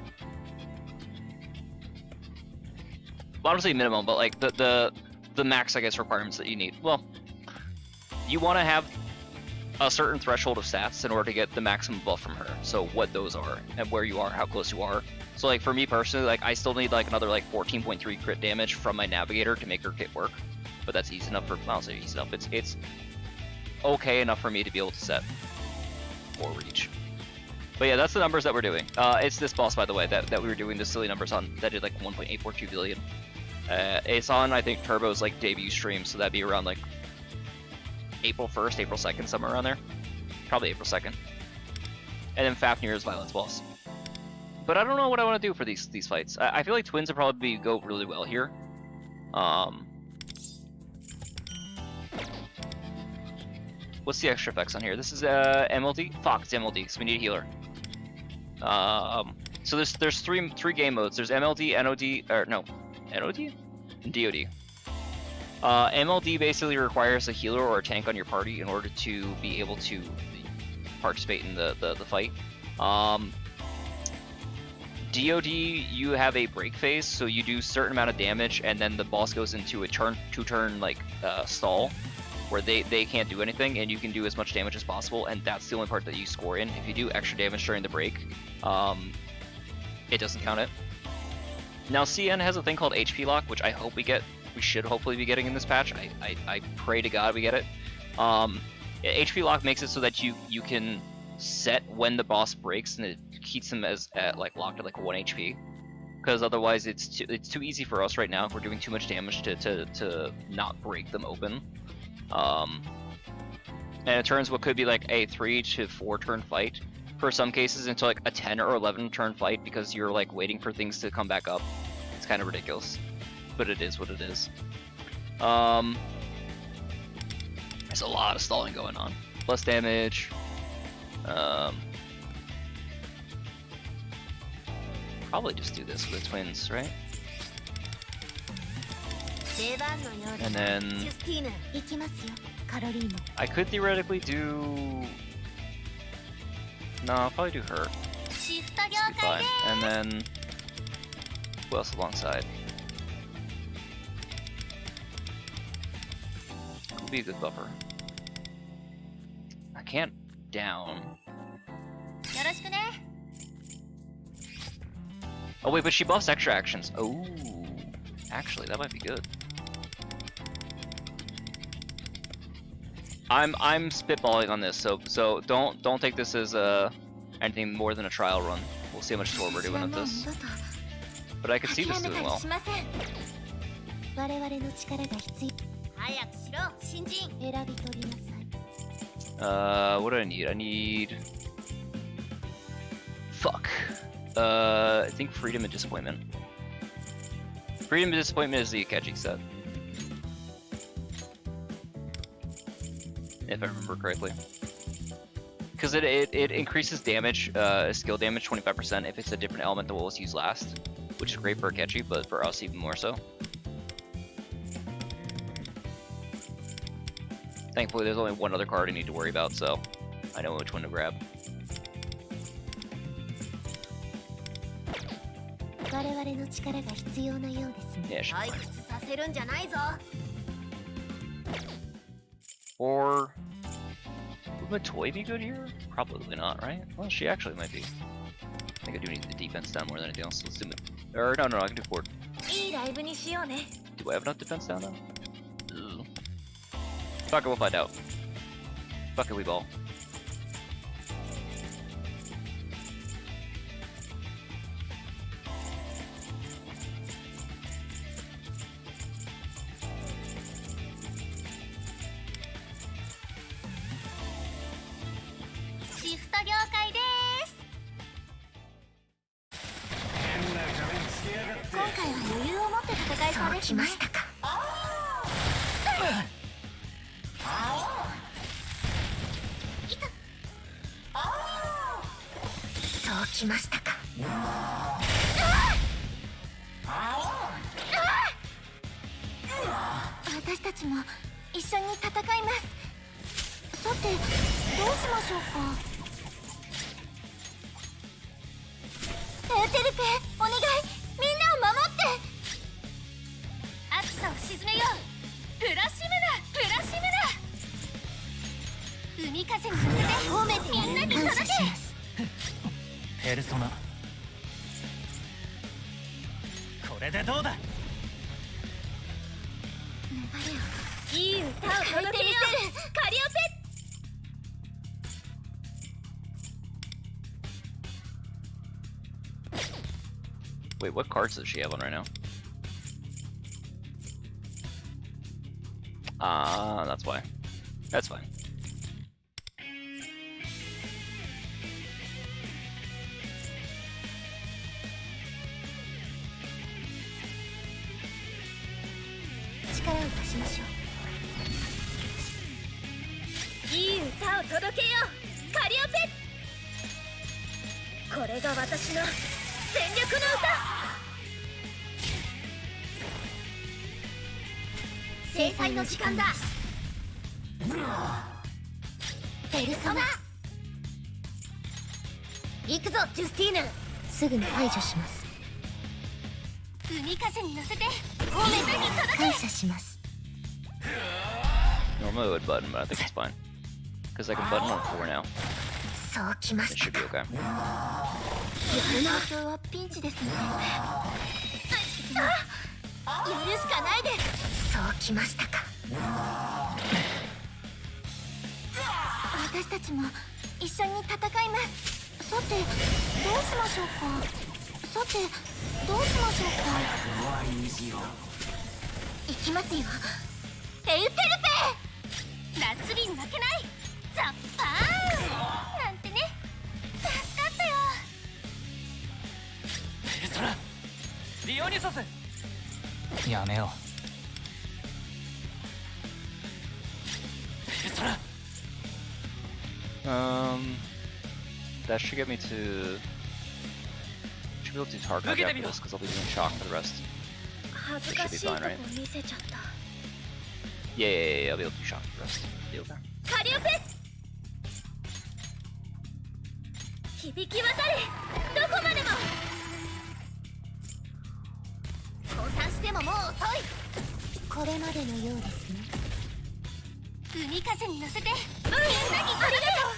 Well, I don't say minimum, but like the max, I guess, requirements that you need. Well, you want to have a certain threshold of stats in order to get the maximum buff from her. So what those are and where you are, how close you are. So like for me personally, like I still need like another like 14.3 crit damage from my navigator to make her kit work. But that's easy enough for, I'll say easy enough. It's okay enough for me to be able to set or reach. But yeah, that's the numbers that we're doing. It's this boss, by the way, that we were doing the silly numbers on, that did like 1.842 billion. It's on, I think, Turbo's like debut stream, so that'd be around like April 1st, April 2nd, somewhere around there. Probably April 2nd. And then Fafnir's Violence boss. But I don't know what I want to do for these fights. I feel like Twins would probably go really well here. What's the extra effects on here? This is MLD? Fuck, it's MLD, so we need a healer. So there's three game modes. There's MLD, NOD, or no, NOD? And DOD. MLD basically requires a healer or a tank on your party in order to be able to participate in the fight. DOD, you have a break phase, so you do a certain amount of damage, and then the boss goes into a two-turn like stall, where they can't do anything, and you can do as much damage as possible, and that's the only part that you score in. If you do extra damage during the break, it doesn't count it. Now CN has a thing called HP lock, which I hope we get. We should hopefully be getting in this patch. I pray to God we get it. HP lock makes it so that you can set when the boss breaks, and it keeps them as like locked at like 1 HP. Because otherwise it's too easy for us right now. We're doing too much damage to not break them open. and it turns what could be like a 3 to 4 turn fight for some cases into like a 10 or 11 turn fight because you're like waiting for things to come back up. It's kind of ridiculous, but it is what it is. There's a lot of stalling going on. Plus damage. Probably just do this with the twins, right? And then I could theoretically do. No, I'll probably do her. Be fine. And then who else alongside? Could be a good buffer. I can't down. Oh wait, but she buffs extra actions. Oh, actually, that might be good. I'm spitballing on this, so don't take this as anything more than a trial run. We'll see how much score we're doing with this. But I could see this doing well. What do I need? I need. Fuck. I think Freedom and Disappointment. Freedom and Disappointment is the Akechi set. If I remember correctly. Because it increases damage, skill damage 25% if it's a different element that was used last. Which is great for Akechi, but for us even more so. Thankfully there's only one other card I need to worry about, so I know which one to grab. Yeah, she's fine. Or would Toy be good here? Probably not, right? Well, she actually might be. I think I do need the defense down more than anything else. Let's do it. Or no, I can do forward. Do I have enough defense down though? Ugh. Fuck it, we'll find out. Fuck it, we ball. Wait, what cards does she have on right now? Ah, that's why. That's fine. Normally I would button, but I think it's fine. Because I can button on 4 now. It should be okay. ザッパーンなんてね。助かったよ。ペルソナリオニュソス。やめよペルソナ。That should get me to. Should be able to do hard card after this because I'll be doing shock for the rest. 恥ずかしいとこ見せちゃった。 Yeah, I'll be able to do shock for the rest. Deal there. カリオペ響き渡れどこまでも。降参してももう遅い。これまでのようですね。海風に乗せてみんなにありがとう。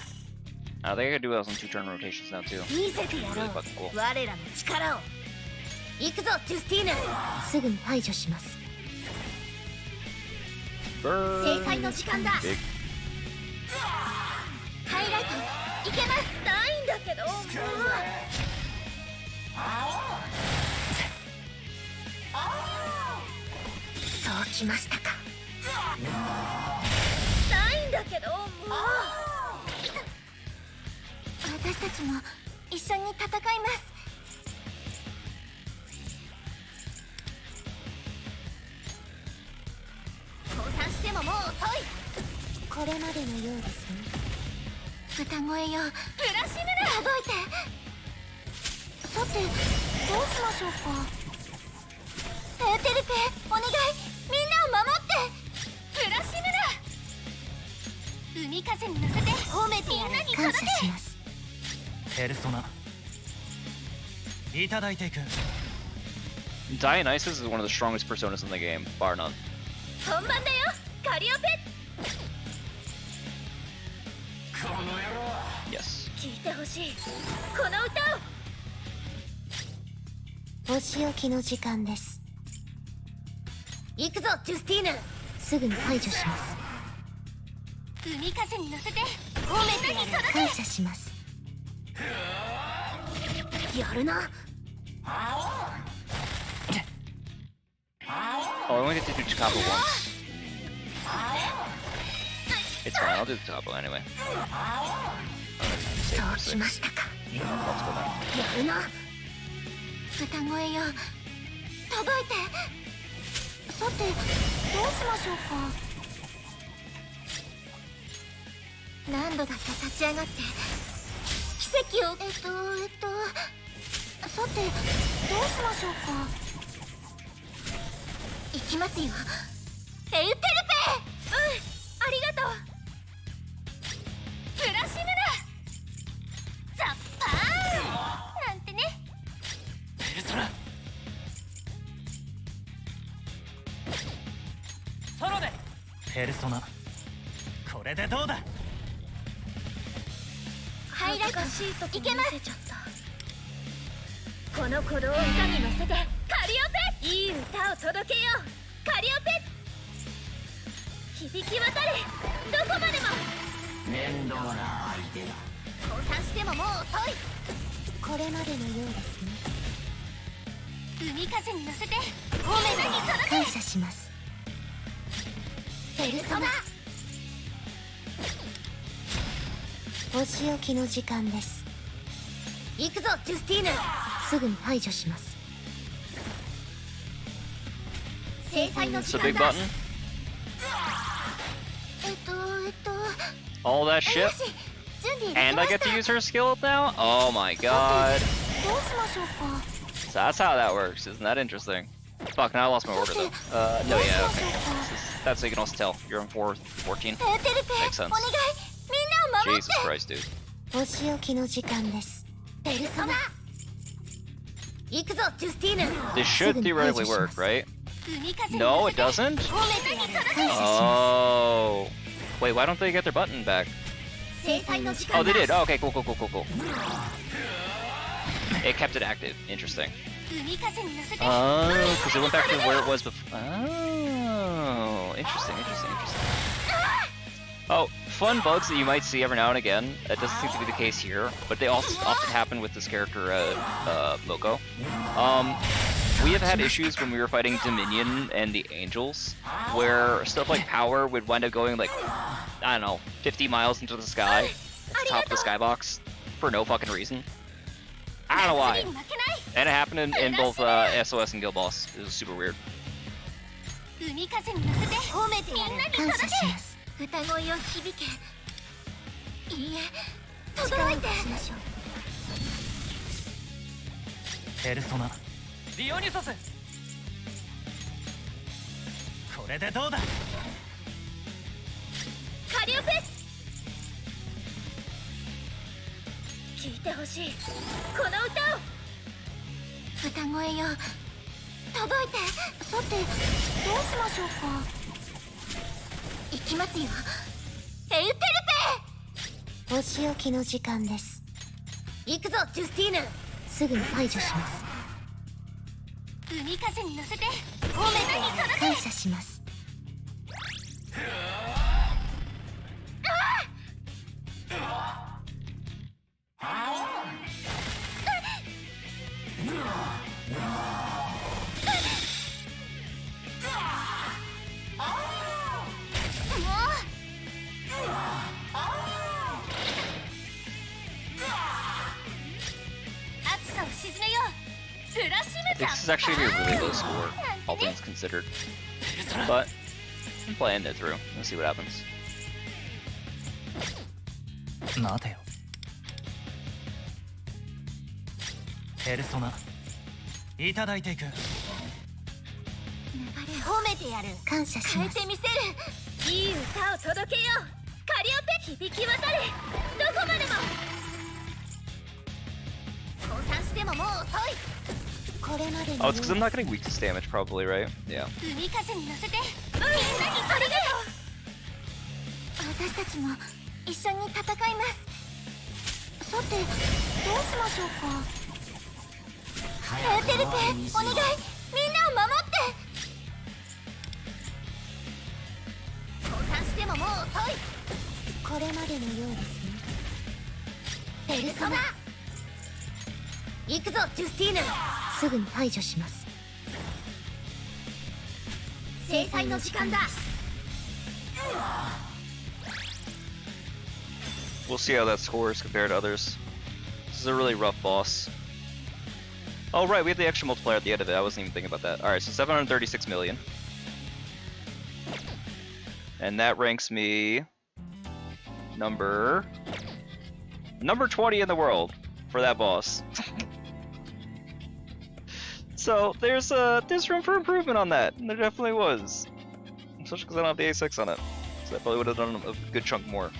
I think I could do that on 2-turn rotations now too. 見せてやろ Really う fucking cool. 我らの力を。行くぞジュスティーヌ。すぐに排除します。 Burn. 制裁の時間だ。 Big. ハイライトいけます。ないんだけどもう。そうきましたか。ないんだけどもう。私たちも一緒に戦います。降参してももう遅い。これまでのようですね。歌声よブラシムラ届いて。さてどうしましょうか。エーテルペお願い、みんなを守って。ブラシムラ海風に乗せて褒めてやる。感謝します。ペルソナいただいていく。 Dionysus is one of the strongest personas in the game, bar none. 本番だよカリオペ。 Yes. 聞いてほしいこの歌を。お仕置きの時間です。行くぞジュスティーヌ。すぐに排除します。海風に乗せて褒めてやる。感謝します。やるな。 Oh, I only get to do Chikabo once. It's fine, I'll do the Chikabo anyway. そうきましたか。 Let's go then. やるな。歌声よ届いて。さてどうしましょうか。何度だって立ち上がって奇跡を。さてどうしましょうか。行きますよエウテルペ。ありがとうブラシムラザッパーンなんてね。ペルソナソロで。ペルソナこれでどうだ。ハイライト恥ずかしいとこいけます。見せちゃった。この鼓動を歌に乗せてカリオペ。いい歌を届けようカリオペ。響き渡れどこまでも。面倒な相手だ。降参してももう遅い。これまでのようですね。海風に乗せて褒めてに届け。感謝します。ペルソナお仕置きの時間です。行くぞジュスティーヌ。すぐに排除します。制裁の It's 時 a 間 big だ。 button. All that shit. 準備できました。 And I get to use her skill now? Oh my god. どうしましょうか。 So that's how that works. Isn't that interesting? Fuck, now I lost my order though. No, yeah, okay. That's so you can also tell. You're on 14. エーテルペ Makes sense. お願い、みんなを守って。 Jesus Christ, dude. お仕置きの時間です。ペルソナ行くぞジュスティーヌ。 This should theoretically work, right? 海風に No, 乗 it せて doesn't? 褒めてやる。感謝します。 Oh. Wait, why don't they get their button back? 制裁の時間 Oh, だ。 they did. Oh, okay, cool. It kept it active. Interesting. 海風に乗せて Oh, because it went back to where it was before. Oh, interesting. Oh, fun bugs that you might see every now and again. That doesn't seem to be the case here, but they also often happen with this character, Moko. We have had issues when we were fighting Dominion and the Angels, where stuff like power would wind up going like I don't know, 50 miles into the sky, at the top of the skybox, for no fucking reason. I don't know why. And it happened in both SOS and Guild Boss. It was super weird. 海風に乗せて褒めてやる感謝します歌声を響けいいえ轟いてペルソナディオニュソスこれでどうだカリオペ聴いてほしいこの歌を歌声よ届いてさてどうしましょうか行きますよエウテルペお仕置きの時間です行くぞジュスティーヌすぐに排除します海風に乗せて褒めてに届け感謝しますThis is actually gonna be a really low score, all things considered. But I'm playing it through. Let's see what happens. 待てよペルソナいただいていく流れ褒めてやる感謝します変えてみせるいい歌を届けようカリオペ響き渡れどこまでも降参してももう遅い Oh, it's because I'm not getting weakness damage, probably, right? Yeah. 海風に乗せてみんなにありがとう私たちも一緒に戦いますさてどうしましょうかエウテルペお願いみんなを守って降参してももう遅いこれまでのようですねペルソナ行くぞジュスティーヌすぐに排除します制裁の時間だ We'll see how that scores compared to others. This is a really rough boss. Oh right, we have the extra multiplier at the end of it. I wasn't even thinking about that. Alright, so 736 million. And that ranks me number 20 in the world for that boss. So there's room for improvement on that, and there definitely was. Especially because I don't have the A6 on it. So that probably would have done a good chunk more.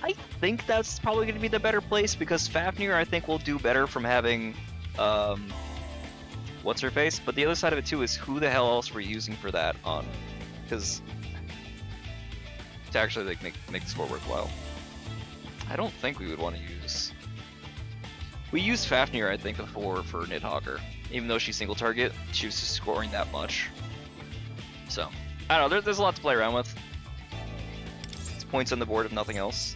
I think that's probably going to be the better place because Fafnir I think will do better from having what's her face, but the other side of it too is who the hell else we're using for that on, because to actually like make the score worthwhile. I don't think we would want to use. We used Fafnir I think before for Nidhogger. Even though she's single target, she was just scoring that much. So, I don't know, there's a lot to play around with. It's points on the board if nothing else.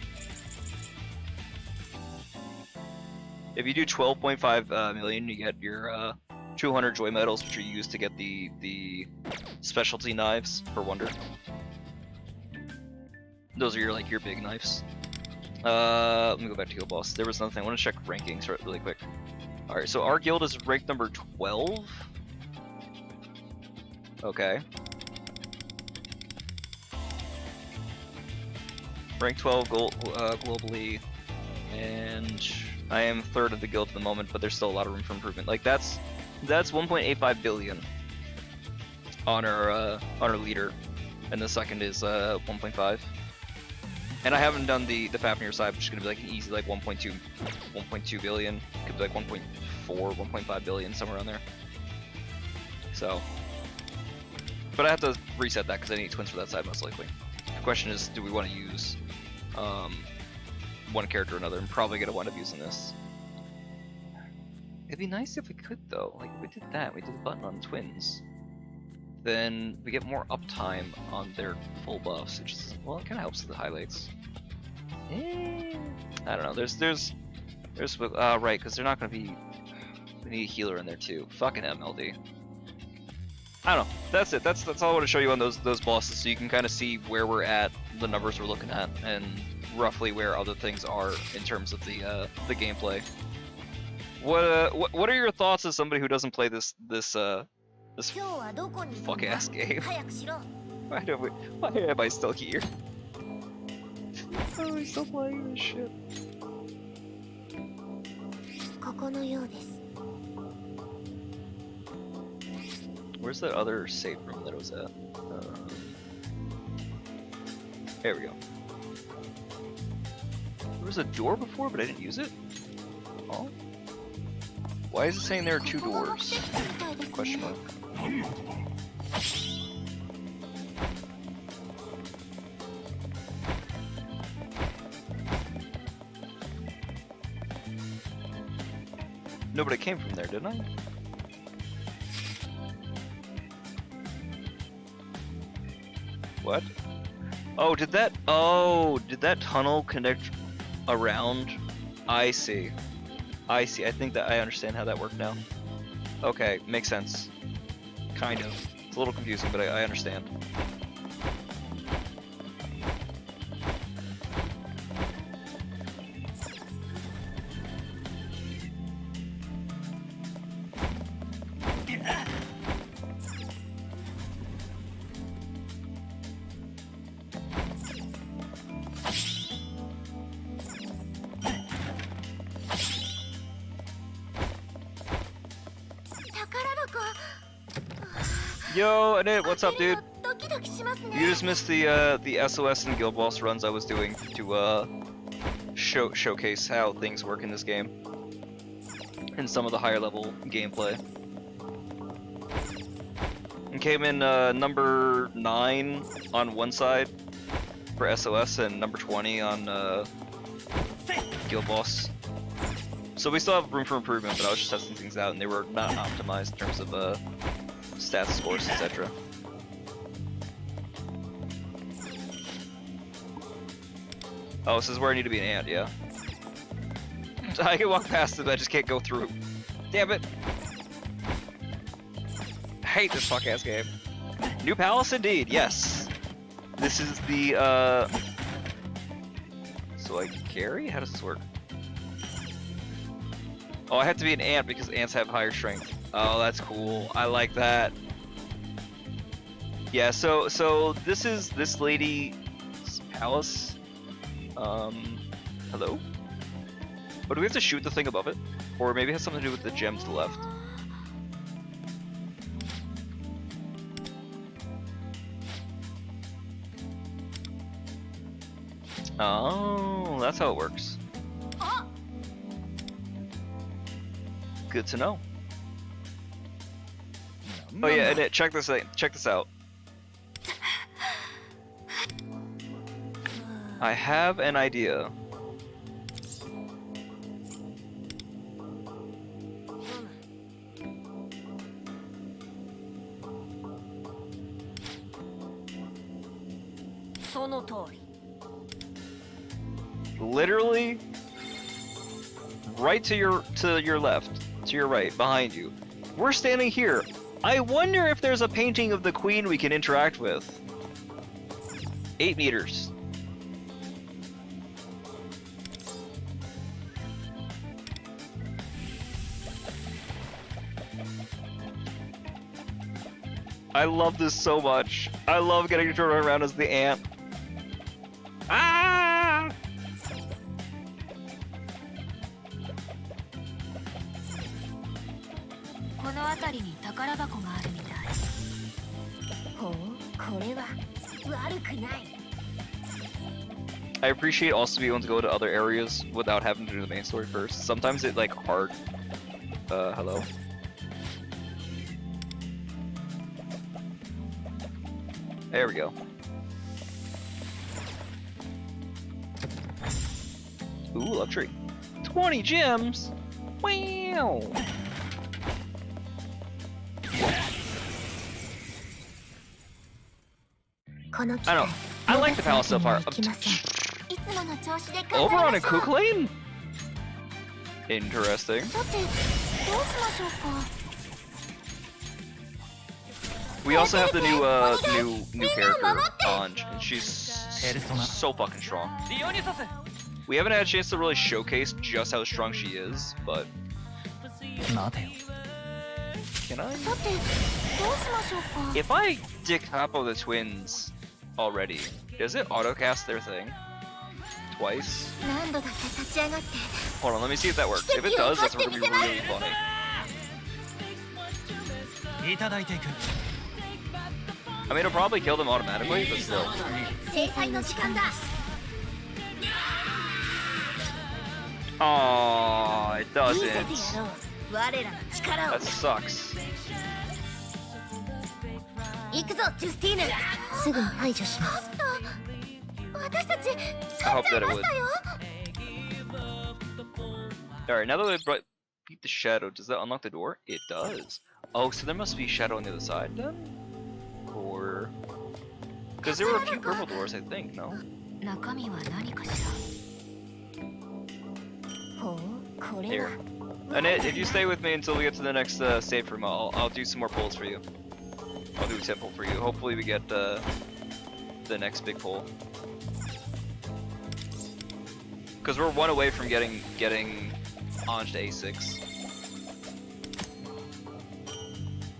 If you do 12.5 million, you get your 200 joy medals, which are used to get the specialty knives for Wonder. Those are your big knives. Let me go back to Guild Boss. There was another thing. I want to check rankings really quick. Alright, so our guild is ranked number 12. Okay. Rank 12 globally, and I am third of the guild at the moment, but there's still a lot of room for improvement. Like that's 1.85 billion on our leader, and the second is 1.5. And I haven't done the Fafnir side, which is going to be like an easy 1.2 billion. Could be like 1.4, 1.5 billion, somewhere around there. So, but I have to reset that because I need twins for that side most likely. The question is, do we want to use one character or another? I'm probably going to wind up using this. It'd be nice if we could though. Like if we did that, we did a button on twins. Then we get more uptime on their full buffs, which is, well, it kind of helps with the highlights. I don't know. There's right, because they're not going to be. We need a healer in there too. Fucking MLD. I don't know. That's it. That's all I want to show you on those bosses, so you can kind of see where we're at, the numbers we're looking at, and roughly where other things are in terms of the gameplay. What are your thoughts as somebody who doesn't play this fuck ass game? Why am I still here? Why am I still playing this shit? Where's that other save room that I was at? There we go. There was a door before, but I didn't use it? Oh? Why is it saying there are 2 doors? Question mark. No, but I came from there, didn't I? What? Oh, did that tunnel connect around? I see. I think that I understand how that worked now. Okay, makes sense. Kind of. It's a little confusing, but I understand. Yo, Anit, what's up, dude? You just missed the SOS and Guild Boss runs I was doing to showcase how things work in this game and some of the higher level gameplay. And came in number 9 on one side for SOS and number 20 on Guild Boss. So we still have room for improvement, but I was just testing things out and they were not optimized in terms of stats, scores, etc. Oh, this is where I need to be an ant, yeah. I can walk past it, but I just can't go through. Damn it! I hate this fuck-ass game. New palace indeed, yes! This is the, So I carry? How does this work? Oh, I have to be an ant because ants have higher strength. Oh, that's cool. I like that. Yeah, so this is this lady's palace. Hello? But do we have to shoot the thing above it? Or maybe it has something to do with the gem to the left. Oh, that's how it works. Good to know. Oh yeah, and check this out. I have an idea. Literally right to your left, to your right, behind you. We're standing here. I wonder if there's a painting of the queen we can interact with. 8 meters. I love this so much. I love getting to turn around as the ant. Ah! I appreciate also being able to go to other areas without having to do the main story first. Sometimes it like hard. Hello. There we go. Ooh, luxury. 20 gems? Wow! I don't know. I like the palace so far. Over on a Cook Lane? Interesting. We also have the new character, Ange, and she's so fucking strong. We haven't had a chance to really showcase just how strong she is, but can I? If I decapo the twins already, does it autocast their thing twice? Hold on, let me see if that works. If it does, that's gonna be really funny. I mean, it'll probably kill them automatically, but still. Oh, it doesn't. That sucks. I hope that it would. Alright, now that we beat the shadow, does that unlock the door? It does. Oh, so there must be shadow on the other side then? Or... because there were a few purple doors, I think, no? Here. And if you stay with me until we get to the next save room, I'll do some more pulls for you. I'll do a temple for you. Hopefully we get the next big pull. Because we're one away from getting Ange to A6.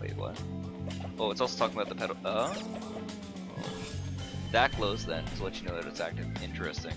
Wait, what? Oh, it's also talking about the pedal. That glows then to let you know that it's active. Interesting.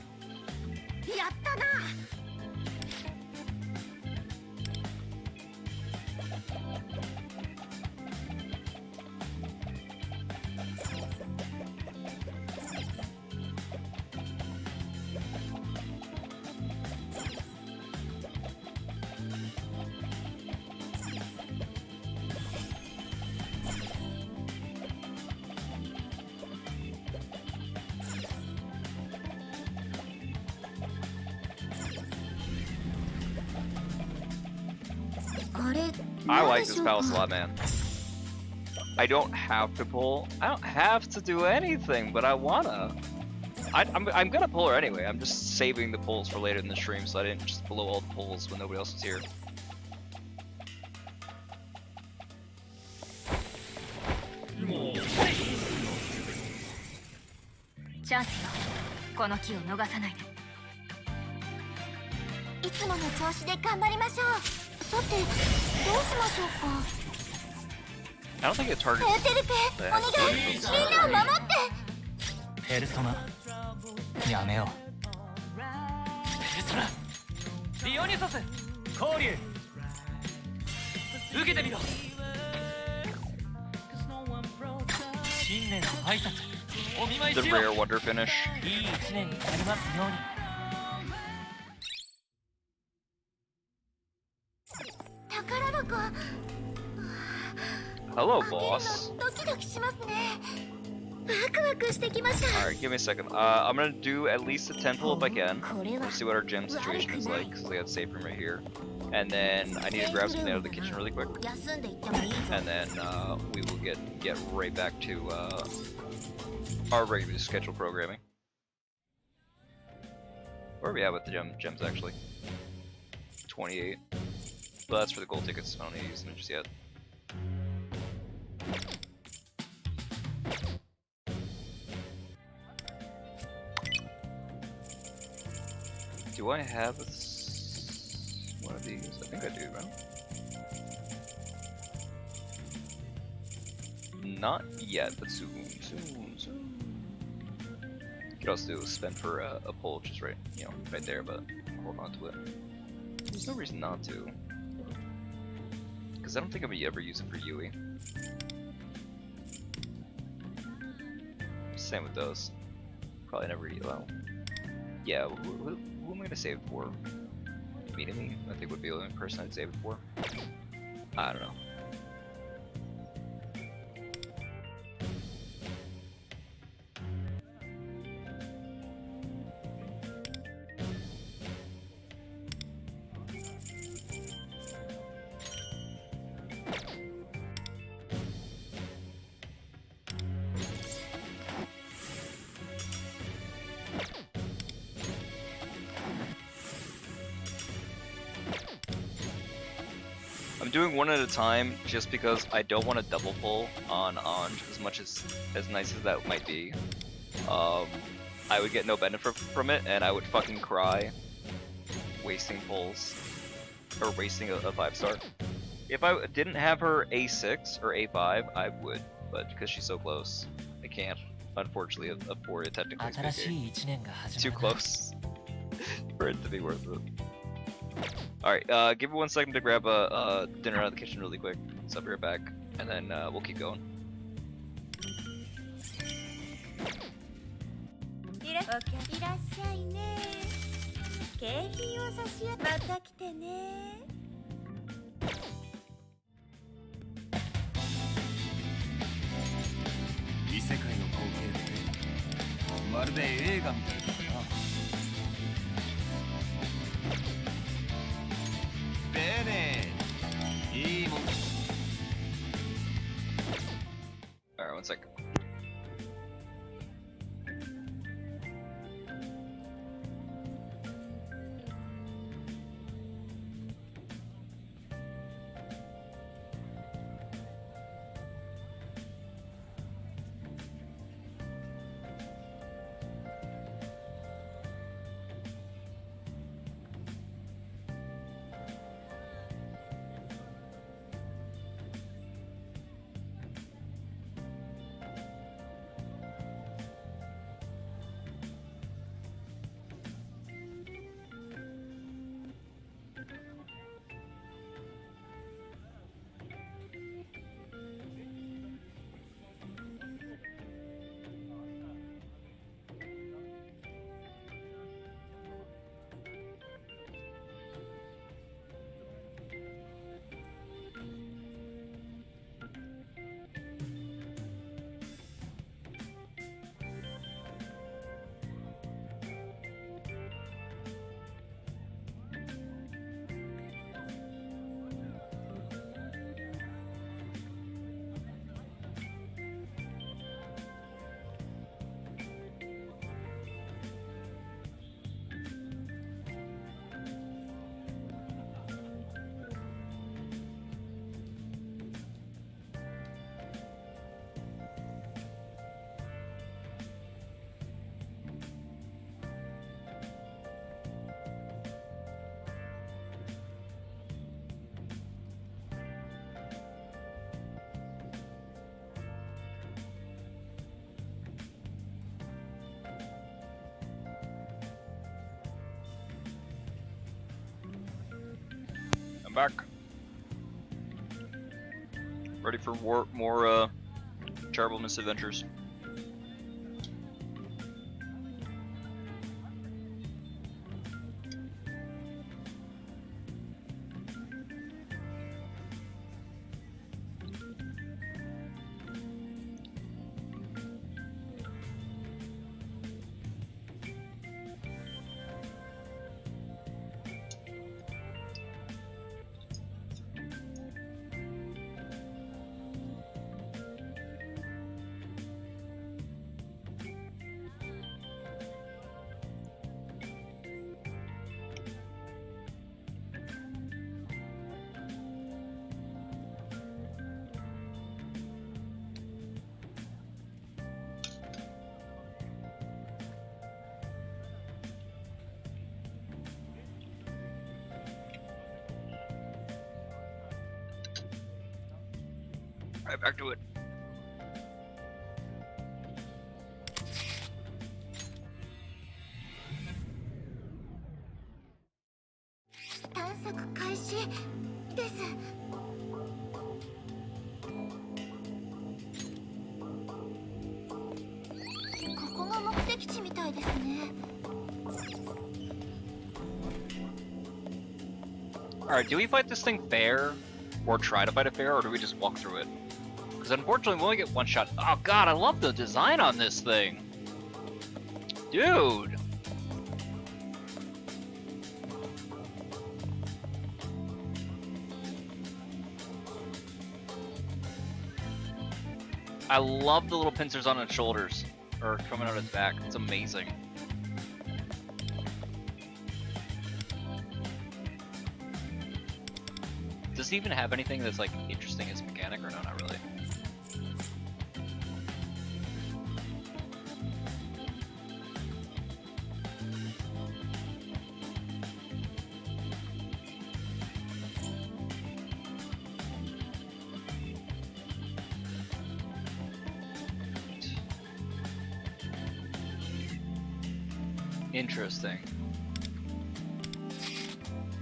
I like this palace a lot, man. I don't have to pull. I don't have to do anything, but I wanna. I'm gonna pull her anyway. I'm just saving the pulls for later in the stream, so I didn't just blow all the pulls when nobody else was here. I don't think it targets. The rare wonder finish. Hello, boss. Alright, give me a second. I'm gonna do at least a 10 pull if I can. We'll see what our gem situation is like, because we got a safe room right here. And then I need to grab something out of the kitchen really quick. And then we will get right back to our regularly scheduled programming. Where are we at with the gems actually? 28. Well, that's for the gold tickets. I don't need to use them just yet. Do I have one of these? I think I do, right? Not yet, but soon. You could also do a spend for a pull, which is right there, but hold on to it. There's no reason not to. Because I don't think I'm gonna ever use it for Yui. Same with those. Probably never eat well. Yeah, who am I gonna save it for? Me, I think would be the only person I'd save it for. I don't know. I'm doing one at a time just because I don't want to double pull on Ange as much as nice as that might be. I would get no benefit from it, and I would fucking cry wasting pulls or wasting a 5-star. If I didn't have her A6 or A5, I would, but because she's so close, I can't. Unfortunately, afford it technically speaking. Too close for it to be worth it. Alright, give me 1 second to grab a dinner out of the kitchen really quick. So I'll be right back, and then we'll keep going. いらっしゃいね。景品を差し上げまた来てね。異世界の光景ってまるで映画みたいだな。ベネいいもん。Alright, 1 sec. I'm back. Ready for more terrible misadventures. Alright, back to it. Alright, do we fight this thing fair? Or try to fight it fair, or do we just walk through it? Because unfortunately we only get one shot. Oh god, I love the design on this thing! Dude! I love the little pincers on its shoulders, or coming out its back. It's amazing. Does it even have anything that's like interesting as a mechanic or no? Not really. Interesting.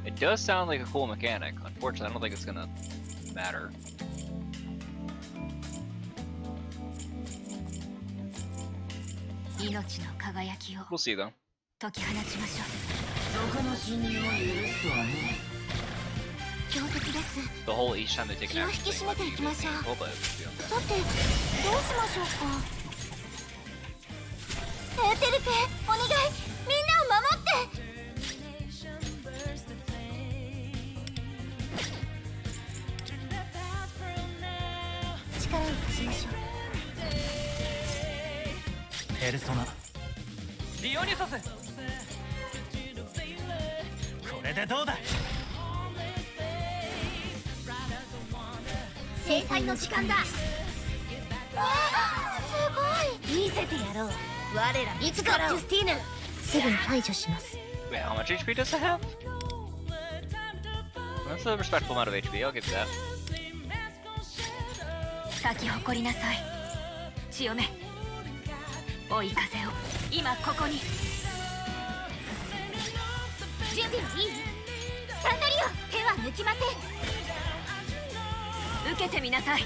It does sound like a cool mechanic. Unfortunately, I don't think it's gonna matter. We'll see though. The whole each time they take an action thing, like, you get people, but it's beyond that. さてどうしましょうか。エーテルペお願い、みんなを守って。力を貸しましょう。ペルソナ、リオニュソス。これでどうだ。制裁の時間だ。わあ、すごい。見せてやろう。我ら行くぞ、ジュスティーヌ。すぐに排除します。 Wait, how much HP does it have? That's a respectable amount of HP, I'll give you that. 咲き誇りなさい。潮目、追い風を今ここに。準備はいい？サンダリオ、手は抜きません。受けてみなさい。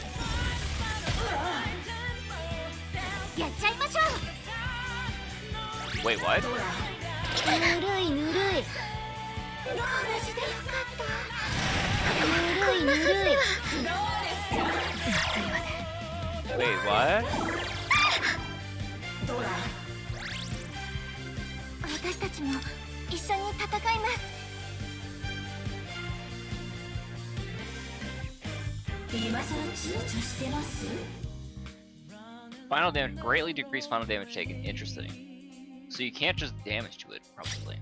やっちゃいましょう。 Wait, what? ぬるいぬるい。無事でよかった。ぬるいぬるい。 Wait, what? 私たちも一緒に戦います。 Final damage, greatly decreased final damage taken. Interesting. So you can't just damage to it, probably.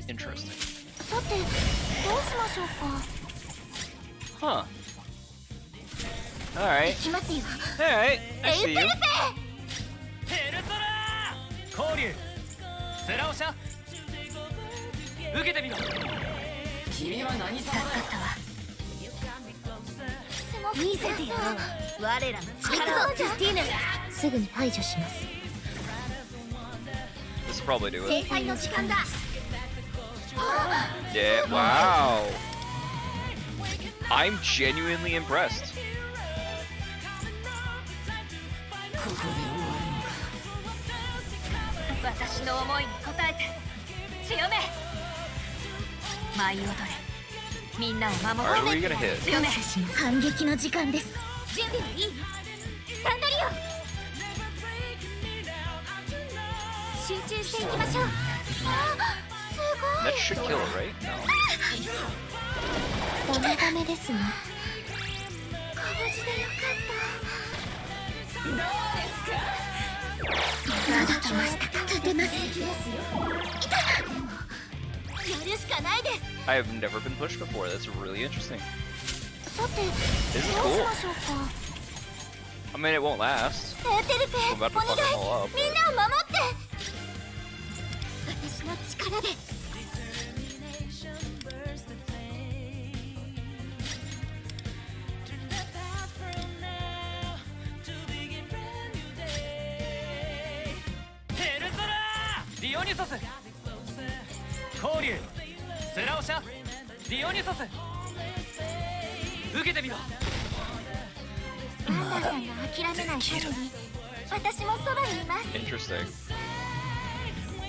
Interesting. さてどうしましょうか。 Huh. Alright. 行きますよ。 Alright. I エ see ウ you. テルペ。ペルソナ交流、スラオシャ。受けてみろ。君は何様だよ。見せてやろう。我らの力を。ジュスティーヌ。すぐに排除します。 This will probably do 制 it. 裁の時間だ。 Yeah, wow. I'm genuinely impressed. 私の思いに応えて。潮目、舞い踊れ。みんなを守 Alright, who are you gonna hit? 潮目。反撃の時間です。準備はいい？サンダリオ。集中していきましょう。あ、すご That い。 should kill it, right? No. ダメダメですね。ご無事でよかった。どうですか？届きましたか。立てます。やるしかないです。 I have never been pushed before. That's really interesting. さて、どう This し is ま cool. しょうか。 I mean, it won't last. エーテルペ、 I'm お about to 願 fuck them all い、 up. みんなを守って。私の力で。 ペルソナリオニュソス。交流、スラオシャ。リオニュソス。受けてみろ。アンダーさんが諦めない限り、私もそばにいます。 Interesting.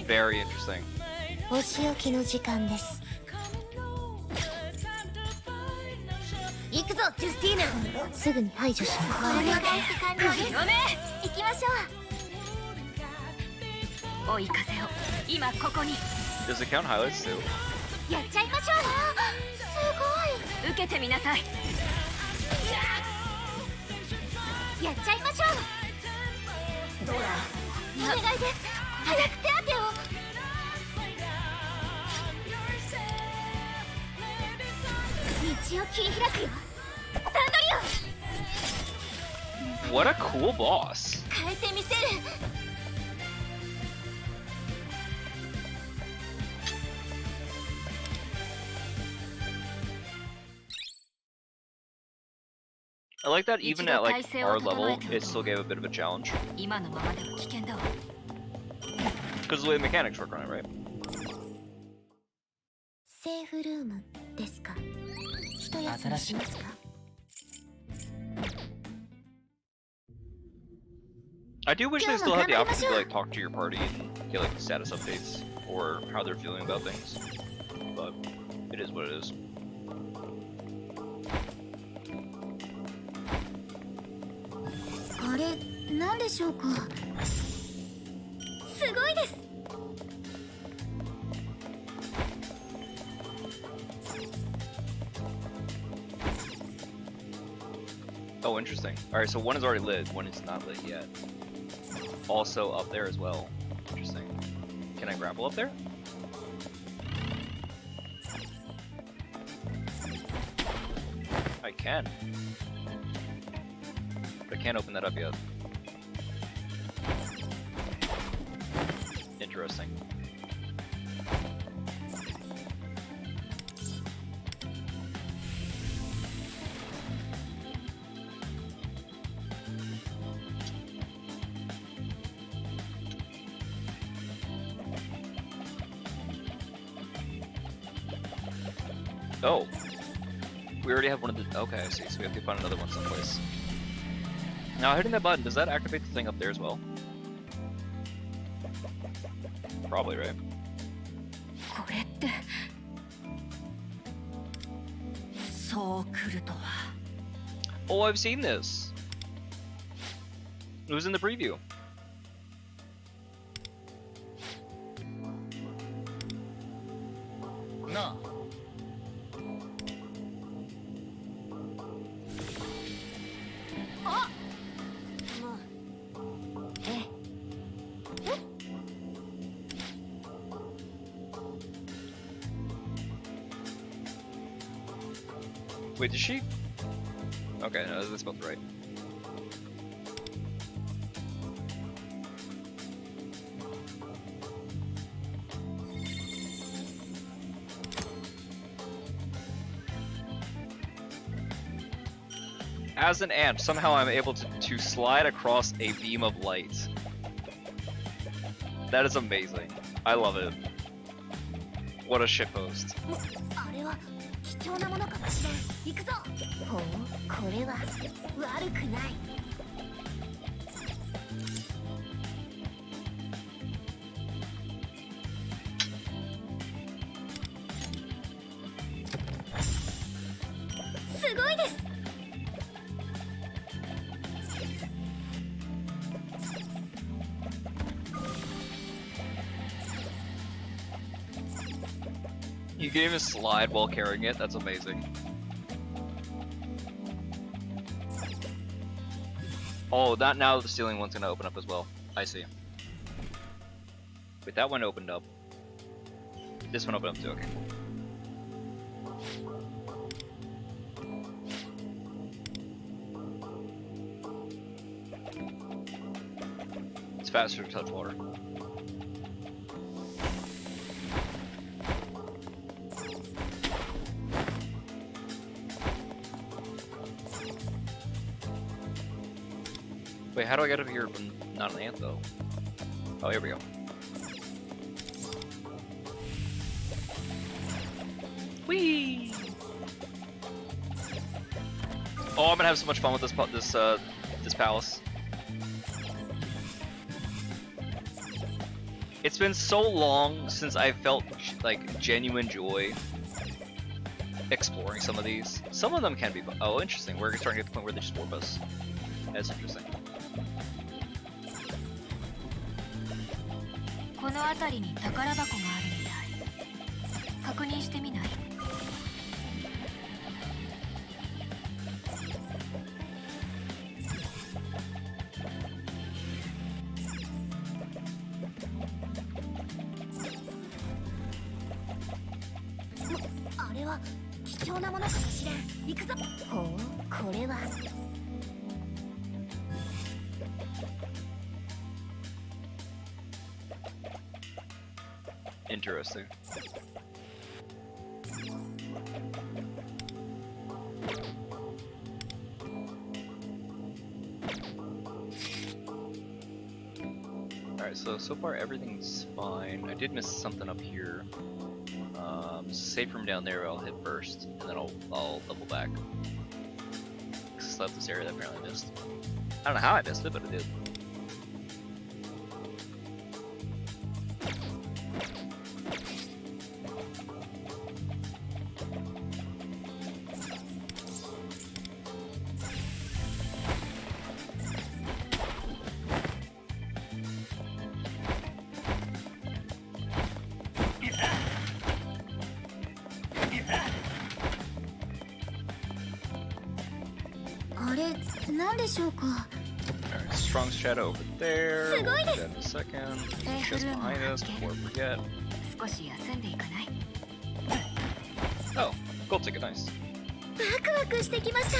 Very interesting. お仕置きの時間です。行くぞ、ジュスティーヌ。すぐに排除します。お願いって感じです。行きましょう。追い風を今ここに。 Does it count highlights too? やっちゃいましょう。すごい。受けてみなさい。やっちゃいましょう。お願いです。早く手当てを。道を切り開くよ。サンドリ What a cool boss. オ変えてみせる。I like that even at like our level, it still gave a bit of a challenge. 今のままでは危険だわ。 Because the way the mechanics work on it, right? セーフルームですか。一休みしますか。I do wish they still had the option to like talk to your party and get like status updates or how they're feeling about things. But it is what it is. あれ、なんでしょうか。すごいです。 Oh, interesting. Alright, so one is already lit, one is not lit yet. Also up there as well. Interesting. Can I grapple up there? I can. But I can't open that up yet. Interesting. Oh. We already have one of the... Okay, I see. So we have to find another one someplace. Now, hitting that button, does that activate the thing up there as well? Probably, right? これってそう来るとは。 Oh, I've seen this! It was in the preview. なあ。あ、もう、え、Wait, did she? Okay, no, that's both right. As an ant, somehow I'm able to slide across a beam of light. That is amazing. I love it. What a shitpost. あれは貴重なものかもしれん。行くぞ。ほう、これは悪くない。すごいです。 You can even slide while carrying it. That's amazing. Oh, that now the ceiling one's gonna open up as well. I see. Wait, that one opened up. This one opened up too. Okay. It's faster to touch water. Wait, how do I get up here when not an ant though? Oh, here we go. Whee! Oh, I'm gonna have so much fun with this palace. It's been so long since I felt like genuine joy exploring some of these. Some of them can be fun. Oh, interesting. We're starting to get to the point where they just warp us. That's interesting. この辺りに宝箱があるみたい。確認してみない？あれは貴重なものかもしれん。行くぞ。ほう、これは Interesting. Alright, so far everything's fine. I did miss something up here. Safe room down there I'll hit first, and then I'll double back. I still have this area that apparently I missed. I don't know how I missed it, but I did. Alright, strong shadow over there. We'll do that in a second. Just behind us before I forget. Oh, gold ticket, nice. ワクワクしてきました。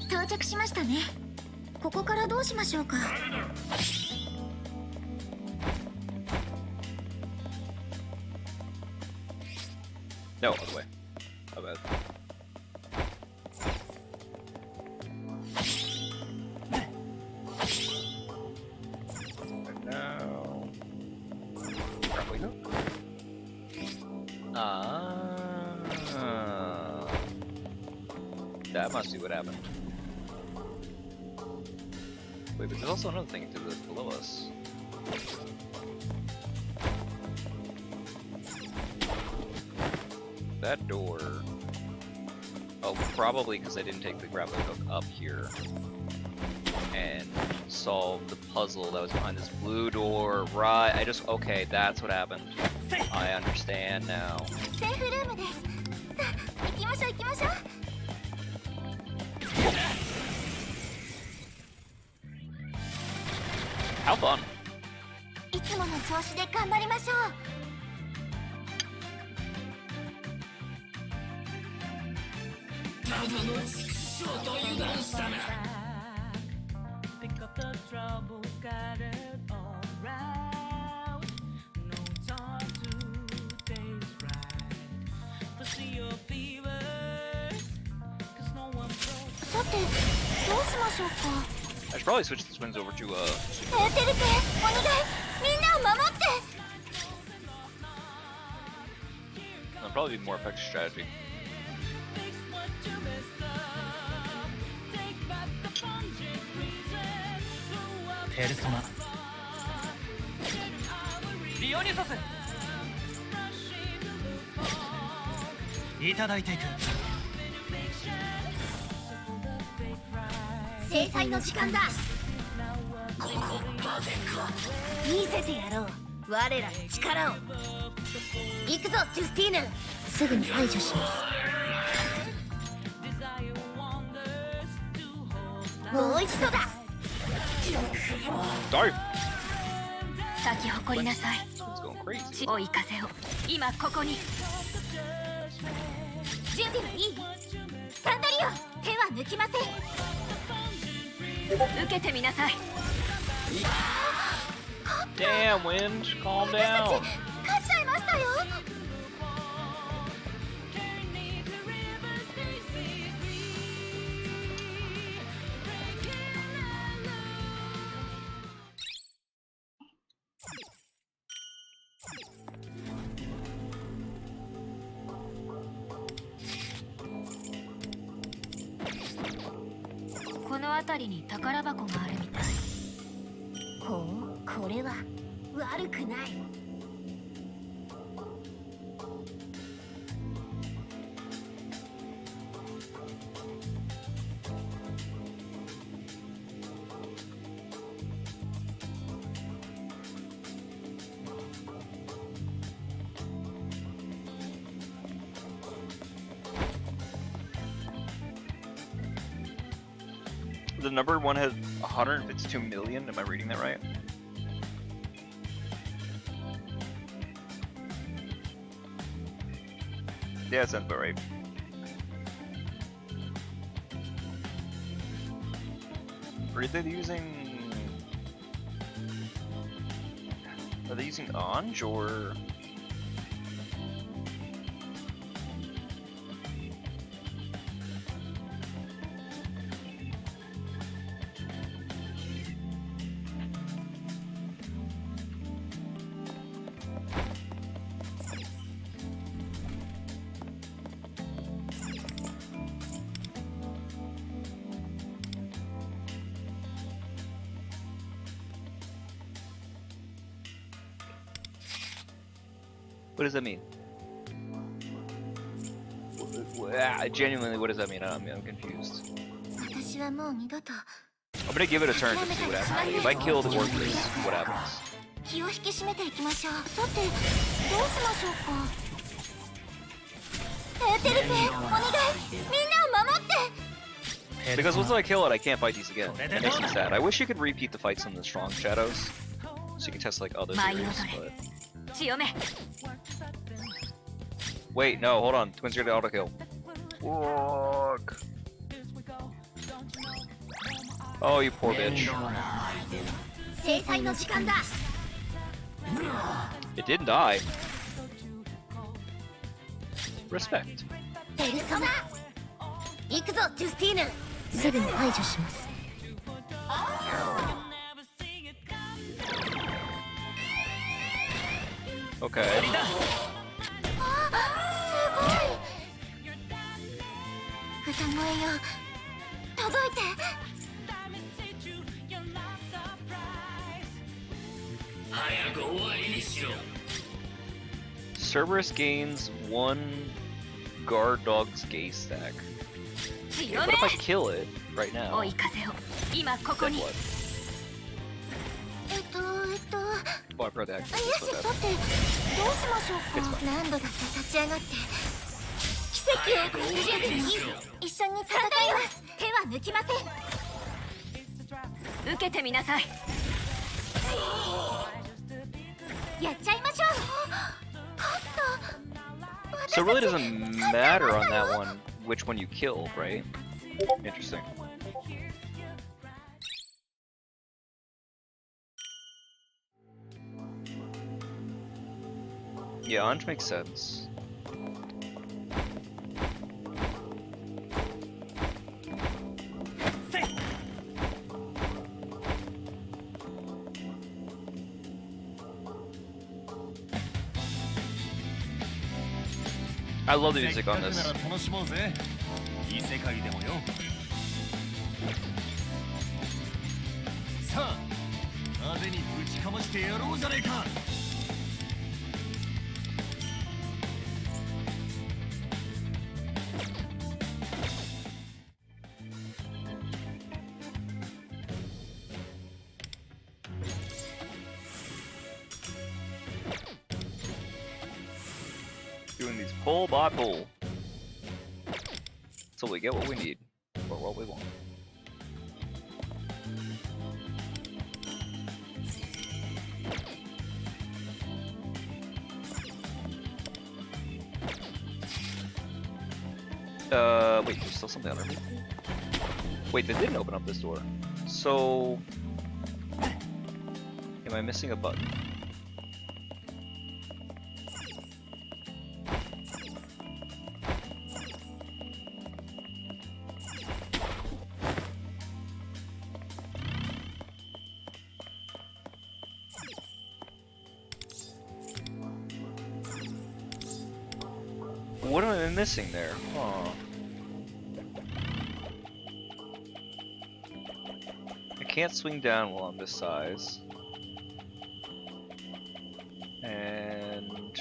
到着しましたね。ここからどうしましょうか。No, other way. How bad? And now... Probably no. That must be what happened. Wait, but there's also another thing to the below us. That door... Oh, probably because I didn't take the grappling hook up here and solve the puzzle that was behind this blue door. Right, okay, that's what happened. I understand now. セーフルームです。さあ、行きましょう行きましょう。 How fun! いつもの調子で頑張りましょう。 さて、どうしましょうか。 I should probably switch the twins over to エーテルペ、お願い、みんなを守って。 That'll probably be more effective strategy. Persona. ディオニュソス。いただいていく。 制裁の時間だ。ここまでか。見せてやろう。我らの力を。行くぞ、ジュスティーヌ。すぐに排除します。もう一度だ。咲き誇りなさい。追い風を今ここに。準備はいい？サンダリオ、手は抜きません。 受けてみなさい。 Damn, Wind, calm down. 勝っちゃいましたよ。この辺りに宝箱があるみたい。ほう、これは悪くない。the number one has 152 million. Am I reading that right? Yeah, that sounds about right. Are they using? Are they using Ange or? What does that mean? Genuinely, what does that mean? I'm confused. I'm gonna give it a turn to see what happens. If I kill the workers, what happens? Because once I kill it, I can't fight these again. It makes me sad. I wish you could repeat the fights in the strong shadows, so you can test like other theories, but... Wait, no, hold on. Twins are gonna auto kill. Fuck. Oh, you poor bitch. It didn't die. Respect. Okay. Cerberus gains 1 guard dog's gaze stack. Yeah, but if I kill it right now, then what? Oh, I brought the action. So it really doesn't matter on that one which one you kill, right? Interesting. Yeah, Ange makes sense. I love the music on this. Doing these pull by pull. Till we get what we need, or what we want. Wait, there's still something underneath. Wait, they didn't open up this door. So, am I missing a button? What am I missing there? Huh. I can't swing down while I'm this size. And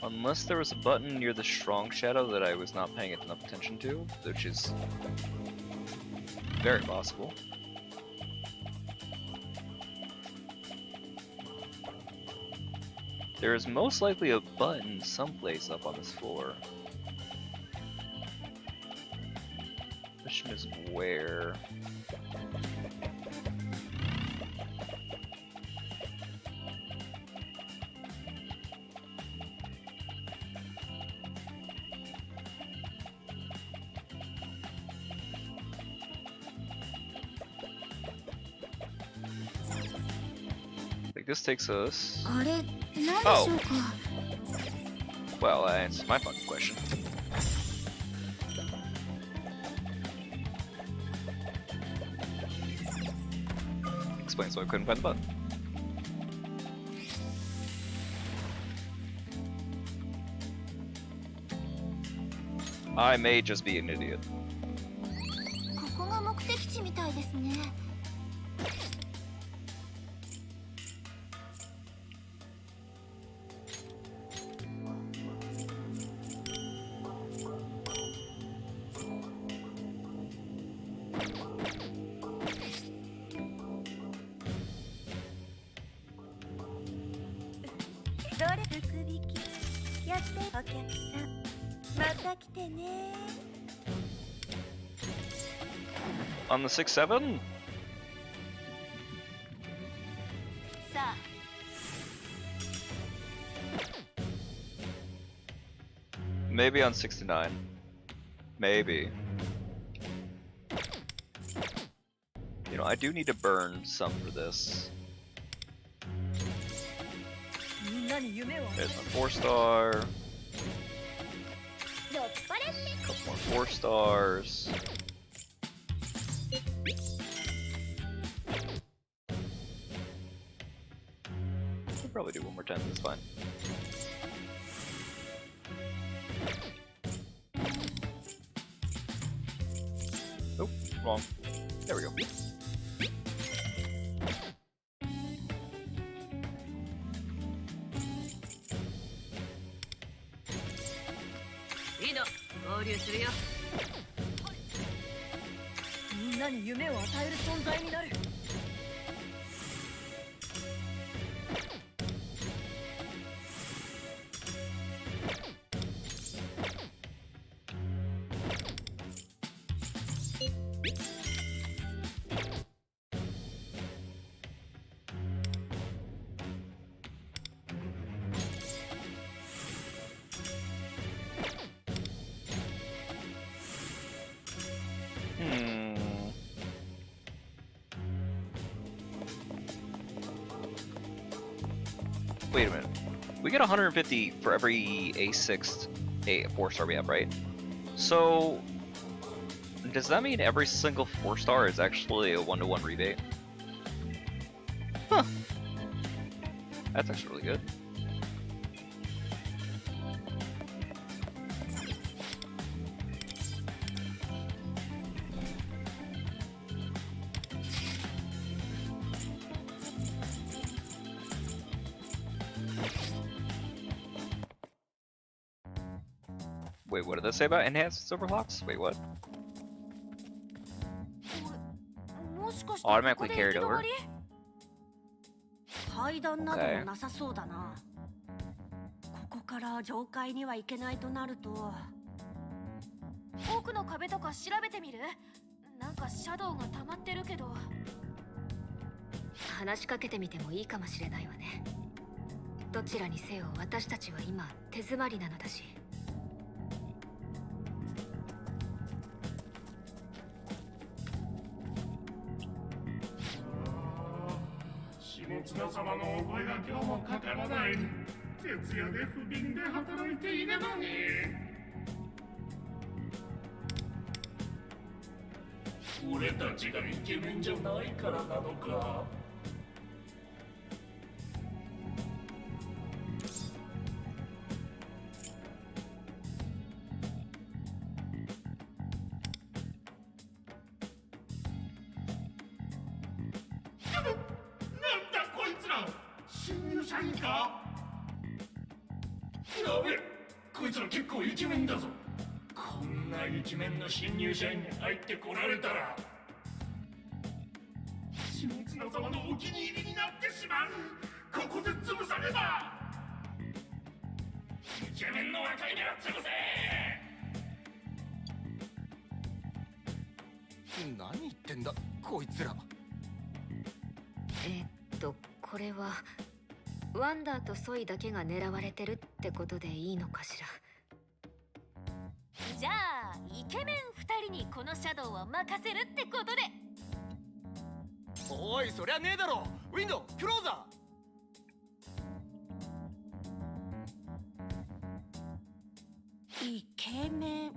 unless there was a button near the strong shadow that I was not paying enough attention to, which is very possible. There is most likely a button someplace up on this floor. Question is where? Like this takes us. あれ、なんでしょうか。Well, that answers my fucking question. Explains why I couldn't find the button. I may just be an idiot. ここが目的地みたいですね。どれ福引きやってお客さんまた来てね。 On the 6-7? さあ Maybe on 69. Maybe. You know, I do need to burn some for this. There's my 4-star. Couple more 4-stars. I'll probably do one more time, that's fine. Nope, wrong. There we go. いいな、合流するよ。みんなに夢を与える存在になる。Wait a minute. We get 150 for every A6 4-star we have, right? So does that mean every single 4-star is actually a 1-to-1 rebate? Huh. That's actually really good. Wait, what did that say about enhanced overclocks? Wait, what? Automatically carried over. 階段などもなさそうだな。ここから上階には行けないとなると。奥の壁とか調べてみる？なんかシャドウが溜まってるけど。話しかけてみてもいいかもしれないわね。どちらにせよ私たちは今手詰まりなのだし。下綱様のお声が今日もかからない。徹夜で不憫で働いているのに。俺たちがイケメンじゃないからなのか。一面の新入社員に入ってこられたら下綱様のお気に入りになってしまう。ここで潰さねば。イケメンの若い目は潰せ。何言ってんだこいつら。これはワンダーとソイだけが狙われてるってことでいいのかしら。じゃあイケメン2人にこのシャドウを任せるってことで。おいそりゃねえだろ。ウィンドウクローザケメン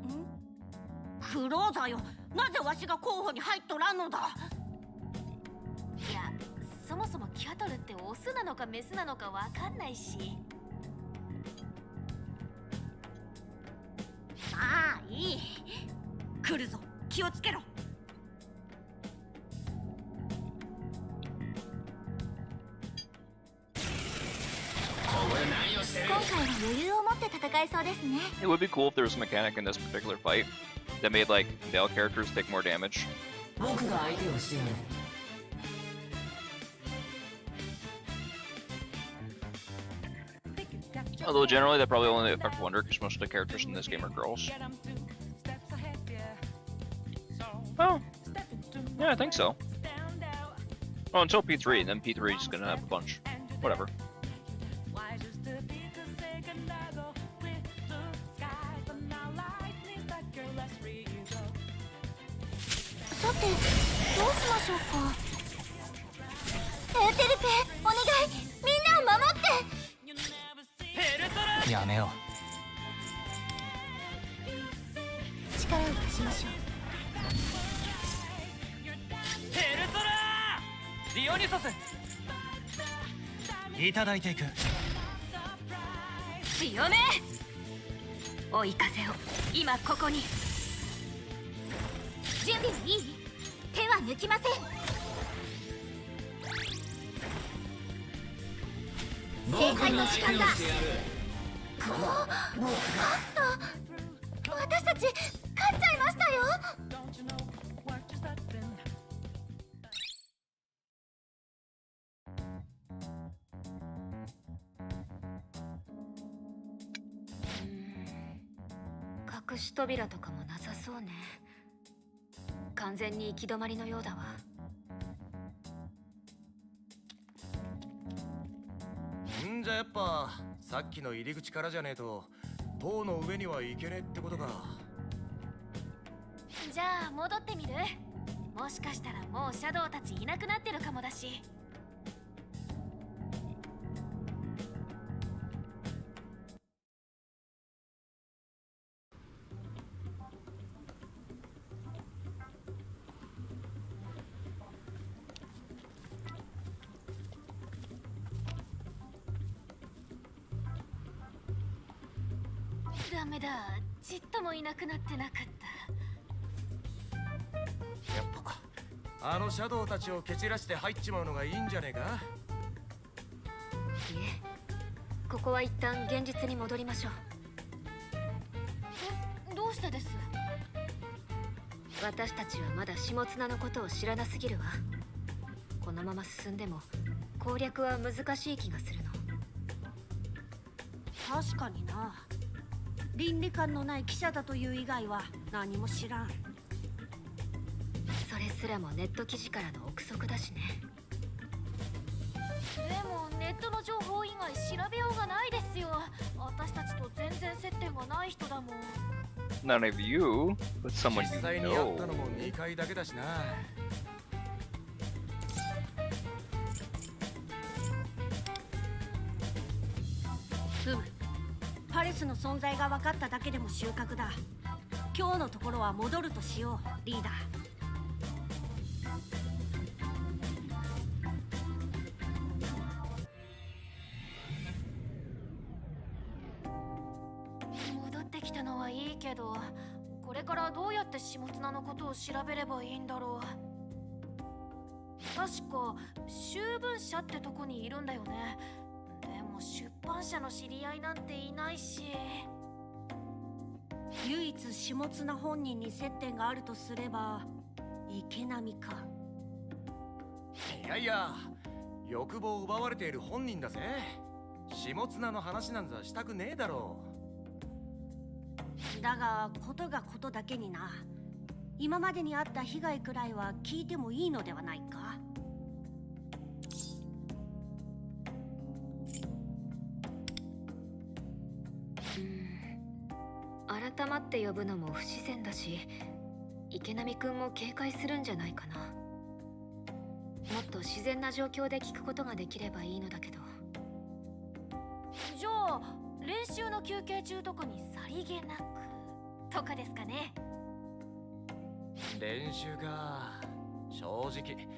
クローザーよ。なぜわしが候補に入っとらんのだ。いや、そもそもキャトルってオスなのかメスなのかわかんないし。ああ、いい。来るぞ、気をつけろ。今回は余裕を持って戦えそうですね。 It would be cool if there was a mechanic in this particular fight that made like male characters take more damage. 僕が相手をしてやる。Although generally that probably only affect Wonder because most of the characters in this game are girls. Oh, yeah, I think so. Oh, until P3, and then P3 is gonna have a bunch. Whatever. さて、どうしましょうか。エーテルペ、お願い、みんなを守って。やめよ力を貸しましょう。ヘルトラーディオニュソス。う。いただいていく。強め。追い風を今ここに。準備はいい？手は抜きません。制裁の時間だ。私たち勝っちゃいましたよ。隠し扉とかもなさそうね。完全に行き止まりのようだわ。んじゃやっぱさっきの入り口からじゃねえと塔の上には行けねえってことか。じゃあ戻ってみる？もしかしたらもうシャドウたちいなくなってるかもだし。ダメだ、ちっともいなくなってなかった。やっぱあのシャドウたちを蹴散らして入っちまうのがいいんじゃねえか。いえ、ここは一旦現実に戻りましょう。どうしてです？私たちはまだ下綱のことを知らなすぎるわ。このまま進んでも攻略は難しい気がするの。確かにな。倫理観のない記者だという以外は何も知らん。それすらもネット記事からの憶測だしね。でもネットの情報以外調べようがないですよ。私たちと全然接点がない人だもん。None of you, but someone 実 you 際にやったの know. も2回だけだしな。パレスの存在が分かっただけでも収穫だ。今日のところは戻るとしよう、リーダー。戻ってきたのはいいけど、これからどうやって下綱のことを調べればいいんだろう。確か秋分社ってとこにいるんだよね。でも出版社の知り合いなんていないし。唯一下綱本人に接点があるとすれば池波か。いやいや、欲望を奪われている本人だぜ。下綱の話なんざしたくねえだろう。だがことがことだけにな。今までにあった被害くらいは聞いてもいいのではないか。改まって呼ぶのも不自然だし、池波くんも警戒するんじゃないかな。もっと自然な状況で聞くことができればいいのだけど。じゃあ練習の休憩中とかにさりげなく。とかですかね。練習か。正直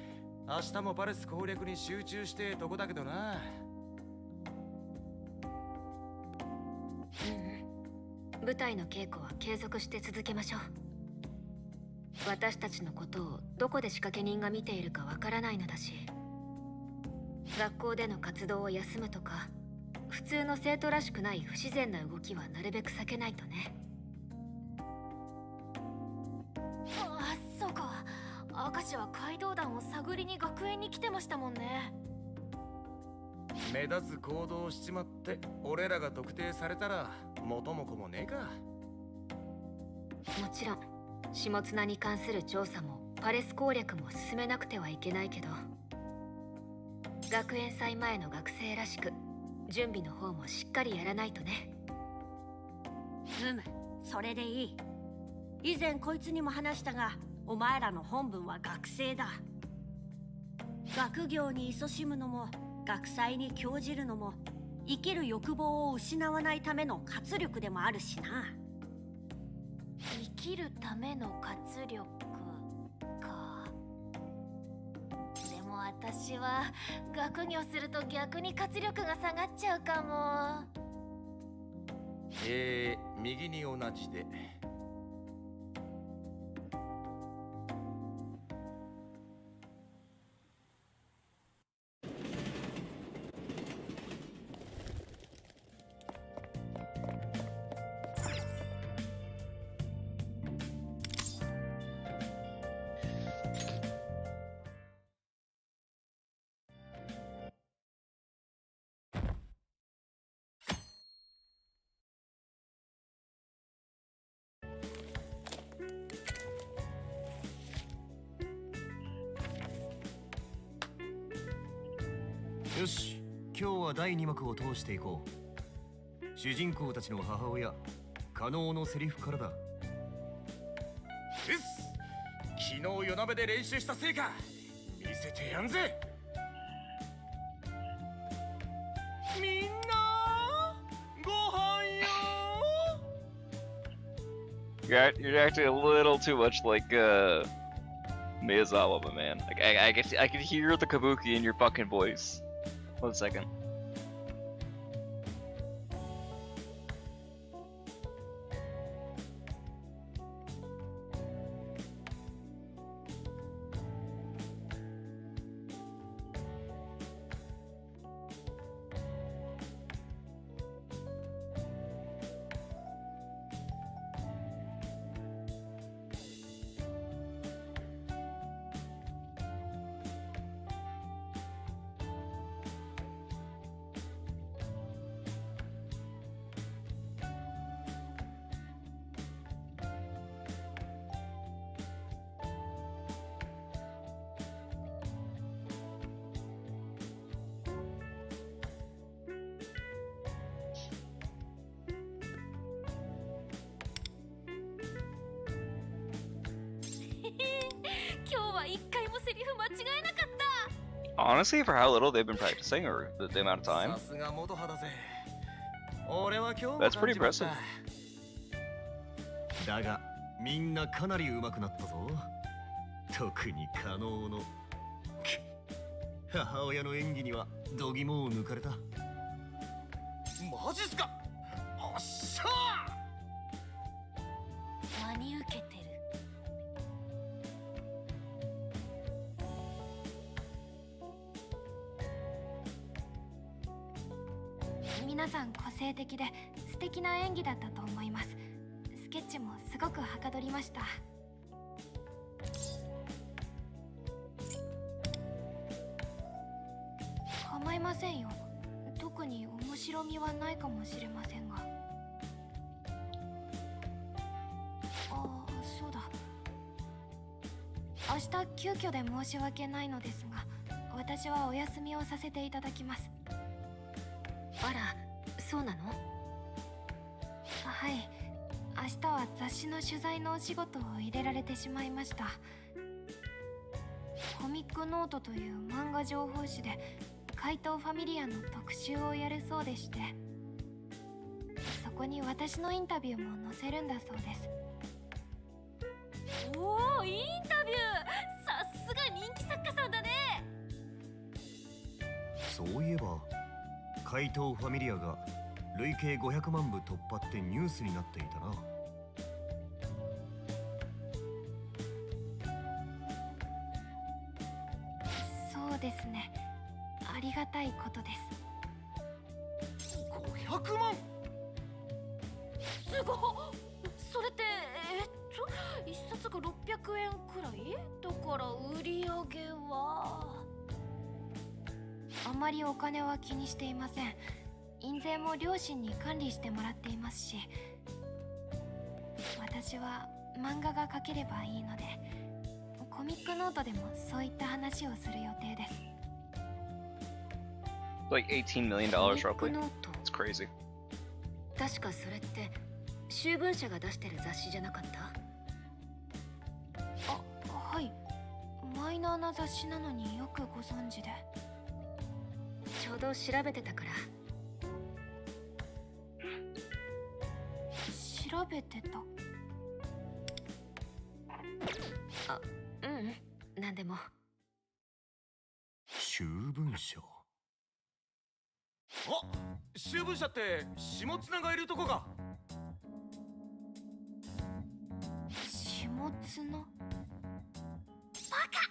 明日もパレス攻略に集中してとこだけどな。舞台の稽古は継続して続けましょう。私たちのことをどこで仕掛け人が見ているかわからないのだし、学校での活動を休むとか普通の生徒らしくない不自然な動きはなるべく避けないとね。あ、そうか。明石は街道団を探りに学園に来てましたもんね。目立つ行動をしちまって俺らが特定されたら元も子もねえか。もちろん下綱に関する調査もパレス攻略も進めなくてはいけないけど、学園祭前の学生らしく準備の方もしっかりやらないとね。それでいい。以前こいつにも話したが、お前らの本分は学生だ。学業に勤しむのも学祭に興じるのも生きる欲望を失わないための活力でもあるしな。生きるための活力か。でも私は学業すると逆に活力が下がっちゃうかも。右に同じで。よし、今日は第2幕を通していこう。主人公たちの母親加納のセリフからだ。昨日夜なべで練習した成果見せてやんぜ。みんなご飯よ。You're acting a little too much like Miyazawa, my man. Like, I guess I can hear the kabuki in your fucking voice. 1 second. Honestly, for how little they've been practicing, or the amount of time, that's pretty impressive. だがみんなかなり上手くなったぞ。特に加納の母親の演技には度肝を抜かれた。マジっすか。おっしゃー。真に受けてる。皆さん個性的で素敵な演技だったと思います。スケッチもすごくはかどりました。構いませんよ。特に面白みはないかもしれませんが。ああ、そうだ。明日急遽で申し訳ないのですが、私はお休みをさせていただきます。あら、そうなの？はい。明日は雑誌の取材のお仕事を入れられてしまいました。コミックノートという漫画情報誌で怪盗ファミリアの特集をやるそうでして、そここに私のインタビューも載せるんだそうです。おお、インタビュー、さすが人気作家さんだね。そういえば怪盗ファミリアが累計500万部突破ってニュースになっていたな。そうですね、ありがたいことです。500万。すごっ。それって一冊が600円くらいだから売り上げはあまりお金は気にしていません。印税も両親に管理してもらっていますし、私は漫画が描ければいいのでコミックノートでもそういった話をする予定です。Like $18 million roughly. It's crazy. 確かそれって週文社が出してる雑誌じゃなかった？はい、マイナーな雑誌なのによくご存知で。ちょうど調べてたから。調べてた？なんでも。週文社。あ、週文社って下綱がいるとこか。下綱？バカ！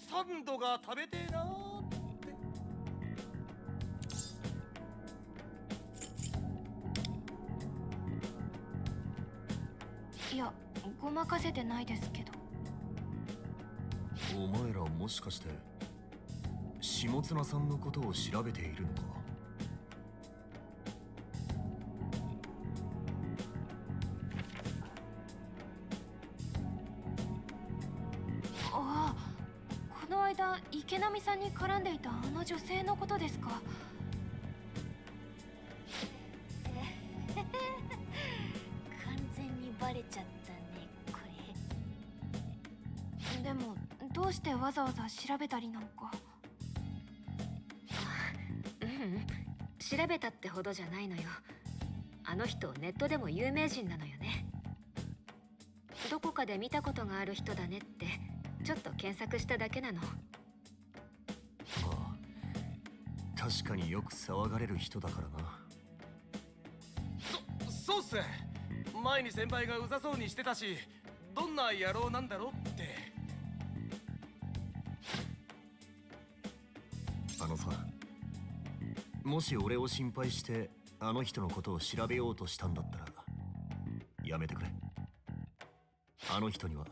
サンドが食べてえなーって。いや、ごまかせてないですけど。お前らもしかして下綱さんのことを調べているのか？ああ、この間池波さんに絡んでいたあの女性のことですか？完全にバレちゃったね、これ。でもどうしてわざわざ調べたりなんか。調べたってほどじゃないのよ。あの人ネットでも有名人なのよね。どこかで見たことがある人だねってちょっと検索しただけなの。確かによく騒がれる人だからな。そうっす。前に先輩がうざそうにしてたし、どんな野郎なんだろうって。あのさ、もし俺を心配してあの人のことを調べようとしたんだったらやめてくれ。あの人には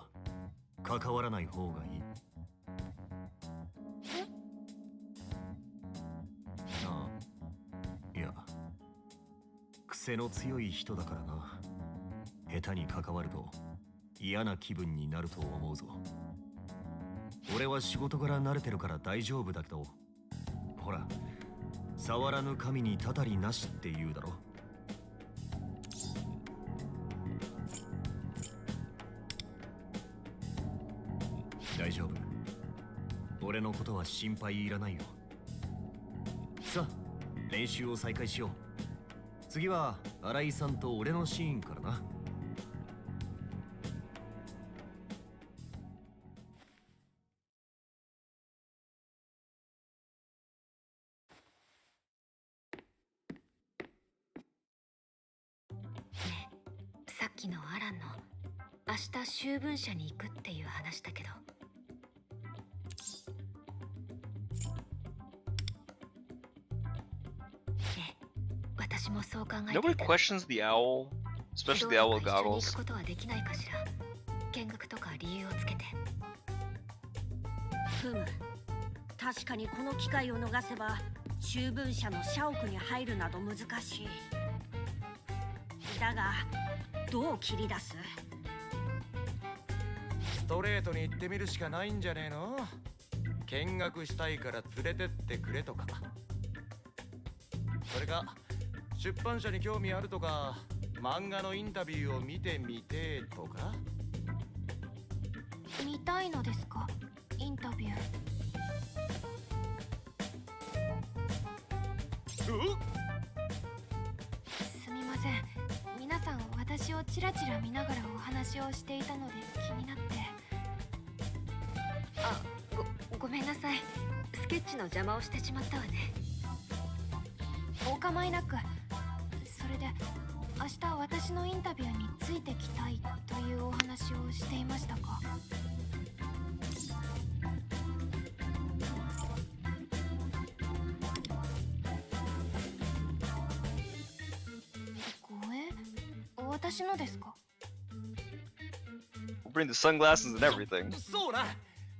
関わらない方がいい。いや、癖の強い人だからな。下手に関わると嫌な気分になると思うぞ。俺は仕事から慣れてるから大丈夫だけど、ほら、触らぬ神にたたりなしって言うだろ。大丈夫。俺のことは心配いらないよ。さあ、練習を再開しよう。次は新井さんと俺のシーンからな。さっきのアランの明日週文社に行くっていう話だけど、私もそう考えていた。 Nobody questions the owl, especially the owl with 一緒に行 goggles. くことはできないかしら。見学とか理由をつけて。ふむ、確かにこの機会を逃せば週文社の社屋に入るなど難しい。だがどう切り出す？ストレートに言ってみるしかないんじゃねえの？見学したいから連れてってくれとか。それか出版社に興味あるとか、漫画のインタビューを見てみてとか。見たいのですか、インタビュー。すみません、皆さん私をチラチラ見ながらお話をしていたので気になって。ごめんなさい、スケッチの邪魔をしてしまったわね。お構いなく。それで明日私のインタビューについてきたいというお話をしていましたか。私のですか。 We'll bring the sunglasses and everything. そうな、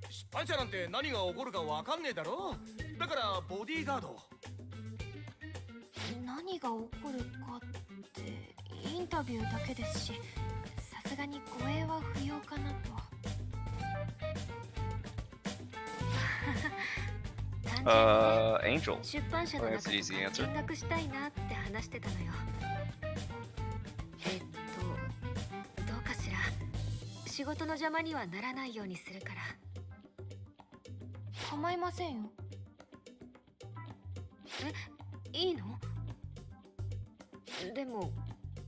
失敗者なんて何が起こるかわかんねえだろ。だからボディーガード。何が起こるかってインタビューだけですし、さすがに護衛は不要かなと。Angel. 出版社の Oh, 中 that's an easy と answer. 見学したいなって話してたのよ。どうかしら。仕事の邪魔にはならないようにするから。構いませんよ。いいの？でも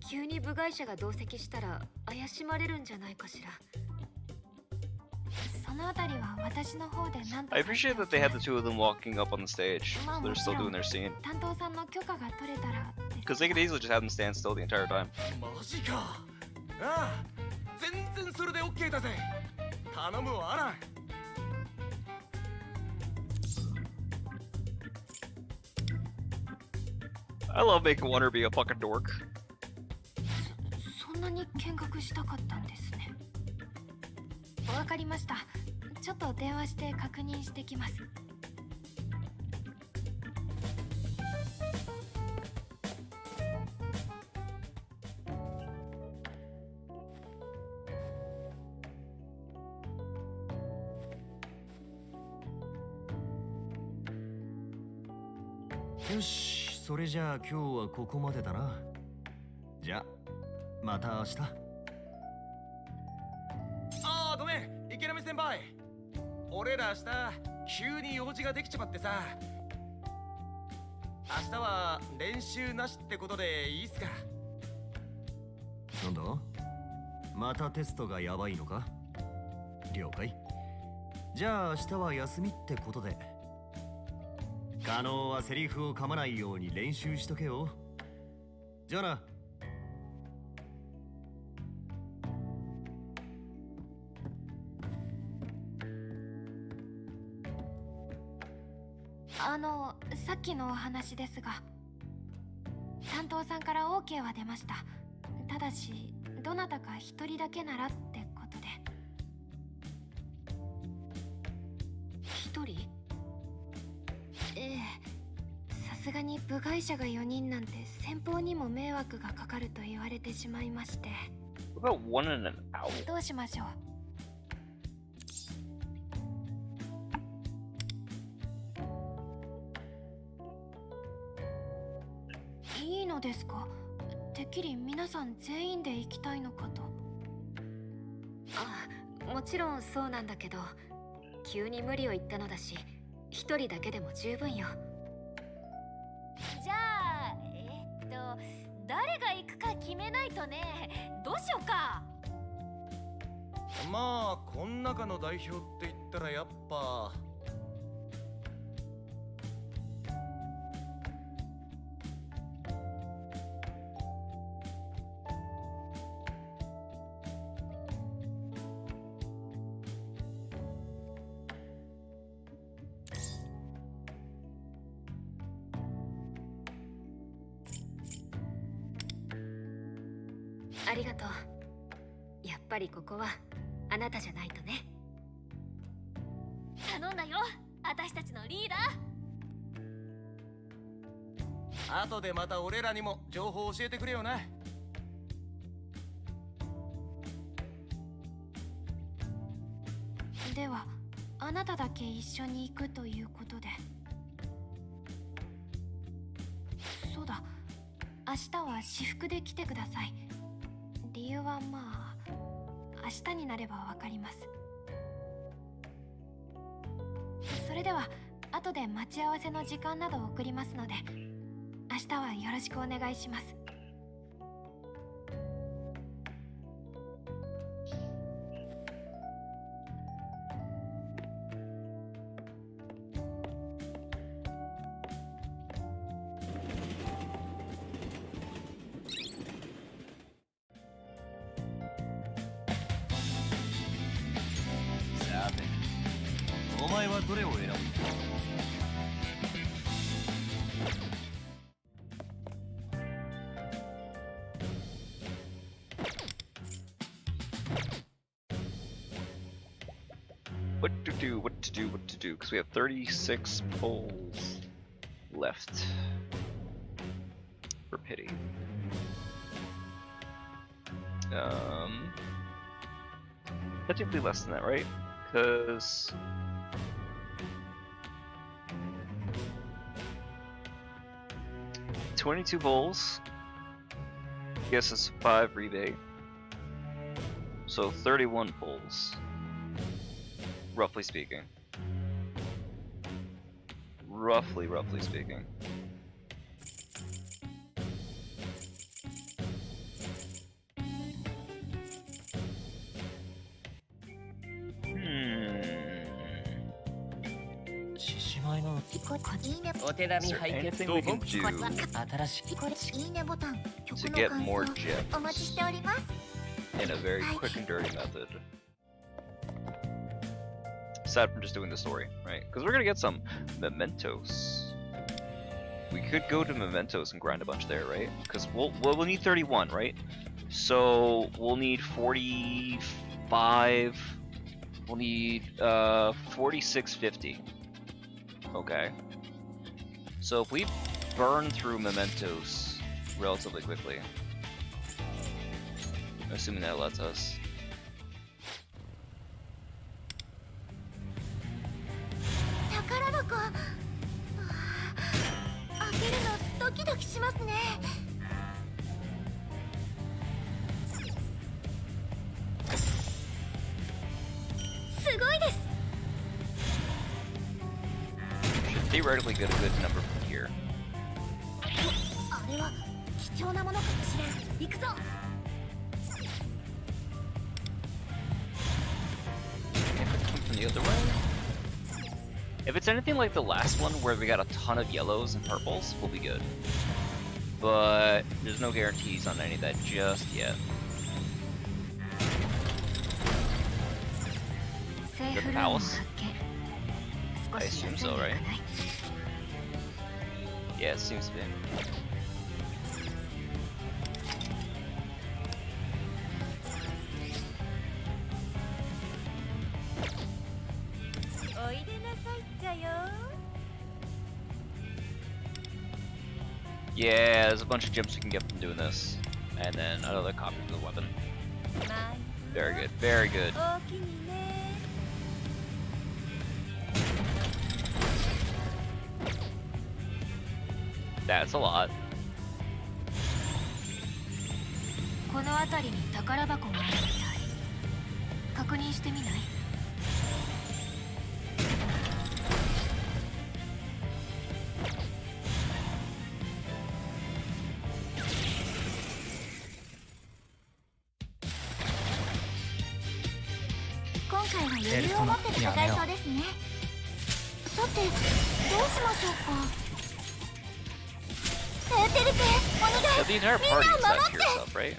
急に部外者が同席したら怪しまれるんじゃないかしら。そのあたりは私の方で何とか。 I appreciate that they had the two of them walking up on the stage. So they're still doing their scene. 担当さんの許可が取れたら。 Because they could easily just have them stand still the entire time. マジか。ああ、全然それで OK だぜ。頼むわ、アラン。I love making Wonder be a fucking dork. そんなに見学したかったんですね。わかりました。ちょっと電話して確認してきます。よし、それじゃあ今日はここまでだな。じゃあまた明日。ああ、ごめん、池波先輩。俺ら明日急に用事ができちまってさ。明日は練習なしってことでいいっすか。なんだ？またテストがやばいのか？了解。じゃあ明日は休みってことで。カノはセリフを噛まないように練習しとけよ。じゃあな。さっきのお話ですが、担当さんから OK は出ました。ただしどなたか一人だけならってことで。一人？さすがに部外者が4人なんて先方にも迷惑がかかると言われてしまいまして。 What about one in an hour? どうしましょう。いいのですか？てっきり皆さん全員で行きたいのかと。もちろんそうなんだけど、急に無理を言ったのだし、一人だけでも十分よ。じゃあ誰が行くか決めないとね。どうしようか。まあこん中の代表って言ったらやっぱ。ありがとう。やっぱりここはあなたじゃないとね。頼んだよ、私たちのリーダー。後でまた俺らにも情報教えてくれよな。ではあなただけ一緒に行くということで。そうだ、明日は私服で来てください。理由はまあ明日になればわかります。れでは後で待ち合わせの時間などを送りますので、明日はよろしくお願いします。さて、お前はどれを選ぶ？What to do, because we have 36 polls left. For pity. Technically less than that, right? Because 22 bowls. Guess it's 5 rebate. So 31 bowls. Roughly speaking. Roughly speaking. Is there anything we can do to get more gems in a very quick and dirty method? Aside from just doing the story, right? Because we're gonna get some mementos. We could go to mementos and grind a bunch there, right? Because we'll need 31, right? So we'll need 45. We'll need 4650. Okay. So if we burn through mementos relatively quickly, assuming that lets us. Should theoretically get a good number from here. If it comes from the other way. If it's anything like the last one where we got a ton of yellows and purples, we'll be good. But there's no guarantees on any of that just yet. The palace? I assume so, right? Yeah, it seems to be. Yeah, there's a bunch of gems we can get from doing this. And then another copy of the weapon. Very good, very good. That's a lot. この辺りに宝箱があるみたい。確認してみない？今回は余裕を持って戦えそうですね。さて、どうしましょうか。Yeah, the entire party is that pure stuff, right?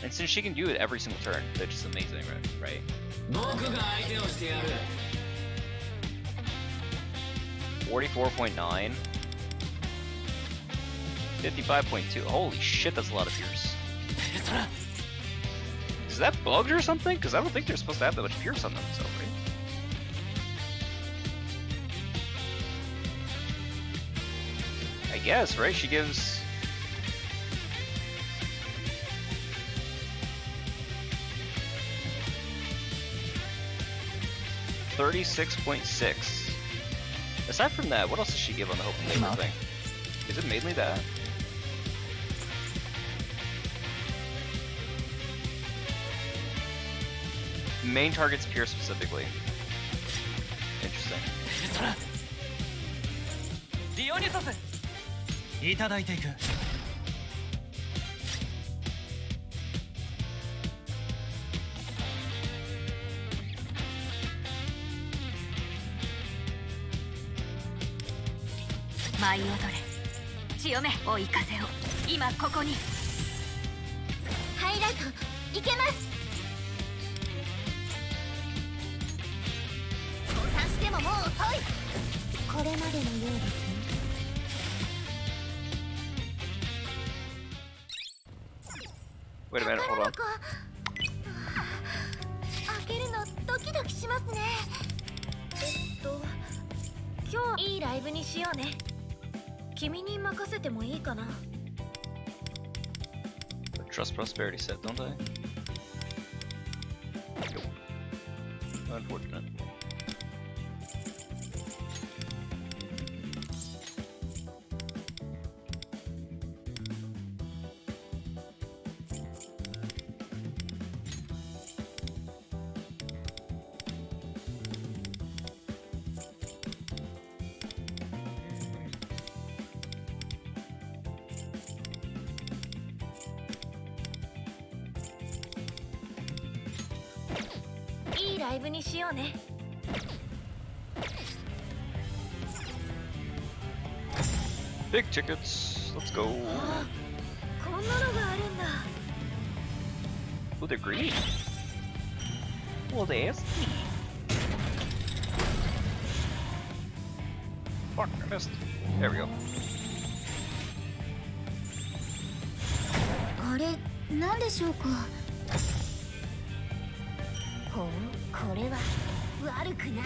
And since she can do it every single turn, that's just amazing, right? 44.9 55.2. Holy shit, that's a lot of pierce. Is that bugged or something? Because I don't think they're supposed to have that much pierce on themselves, right? I guess, right? She gives... $36.6. Aside from that, what else does she give on the Hope and Labor thing? Is it mainly that? Main targets Pierce specifically. Interesting. ディオニソスいただいていく。舞い踊れ、強め追い風を、今ここに。ハイライトいけます。降参してももう遅い。これまでのようですね。Wait a minute, hold on. 開けるのドキドキしますね。今日いいライブにしようね。君に任せてもいいかな。 Trust prosperity set, don't I? Nope. Unfortunate.いいライブにしようね。Big tickets, let's go. こんなのがあるんだ。 Oh, they're green. Well, that's neat. Fuck, I missed. There we go. あれ何でしょうか。ほう、これは悪くない。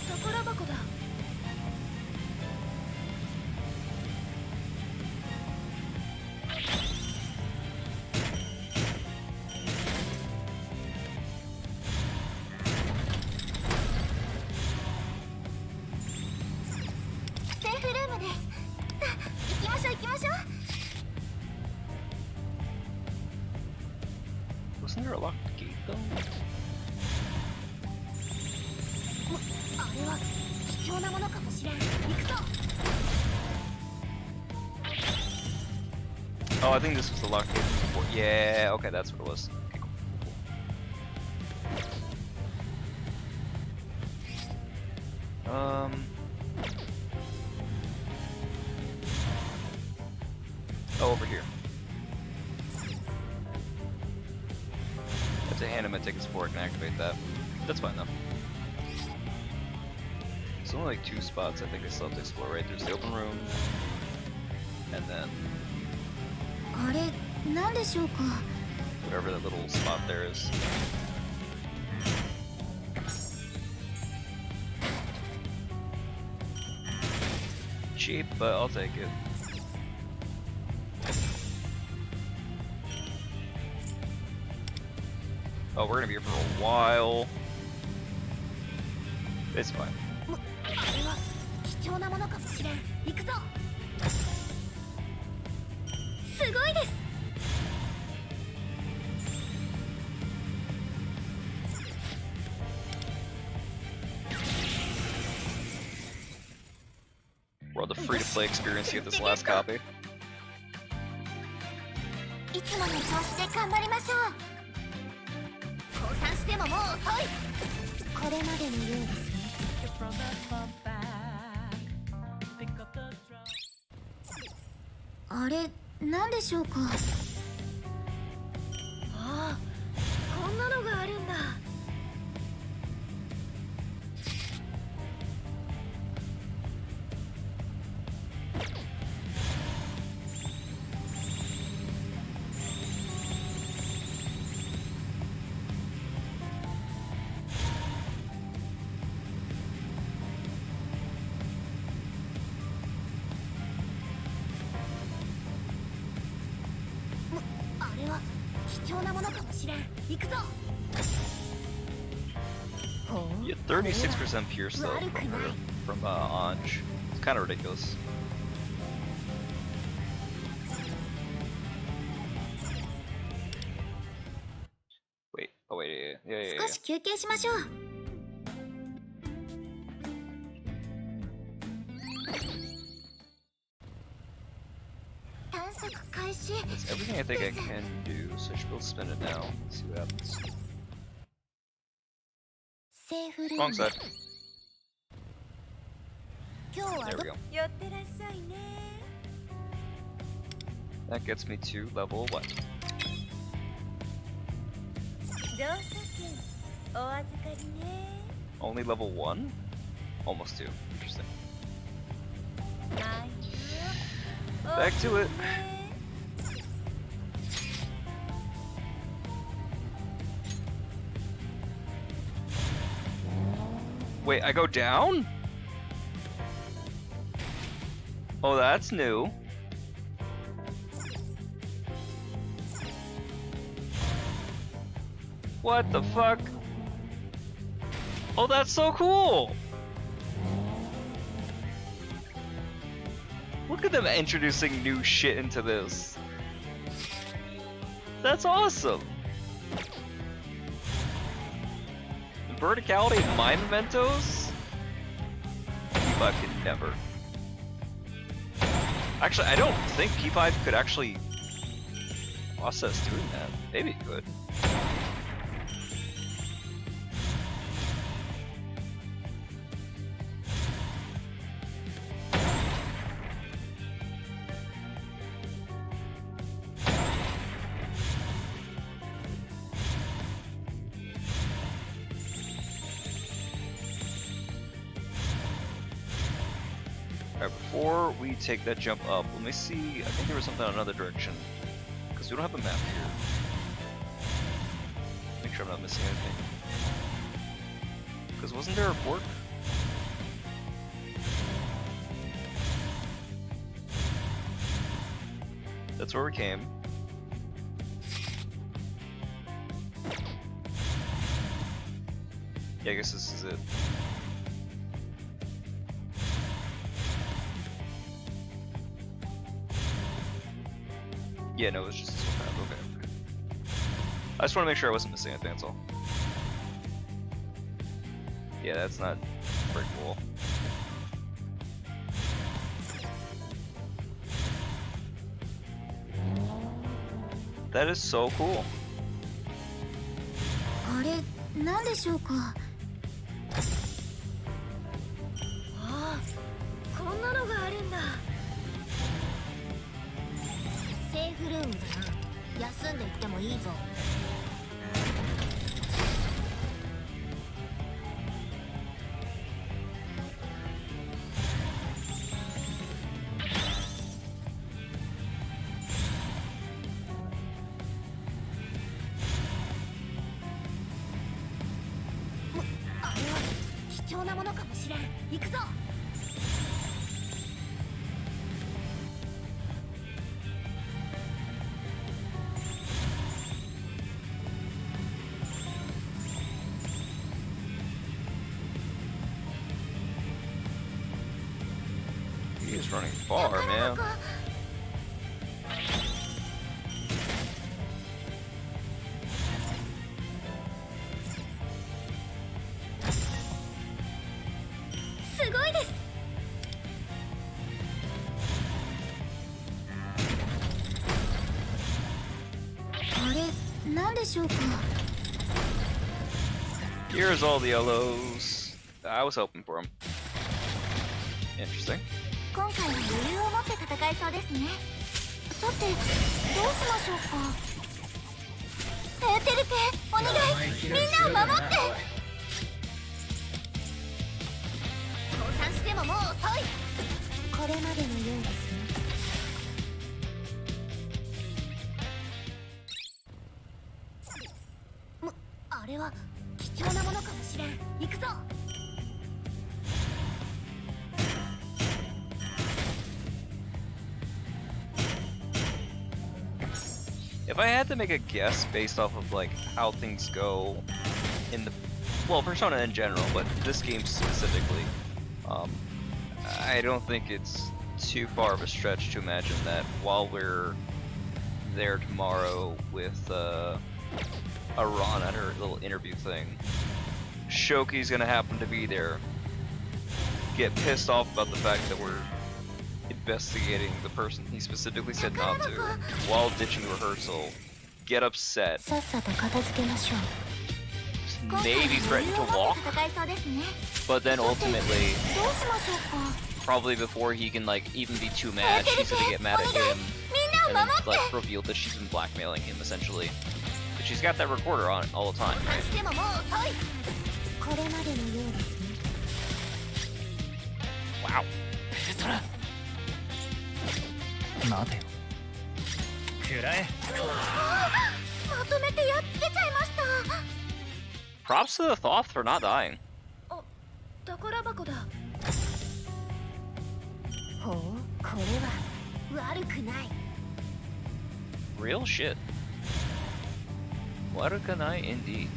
宝箱だ。セーフルームです。さあ行きましょう行きましょう。 Wasn't there a locked gate though? あれは貴重なものかもしれん。行くぞ。 Oh, I think this was the locked gate before. Yeah, okay, that's what it was. Okay, cool. Oh, over here. That's a hand him my tickets before I can activate that. That's fine though. There's only like 2 spots I think I still have to explore, right? There's the open room, and then あれ何でしょうか。 whatever that little spot there is. Cheap, but I'll take it. Oh, we're gonna be here for a while. It's fine. あれは貴重なものかもしれん。行くぞ。すごいです。 We're on the free-to-play experience to get this last copy. いつもの調子で頑張りましょう。降参してももう遅い。これまでのようですね。あれ何でしょうか。ああ、こんなのがあるんだ。あれは貴重なものかもしれん。行くぞ。Yeah, 36% pierce though from Ange. It's kind of ridiculous. Wait, oh wait, yeah. 少し休憩しましょう。探索開始。 That's everything I think I can do, so I should be able to spin it now. Let's see what happens. セーフルー Wrong ム。 side. 今日は There ど we go. 寄ってらっしゃいね。 That gets me to level what? 乗車券お預かりね。 Only level 1? Almost 2. Interesting. はいよ。 Back to it. Wait, I go down? Oh, that's new. What the fuck? Oh, that's so cool! Look at them introducing new shit into this. That's awesome! The verticality of my mementos? P5 could never. Actually, I don't think P5 could actually process doing that. Maybe it could. Alright, before we take that jump up, let me see. I think there was something in another direction. Because we don't have a map here. Make sure I'm not missing anything. Because wasn't there a fork? That's where we came. Yeah, I guess this is it. Yeah, no, it's just this one path. Okay. I just want to make sure I wasn't missing anything, that's all. Yeah, that's not very cool. That is so cool. あれ、なんでしょうか。ああ、こんなのがあるんだ。セーフルームだな。休んでいってもいいぞ。あれは貴重なものかもしれん。行くぞ。He's running far, man. Here's all the yellows. I was hoping for them. Interesting. 今回は余裕を持って戦えそうですね。さて、どうしましょうか。テルテ、お願い、みんなを守って。降参してももう遅い。これまでのようですね。あれは貴重なものかもしれん。行くぞ。If I had to make a guess based off of like how things go in the well, Persona in general, but this game specifically, I don't think it's too far of a stretch to imagine that while we're there tomorrow with Aran at her little interview thing, Shoki's gonna happen to be there, get pissed off about the fact that we're investigating the person he specifically said not to, while ditching rehearsal, get upset, maybe threaten to walk, but then ultimately, probably before he can like even be too mad, she's gonna get mad at him and then like reveal that she's been blackmailing him essentially. But she's got that recorder on all the time, right? Wow. Props to the Thoth for not dying. Real shit. Warukanai indeed.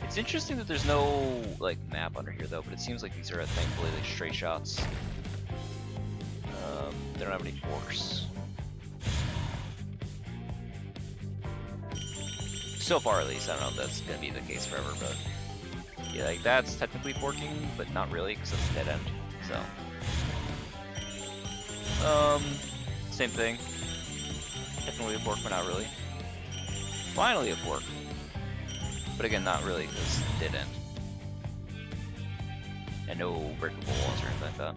It's interesting that there's no like map under here though, but it seems like these are thankfully like straight shots. They don't have any forks. So far at least, I don't know if that's gonna be the case forever, but yeah, like that's technically forking, but not really because it's a dead end. So, same thing. Technically a fork, but not really. Finally a fork. But again, not really, because it did end. And no breakable walls or anything like that.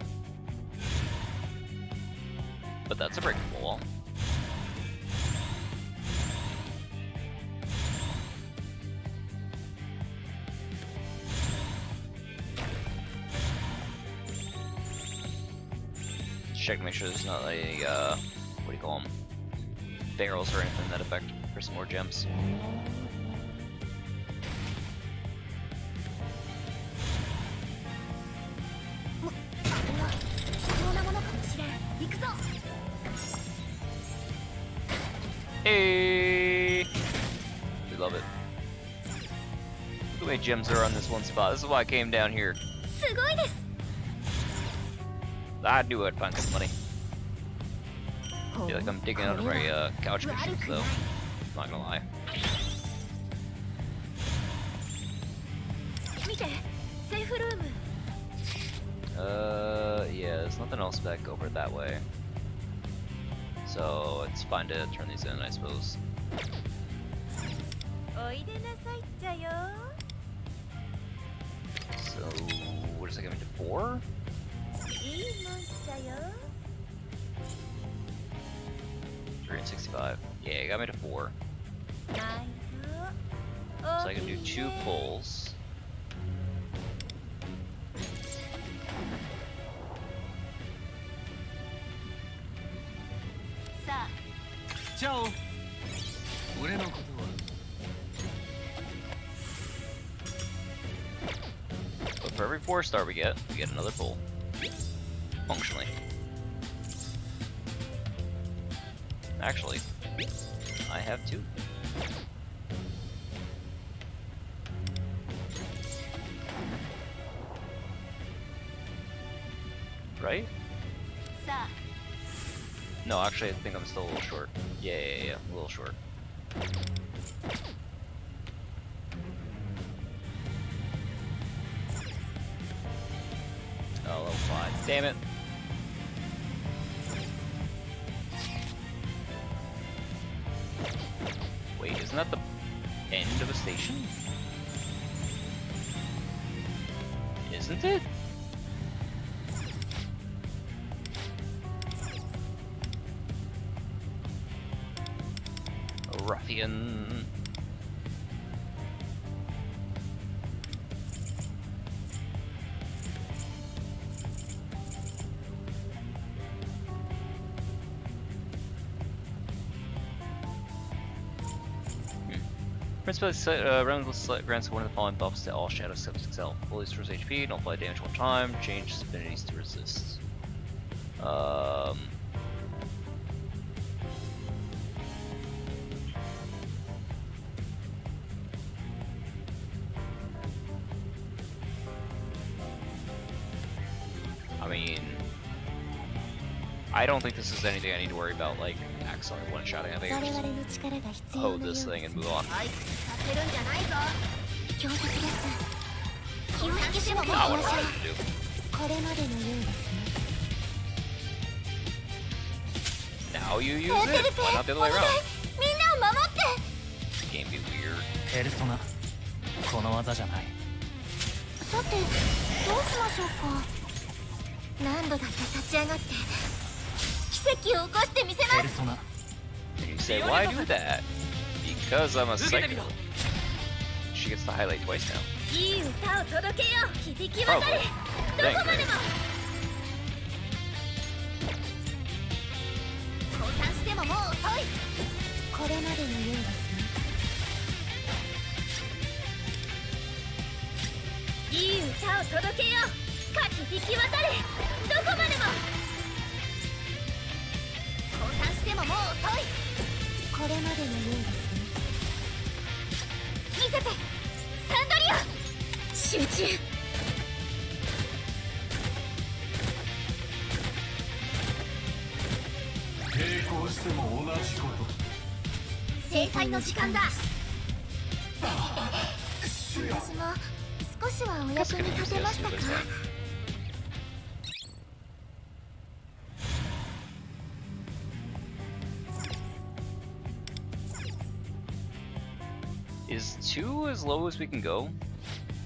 But that's a breakable wall. Check to make sure there's not a, what do you call them? Barrels or anything that affect for some more gems. Hey! We love it. Look how many gems there are on this one spot. This is why I came down here. I knew I'd find some money. I feel like I'm digging under my couch cushions though. I'm not gonna lie. Yeah, there's nothing else back over that way. So it's fine to turn these in, I suppose. So, what does that get me to 4? 365. Yeah, it got me to 4. So I can do 2 pulls. Ciao. But for every 4-star we get another pull. Functionally. Actually, I have 2. Right? No, actually, I think I'm still a little short. Yeah, a little short. Oh, level 5. Damn it. Wait, isn't that the end of a station? Isn't it? Ruffian. Principally, grants one of the following buffs to all shadow subjects itself. Fully restores HP, don't apply damage one time, change affinities to resist. I mean, I don't think this is anything I need to worry about, like, accidentally one-shotting. I think I just hold this thing and move on. Not what I wanted to do. Now you use it? Why not the other way around? This game be weird. ペルソナこの技じゃない。さてどうしましょうか。何度だって立ち上がって奇跡を起こしてみせます。ペルソナ And you say, why do that? Because I'm a psycho. She gets to highlight twice now. いい歌を届けよう。響き渡れ。どこまでも。降参してももう遅い。これまでのようですね。いい歌を届けよう。か響き渡れ。どこまでも。降参してももう遅い。これまでのようですね。見せてサンドリア。集中。抵抗しても同じこと。制裁の時間だ。私も少しはお役に立てましたか。Is 2 as low as we can go?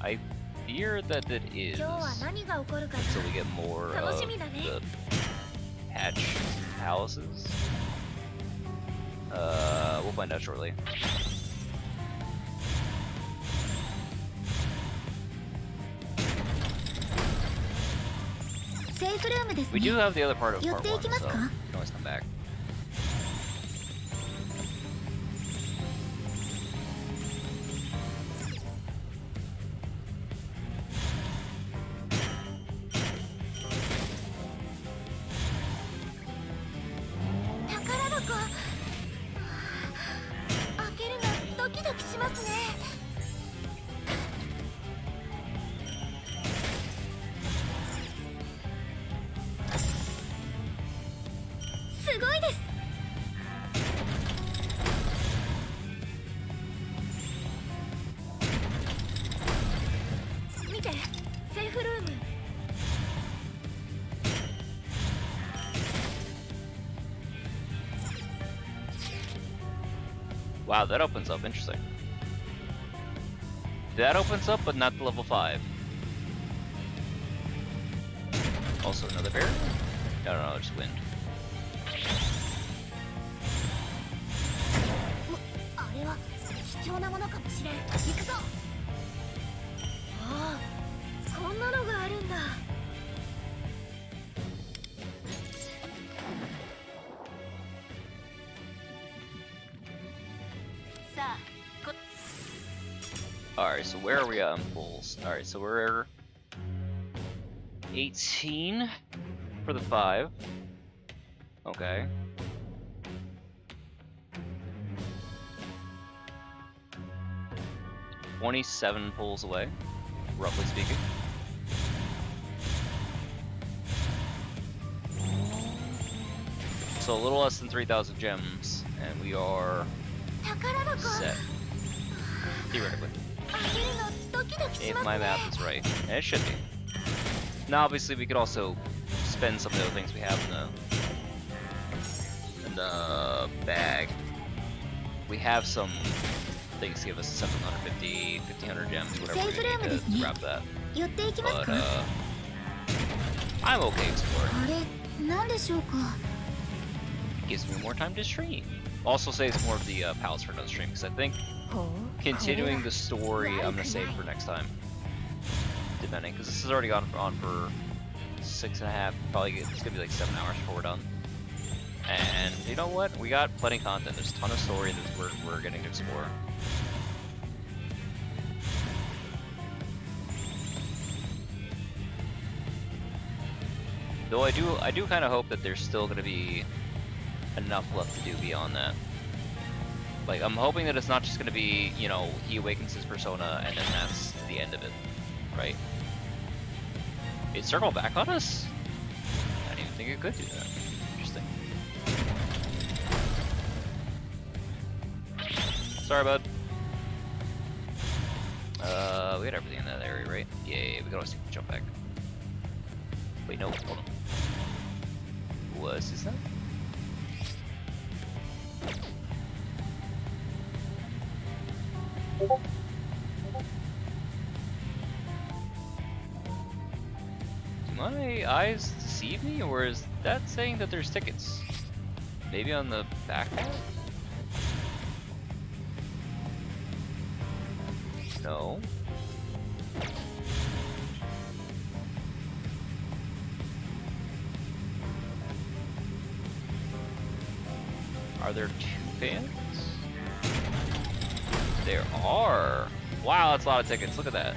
I fear that it is. 今日は何が起こるか Until we get more of 楽しみだね。 the hatch palaces. We'll find out shortly. セーフルームですね。 We do have the other part of 寄っ part てい 1, きます so か。 you can always come back. Wow, that opens up. Interesting. That opens up, but not the level 5. Also another barrier? No, just wind. あれは貴重なものかもしれん。行くぞ。ああ、こんなのがあるんだ。Alright, so where are we at on pulls? Alright, so we're 18 for the 5. Okay. $27 pulls away, roughly speaking. So a little less than 3,000 gems, and we are set. Theoretically. If my math is right. And it should be. Now obviously we could also spend some of the other things we have in the bag. We have some things to give us 750, 1,500 gems, whatever we need to grab that. But I'm okay exploring. Gives me more time to stream. Also saves more of the palace for another stream, because I think continuing the story I'm gonna save for next time. Depending, because this has already gone on for 6.5, probably it's gonna be like 7 hours before we're done. And you know what? We got plenty of content. There's a ton of story that we're getting to explore. Though I do kind of hope that there's still going to be enough left to do beyond that. Like, I'm hoping that it's not just going to be, you know, he awakens his persona and then that's the end of it, right? It circled back on us? I didn't even think it could do that. Interesting. Sorry, bud. We had everything in that area, right? Yeah, we can always jump back. Wait, no, hold on. What is that? Do my eyes deceive me, or is that saying that there's tickets? Maybe on the back wall? No. Are there 2 fans? There are. Wow, that's a lot of tickets. Look at that.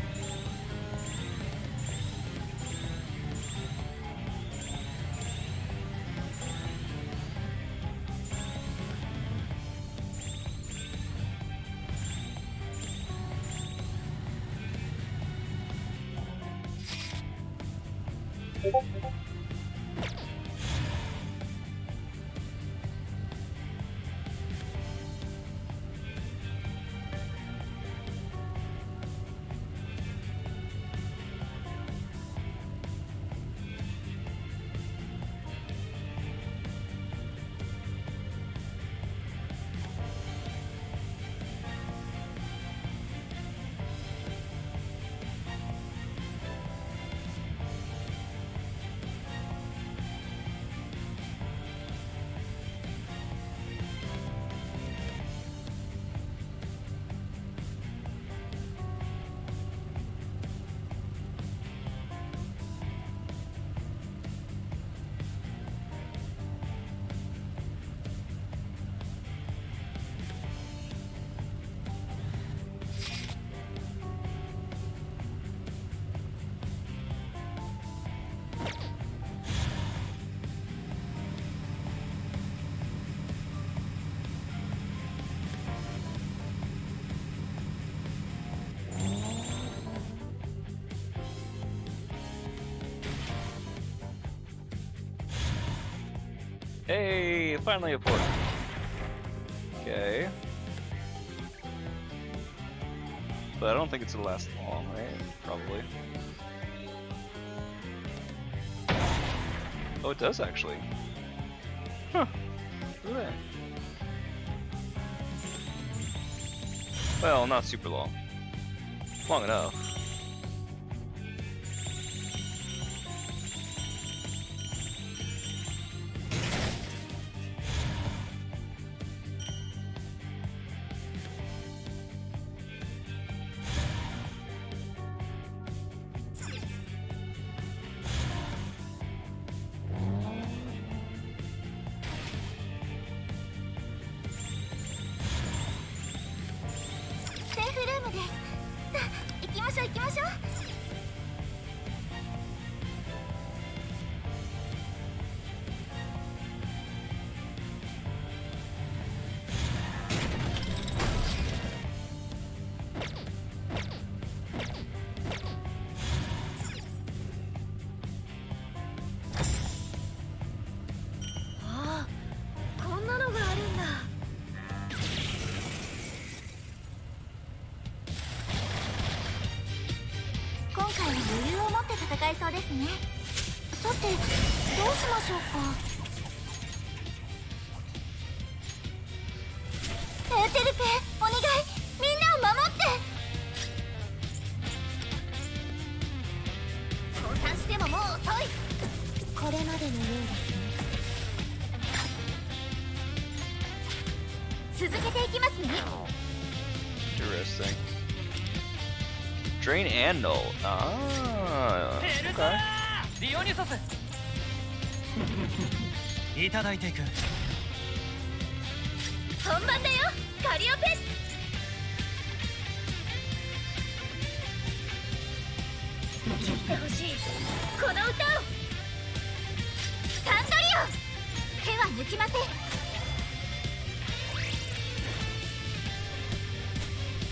Hey, finally a port. Okay. But I don't think it's gonna last long, right? Probably. Oh, it does actually. Huh. Look at that. Well, not super long. Long enough.そうですね。さて、どうしましょうか。エーテルペ、お願い、みんなを守って。降参してももう遅い。これまでのようですね。続けていきますね。Interesting. Drain and null. Ah. Okay. ディオニュソス。いただいていく。本番だよ、カリオペ。聴いてほしい、この歌を。きません。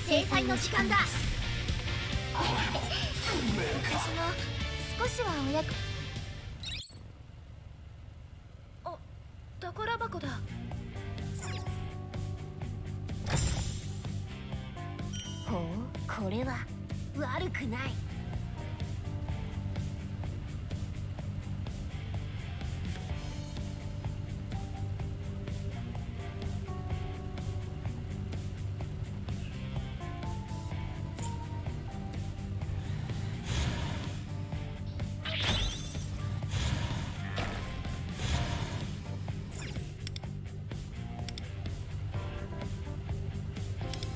制裁の時間だ。私も少しはお役。あ、宝箱だ。ほう、これは悪くない。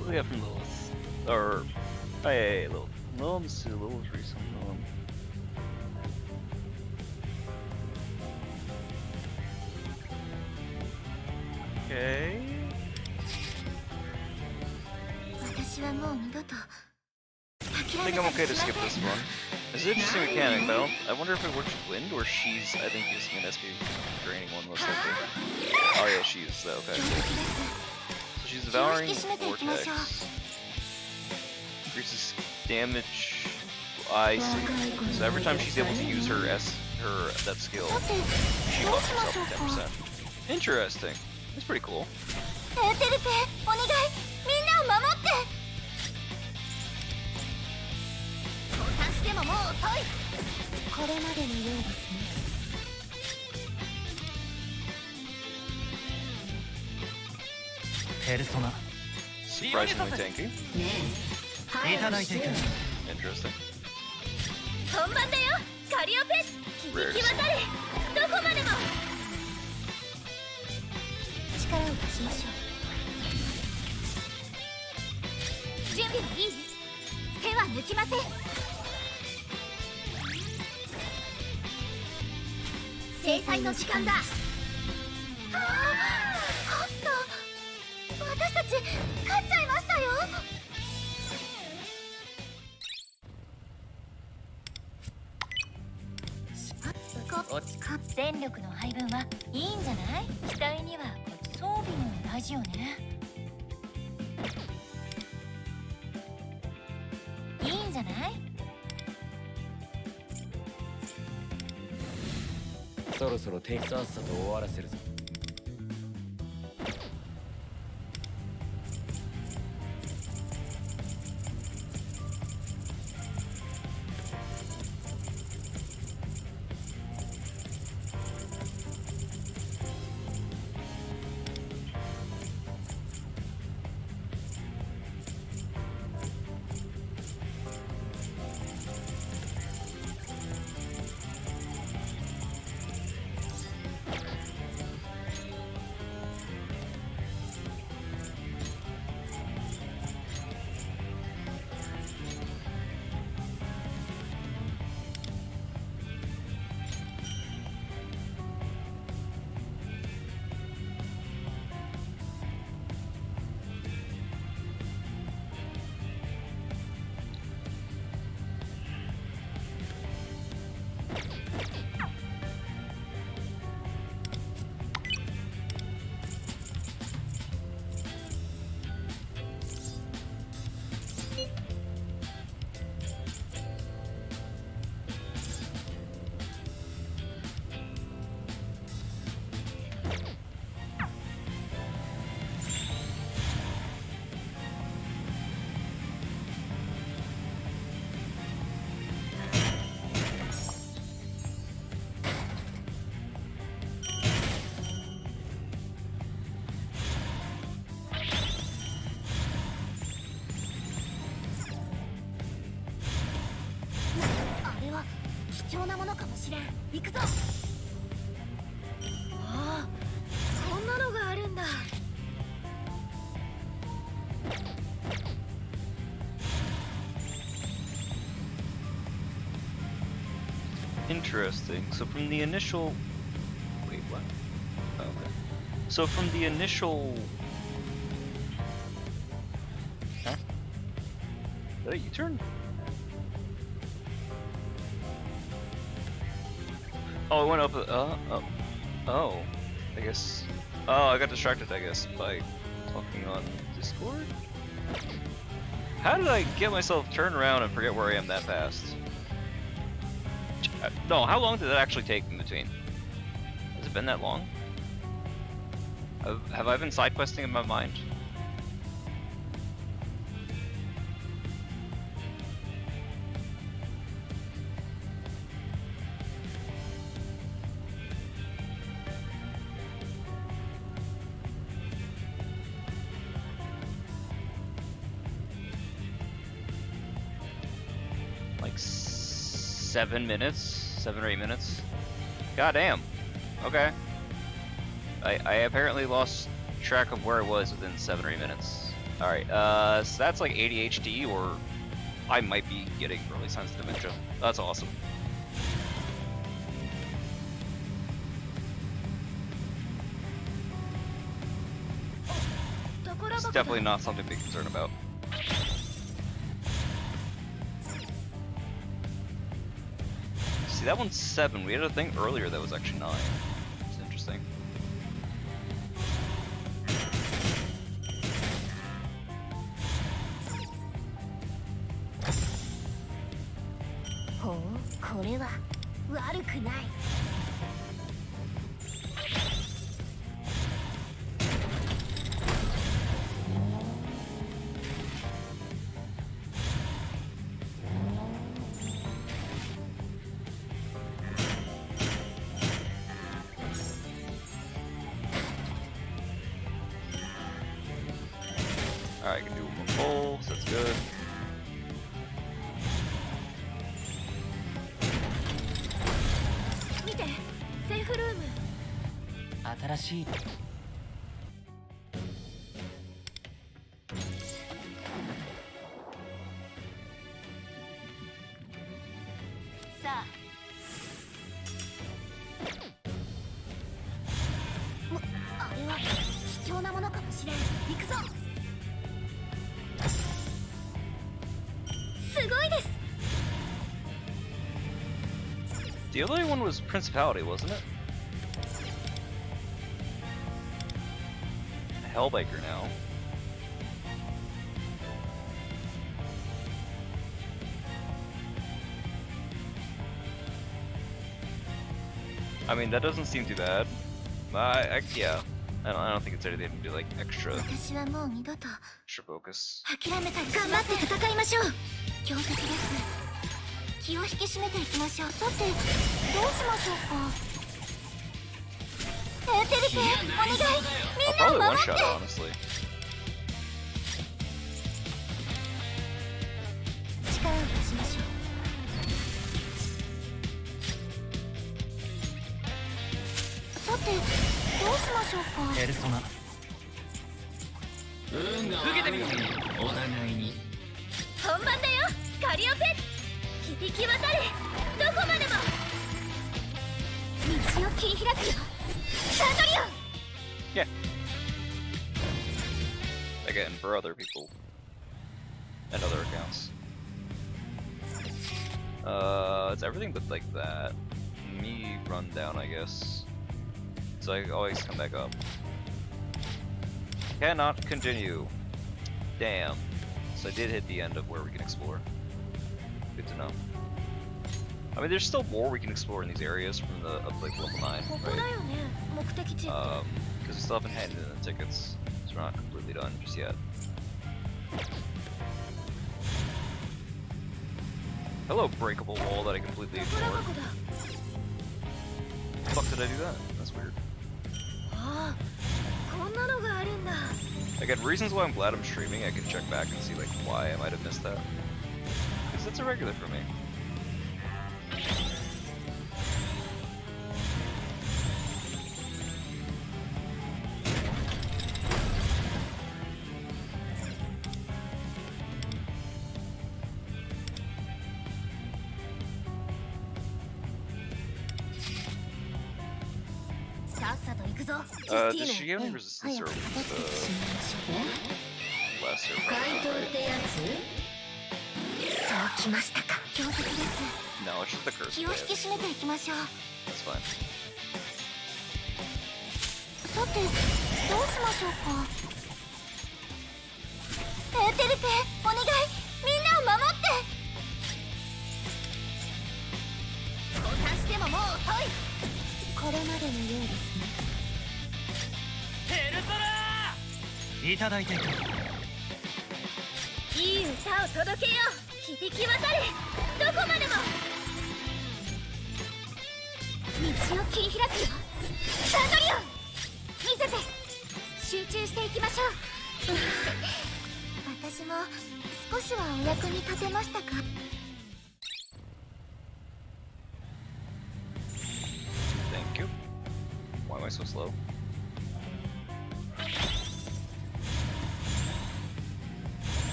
What do we have from Lilith? Or, hey, Lilith. No, let's see, Lilith recent. Okay. 私はもう二度と I think I'm okay to skip this one. It's an interesting mechanic, but I wonder if it works with wind or she's, I think, using an SP draining one most likely. Oh yeah, she used that, okay. So she's devouring vortex. Increases damage. I see. So every time she's able to use her that skill, she buffs herself 10%. Interesting. That's pretty cool. エーテルペ、お願い、みんなを守って。降参してももう遅い。これまでのようですね。ペルソナ Surprisingly tanky. いただいていく。 Interesting. 本番だよ、カリオペ。響き渡れ、どこまでも。力を貸しましょう。準備はいい？手は抜きません。制裁の時間だ。あっと、私たち勝っちゃいましたよ。戦力の配分はいいんじゃない？機体には装備も大事よね。いいんじゃない？そろそろ手さっさと終わらせるぞ。貴重なものかもしれん。行くぞ。ああ、こんなのがあるんだ。Interesting. So from the initial... Wait, what? Oh, okay. So from the initial... Huh? Is that a U-turn? Oh, it went up... oh. I guess. Oh, I got distracted, I guess, by talking on Discord? How did I get myself turned around and forget where I am that fast? No, how long did that actually take in between? Has it been that long? Have I been side questing in my mind? Like 7 minutes? 7 or 8 minutes? God damn. Okay. I apparently lost track of where I was within 7 or 8 minutes. Alright, so that's like ADHD, or I might be getting early signs of dementia. That's awesome. It's definitely not something to be concerned about. See, that one's 7. We had a thing earlier that was actually 9. It's interesting. Oh, これは悪くない。Alright, I can do one more pull, so that's good. The other one was Principality, wasn't it? Hellbaker now. I mean, that doesn't seem too bad. Yeah. I don't think it's anything to do like extra focus. 気を引き締めていきましょう。さて、どうしましょうか。テリケ、お願い。みんなを守って。力を出しましょう。さて、どうしましょうか。ペルソナ。受けてみろ。お互いに。本番だよ、カリオペ。 響き渡れ、どこまでも道を切り開くよ、サントリオン。 Yeah. Again, for other people and other accounts. It's everything but like that. Me run down, I guess. So I always come back up. Cannot continue. Damn. So I did hit the end of where we can explore. Good to know. I mean, there's still more we can explore in these areas from the up like level 9, right? Because we still haven't handed in the tickets, so we're not completely done just yet. Hello, breakable wall that I completely ignored. The fuck did I do that? That's weird. Again, reasons why I'm glad I'm streaming, I can check back and see like why I might have missed that. Because it's a regular for me. Does she have any resistance or was last server, right? No, it's just the curse. That's fine. さてどうしましょうか。エーテルペお願い、みんなを守って。降参してももう遅い。これまでのようですね。ヘルトラいただいていく。いい歌を届けよう。響き渡れ、どこまでも。道を切り開くよ。サントリオン見せて。集中していきましょう。私も少しはお役に立てましたか。 Thank you. Why am I so slow?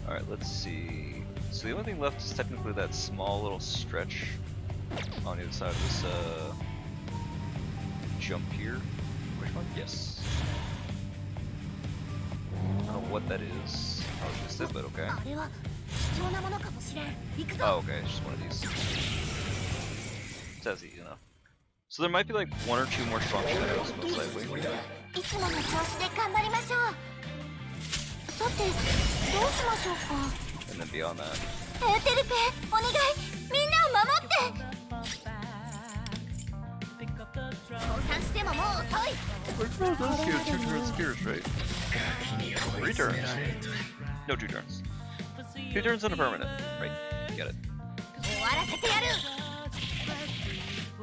Alright, let's see. So the only thing left is technically that small little stretch on the other side of this jump here. Which one? Yes. I don't know what that is. I was missed it, but okay. あれは貴重なものかもしれん。行くぞ。 Oh, okay, it's just one of these. That's easy enough. So there might be like one or two more strong shadows, most likely. いつもの調子で頑張りましょう。さてどうしましょうか。 And then beyond that. エーテルペお願い、みんなを守って。降参してももう遅い。 Those give 2 turns Gears, right? 3 turns. No, 2 turns. 2 turns and a permanent. Right, get it. 終わらせてやる。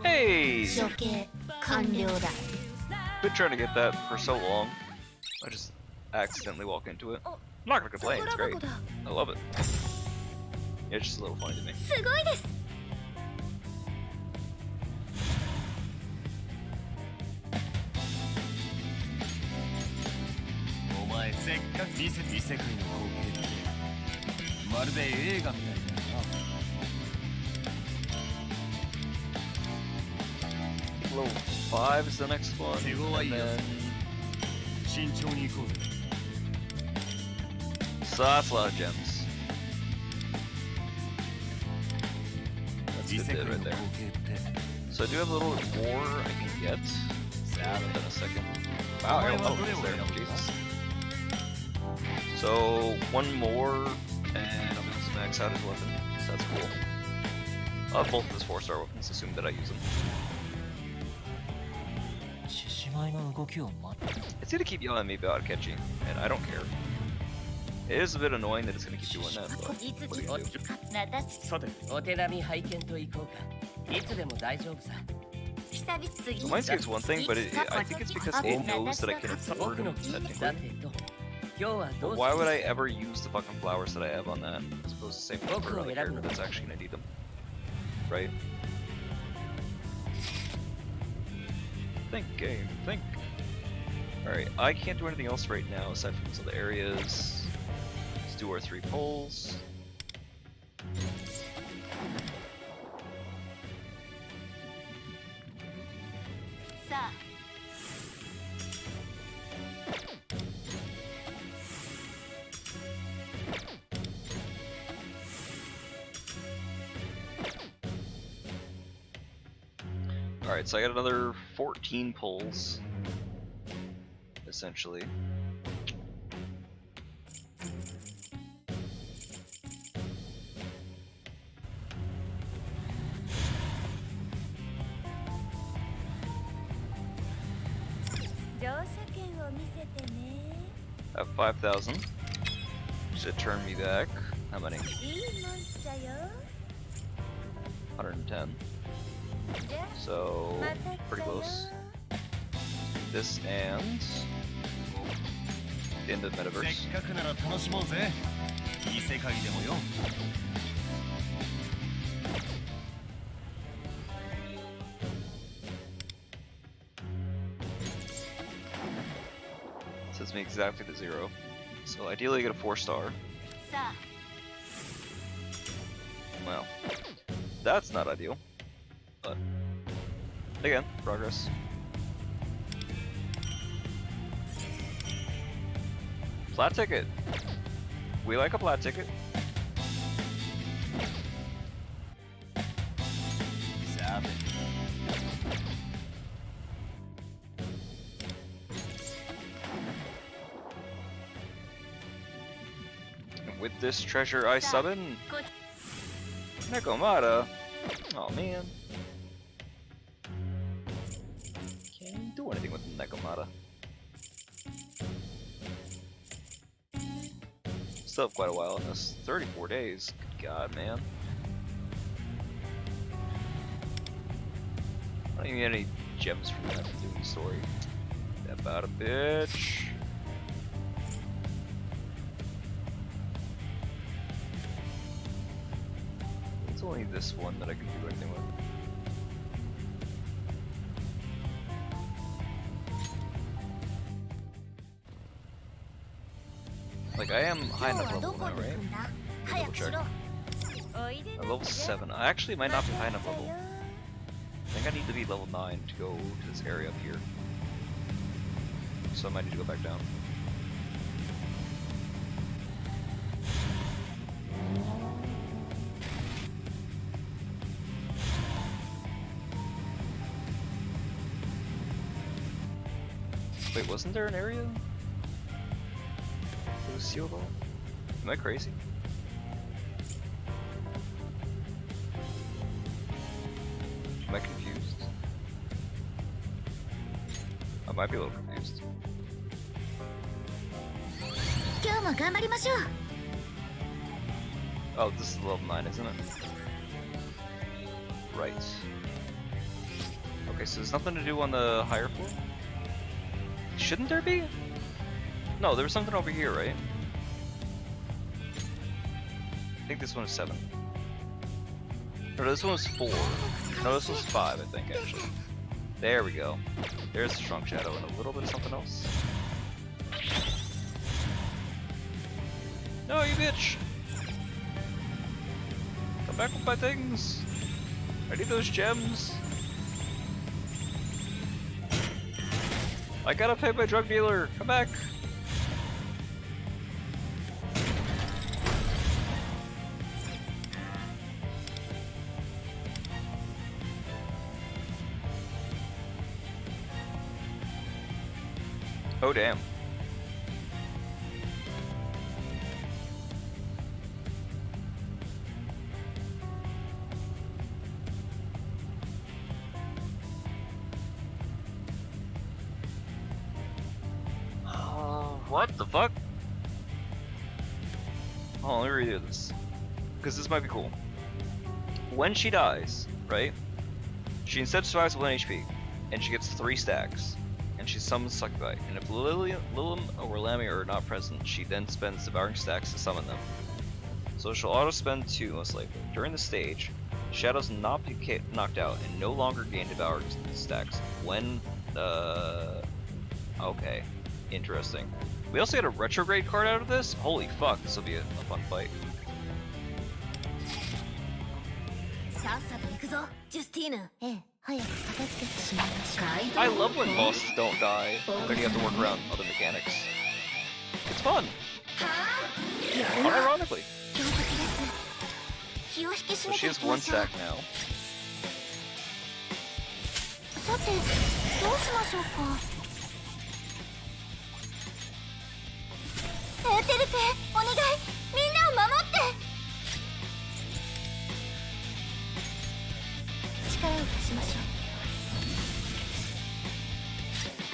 Hey! 処刑完了だ。 Been trying to get that for so long. I just accidentally walk into it. I'm not gonna complain, it's great. I love it. Yeah, it's just a little funny to me. すごいです。 お前せっかく見せて異世界の光景ってまるで映画みたいだな。 Level 5 is the next one, and then... 慎重に行こうぜ。 So that's a lot of gems. That's a good bit right there. So I do have a little more I can get. In a second. Wow, I got levels there. Jesus. So one more, and I'm gonna max out his weapon. So that's cool. I'll have both of his 4-star weapons, assume that I use them. 獅子舞の動きを待って。 It's gonna keep yelling at me about Akechi, and I don't care. It is a bit annoying that it's gonna keep doing that, but what are you gonna do? さてお手並み拝見といこうか。いつでも大丈夫さ。 So mine escape's one thing, but I think it's because it knows that I can afford him, technically. But why would I ever use the fucking flowers that I have on that, as opposed to saving them for another character that's actually gonna need them? Right? Think, game, think. Alright, I can't do anything else right now aside from these other areas. Let's do our 3 polls. Alright, so I got another 14 pulls, essentially. I have 5,000. Should turn me back. How many? 110. So, pretty close. This and the end of the metaverse. Sets me exactly to 0. So ideally get a 4-star. Well, that's not ideal. But again, progress. Plat ticket. We like a plat ticket. With this treasure, I summon Nekomata. Oh man. Can't do anything with Nekomata. Still have quite a while in this. 34 days. Good God, man. I don't even get any gems from that doing the story. Step out a bitch. It's only this one that I can do anything with. Like, I am high enough level now, right? Double check. I'm level 7. I actually might not be high enough level. I think I need to be level 9 to go to this area up here. So I might need to go back down. Wait, wasn't there an area? It was sealed off? Am I crazy? Am I confused? I might be a little confused. Oh, this is level 9, isn't it? Right. Okay, so there's nothing to do on the higher floor? Shouldn't there be? No, there was something over here, right? I think this one is 7. No, this one was 4. No, this was 5, I think, actually. There we go. There's a strong shadow and a little bit of something else. No, you bitch! Come back with my things! I need those gems! I gotta pay my drug dealer! Come back! Oh damn. What the fuck? Oh, let me redo this. Because this might be cool. When she dies, right? She instead survives with 1 HP. And she gets 3 stacks. And she summons Succubi. And if Lilium or Lamia are not present, she then spends devouring stacks to summon them. So she'll auto-spend 2 most likely. During the stage, shadows will not be knocked out and no longer gain devouring stacks when okay. Interesting. We also get a retrograde card out of this? Holy fuck, this will be a fun fight. I love when bosses don't die, then you have to work around other mechanics. It's fun! Unironically. So she has 1 stack now.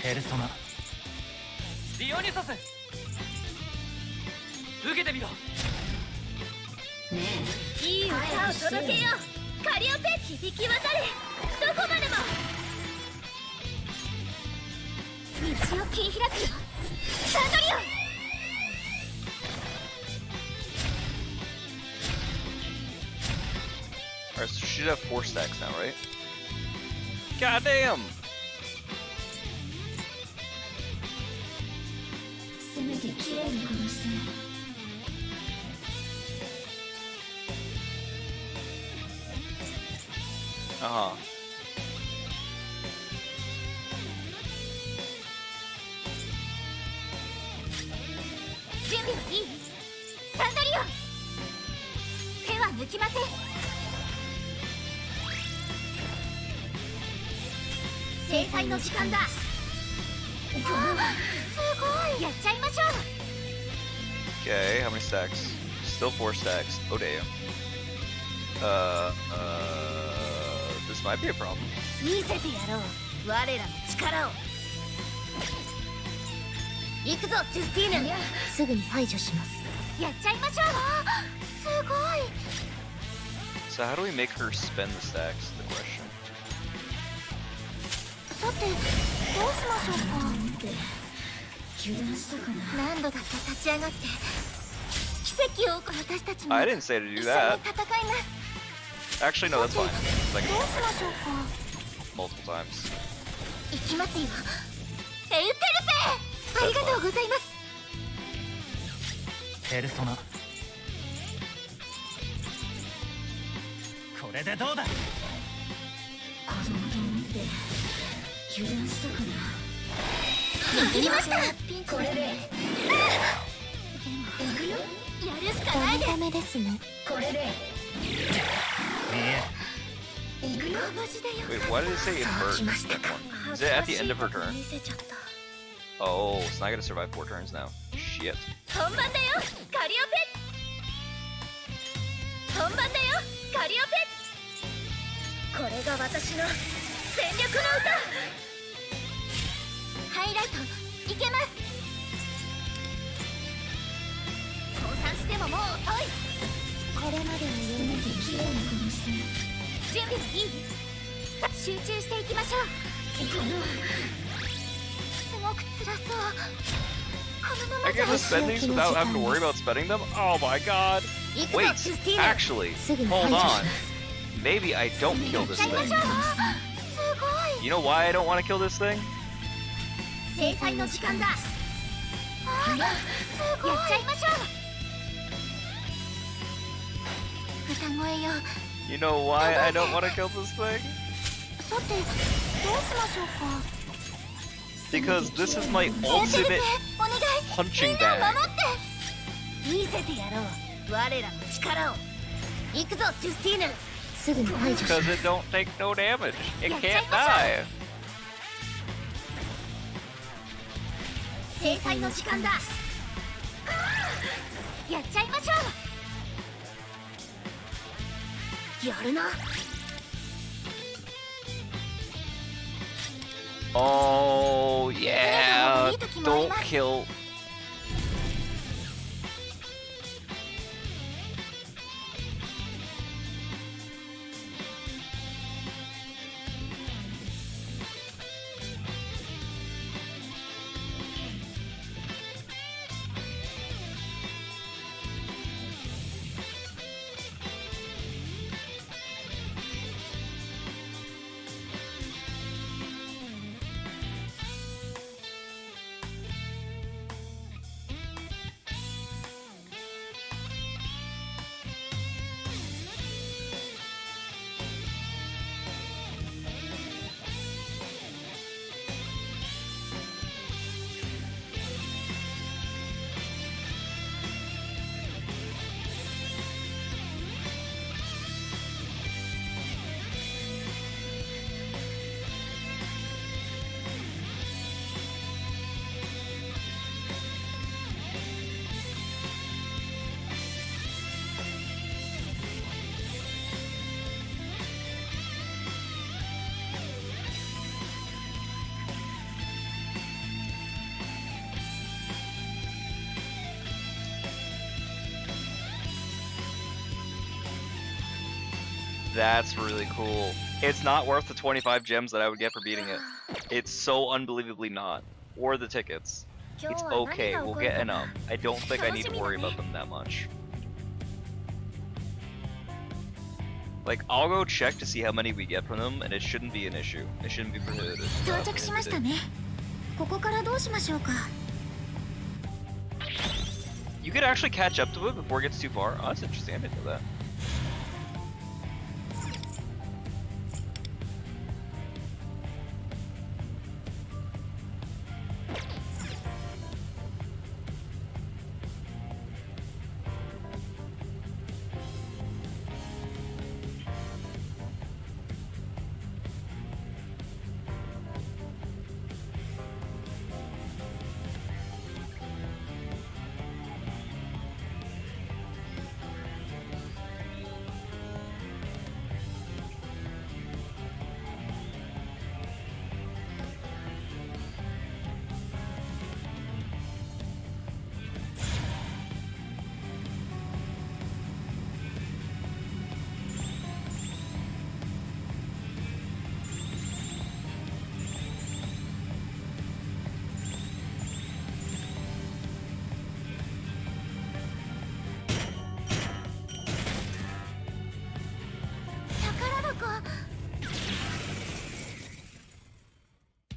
Persona. ディオニュソス受けてみろ。いい歌を届けよう。カリオペ響き渡れ。どこまでも。道を切り開くよ。サンドリオ。Alright, so she should have 4 stacks now, right? God damn! Uh-huh. Okay, how many stacks? Still 4 stacks. Oh damn. This might be a problem. 見せてやろう我らの力を行くぞジュスティーヌすぐに排除しますやっちゃいましょうすごい So how do we make her spend the stacks? Is the question. さてどうしましょうか何度だって立ち上がって奇跡を起こす私たちも I didn't say to do 一緒に that. 戦います Actually, no, that's fine. Like どうしましょうか multiple times. 行きますよエウテルペありがとうございますペルソナ、これでどうだ。子供と思って油断したかな握りましたこれででも行くよやるしかないですダメですねこれで行くよ Wait, why did it say it hurt? That one. Is it at the end of her turn? Oh, so now I gotta survive 4 turns now. Shit. 本番だよカリオペ本番だよカリオペこれが私の全力の歌ハイライトいけます降参してももう遅いこれまでの夢で綺麗なこの視線準備はいい集中していきましょうすごく辛そうこのま I まじゃ can just spend these without having to worry about spending them? Oh my god. Wait, actually, hold on. Maybe I don't kill this thing. You know why I don't want to kill this thing? 制裁の時間だやっちゃいましょう歌声よ You know why I don't want to kill this thing? さてどうしましょうか Because this is my ultimate punching bag. 見せてやろう我らの力を行くぞジュスティーヌすぐに排除します Because it don't take no damage. It can't die. 制裁の時間だやっちゃいましょうやるな Oh, yeah. Don't kill. That's really cool. It's not worth the 25 gems that I would get for beating it. It's so unbelievably not. Or the tickets. It's okay, we'll get enough. I don't think I need to worry about them that much. Like, I'll go check to see how many we get from them, and it shouldn't be an issue. It shouldn't be prohibited. 到着しましたねここからどうしましょうか You could actually catch up to it before it gets too far. Oh, that's interesting. I didn't know that.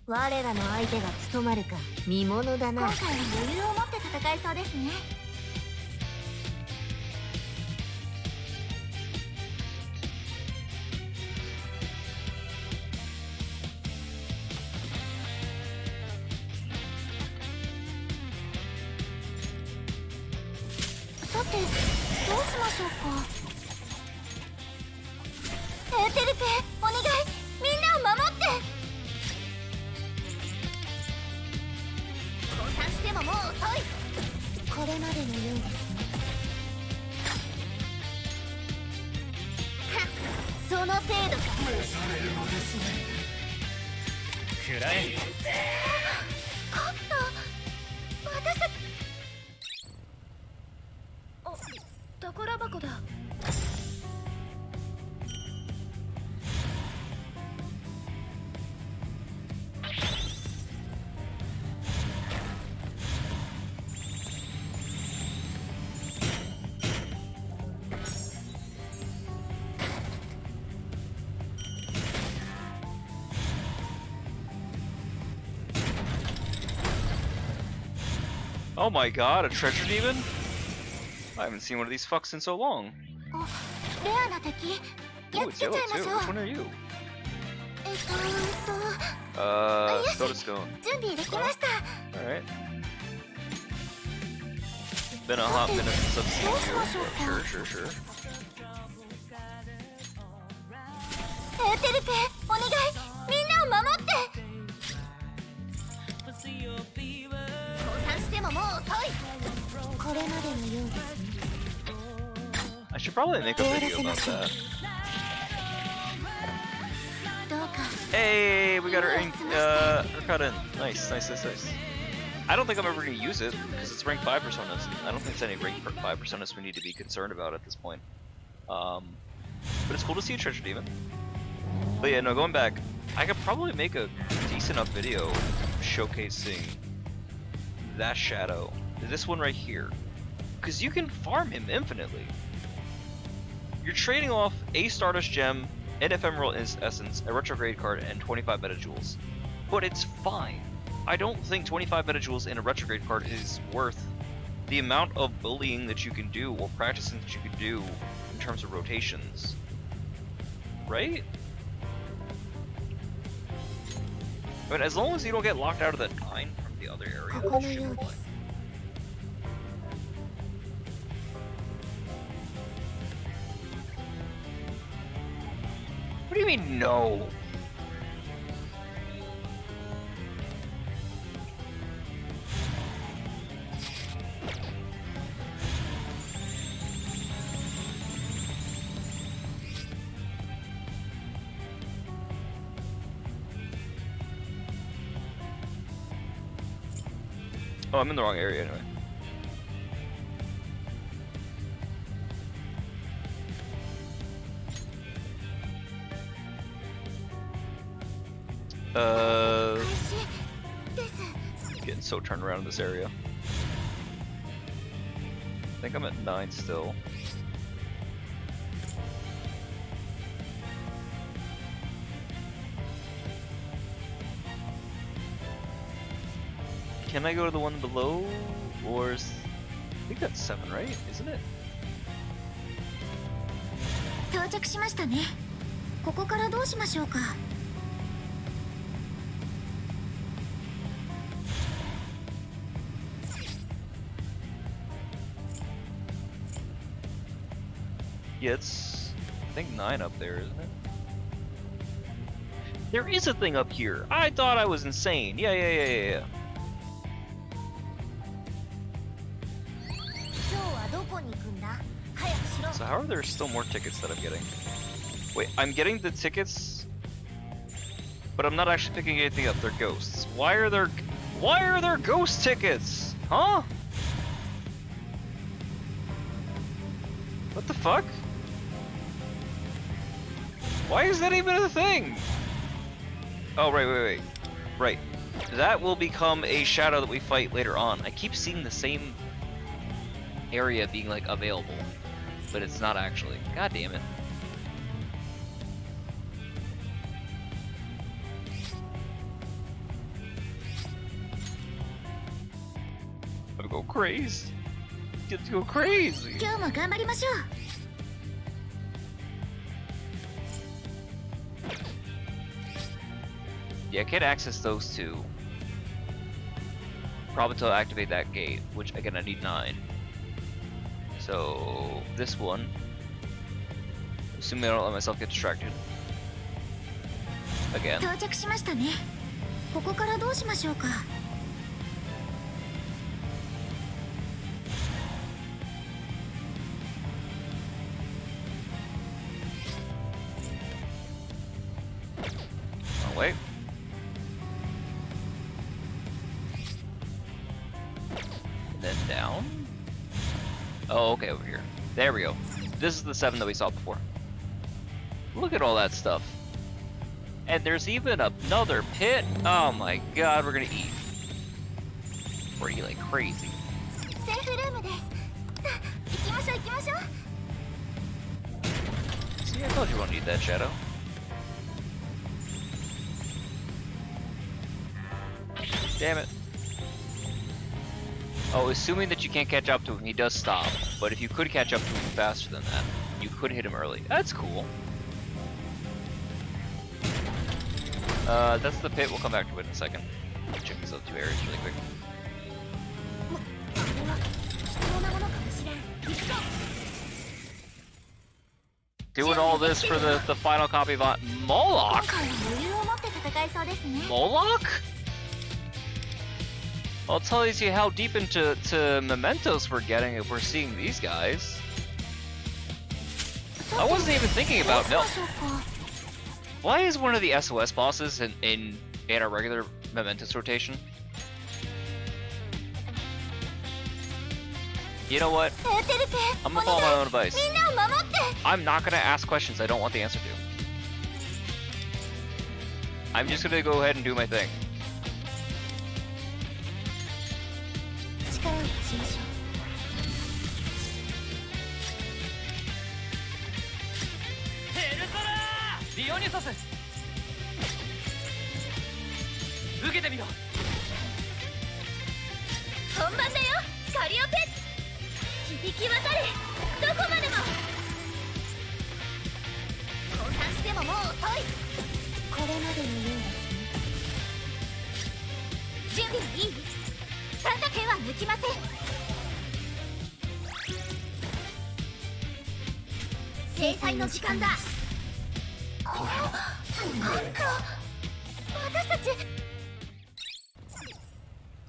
我らの相手が務まるか見ものだな。今回は余裕を持って戦えそうですね。さてどうしましょうか。エーテルペお願い、みんなを守って。降参してももう遅い。これまでのようですね。その程度か。召されるのですね。くらえ。勝った。私たち。あ、宝箱だ。Oh my god, a treasure demon? I haven't seen one of these fucks in so long. レアな敵や Ooh, っ it's つけちゃ yellow いまし too. ょ Which one う。 are you? よし Soda Scone. 準備できました。 Alright. Been a hot minute since I've seen you, but sure, sure, sure. エーテルペお願い、みんなを守って。降参してももう遅い。これまでのようですね。 I should probably make a video about that. どうか。 Hey, we got our cut in. Nice, nice, nice, nice. I don't think I'm ever going to use it because it's rank 5 personas. I don't think it's any rank 5 personas we need to be concerned about at this point. But it's cool to see a treasure demon. But yeah, no, going back, I could probably make a decent enough video showcasing that shadow, this one right here, because you can farm him infinitely. You're trading off a Stardust Gem, an Ephemeral Essence, a Retrograde card, and 25 Metajoules. But it's fine. I don't think 25 Metajoules in a Retrograde card is worth the amount of bullying that you can do, or practicing that you can do in terms of rotations. Right? But as long as you don't get locked out of that 9 from the other area, it should be fine. What do you mean, no? Oh, I'm in the wrong area anyway. Getting so turned around in this area. I think I'm at 9 still. Can I go to the one below? Or is... I think that's 7, right? Isn't it? 到着しましたね。ここからどうしましょうか。 Yeah, it's... I think 9 up there, isn't it? There is a thing up here! I thought I was insane! Yeah. So how are there still more tickets that I'm getting? Wait, I'm getting the tickets, but I'm not actually picking anything up. They're ghosts. Why are there ghost tickets? Huh? What the fuck? Why is that even a thing? Oh, right. Right. That will become a shadow that we fight later on. I keep seeing the same area being like available, but it's not actually. God damn it. go crazy. Kids go crazy. 今日も頑張りましょう。Yeah, I can't access those two. Probably until I activate that gate, which again I need 9. So this one, assuming I don't let myself get distracted. Again. 到着しましたね。ここからどうしましょうか。Oh wait. Then down. Oh, okay, over here. There we go. This is the 7 that we saw before. Look at all that stuff. And there's even another pit. Oh my god, we're gonna eat. We're eating like crazy. セーフルームです。さあ、行きましょう行きましょう。 See, I told you won't need that shadow. Damn it. Oh, assuming that you can't catch up to him, he does stop. But if you could catch up to him faster than that, you could hit him early. That's cool. That's the pit. We'll come back to it in a second. Check these other 2 areas really quick. Doing all this for the final copy of Moloch? Moloch? Well, it tells you how deep into mementos we're getting if we're seeing these guys. I wasn't even thinking about no. Why is one of the SOS bosses in our regular mementos rotation? You know what? I'm gonna follow my own advice. I'm not gonna ask questions I don't want the answer to. I'm just gonna go ahead and do my thing.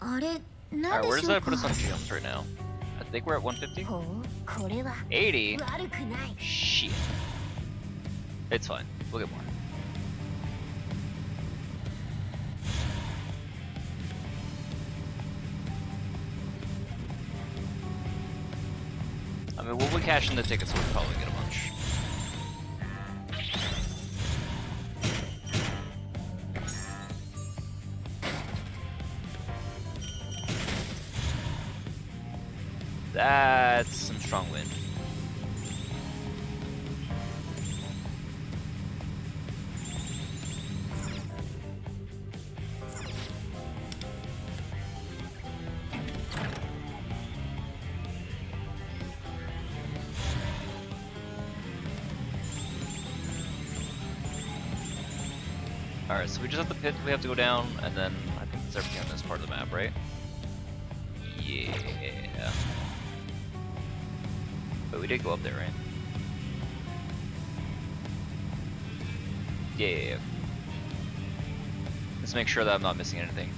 Alright, where does that put us on jumps right now? I think we're at 150? 80? Shit. It's fine. We'll get more. I mean, when we cash in the tickets, we'll probably get a bunch. That's some strong wind. Alright, so we just have the pit we have to go down, and then I think that's everything on this part of the map, right? Yeah. But we did go up there, right? Yeah. Let's make sure that I'm not missing anything.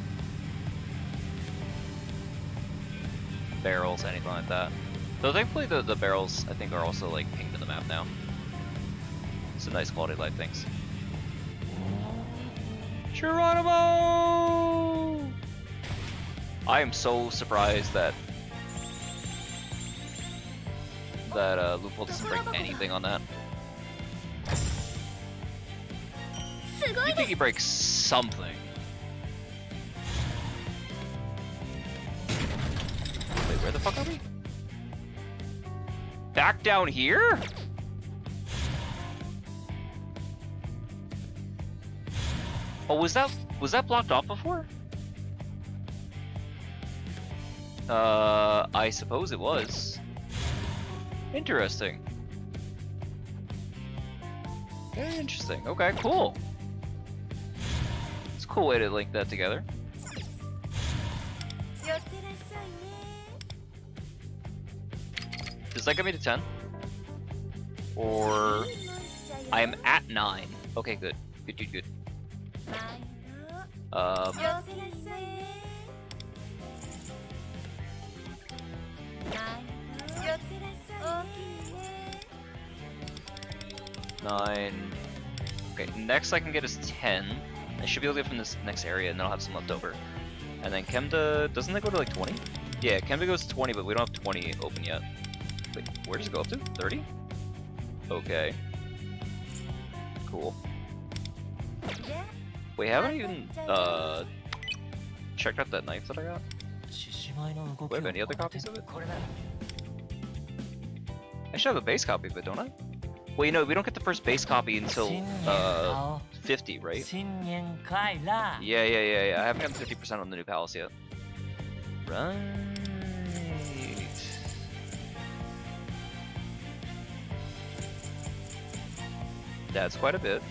Barrels, anything like that. Though thankfully the barrels, I think, are also like pinged in the map now. Some nice quality of life things. Geronimo! I am so surprised that Loophole doesn't break anything on that. You think he breaks something? Wait, where the fuck are we? Back down here? Oh, was that blocked off before? I suppose it was. Interesting. Very interesting. Okay, cool. It's a cool way to link that together. Does that get me to 10? Or I am at 9. Okay, good. Good. Nine. Okay, next I can get is 10. I should be able to get from this next area, and then I'll have some left over. And then Kemda, doesn't that go to like 20? Yeah, Kemda goes to 20, but we don't have 20 open yet. Wait, where does it go up to? 30? Okay. Cool. Wait, haven't I even checked out that knife that I got? Do I have any other copies of it? I should have a base copy of it, don't I? Well, you know, we don't get the first base copy until 50, right? Yeah. I haven't gotten 50% on the new palace yet. Right. That's quite a bit.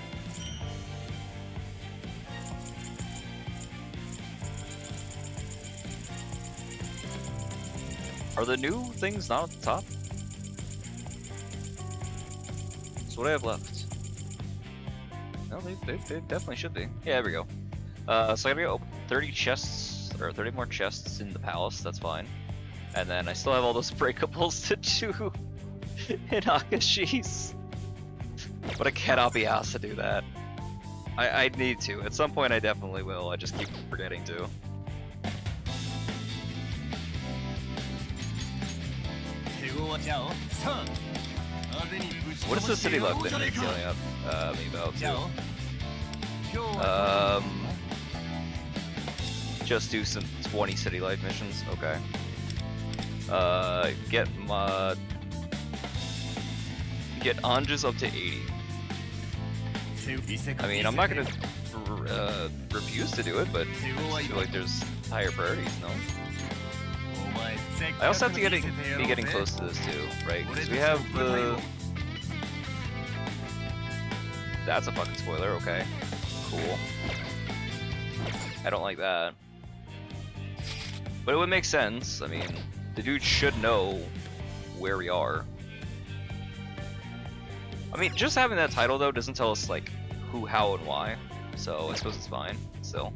Are the new things not at the top? That's what I have left. No, they definitely should be. Yeah, there we go. So I gotta go 30 chests, or 30 more chests in the palace, that's fine. And then I still have all those breakables to do in Akeshi's. But I cannot be asked to do that. I need to. At some point I definitely will, I just keep forgetting to. What is the city left that needs healing up me about too? Just do some 20 city life missions, okay. Get Ange's up to 80. I mean, I'm not gonna refuse to do it, but I feel like there's higher priorities, no? I also have to be getting close to this too, right? Because we have the... That's a fucking spoiler, okay. Cool. I don't like that. But it would make sense. I mean, the dude should know where we are. I mean, just having that title though doesn't tell us like who, how, and why. So I suppose it's fine, still.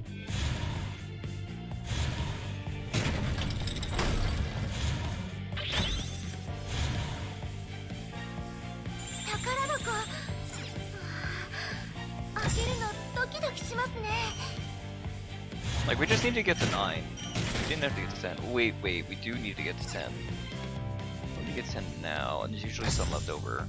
Like, we just need to get to 9. We didn't have to get to 10. Wait, we do need to get to 10. Let me get to 10 now, and there's usually some left over.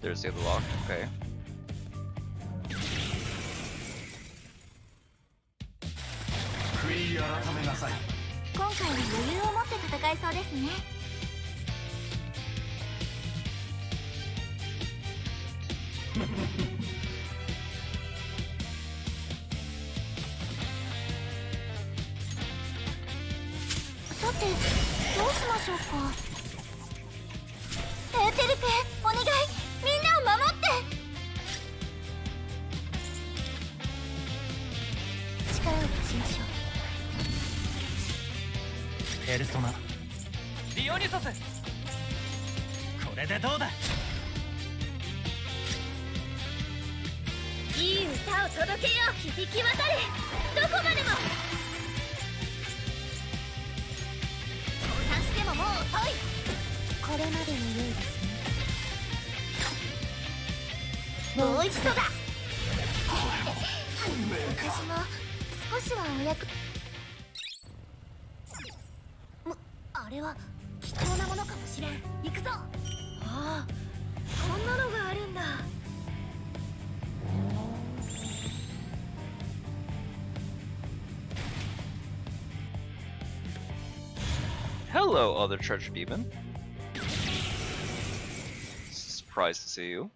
There's the other lock, okay.ディオニソス、これでどうだ。いい歌を届けよう、響き渡れ、どこまでも。降参してももう遅い。これまでのようですね。もう一度だ。私も少しはお役。あれは貴重なものかもしれん。行くぞ。ああ、こんなのがあるんだ。Hello, other treasure demon. Surprised to see you.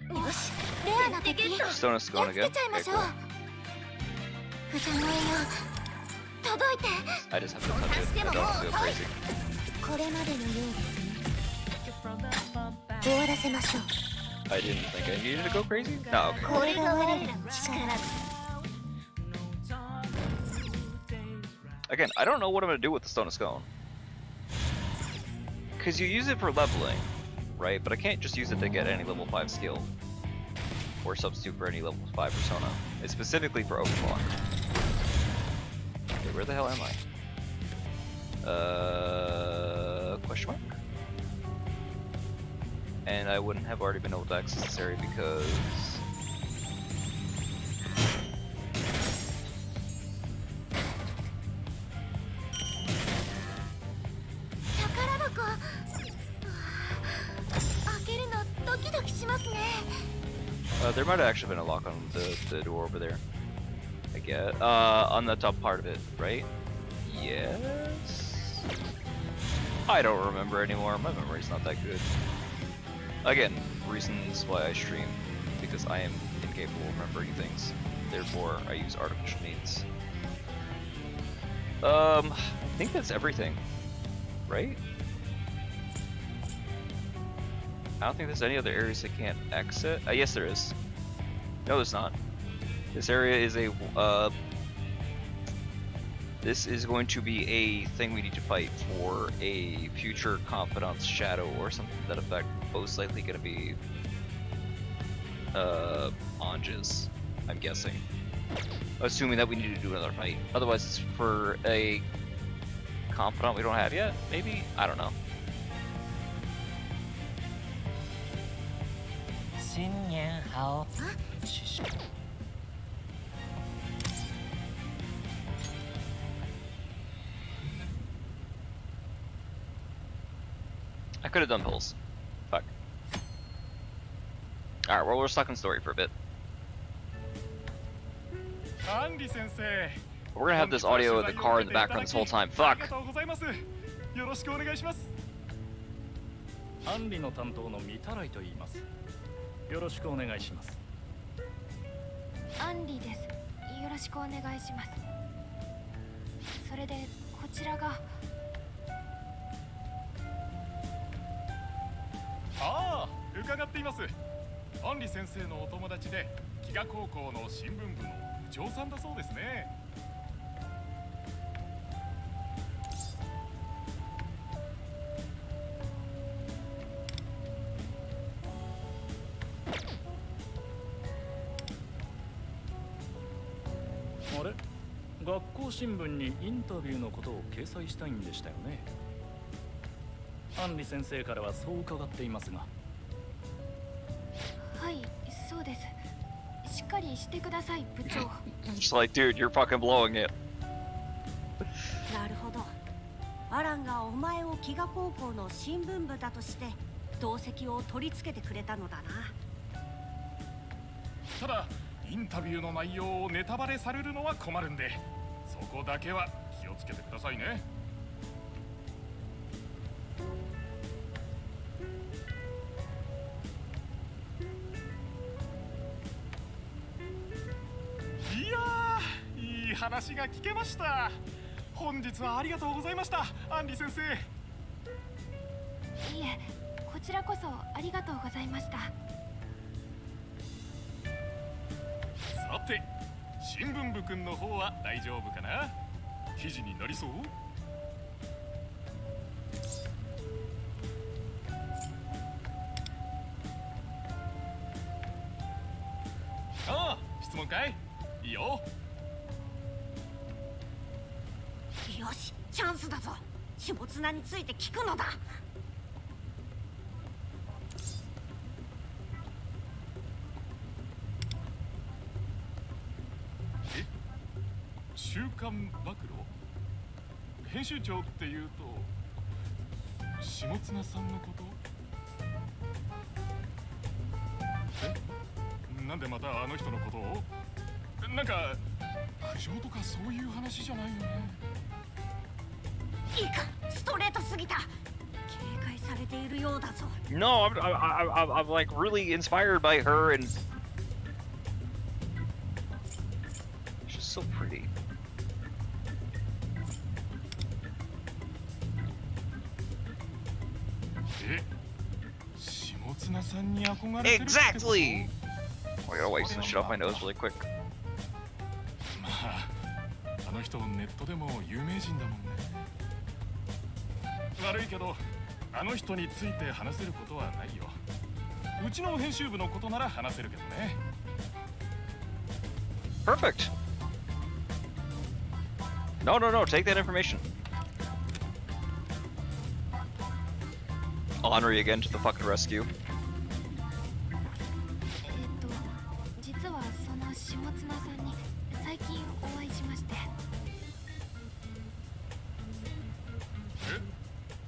よし、レアな敵 Stone is going again. やっつけちゃいま Okay, しょう cool. 歌の栄養届いて I just have to touch it. I don't feel crazy. これまでのようですね終わらせましょう I didn't think I needed to go crazy. No, okay. これが我らの力です Again, I don't know what I'm gonna do with the Stone of Scone. Because you use it for leveling, right? But I can't just use it to get any level 5 skill. Or substitute for any level 5 persona. It's specifically for Overclock. Okay, where the hell am I? Question mark? And I wouldn't have already been able to access this area because... there might have actually been a lock on the door over there. I guess. On the top part of it, right? Yes? I don't remember anymore. My memory's not that good. Again, reasons why I stream. Because I am incapable of remembering things. Therefore, I use artificial means. I think that's everything. Right? I don't think there's any other areas I can't exit. Yes, there is. No, there's not. This area is a. This is going to be a thing we need to fight for a future Confidant's Shadow or something to that effect. Most likely going to be. Ange's, I'm guessing. Assuming that we need to do another fight. Otherwise, it's for a Confidant we don't have yet. Maybe? I don't know. I could have done pulls. Fuck. Alright, well, we're stuck in story for a bit. We're gonna have this audio of the car in the background this whole time. Fuck! アンリの担当の御たらいと言います。よろしくお願いします。アンリです。よろしくお願いします。それでこちらが。ああ、伺っています。アンリ先生のお友達で、飢餓高校の新聞部の部長さんだそうですね。あれ、学校新聞にインタビューのことを掲載したいんでしたよね。アンリ先生からはそう伺っていますが。はい、そうです。しっかりしてください、部長。Just like, dude, you're fucking blowing it. なるほど。アランがお前を飢餓高校の新聞部だとして同席を取り付けてくれたのだな。ただインタビューの内容をネタバレされるのは困るんで、そこだけは気をつけてくださいね。いやー、いい話が聞けました。本日はありがとうございました、アンリ先生。いえ、こちらこそありがとうございました。さて、新聞部くんの方は大丈夫かな？記事になりそう？ああ、質問かい？いいよ。よし、チャンスだぞ。下綱について聞くのだ。週刊暴露？編集長っていうと下綱さんのこと？え？なんでまたあの人のことを？なんか苦情とかそういう話じゃないよね。いいか、ストレートすぎた。警戒されているようだぞ。 No, I'm like really inspired by her, and she's so pretty. Exactly! Oh, I gotta wipe some shit off my nose really quick. まあ、あの人ネットでも有名人だもんね。悪いけど、あの人について話せることはないよ。うちの編集部のことなら話せるけどね。Perfect. No, take that information. Anri again to the fucking rescue. 実はその下綱さんに最近お会いしまして。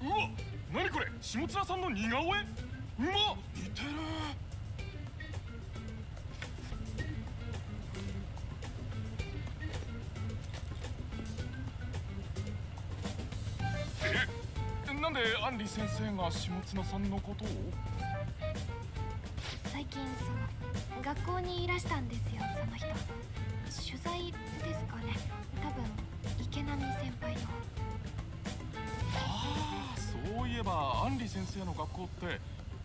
うわ、何これ、下綱さんの似顔絵。うまっ、似てる。なんでアンリ先生が下綱さんのことを？最近その学校にいらしたんですよ、その人。取材ですかね、多分池波先輩の。ああ、そういえばアンリ先生の学校っ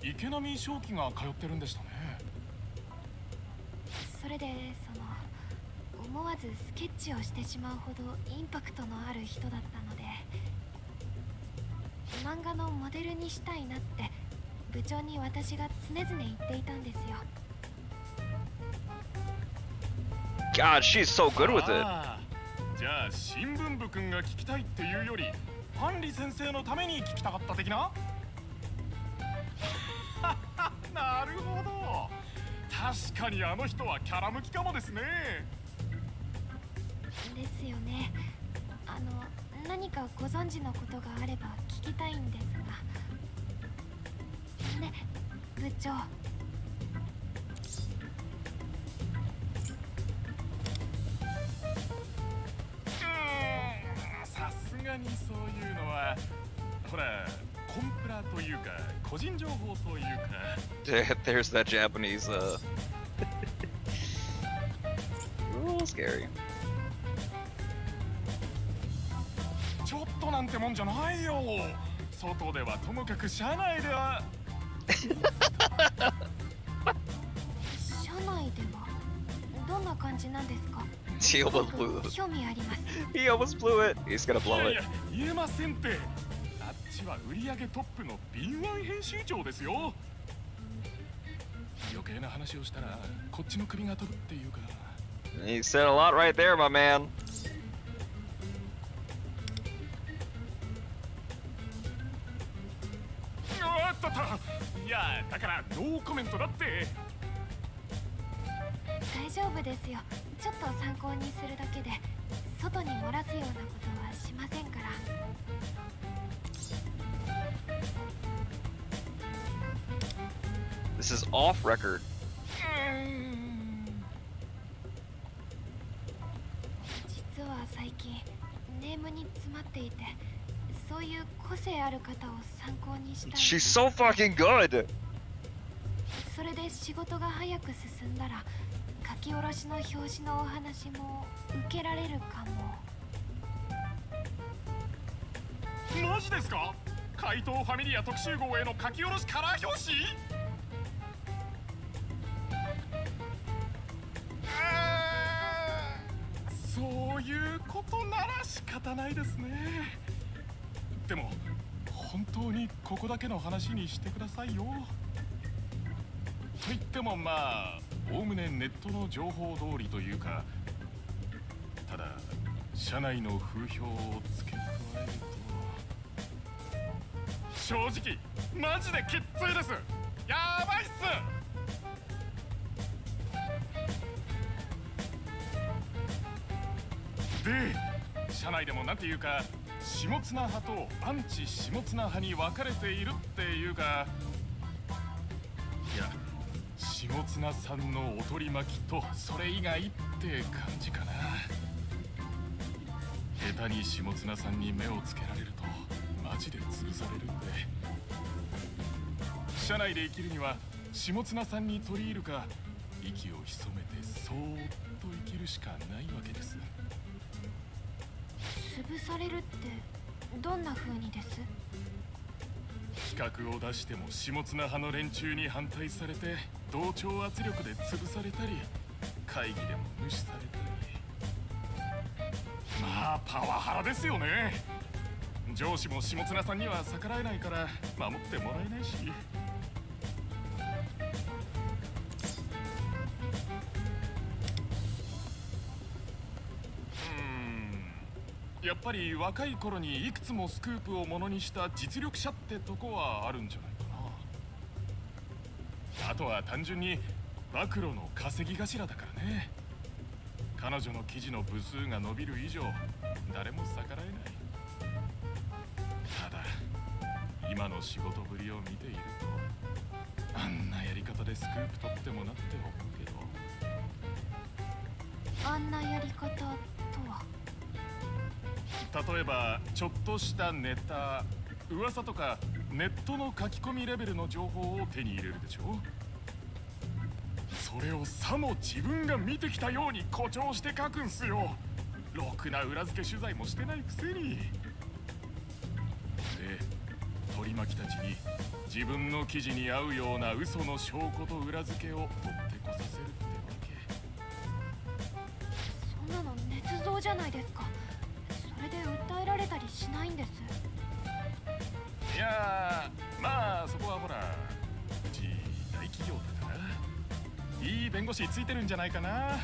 て池波正樹が通ってるんでしたね。それでその思わずスケッチをしてしまうほどインパクトのある人だったので、漫画のモデルにしたいなって部長に私が常々言っていたんですよ。God, she's so good with it. じゃあ新聞部くんが聞きたいっていうより、アンリ先生のために聞きたかった的な？なるほど。確かにあの人はキャラ向きかもですね。ですよね。何かご存知のことがあれば聞きたいんですが。ね、部長。さすがにそういうのは、ほら、コンプラというか個人情報というか。There's that Japanese a little scary. ちょっとなんてもんじゃないよ。外ではともかく車内では。車内ではどんな感じなんですか？ He almost blew it. 興味あります。He almost blew it. He's gonna blow it. いやいや、言えませんって。あっちは売り上げトップの敏腕編集長ですよ。余計な話をしたらこっちの首が飛ぶっていうか。He said a lot right there, my man. あったった。いや、だからノーコメントだって。大丈夫ですよ。ちょっと参考にするだけで外に漏らすようなことはしませんから。This is off record. 実は最近ネームに詰まっていて、そういう個性ある方を参考にしたい。 She's so fucking good. それで仕事が早く進んだら書き下ろしの表紙のお話も受けられるかも。マジですか？怪盗ファミリア特集号への書き下ろしカラー表紙？そういうことなら仕方ないですね。でも本当にここだけの話にしてくださいよ。と言ってもまあおおむねネットの情報通りというか、ただ社内の風評を付け加えると、正直マジできっついです。やばいっす。で、社内でもなんていうか下綱派とアンチ下綱派に分かれているっていうか、いや下綱さんのお取り巻きとそれ以外って感じかな。下手に下綱さんに目をつけられるとまマジで潰されるんで、社内で生きるには下綱さんに取り入るか息を潜めてそーっと生きるしかないわけです。潰されるってどんな風にです？企画を出しても下綱派の連中に反対されて同調圧力で潰されたり、会議でも無視されたり、まあパワハラですよね。上司も下綱さんには逆らえないから守ってもらえないし。やっぱり若い頃にいくつもスクープをものにした実力者ってとこはあるんじゃないかな。あとは単純に暴露の稼ぎ頭だからね。彼女の記事の部数が伸びる以上誰も逆らえない。ただ今の仕事ぶりを見ていると、あんなやり方でスクープ取ってもなって思うけど。あんなやり方とは？例えばちょっとしたネタ、噂とかネットの書き込みレベルの情報を手に入れるでしょ。それをさも自分が見てきたように誇張して書くんすよ。ろくな裏付け取材もしてないくせに。で取り巻きたちに自分の記事に合うような嘘の証拠と裏付けを取ってこさせるってわけ。そんなの捏造じゃないですか。それで訴えられたりしないんです？いやー、まあそこはほら、うち大企業だからいい弁護士ついてるんじゃないかな。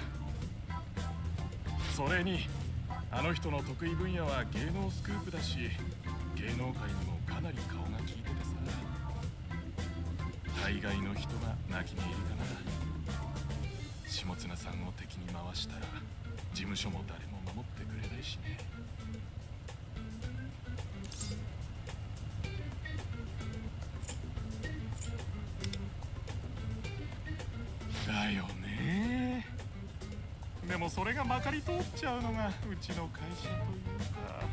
それにあの人の得意分野は芸能スクープだし、芸能界にもかなり顔が利いててさ、大概の人が泣き寝入りかな。下綱さんを敵に回したら事務所も誰も守ってくれないしね。だよね。でもそれがまかり通っちゃうのがうちの会社というか。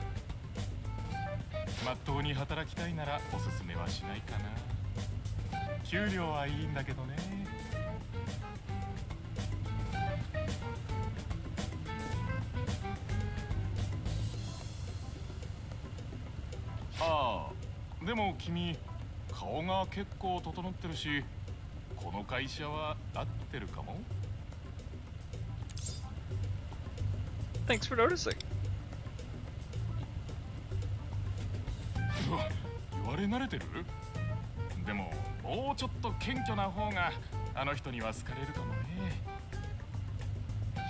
まっとうに働きたいならおすすめはしないかな。給料はいいんだけどね。ああ、でも君顔が結構整ってるし、この会社は合ってるかも。 Thanks for noticing. 言われ慣れてる？でももうちょっと謙虚な方があの人には好かれるかもね。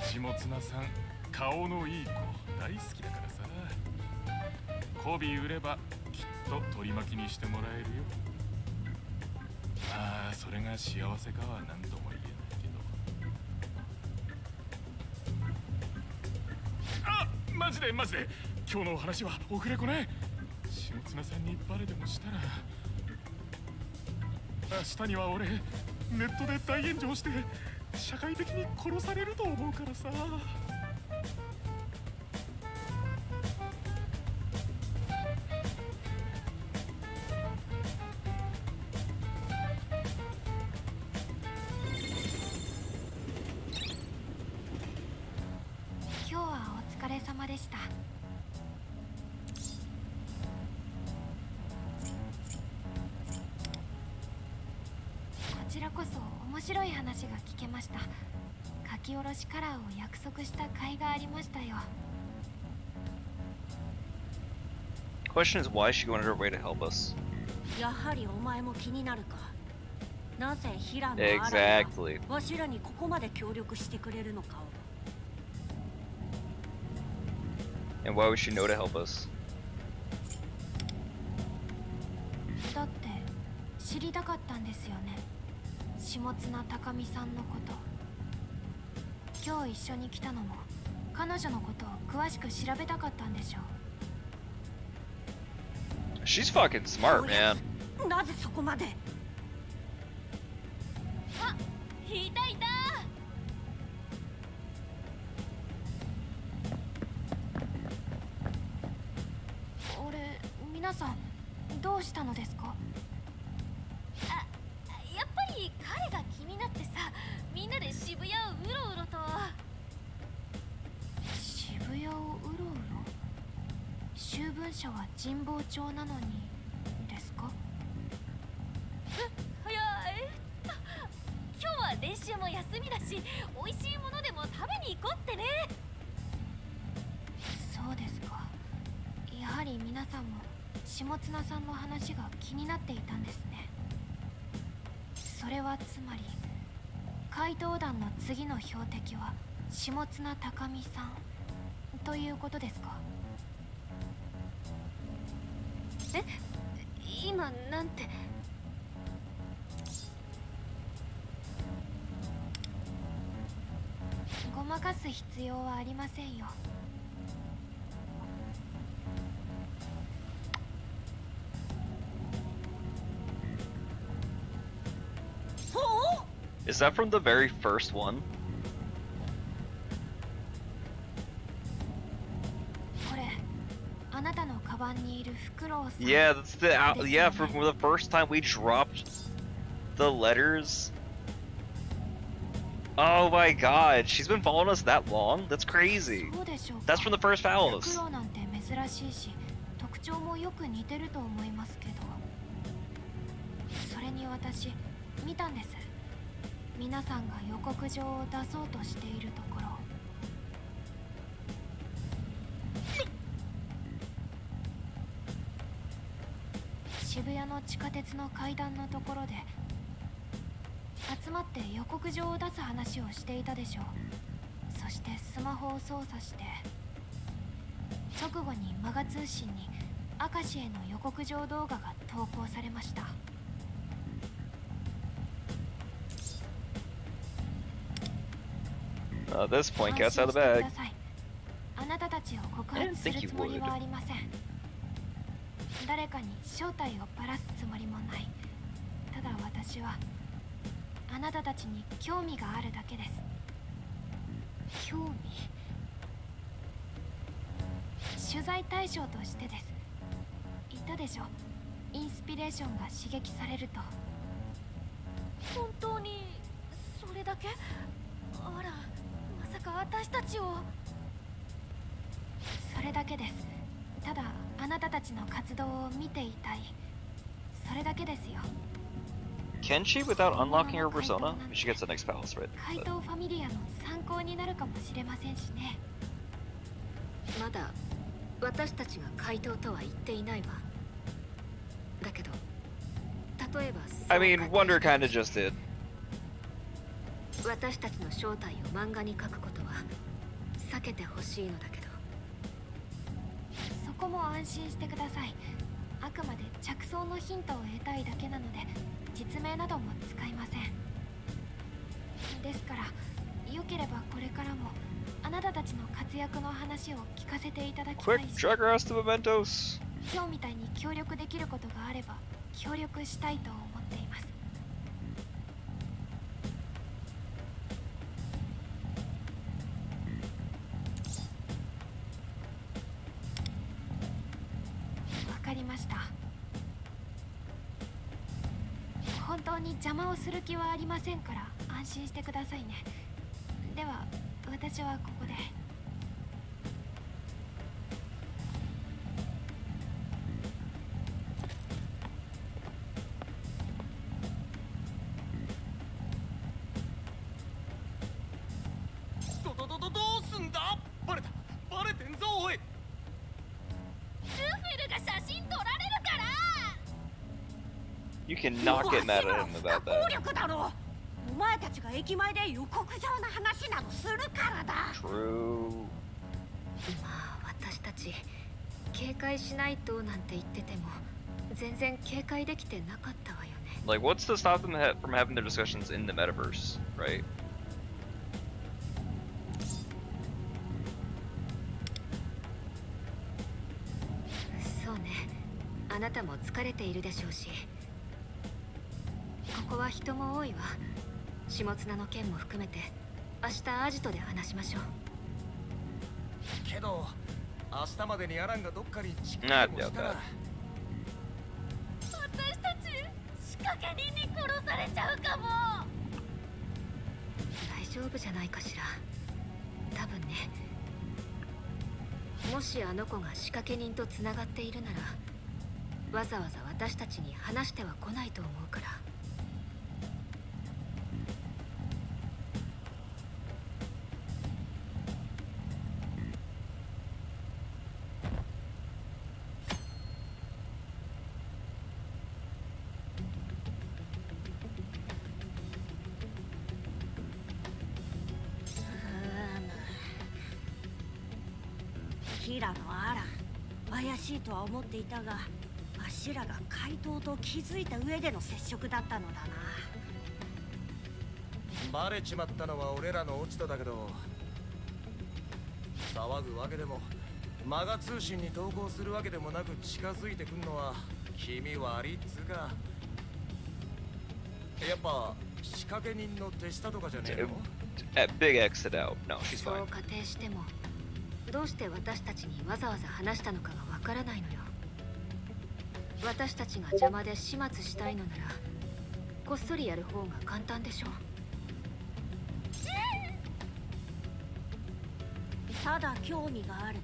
下綱さん顔のいい子大好きだからさ、媚び売ればきっと取り巻きにしてもらえるよ。まあそれが幸せかは何とも言えないけど。あ、マジで今日のお話はオフレコね。下綱さんにバレでもしたら、明日には俺ネットで大炎上して社会的に殺されると思うからさ。今日はお疲れ様でした。こちらこそ面白い話が聞けました。書き下ろしカラーを約束した甲斐がありましたよ。 Question is why is she going out of her way to help us? やはりお前も気になるか。なぜ平野アラ Exactly. がわしらにここまで協力してくれるのかを。 And why would she know to help us? だって知りたかったんですよね、下綱高見さんのこと。今日一緒に来たのも彼女のことを詳しく調べたかったんでしょう。 She's fucking smart, man. なぜそこまで。あ、いたいた。俺、皆さんどうしたのですか？あ、やっぱり彼が気になってさ、みんなで渋谷をうろうろと。渋谷をうろうろ？秋分社は神保町なのにですか？いや、今日は練習も休みだし、美味しいものでも食べに行こうってね。そうですか。やはり皆さんも下綱さんの話が気になっていたんですね。それはつまり怪盗団の次の標的は下綱高見さんということですか？え、今なんて。ごまかす必要はありませんよ。Is that from the very first one? これ、あなたのカバンにいるフクロウさん。Yeah, that's the yeah, from the first time we dropped the letters. Oh my god, she's been following us that long? That's crazy. That's from the first palace. フクロウなんて珍しいし、特徴もよく似てると思いますけど。それに私、見たんです。皆さんが予告状を出そうとしているところ。渋谷の地下鉄の階段のところで集まって予告状を出す話をしていたでしょう。そしてスマホを操作して直後にマガ通信に明石への予告状動画が投稿されました。At this point, cat's out of the bag. あなたたちを告発するつもりはありません。誰かに正体をばらすつもりもない。ただ私はあなたたちに興味があるだけです。興味？取材対象としてです。言ったでしょ。インスピレーションが刺激されると。本当にそれだけ？あら、まさか私たちを。それだけです。ただあなたたちの活動を見ていたい。それだけですよ。Can she without unlocking her persona? She gets the next palace, right? 怪盗ファミリアの参考になるかもしれませんしね。まだ私たちが怪盗とは言っていないわ。だけど例えば I mean, Wonder kinda just did. 私たちの正体を漫画に書くことは避けてほしいのだけど。そこも安心してください。あくまで着想のヒントを得たいだけなので実名なども使いません。ですからよければこれからもあなたたちの活躍の話を聞かせていただきたい Quick, し、 drag her ass to mementos. 今日みたいに協力できることがあれば協力したいと思っています。わかりました。本当に邪魔をする気はありませんから安心してくださいね。では私はここで。どうすんだ？バレてんぞおい。ルフルが写真撮られるから。You cannot get mad at him about 効 that. 力だろ。お前たちが駅前で予告状の話などするからだ。 True. まあ私たち警戒しないとなんて言ってても全然警戒できてなかったわよね。Like, what's to stop them from having their discussions in the metaverse, right? そうね。あなたも疲れているでしょうし。ここは人も多いわ。下綱の件も含めて明日アジトで話しましょう。けど明日までにアランがどっかにチックでもしたら掛け人に殺されちゃうかも。大丈夫じゃないかしら。多分ね。もしあの子が仕掛け人とつながっているなら、わざわざ私たちに話しては来ないと思うから。平野アラン、怪しいとは思っていたが、わしらが怪盗と気づいた上での接触だったのだな。バレちまったのは俺らの落ち度だけど、騒ぐわけでもマガ通信に投稿するわけでもなく近づいてくんのは気味悪いっつうか。やっぱ仕掛け人の手下とかじゃねえの？ Big X it out. No, she's そう fine. 仮定しても、どうして私たちにわざわざ話したのかがわからないのよ。私たちが邪魔で始末したいのなら、こっそりやる方が簡単でしょ。ただ興味がある、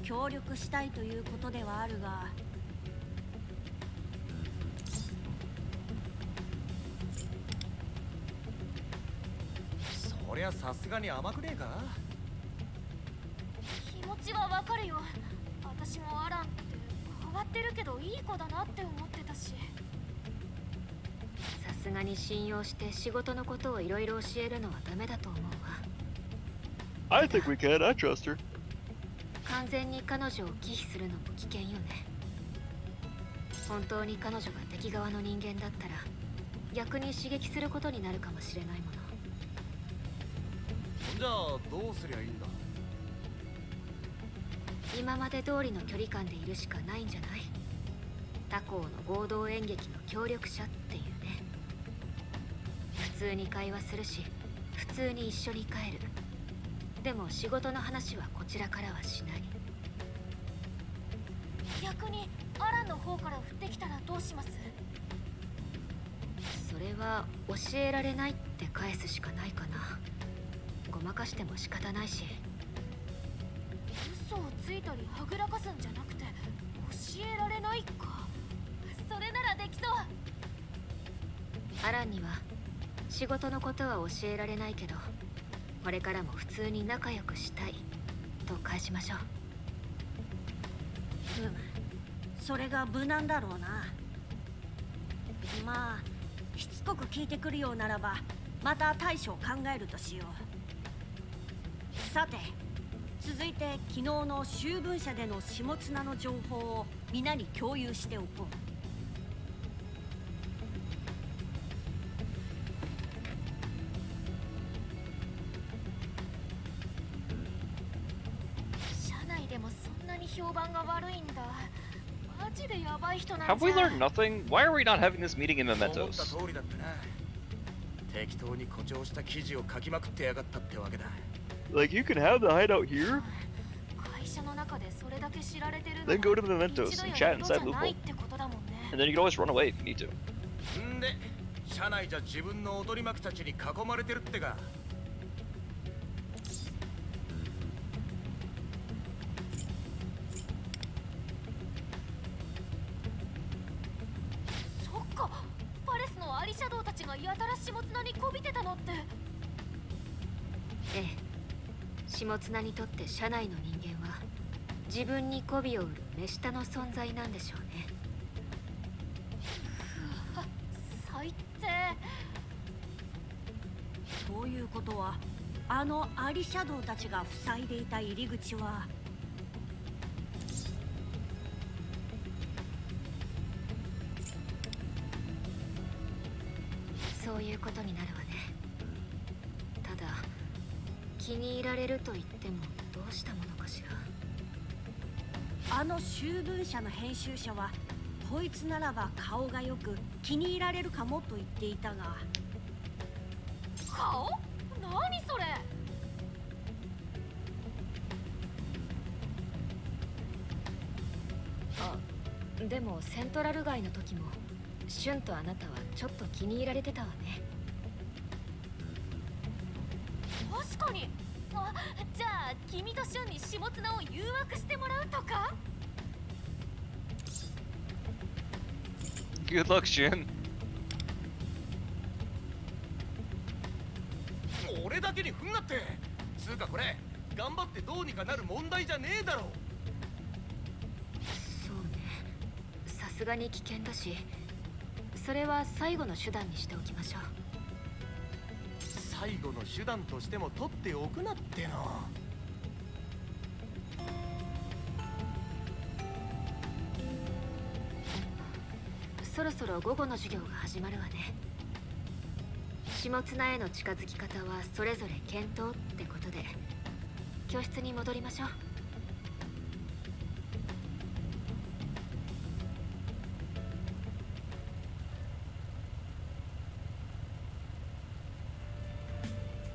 協力したいということではあるが、そりゃさすがに甘くねえか？気持ちはわかるよ。私もアランって変わってるけどいい子だなって思ってたし。さすがに信用して仕事のことをいろいろ教えるのはダメだと思うわ。I think we can. I trust her. 完全に彼女を忌避するのも危険よね。本当に彼女が敵側の人間だったら、逆に刺激することになるかもしれないもの。じゃあどうすりゃいいんだ？今まで通りの距離感でいるしかないんじゃない？他校の合同演劇の協力者っていうね。普通に会話するし、普通に一緒に帰る。でも仕事の話はこちらからはしない。逆にアランの方から降ってきたらどうします？それは教えられないって返すしかないかな。ごまかしても仕方ないし。嘘をついたりはぐらかすんじゃなくて教えられないか。それならできそう。アランには仕事のことは教えられないけど、これからも普通に仲良くしたいと返しましょう。それが無難だろうな。まあしつこく聞いてくるようならば、また対処を考えるとしよう。さて、続いて昨日の秋分社での下綱の情報を皆に共有しておこう。社内でもそんなに評判が悪いんだ。マジでやばい人なんじゃ。 Have we learned nothing? Why are we not having this meeting in 思った mementos? 通りだってな。適当に誇張した記事を書きまくってやがったってわけだ。Like, you can have the hideout here, 会社の中でそれだけ知られてるの then go to the mementos 一度 and や chat 二度じ inside ゃ the ない loophole. ってことだもんね。 And then you can always run away if you need to. んで、社内じゃ自分の踊り幕たちに囲まれてるってか。そっか、パレスのアリシャドウたちがやたら下綱にこびてたのって。ええ、下綱にとって社内の人間は自分に媚びを売る目下の存在なんでしょうね。最低。ということは、あのアリシャドウたちが塞いでいた入り口は、そういうことになるわね。ただ気に入られると言ってもどうしたものかしら。あの秋分社の編集者は、こいつならば顔がよく気に入られるかもと言っていたが。顔？何それ？あ、でもセントラル街の時もシュンとあなたはちょっと気に入られてたわね。確かに。あ、じゃあ君とシュンに下綱を誘惑してもらうとか。 Good luck, Shun. 俺だけに踏んなって。つうかこれ頑張ってどうにかなる問題じゃねえだろ。そうね、さすがに危険だし、それは最後の手段にしておきましょう。最後の手段としても取っておくなっての。そろそろ午後の授業が始まるわね。下綱への近づき方はそれぞれ検討ってことで、教室に戻りましょう。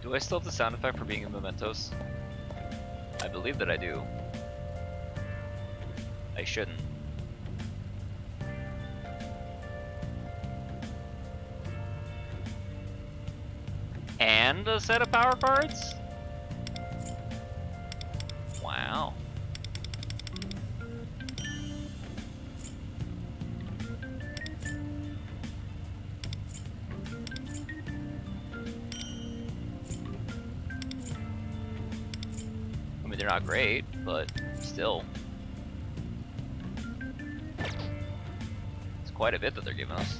Do I still have the sound effect for being in mementos? I believe that I do. I shouldn't. And a set of power cards? Wow. I mean, they're not great, but still. It's quite a bit that they're giving us.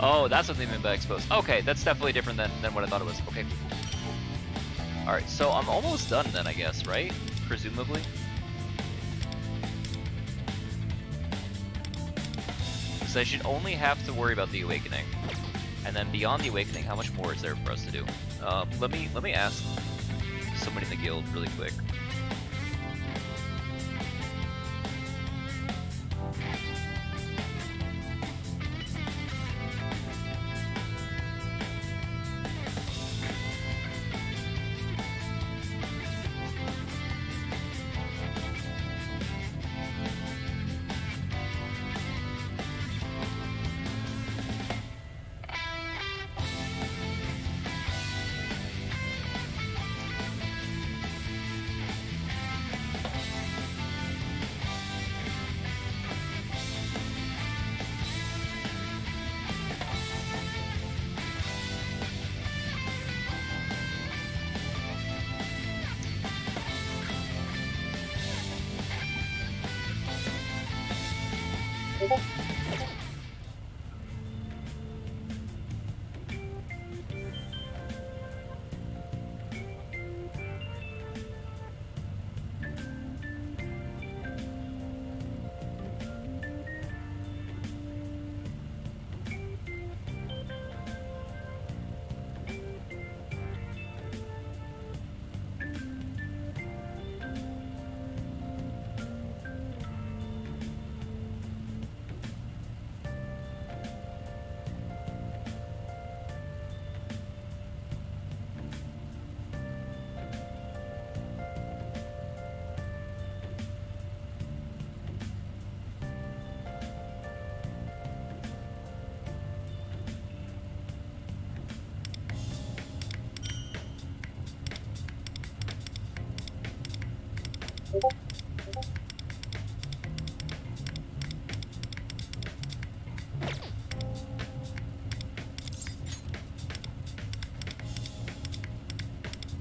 Oh, that's what they mean by exposed. Okay, that's definitely different than what I thought it was. Okay, cool. Alright, so I'm almost done then, I guess, right? Presumably. So I should only have to worry about the awakening. And then beyond the awakening, how much more is there for us to do? Let me ask somebody in the guild really quick.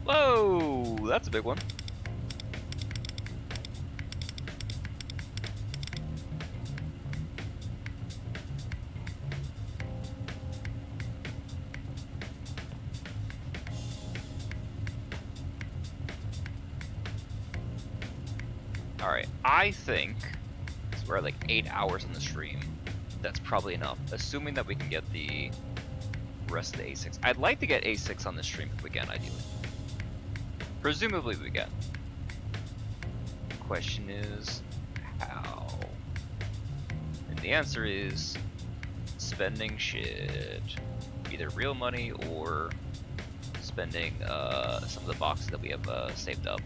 Whoa, that's a big one. Alright, I think, because we're at like 8 hours on the stream, that's probably enough. Assuming that we can get the rest of the A6. I'd like to get A6 on the stream if we can, ideally. Presumably we can. The question is, how? And the answer is, spending shit. Either real money or spending some of the boxes that we have saved up.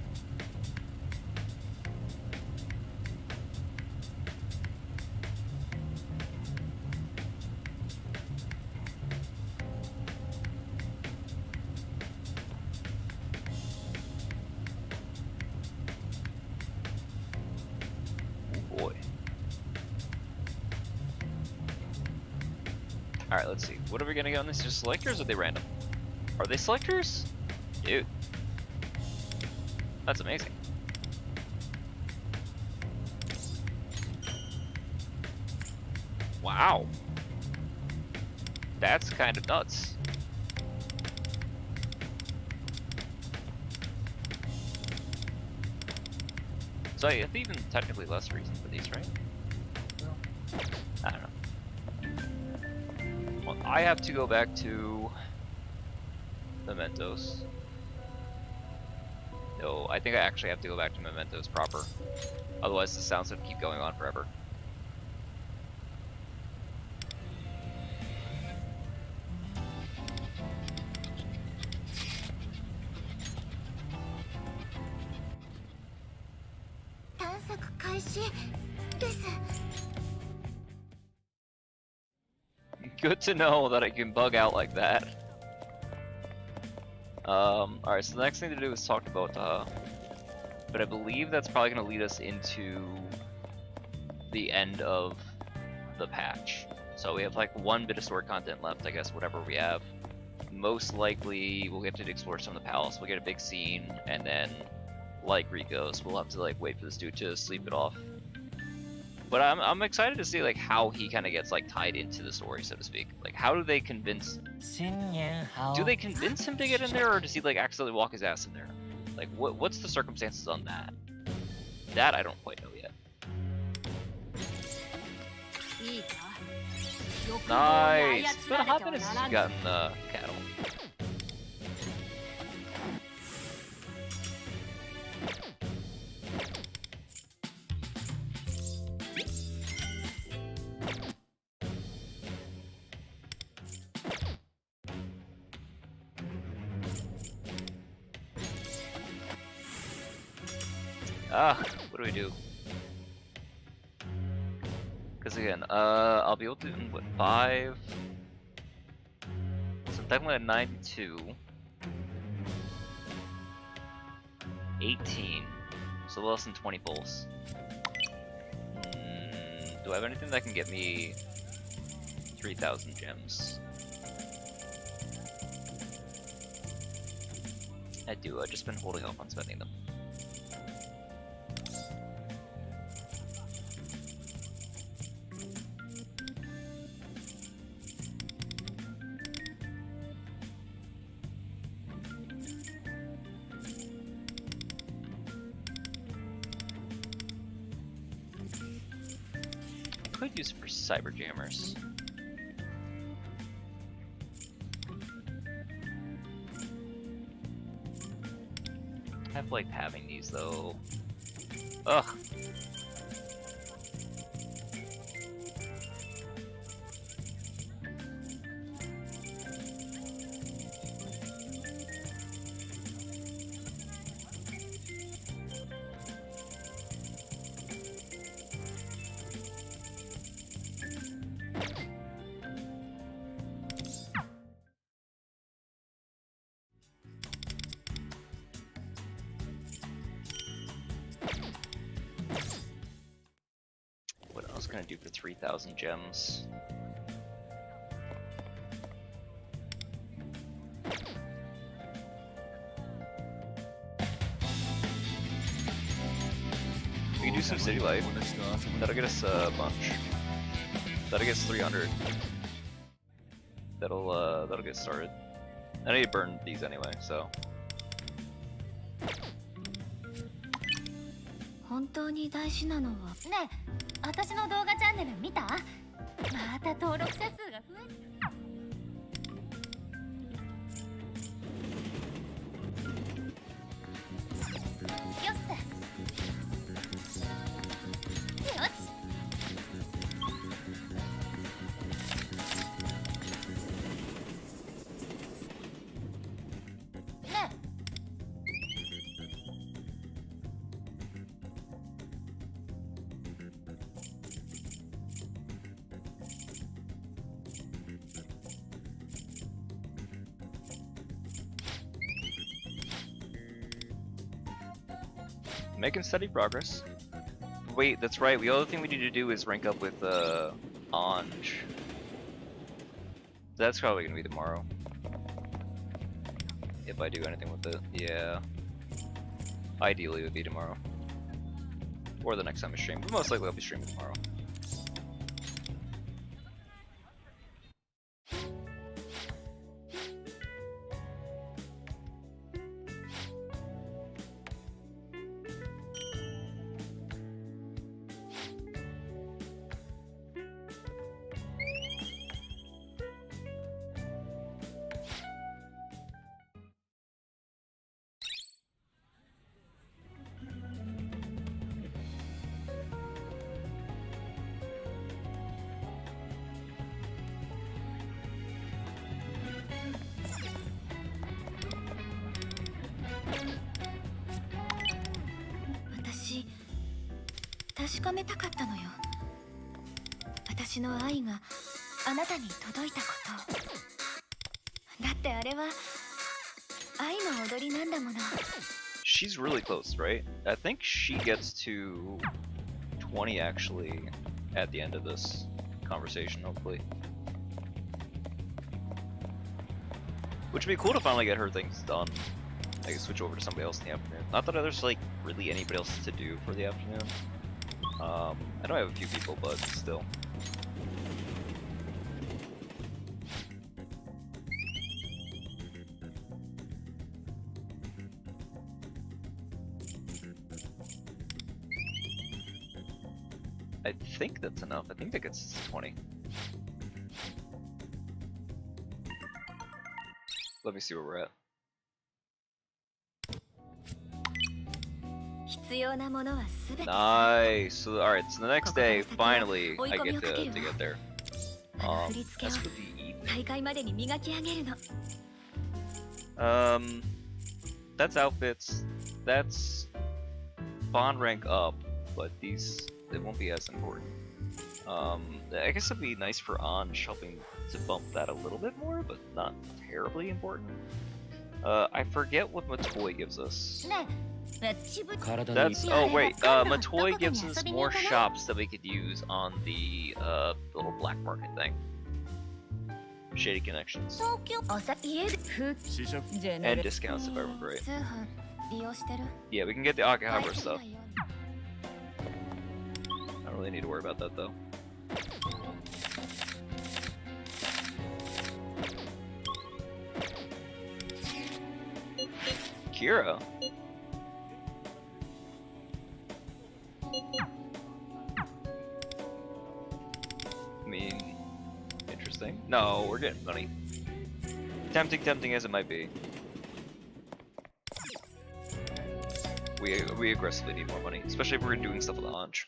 Alright, let's see. What are we gonna get on this? Just selectors or are they random? Are they selectors? Dude. That's amazing. Wow. That's kind of nuts. So I think even technically less reason for these, right? I don't know. Well, I have to go back to mementos. No, I think I actually have to go back to mementos proper. Otherwise the sound's gonna keep going on forever. Good to know that I can bug out like that. Alright, so the next thing to do is talk about but I believe that's probably going to lead us into the end of the patch. So we have like one bit of story content left, I guess, whatever we have. Most likely we'll get to explore some of the palace, we'll get a big scene, and then like Rico's, we'll have to like wait for this dude to sleep it off. But I'm excited to see like how he kind of gets like tied into the story, so to speak. Like how do they convince? Do they convince him to get in there, or does he like accidentally walk his ass in there? Like what's the circumstances on that? That I don't quite know yet. Nice. It's been a hot minute since we've gotten cattle. What do we do? Because again, I'll be able to do, what, 5? So definitely at 92. 18. So less than 20 pulls. Do I have anything that can get me 3,000 gems? I do, I've just been holding off on spending them. Could use it for cyber jammers. I have like having these though. Ugh. Gonna do for 3,000 gems. We can do some city life. That'll get us a bunch. That'll get us 300. That'll get started. I need to burn these anyway, so. 本当に大事なのはねえ、私の動画チャンネル見た？また登録者数が増えた。よっせ。よし。ねえ。Making steady progress. Wait, that's right. The other thing we need to do is rank up with Ange. That's probably gonna be tomorrow. If I do anything with it, yeah. Ideally, it would be tomorrow. Or the next time I stream. But most likely, I'll be streaming tomorrow.私確かめたかったのよ。私の愛があなたに届いたこと。だってあれは愛の踊りなんだもの。 She's really close, right? I think she gets to 20 actually at the end of this conversation, hopefully. Which would be cool to finally get her things done. I can switch over to somebody else in the afternoon. Not that there's like really anybody else to do for the afternoon. I know I have a few people, but still. I think that's enough. I think that gets 20. Let me see where we're at. 必要なものはすべて。 Nice. So, all right. So the next day, finally, I get to get there. 振り付けを That's for the evening. 大会までに磨き上げるの。 That's outfits. That's bond rank up, but these it won't be as important. I guess it'd be nice for Ange helping to bump that a little bit more, but not terribly important. I forget what Matoi gives us. That's oh wait, Matoi gives us more shops that we could use on the little black market thing. Shady connections. And discounts if I remember right. Yeah, we can get the Akihabara stuff. I don't really need to worry about that though. Kira. I mean, interesting. No, we're getting money. Tempting as it might be. We aggressively need more money, especially if we're doing stuff with Ange.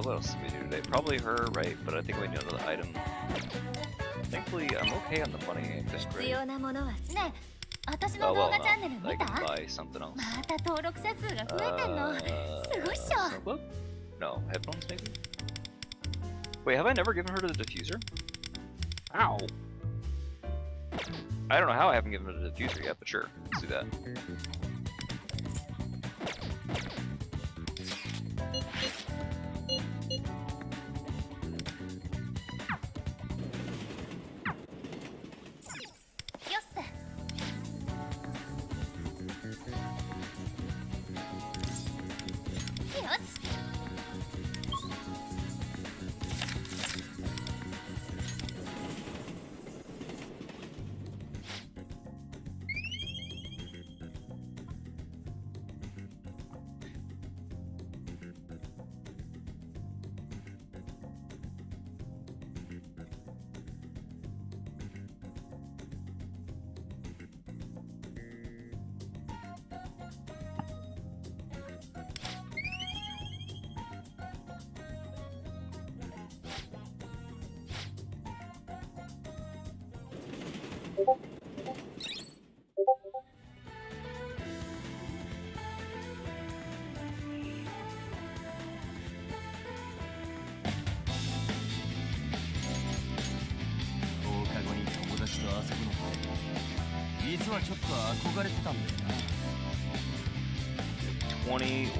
What else did we do today? Probably her, right? But I think we need another item. Thankfully, I'm okay on the money, I think, 必 right? 要なものはねえ私 Oh, の動 well, 画チャンネル no. I 見た can buy something else. また登録者数が増えてんのすごいっしょ Snowbook? No, headphones maybe? Wait, have I never given her the diffuser? Ow! I don't know how I haven't given her the diffuser yet, but sure, let's do that.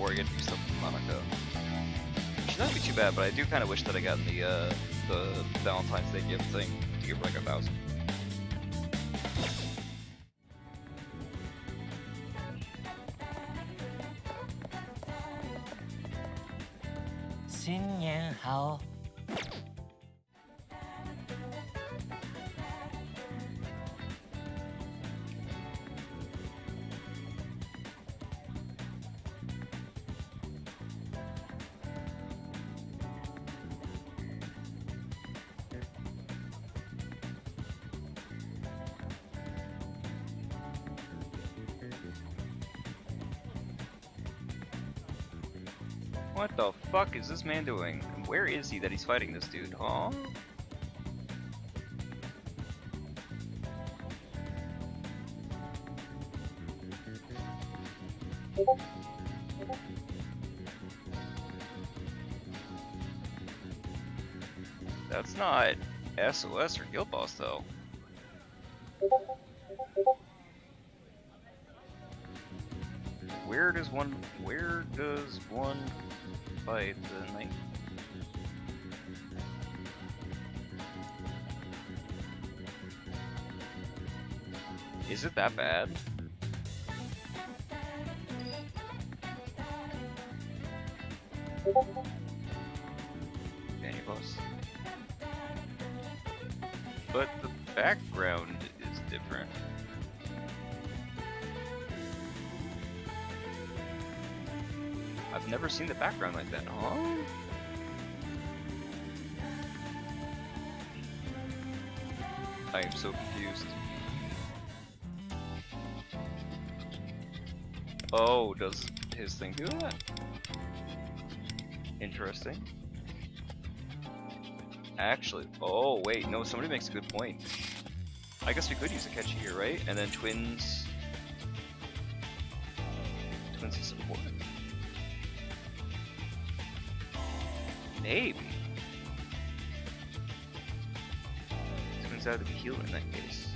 Or I get to do stuff with Monaco. Which not be too bad, but I do kind of wish that I got the Valentine's Day gift thing to give her like 1,000. What the fuck is this man doing? And where is he that he's fighting this dude? Huh? That's not SOS or Guild Boss though. Where does one fight the knight? Is it that bad? Any boss? But the background is different. I've never seen the background like that, huh? I am so confused. Oh, does his thing do that? Interesting. Actually, oh wait, no, somebody makes a good point. I guess we could use Akechi here, right? And then twins is support. Maybe. Twins out to be healed in that case.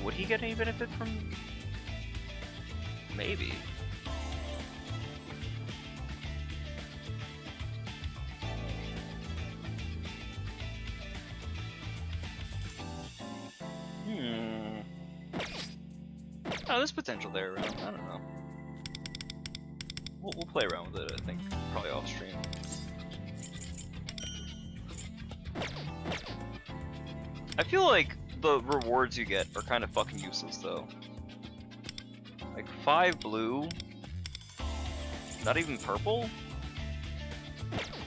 Would he get any benefit from? Maybe. Oh, there's potential there around. I don't know. We'll play around with it, I think, probably off stream. I feel like the rewards you get are kind of fucking useless though. Like 5 blue, not even purple,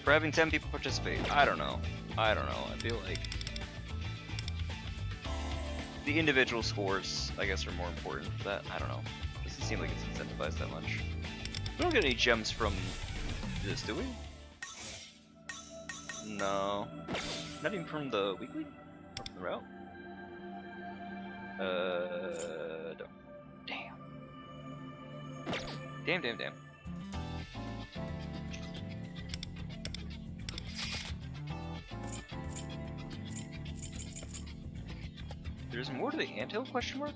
for having 10 people participate. I don't know. I feel like the individual scores, I guess, are more important for that. I don't know. Doesn't seem like it's incentivized that much. We don't get any gems from this, do we? No. Not even from the weekly? Or from the route? No. Damn. Damn. There's more to the anthill, question mark?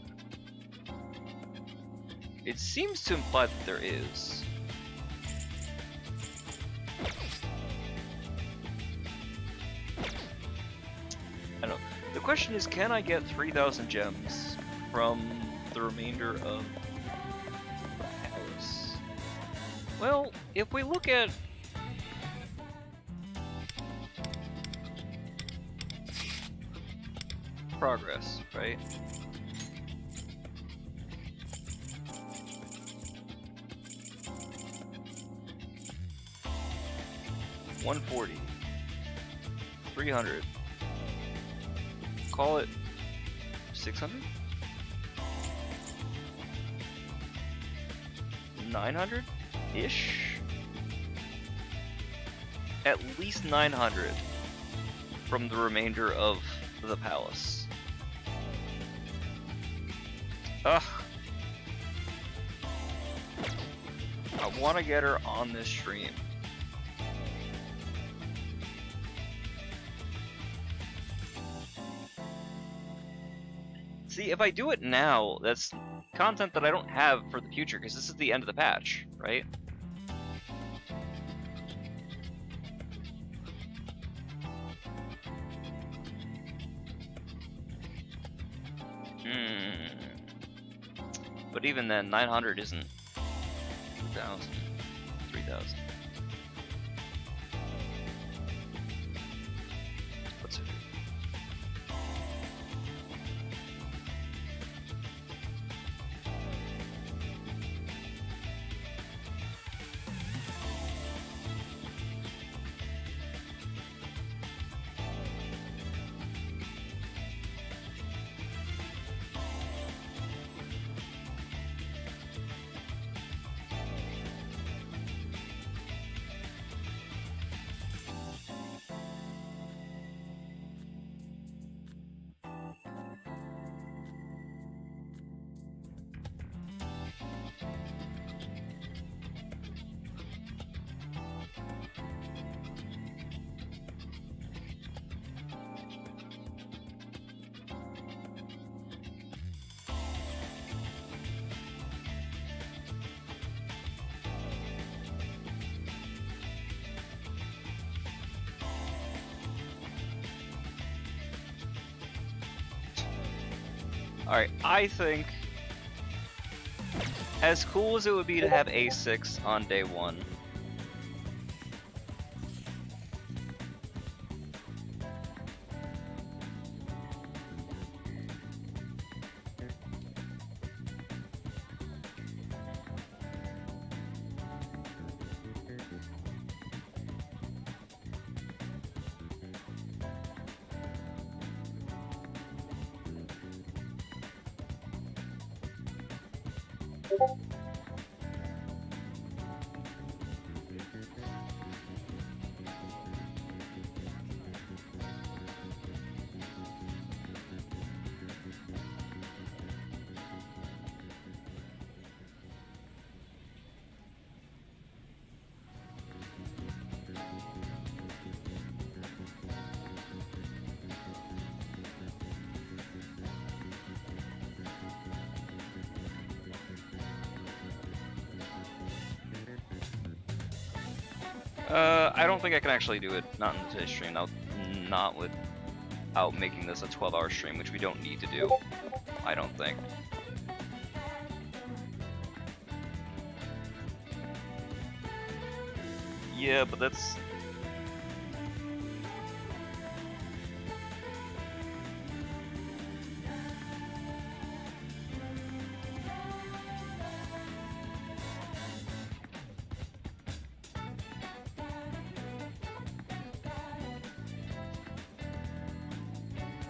It seems to imply that there is. I don't know. The question is, can I get 3,000 gems from the remainder of Alice? Well, if we look at progress, right? $140, 300. Call it 600, 900 ish. At least 900 from the remainder of the palace. Ugh. I want to get her on this stream. See, if I do it now, that's content that I don't have for the future, because this is the end of the patch, right? But even then, 900 isn't 2,000, 3,000. What's it? Alright, I think as cool as it would be to have A6 on day 1, I don't think I can actually do it, not in today's stream, not without making this a 12-hour stream, which we don't need to do, I don't think. Yeah, but that's...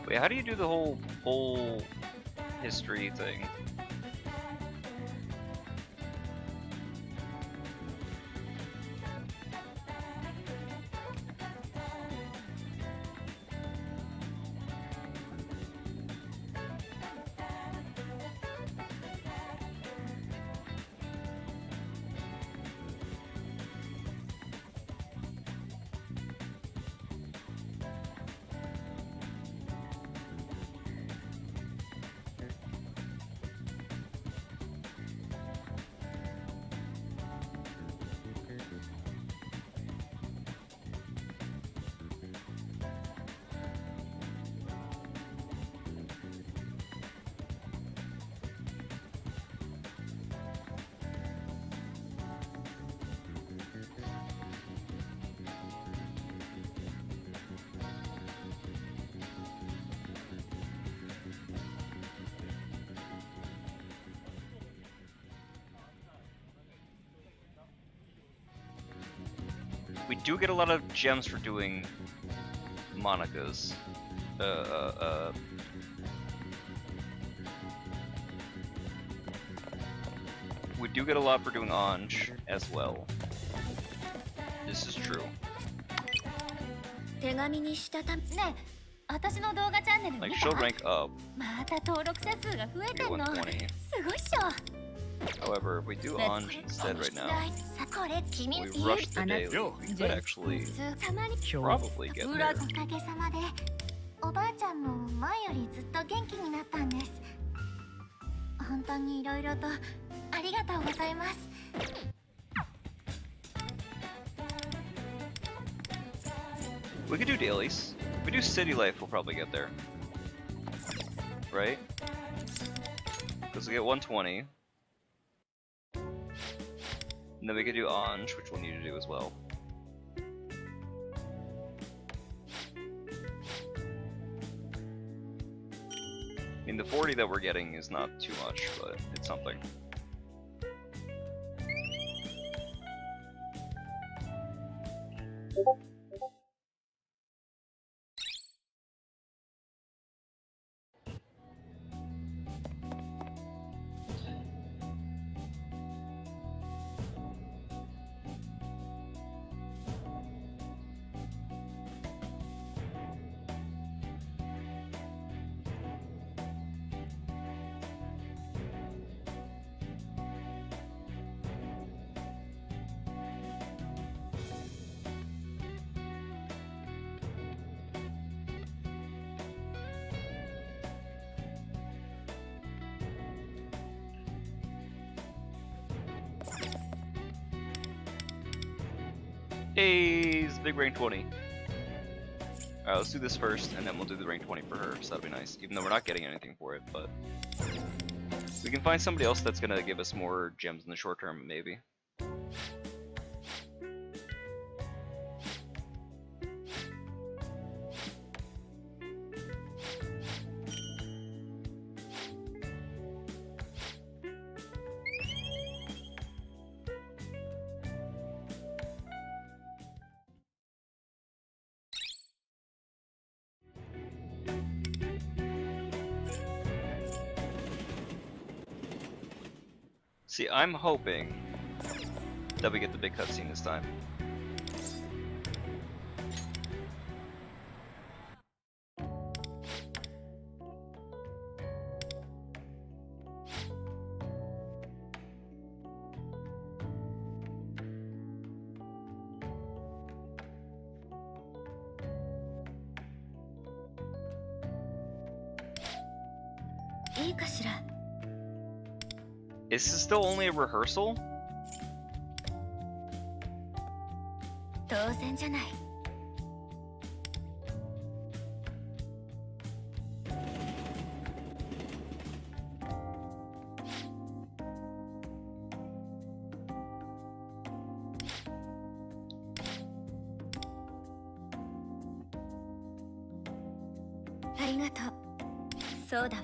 Wait, how do you do the whole whole history thing. We do get a lot of gems for doing Monica's. We do get a lot for doing Ange as well. This is true. 手紙にしたためねえ、私の動画チャンネル Like 見 she'll た？ rank up. また登録者数が増えてんの。す 120. ごいっしょ。 However, if we do Ange instead right now, これ君 we rush the daily. We could actually たまに probably get お there. かげさまでおばあちゃんも前よりずっと元気になったんです。本当にいろいろとありがとうございます。 We could do dailies. If we do city life, we'll probably get there. Right? Because we get 120. And then we could do Ange, which we'll need to do as well. I mean, the 40 that we're getting is not too much, but it's something. Hey, it's big rank 20. Alright, let's do this first, and then we'll do the rank 20 for her, so that'd be nice. Even though we're not getting anything for it, but... we can find somebody else that's gonna give us more gems in the short term, maybe. See, I'm hoping that we get the big cutscene this time. Is this still only a rehearsal? 当然じゃない。ありがとう。そうだわ。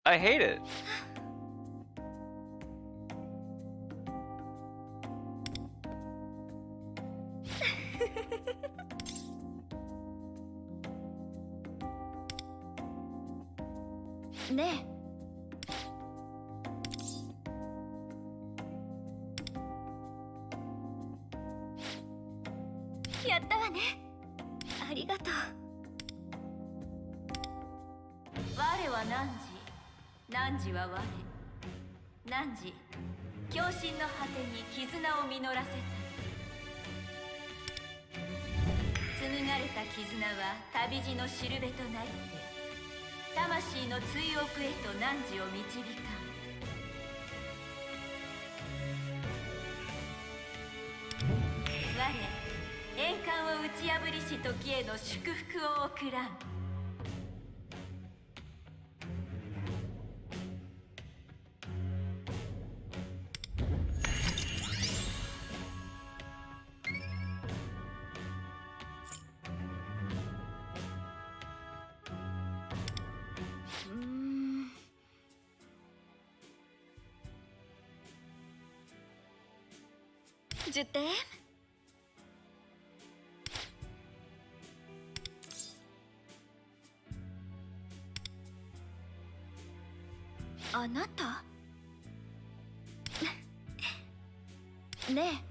I hate it.ねえ。やったわね。ありがとう。我は汝は我。汝、狂心の果てに絆を実らせた。紡がれた絆は旅路のしるべとなりて、魂の追憶へと汝を導かん。我、円環を打ち破りし時への祝福を贈らん。10点。あなたねえ。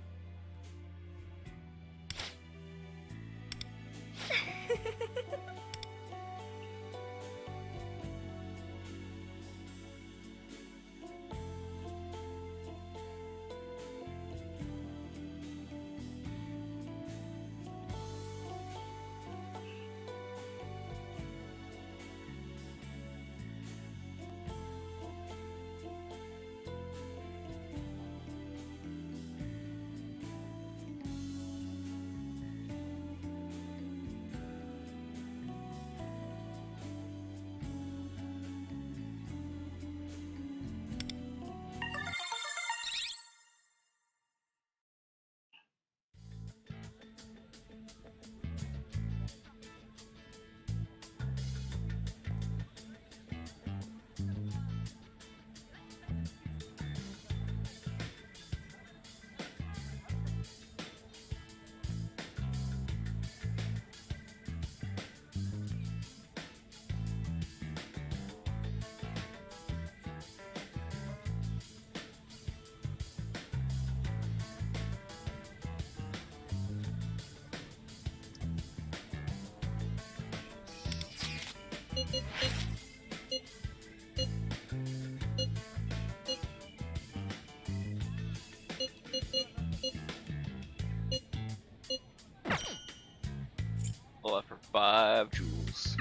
Left for 5 jewels.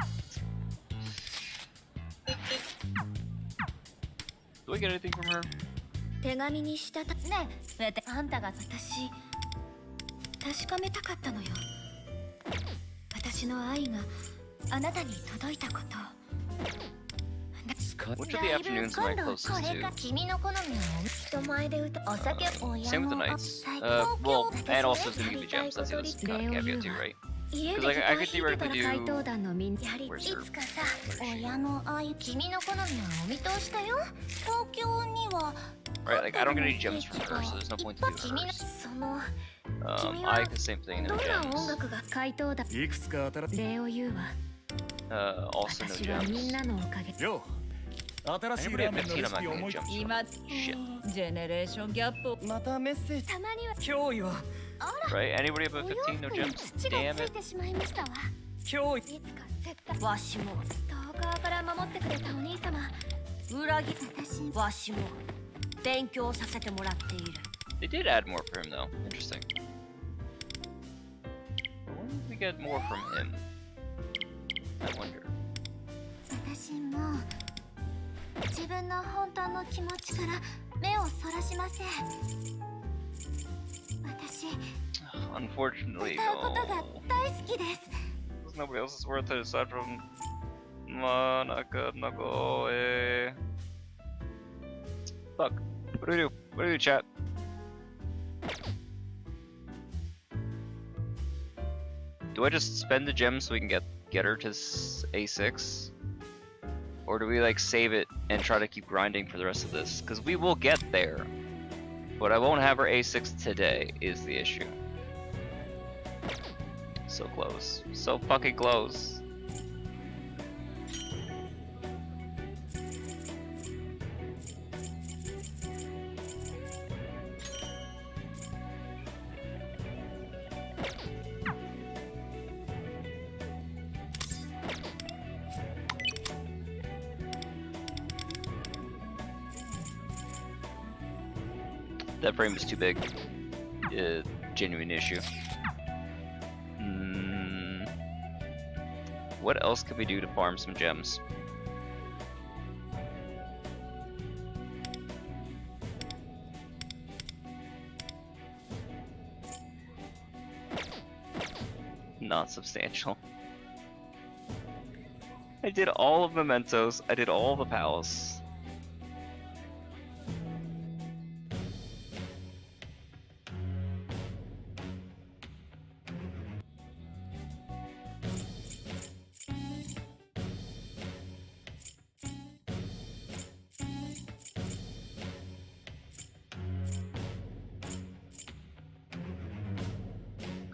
Do I get anything from her? 手紙にしたたねえ。あんたが私確かめたかったのよ。私の愛があなたに届いたこと。 Which of the afternoons am I closest to? 君の好みを人前で歌お酒 Same with the nights. Well, and also it's gonna give me gems. That's the other caveat too, right? Because like, I could theoretically do reserve. 親の愛君の好みはお見通しだよ。東京には Right, like I don't get any gems from her, so there's no point to do hers. I the same thing, no gems. いくつか新しい礼を言うわ。 Also no 私はみん gems. なのおかげで。よ新しい Anybody ラ at ーメンの 15, レ I'm シ not ピ getting 思い gems 今 from. Shit. ジェネレーションギャップまたメッセージたまには脅威は Right? Anybody above 15, no gems. 土が Damn つい it. てしまいましたわ。脅威いつか絶対わしもストーカーから守ってくれたお兄様裏切私わしも勉強させてもらっている。 They did add more for him though. Interesting. When did we get more from him? I wonder. 私も自分の本当の気持ちから目をそらしません。私 Unfortunately, 歌うことが no. 大好きです。 There's nobody else is worth it aside from Manaka Nagoe. Fuck. What do we do? What do we do, chat? Do I just spend the gems so we can get her to A6? Or do we like save it and try to keep grinding for the rest of this, because we will get there. But I won't have her A6 today, is the issue. So close. So fucking close. That frame is too big. Genuine issue. What else could we do to farm some gems? Not substantial. I did all of mementos. I did all the pals.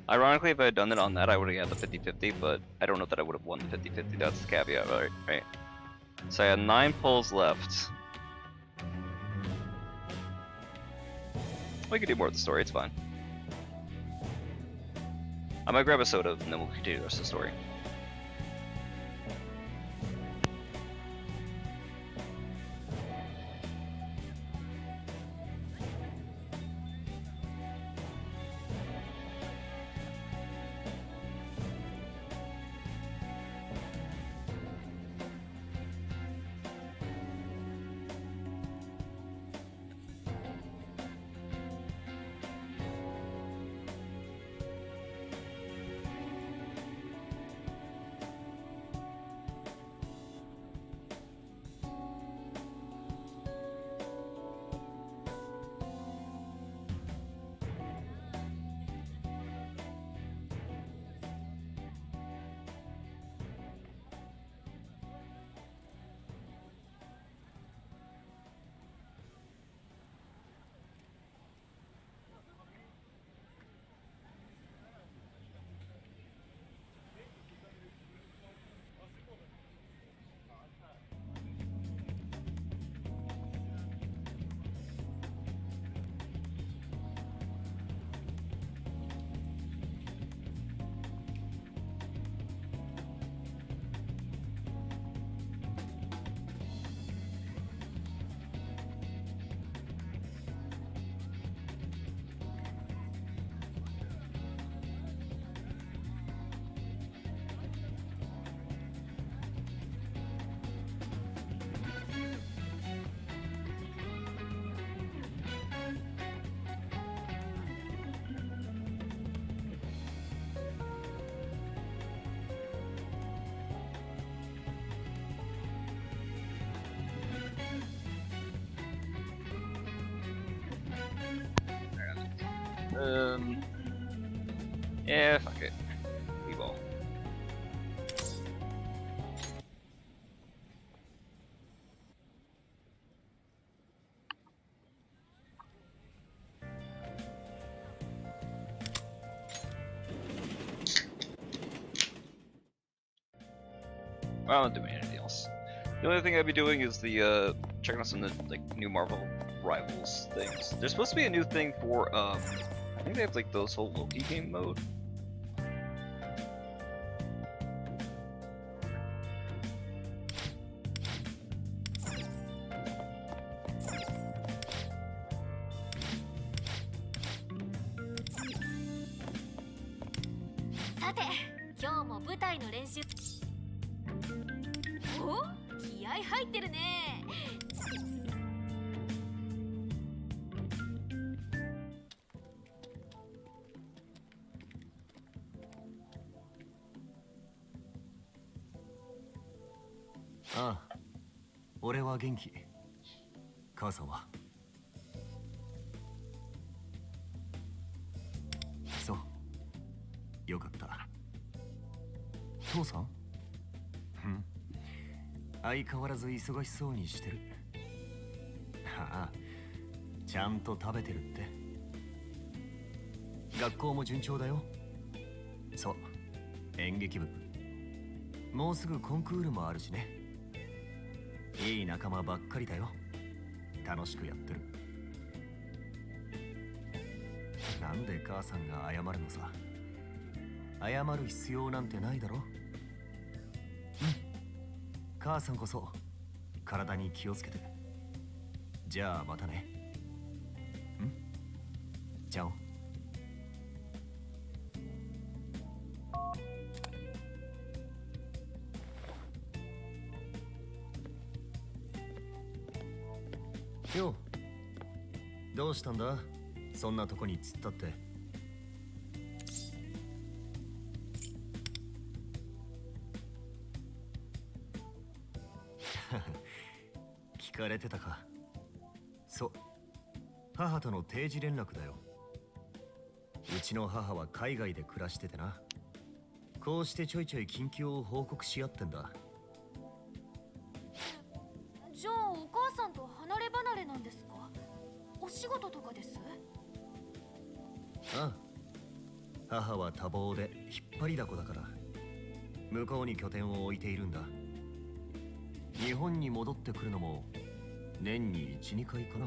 Ironically, if I had done it on that, I would have got the 50-50, but I don't know that I would have won the 50-50. That's the caveat, right? So I had 9 pulls left. We can do more of the story, it's fine. I might grab a soda, and then we'll continue the rest of the story. Yeah, fuck it. We will. I'm not doing anything else. The only thing I'd be doing is the checking out some of the new Marvel Rivals things. There's supposed to be a new thing for I think they have like those whole Loki game mode.ああ、俺は元気。母さんは？そう。よかった。父さん？相変わらず忙しそうにしてる。ああ、ちゃんと食べてるって。学校も順調だよ。そう、演劇部。もうすぐコンクールもあるしね。いい仲間ばっかりだよ。楽しくやってる。なんで母さんが謝るのさ。謝る必要なんてないだろ。うん、母さんこそ体に気をつけて。じゃあまたね。ん？じゃあ。よう、どうしたんだ？そんなとこに突っ立って。聞かれてたか。そう、母との定時連絡だよ。うちの母は海外で暮らしててな。こうしてちょいちょい近況を報告し合ってんだ。じゃあお母さんと離れ離れなんですか？お仕事とかです？ああ、母は多忙で引っ張りだこだから、向こうに拠点を置いているんだ。日本に戻ってくるのも年に 1,2 回かな。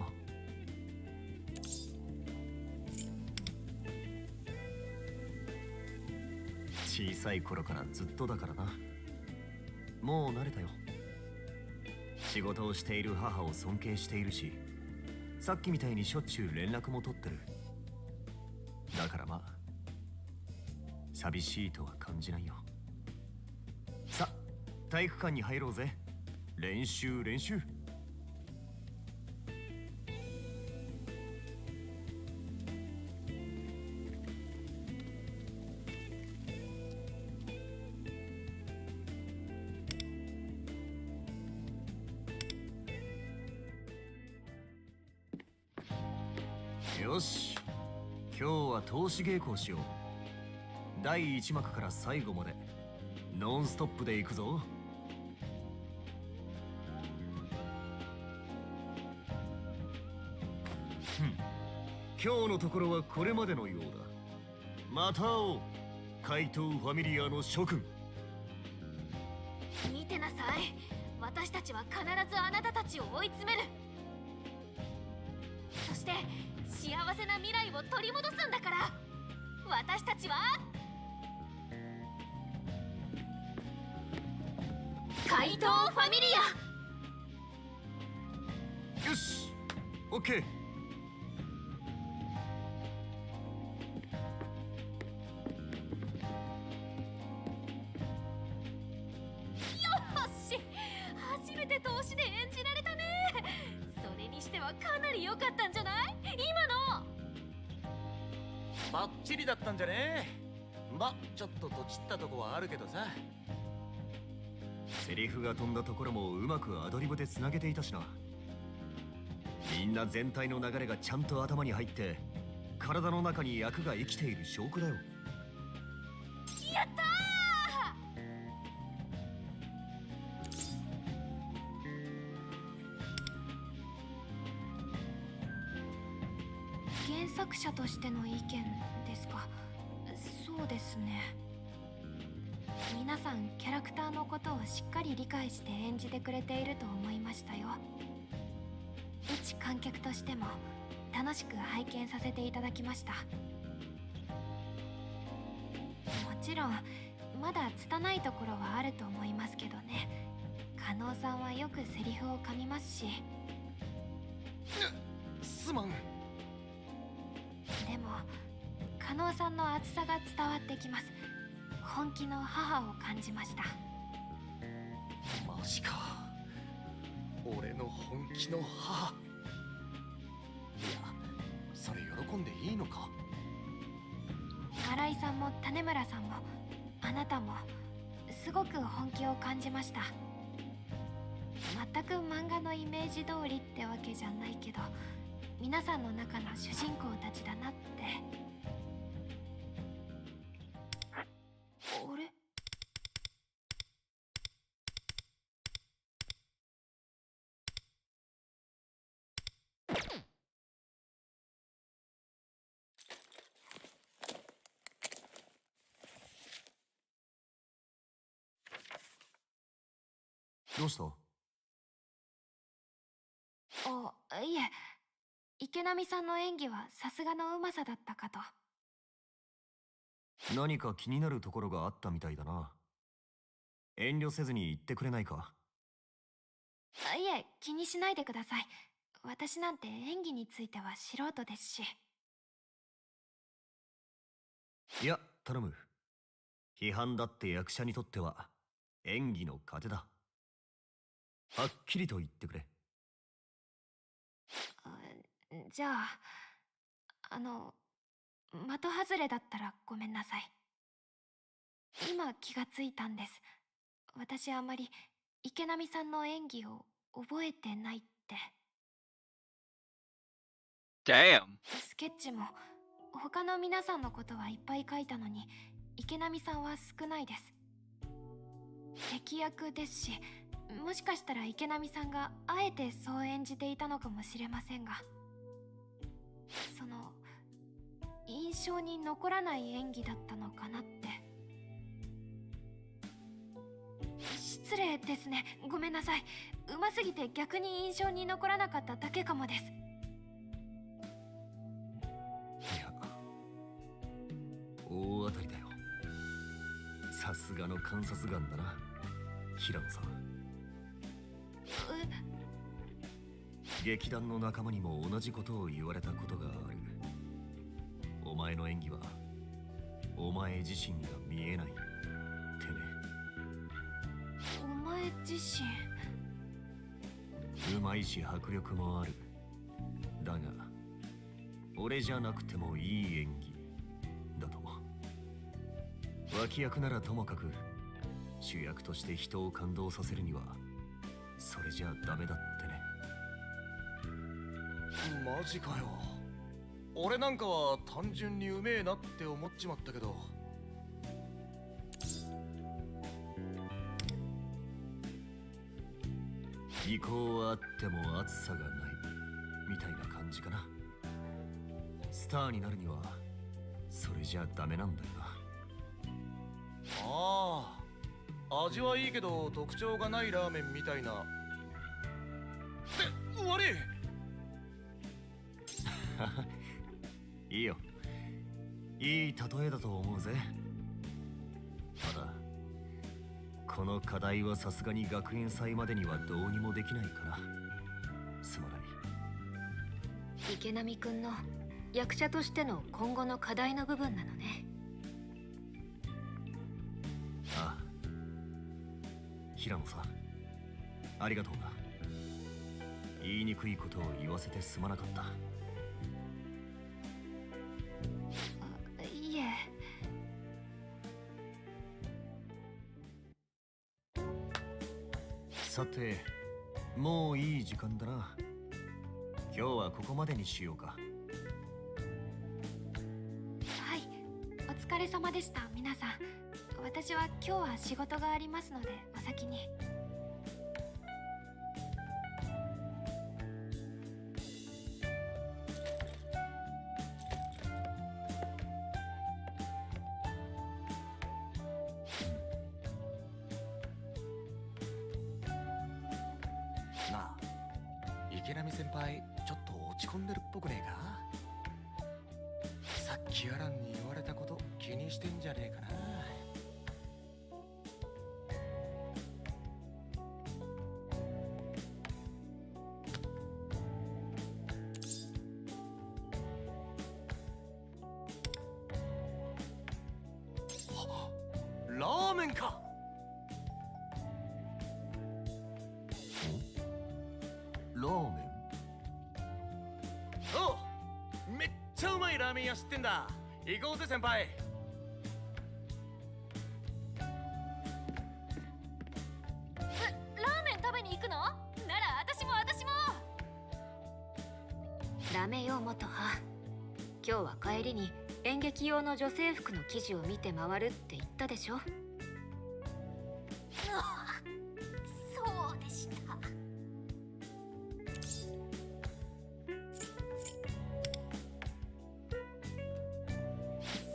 小さい頃からずっとだからな。もう慣れたよ。仕事をしている母を尊敬しているし、さっきみたいにしょっちゅう連絡も取ってる。だからまあ寂しいとは感じないよ。さ、体育館に入ろうぜ。練習練習。よし、今日は通し稽古をしよう。第1幕から最後までノンストップで行くぞ。今日のところはこれまでのようだ。また会おう、怪盗ファミリアの諸君。見てなさい、私たちは必ずあなたたちを追い詰める。そして幸せな未来を取り戻すんだから。私たちは怪盗ファミリア。よし、オッケー。初めて通しで演じられたね。それにしてはかなり良かったんじゃない？今のバッチリだったんじゃね？ま、ちょっととちったとこはあるけどさ。セリフが飛んだところもうまくアドリブでつなげていたしな。みんな全体の流れがちゃんと頭に入って体の中に役が生きている証拠だよ。やったー！原作者としての意見ですか？そうですね。皆さんキャラクターのことをしっかり理解して演じてくれていると思いましたよ。一観客としても楽しく拝見させていただきました。もちろんまだ拙いところはあると思いますけどね。加納さんはよくセリフを噛みますし。すまん。でも加納さんの熱さが伝わってきます。本気の母を感じました。マジか。俺の本気の母。いや、それ喜んでいいのか？新井さんも種村さんもあなたもすごく本気を感じました。全く漫画のイメージ通りってわけじゃないけど、皆さんの中の主人公たちだなって。あれ？どうした？いえ、池波さんの演技はさすがのうまさだったかと。何か気になるところがあったみたいだな。遠慮せずに言ってくれないか？いえ、気にしないでください。私なんて演技については素人ですし。いや、頼む。批判だって役者にとっては演技の糧だ。はっきりと言ってくれ。じゃあ、的外れだったらごめんなさい。今気がついたんです。私あまり池波さんの演技を覚えてないって。Damn! スケッチも他の皆さんのことはいっぱい書いたのに、池波さんは少ないです。敵役ですし、もしかしたら池波さんがあえてそう演じていたのかもしれませんが、その印象に残らない演技だったのかなって。失礼ですね、ごめんなさい。うますぎて逆に印象に残らなかっただけかもです。いや、大当たりだよ。さすがの観察眼だな、平野さん。劇団の仲間にも同じことを言われたことがある。お前の演技はお前自身が見えないってね。お前自身うまいし迫力もある。だが俺じゃなくてもいい演技だと。脇役ならともかく主役として人を感動させるにはそれじゃダメだってね。マジかよ。俺なんかは単純にうめえなって思っちまったけど。技巧はあっても熱さがないみたいな感じかな。スターになるにはそれじゃダメなんだよな。ああ、味はいいけど特徴がないラーメンみたいな。って悪い。いいよ、いい例えだと思うぜ。ただこの課題はさすがに学園祭までにはどうにもできないからすまない。池波くんの役者としての今後の課題の部分なのね。ああ、平野さん、ありがとうな。言いにくいことを言わせてすまなかった。いえ。さて、もういい時間だな。今日はここまでにしようか。はい、お疲れ様でした、皆さん。私は今日は仕事がありますのでお先に。なあ、池波先輩ちょっと落ち込んでるっぽくねえか？さっきアランに言われたこと気にしてんじゃねえかな。ラーメンか。ラーメン？おう、めっちゃうまいラーメン屋知ってんだ。行こうぜ先輩。ラーメン食べに行くの？なら私も。ダメよ元派。今日は帰りに演劇用の女性服の記事を見て回るって言ったでしょ。そうでした。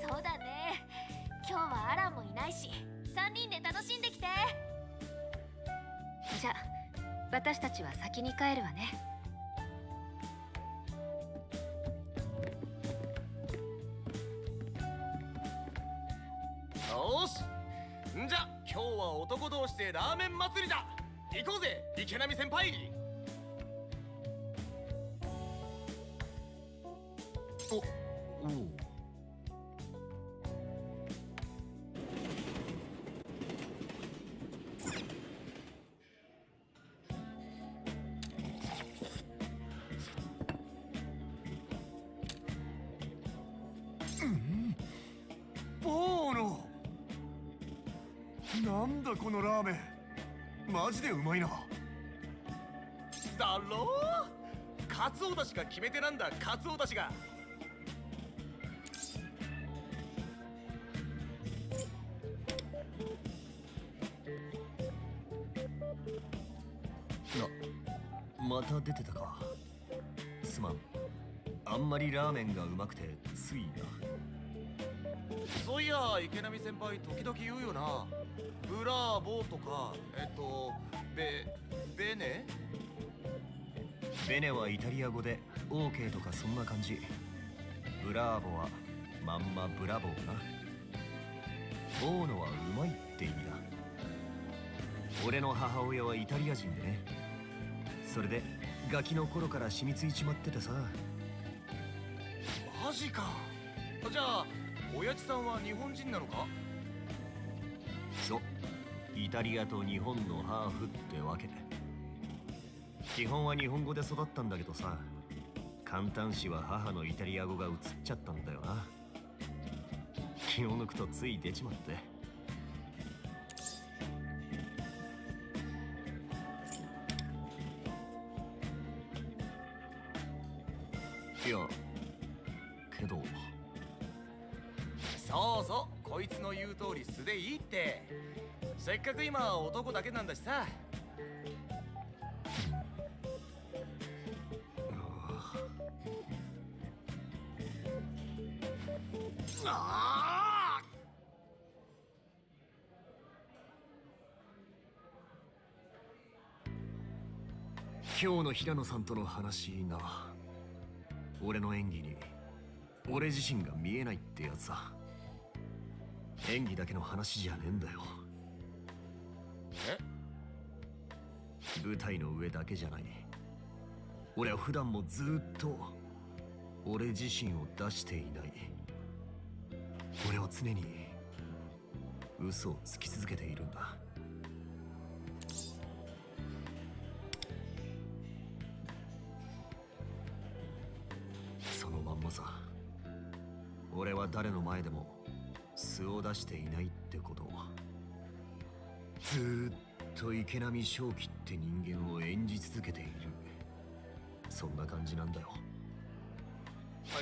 そうだね。今日はアランもいないし、3人で楽しんできて。じゃ私たちは先に帰るわね。よし、んじゃ今日は男同士でラーメン祭りだ。行こうぜ池波先輩。おおボーノ、なんだこのラーメン、マジでうまいな。だろう、カツオだしが決め手なんだ。カツオだしがまた出てたか。すまん、あんまりラーメンがうまくてついな。そういや池波先輩時々言うよな。ブラーボーとかベネベネはイタリア語で OK とかそんな感じ。ブラーボはまんまブラボーな。ボーノはうまいって意味だ。俺の母親はイタリア人でね。それでガキの頃から染みついちまっててさ。マジか。じゃあ親父さんは日本人なのか？そう、イタリアと日本のハーフってわけ。基本は日本語で育ったんだけどさ、簡単詞は母のイタリア語が移っちゃったんだよな。気を抜くとつい出ちまって。いやけど、そうそう、こいつの言う通り素でいいって。せっかく今男だけなんだしさ。今日の平野さんとの話な。俺の演技に俺自身が見えないってやつさ。演技だけの話じゃねえんだよ。舞台の上だけじゃない。俺は普段もずっと俺自身を出していない。俺は常に嘘をつき続けているんだ。そのまんまさ。俺は誰の前でも素を出していないってことを。ずーっと池波正気って人間を演じ続けている。そんな感じなんだよ。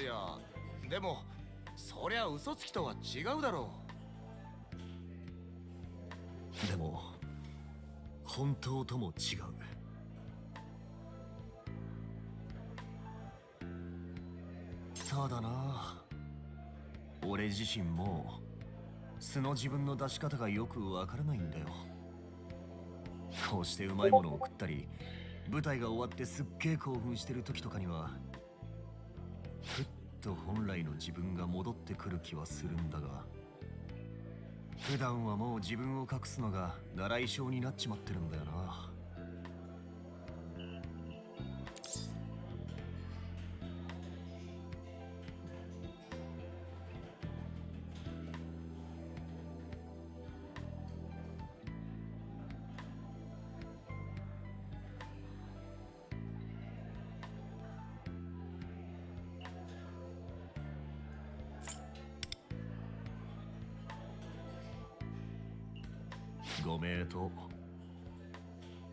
いやでもそりゃ嘘つきとは違うだろう。でも本当とも違う。ただな、俺自身も素の自分の出し方がよくわからないんだよ。こうしてうまいものを食ったり、舞台が終わってすっげえ興奮してる時とかにはふっと本来の自分が戻ってくる気はするんだが、普段はもう自分を隠すのが習い性になっちまってるんだよな。ご名答。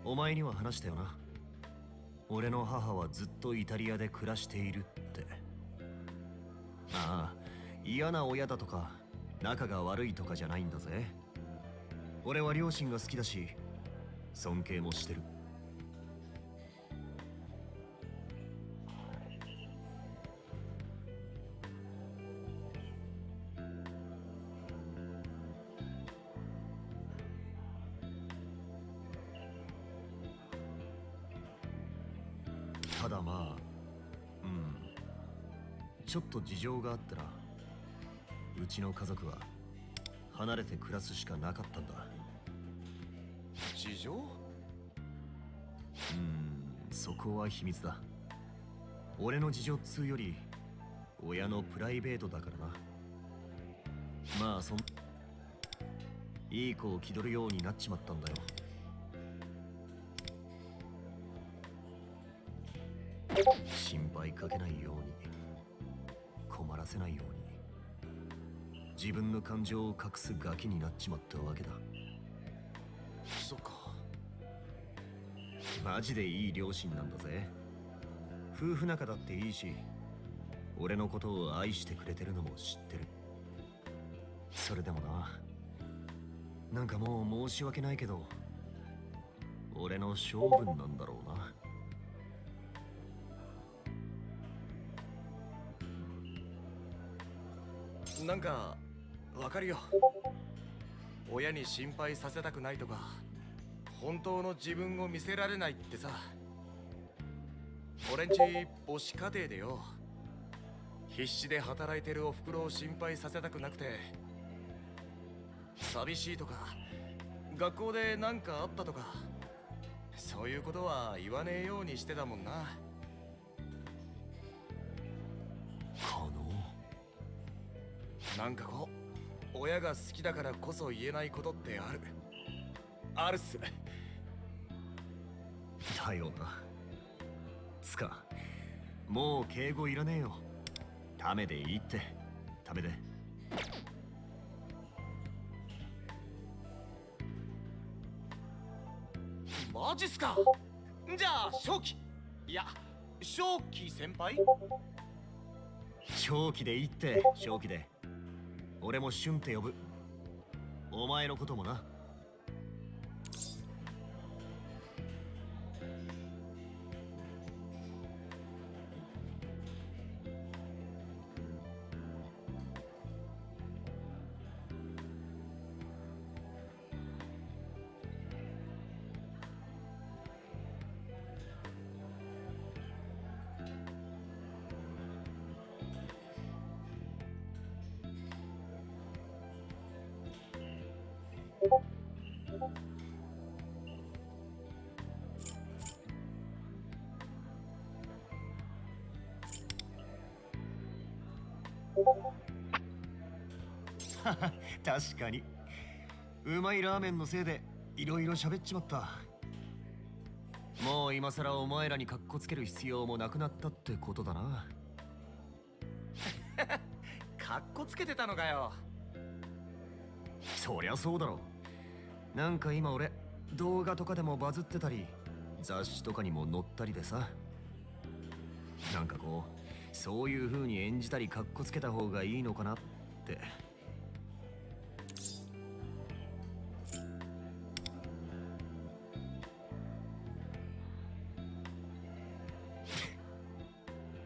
お前には話したよな。俺の母はずっとイタリアで暮らしているって。ああ、嫌な親だとか仲が悪いとかじゃないんだぜ。俺は両親が好きだし尊敬もしてる。ただまあ、ちょっと事情があってな。うちの家族は離れて暮らすしかなかったんだ。事情？そこは秘密だ。俺の事情っつうより親のプライベートだからな。まあいい子を気取るようになっちまったんだよ。心配かけないように、困らせないように、自分の感情を隠すガキになっちまったわけだ。そっか。マジでいい両親なんだぜ。夫婦仲だっていいし、俺のことを愛してくれてるのも知ってる。それでもな、なんかもう申し訳ないけど、俺の性分なんだろうな。なんかわかるよ。親に心配させたくないとか、本当の自分を見せられないってさ。俺んち母子家庭でよ、必死で働いてるおふくろを心配させたくなくて、寂しいとか学校で何かあったとか、そういうことは言わねえようにしてたもんな。なんかこう、親が好きだからこそ言えないことってあるっす。だよな。つか、もう敬語いらねえよ。ためでいいって。ためで。マジっすか。じゃあ正気、いや正気先輩。正気でいいって。正気で。俺もシュンって呼ぶ。お前のこともな。確かにうまいラーメンのせいでいろいろ喋っちまった。もう今さらお前らにカッコつける必要もなくなったってことだな。カッコつけてたのかよ。そりゃそうだろ。なんか今俺動画とかでもバズってたり、雑誌とかにも載ったりでさ、なんかこうそういう風に演じたりカッコつけた方がいいのかなって。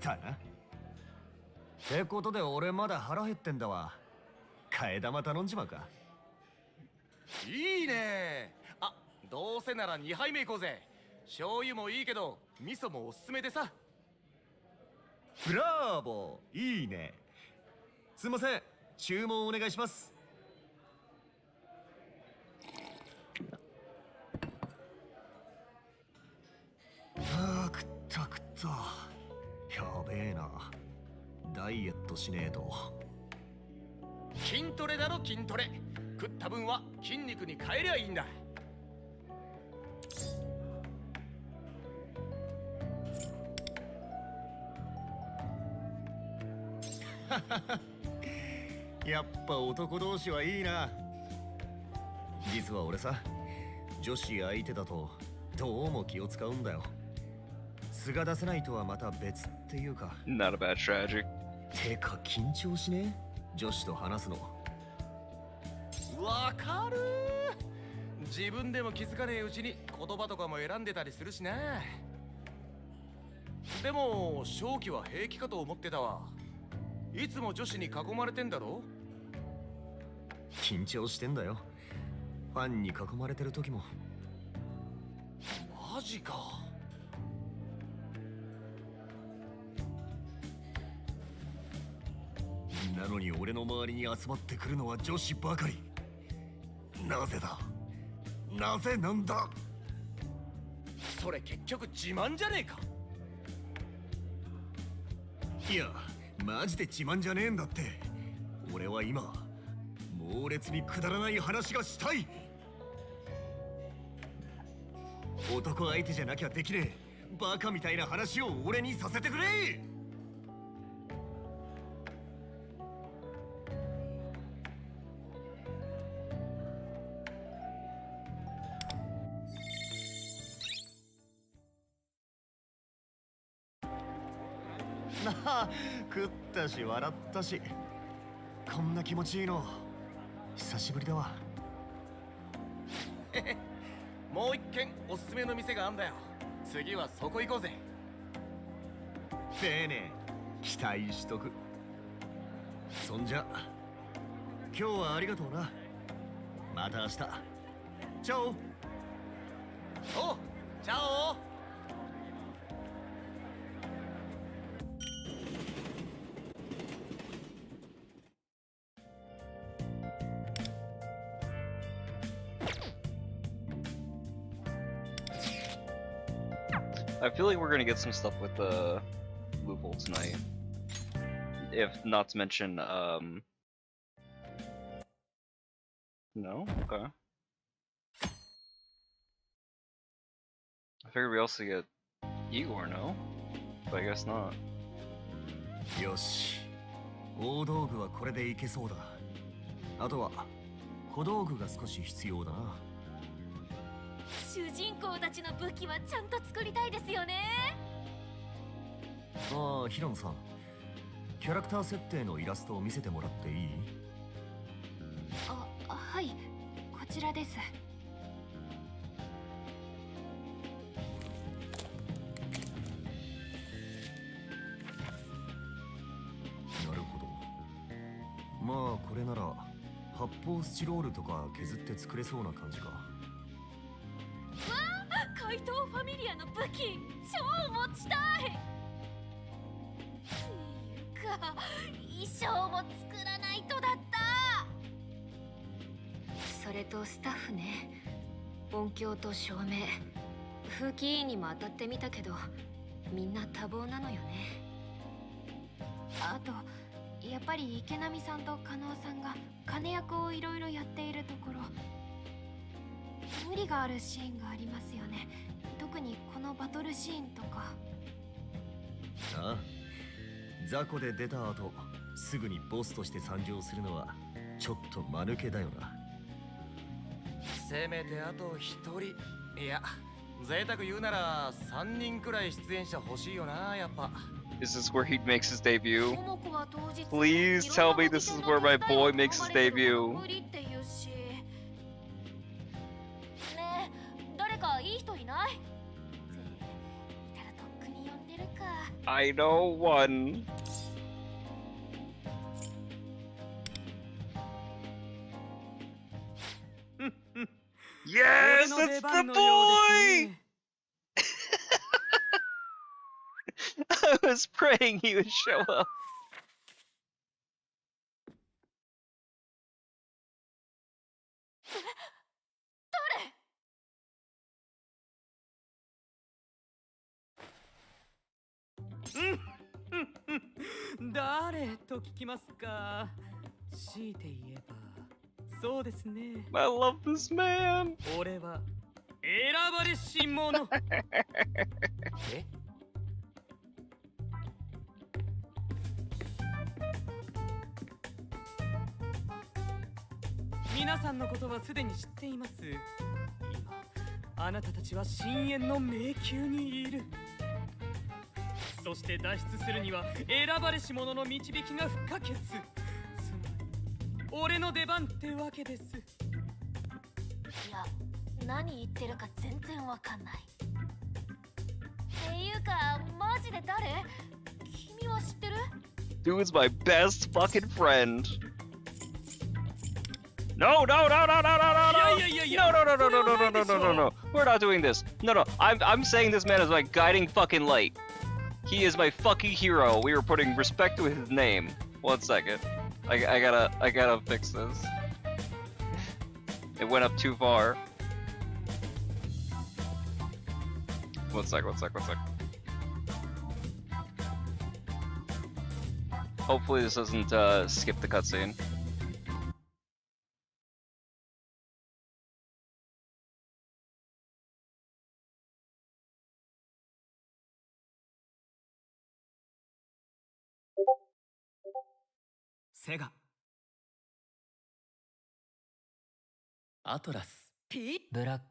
だな。ってことで俺まだ腹減ってんだわ。替え玉頼んじまうか。いいね。あ、どうせなら2杯目行こうぜ。醤油もいいけど味噌もおすすめでさ。ブラーボー、いいね。すいません、注文お願いします。あー、食った食った。やべえな。ダイエットしねえと。筋トレだろ筋トレ。食った分は筋肉に変えりゃいいんだ。やっぱ男同士はいいな。実は俺さ、女子相手だとどうも気を使うんだよ。素が出せないとはまた別っていうか。 Not a bad strategy. てか緊張しねえ？女子と話すの。わかる。自分でも気づかねえうちに言葉とかも選んでたりするしな。でも正気は平気かと思ってたわ。いつも女子に囲まれてんだろ。緊張してんだよ。ファンに囲まれてる時も。マジか。なのに俺の周りに集まってくるのは女子ばかり。なぜだ、なぜなんだ。それ結局自慢じゃねえか。いやマジで自慢じゃねえんだって。俺は今猛烈にくだらない話がしたい。男相手じゃなきゃできねえバカみたいな話を俺にさせてくれ。なあ、食ったし笑ったし、こんな気持ちいいの久しぶりだわ。もう一軒おすすめの店があんだよ。次はそこ行こうぜ。でね、期待しとく。そんじゃ今日はありがとうな。また明日。チャオ。おう、チャオ。I feel like we're gonna get some stuff with the loophole tonight. If not to mention, no? Okay. I figured we also get Igor, no? But I guess not. よし、大道具はこれでいけそうだ。あとは小道具が少し必要だな。主人公たちの武器はちゃんと作りたいですよね。ああ、平野さん、キャラクター設定のイラストを見せてもらっていい？はい、こちらです。なるほど。まあこれなら発泡スチロールとか削って作れそうな感じか。怪盗ファミリアの武器超持ちたい。っていうか衣装も作らないとだった。それとスタッフね、音響と照明、風紀委員にも当たってみたけどみんな多忙なのよね。あとやっぱり池波さんと加納さんが金役をいろいろやっているところ、無理があるシーンがありますよね。特にこのバトルシーンとか。ああ、雑魚で出た後すぐにボスとして参上するのはちょっと間抜けだよな。せめてあと一人、いや贅沢言うなら3人くらい出演者欲しいよな。やっぱ Is this where he makes his debut? Please tell me this is where my boy makes his debut. ねえ、誰かいい人いない？いたらとっくに呼んでるか。I know one. Yes, it's the boy! I was praying he would show up. "誰?" と聞きますか。強いて言えばそうですね。 I love this man. 俺は選ばれし者。え？皆さんのことはすでに知っています。今あなたたちは深淵の迷宮にいる。そして脱出するには選ばれし者の導きが不可欠。つまり俺の出番ってわけです。いや、何言ってるか全然わかんない。っていうか、マジで誰？君は知ってる？ Dude's my best fucking friend. No, no, no, no, no, no, no, no, no, no, no, no, no, no, no, no, no, no. We're not doing this. No, no, I'm saying this man is my guiding fucking light. He is my fucking hero. We are putting respect to his name. 1 second. I gotta fix this. It went up too far. One sec. Hopefully this doesn't skip the cutscene. Sega アトラスブラック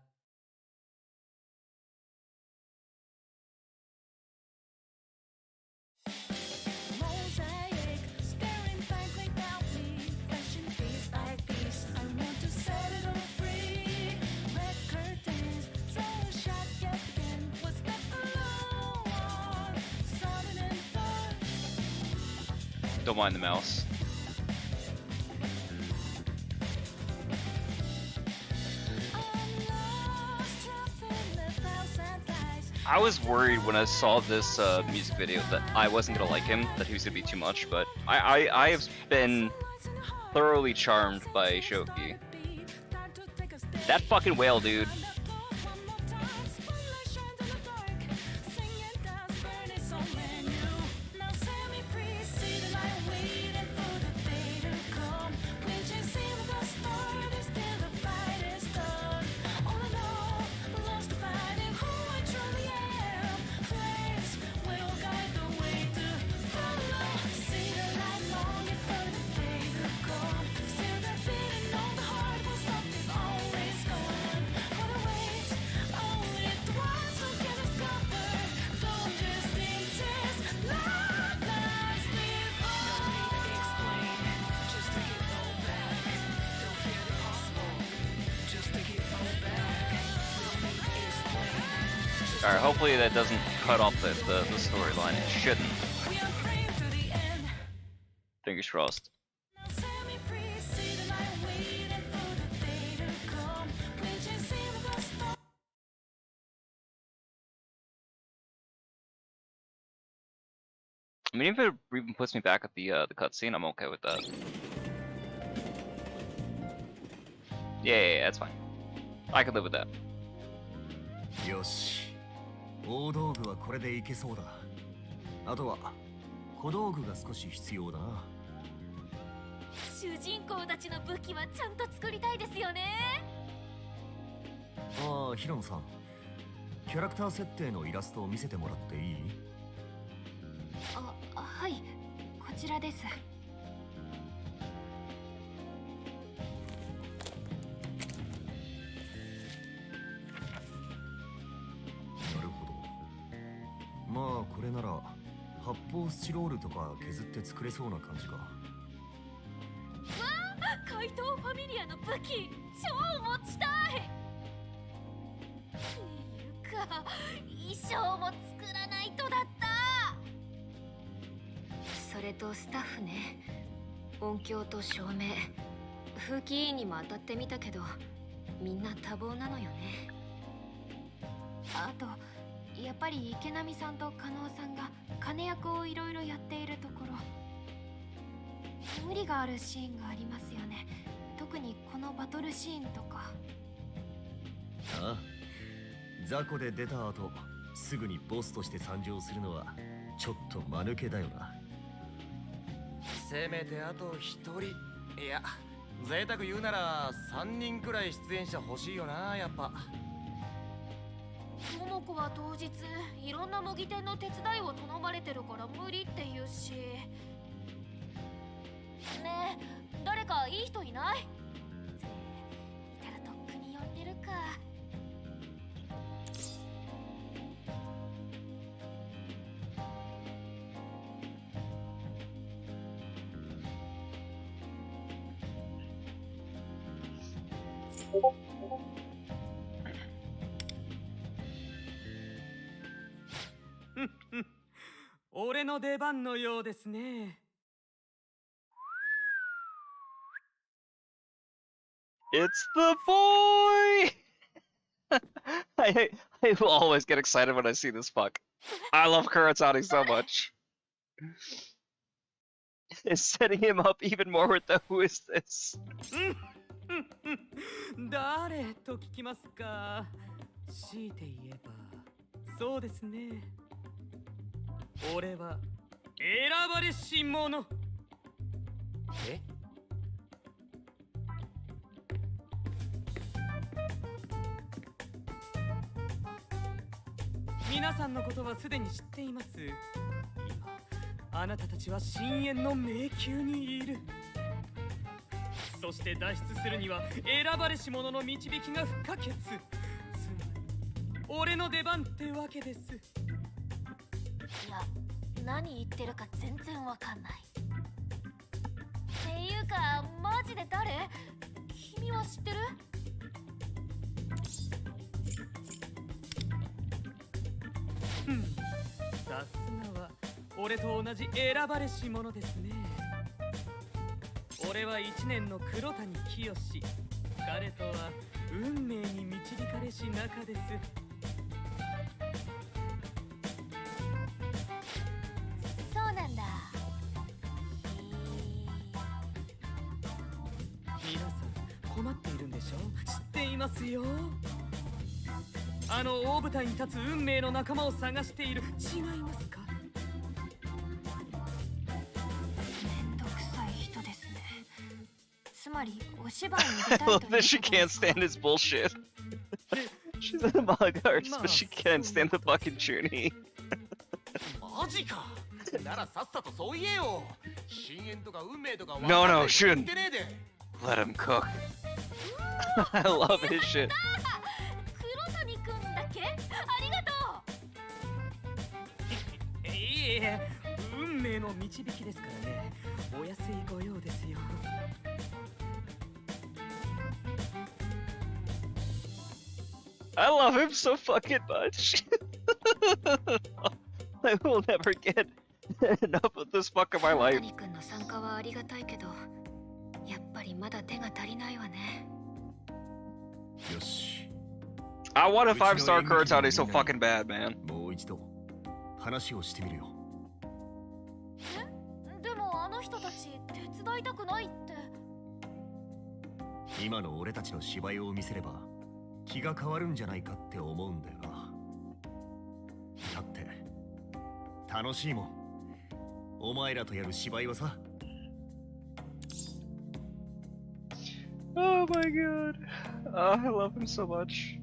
Don't mind the mouse. I was worried when I saw this music video that I wasn't gonna like him, that he was gonna be too much, but I have been thoroughly charmed by Shoki. That fucking whale, dude. Alright, hopefully that doesn't cut off the storyline. It shouldn't. Fingers crossed. I mean, if it even puts me back at the cutscene, I'm okay with that. Yeah, that's fine. I can live with that. よし、大道具はこれでいけそうだ。あとは小道具が少し必要だな。主人公たちの武器はちゃんと作りたいですよね。ああ、ヒロノさん、キャラクター設定のイラストを見せてもらっていい？はい、こちらです。なるほど。まあこれなら発泡スチロールとか削って作れそうな感じか。わあ、怪盗ファミリアの武器超持ちたい。っていうか衣装も作らないとだった。それとスタッフね、音響と照明、風紀委員にも当たってみたけどみんな多忙なのよね。あとやっぱり池波さんと加納さんが金役をいろいろやっているところ、無理があるシーンがありますよね。特にこのバトルシーンとか。ああ、雑魚で出た後すぐにボスとして参上するのはちょっと間抜けだよな。せめてあと一人、いや贅沢言うなら3人くらい出演者欲しいよな。やっぱ桃子は当日いろんな模擬店の手伝いを頼まれてるから無理って言うし。ねえ、誰かいい人いない？いたらとっくに呼んでるか。俺の出番のようですね。It's the boy! I will always get excited when I see this fuck. I love Kuratani so much. is setting him up even more with the who is this? 誰と聞きますか。強いて言えばそうですね。俺は選ばれし者。え？皆さんのことはすでに知っています。今あなたたちは深淵の迷宮にいる。そして脱出するには選ばれし者の導きが不可欠。つまり俺の出番ってわけです。いや、何言ってるか全然わかんない。っていうか、マジで誰？君は知ってる？さすがは俺と同じ選ばれし者ですね。俺は一年の黒谷清。彼とは運命に導かれし仲です。そうなんだ。皆さん困っているんでしょ。知っていますよ。あの大舞台に立つ運命の仲間を探している。違いますか？めんどくさい人ですね。つまりお芝居に出たい I という love こと that で she すか？ can't stand his bullshit. She's in the manga arts, but she can't stand the fucking journey. マジか。ならさっさとそう言えよ。深淵とか運命とか No, no, 言 shouldn't. ってねえで。 Let him cook. I love his shit. 黒谷くんだけ？ありがとう。いえ、運命の導きですからね。お安いご用ですよ。I love him so fucking much. I will never get enough of this fuck in my 黒 life. 谷くんの参加はありがたいけど、やっぱりまだ手が足りないわね。よし。 I want a 5-star Kuratani so fucking bad, man. もう一度話をしてみるよ。でもあの人たち手伝いたくないって。今の俺たちの芝居を見せれば気が変わるんじゃないかって思うんだよな。だって楽しいもん。お前らとやる芝居はさ。Oh my god. I love him so much.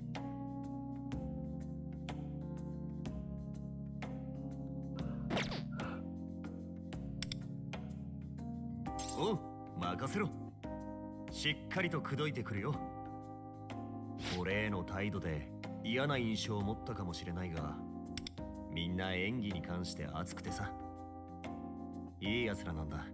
おう、任せろ。しっかりと口説いてくるよ。俺への態度で嫌な印象を持ったかもしれないが、みんな演技に関して熱くてさ、いい奴らなんだ。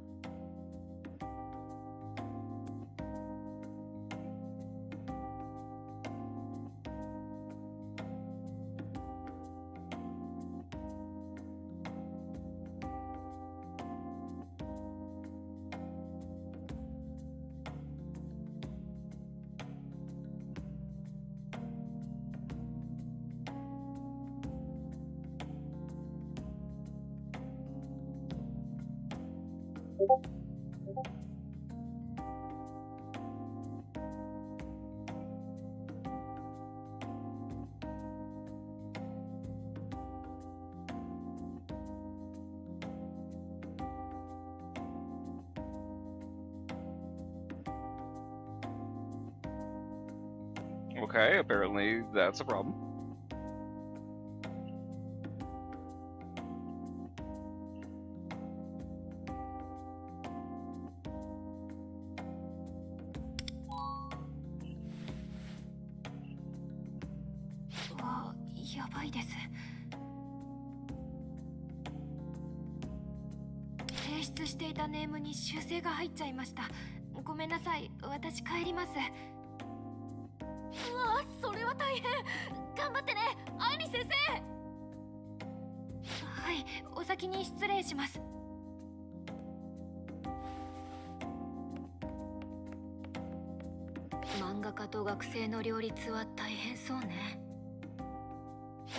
Okay, apparently that's a problem.わ、やばいです。提出していたネームに修正が入っちゃいました。ごめんなさい、私帰ります。うわ、それは大変。頑張ってね、アンリ先生。はい、お先に失礼します。漫画家と学生の両立は大変そうね。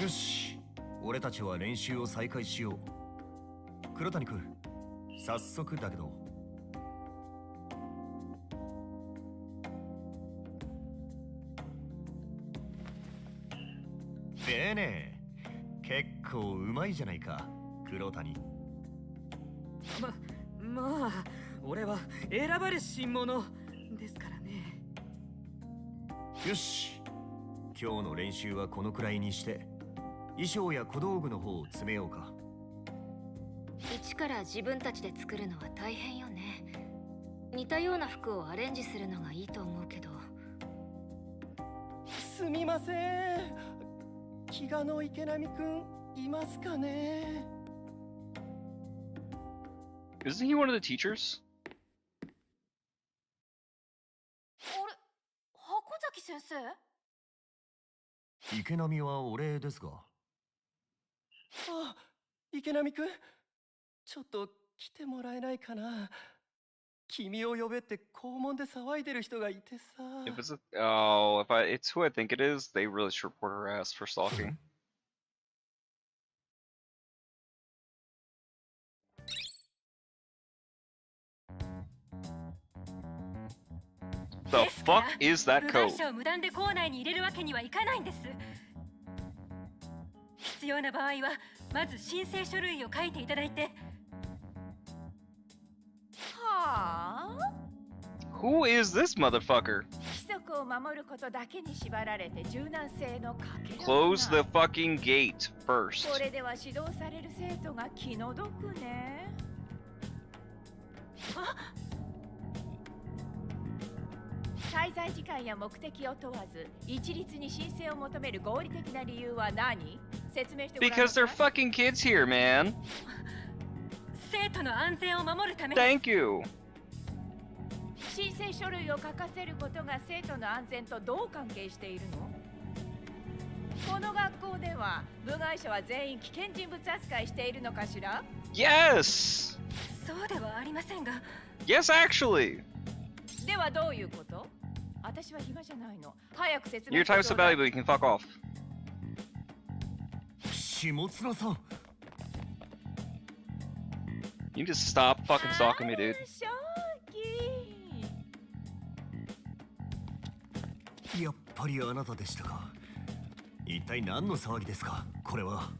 よし、俺たちは練習を再開しよう。黒谷君、早速だけど。ねえねえ、結構うまいじゃないか、黒谷。まあ俺は選ばれし者ですからね。よし、今日の練習はこのくらいにして、衣装や小道具の方を詰めようか。一から自分たちで作るのは大変よね。似たような服をアレンジするのがいいと思うけど。すみません、気がの池波くんいますかね。Isn't he one of the teachers? あれ、箱崎先生？池波はお礼ですが。あ、池波くん、ちょっと来てもらえないかな。君を呼べって校門で騒いでる人がいてさ。If it's it's who I think it is, they really should report her ass for stalking. The fuck is that 部外 code? 者を無断で校内に入れるわけにはいかないんです。必要な場合はまず申請書類を書いていただいて。はあ？ Who is this motherfucker? 規則を守ることだけに縛られて柔軟性のかけらもない。 Close the fucking gate first. これでは指導される生徒が気の毒ね。滞在時間や目的を問わず一律に申請を求める合理的な理由は何？説明してごらんな Because さい。 they're fucking kids here, man. 生徒の安全を守るため。 Thank you. 申請書類を書かせることが生徒の安全とどう関係しているの？この学校では部外者は全員危険人物扱いしているのかしら？ Yes. そうではありませんが。 Yes, actually. ではどういうこと？私は暇じゃないの。早く説明 Your して time's ちょ so うだい。 valuable, you can fuck off. 下綱さん。You just stop fucking stalking me, dude. ショやっぱりあなたでしたか。一体何の騒ぎですか、これは。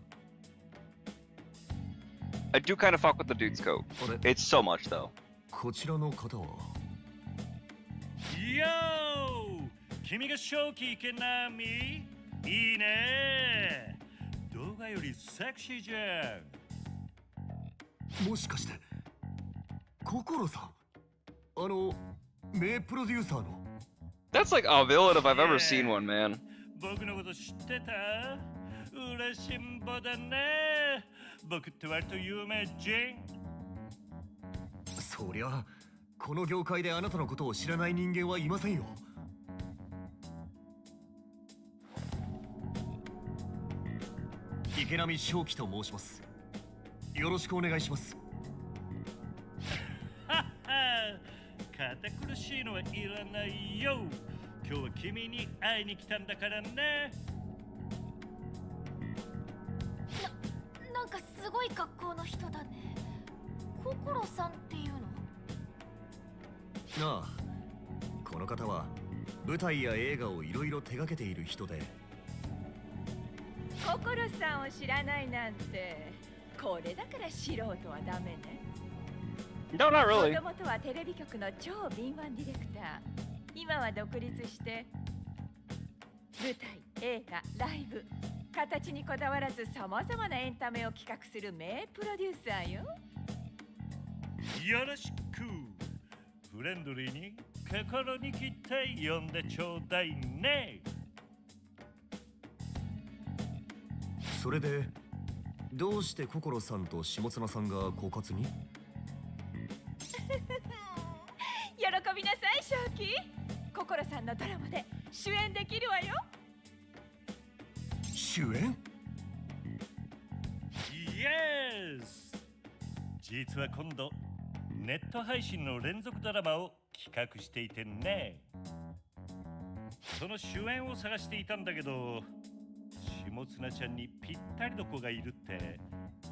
I do kind of fuck with the dude's coat. It's so much, though. こちらの方は。よー、君が正気池波いいね。動画よりセクシーじゃん。もしかして心さん、名プロデューサーの。 That's like a villain if I've ever seen one, man. 僕のこと知ってた？嬉しんぼだね。僕って割と有名人。そりゃこの業界であなたのことを知らない人間はいませんよ。池波正樹と申します。よろしくお願いします。はっは、堅苦しいのはいらないよ。今日は君に会いに来たんだからね。なんかすごい格好の人だね。心さんっていうの？ああ、この方は舞台や映画をいろいろ手掛けている人で。心さんを知らないなんて、これだから素人はダメね。 No, not really. もともとはテレビ局の超敏腕ディレクター。今は独立して舞台、映画、ライブ、形にこだわらずさまざまなエンタメを企画する名プロデューサーよ。よろしく。フレンドリーに心に来て呼んでちょうだいね。それでどうして心さんと下綱さんが狡猾に？喜びなさい、正気。心さんのドラマで主演できるわよ。主演？イエス。実は今度ネット配信の連続ドラマを企画していてね。その主演を探していたんだけど、下綱ちゃんにぴったりの子がいるって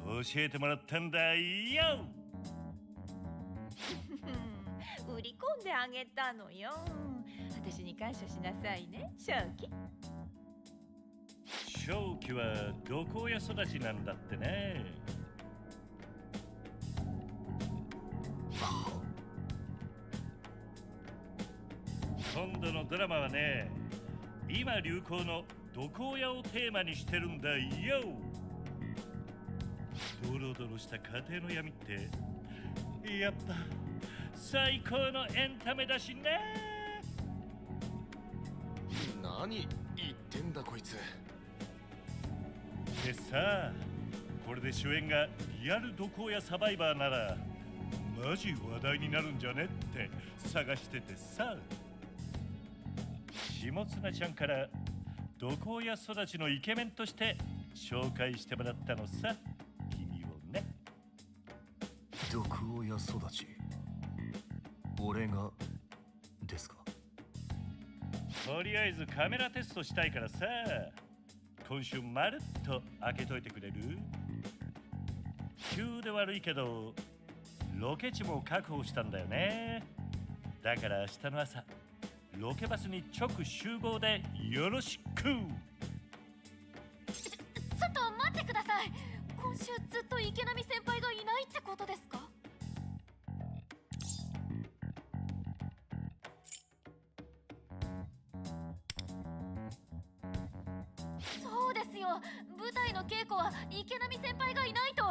教えてもらったんだよ。売り込んであげたのよ。私に感謝しなさいね、正気。正気はどこや育ちなんだってね。今度のドラマはね、今流行のどこやをテーマにしてるんだよ。ドロドロした家庭の闇ってやっぱ最高のエンタメだしね。何言ってんだこいつ。でさ、これで主演がリアルどこやサバイバーならマジ話題になるんじゃねって探しててさ。下妻ちゃんからどこや育ちのイケメンとして紹介してもらったのさ、君をね。毒親育ち、俺がですか？とりあえずカメラテストしたいからさ、今週まるっと開けといてくれる？急で悪いけどロケ地も確保したんだよね。だから明日の朝ロケバスに直集合でよろしく。ちょっと待ってください。今週ずっと池波先輩がいないってことですか？そうですよ、舞台の稽古は池波先輩がいないと。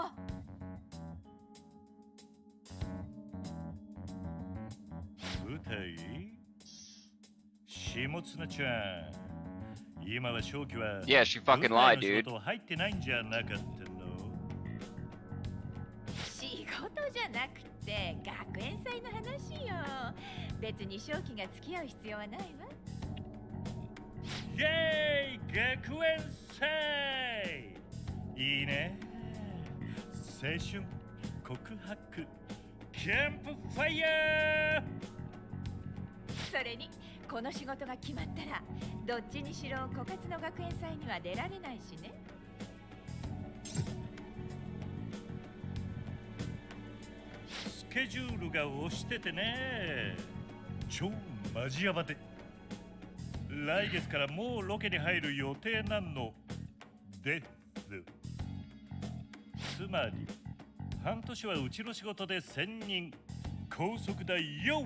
舞台？下妻ちゃん、今は正気は Yeah, she fucking lied, dude. 舞台の仕事入ってないんじゃなかったの？仕事じゃなくて学園祭の話よ。別に正気が付き合う必要はないわ。イェーイ、学園祭いいね。青春、告白、キャンプファイヤー。それにこの仕事が決まったらどっちにしろ枯渇の学園祭には出られないしね。スケジュールが押しててね、超マジヤバで来月からもうロケに入る予定なのです。つまり半年はうちの仕事で1000人拘束だよ。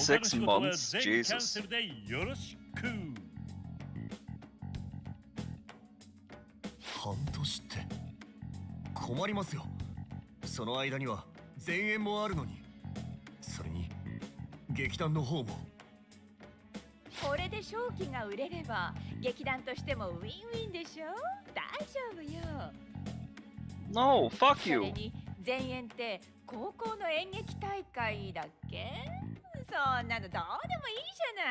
他の仕事は months? 全キャンセルでよろしく。半年って困りますよ。その間には前演もあるのに、それに劇団の方も。これで正気が売れれば劇団としてもウィンウィンでしょ。大丈夫よ。 No, fuck そ you. れに前演って高校の演劇大会だっけ？そんなのどうでもいいじゃ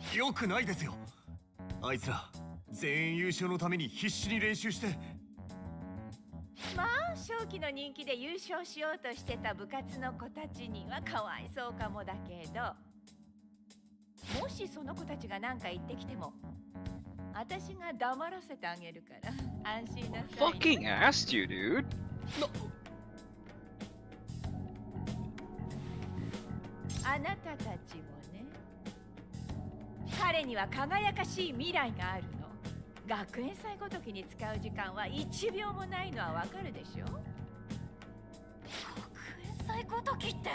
ない。よくないですよ。あいつら全員優勝のために必死に練習して。まあ正気の人気で優勝しようとしてた部活の子たちにはかわいそうかもだけど、もしその子たちが何か言ってきても私が黙らせてあげるから安心なさい。 Fucking asked you, dude. あなたたちもね、彼には輝かしい未来があるの。学園祭ごときに使う時間は1秒もないのはわかるでしょ。学園祭ごときって。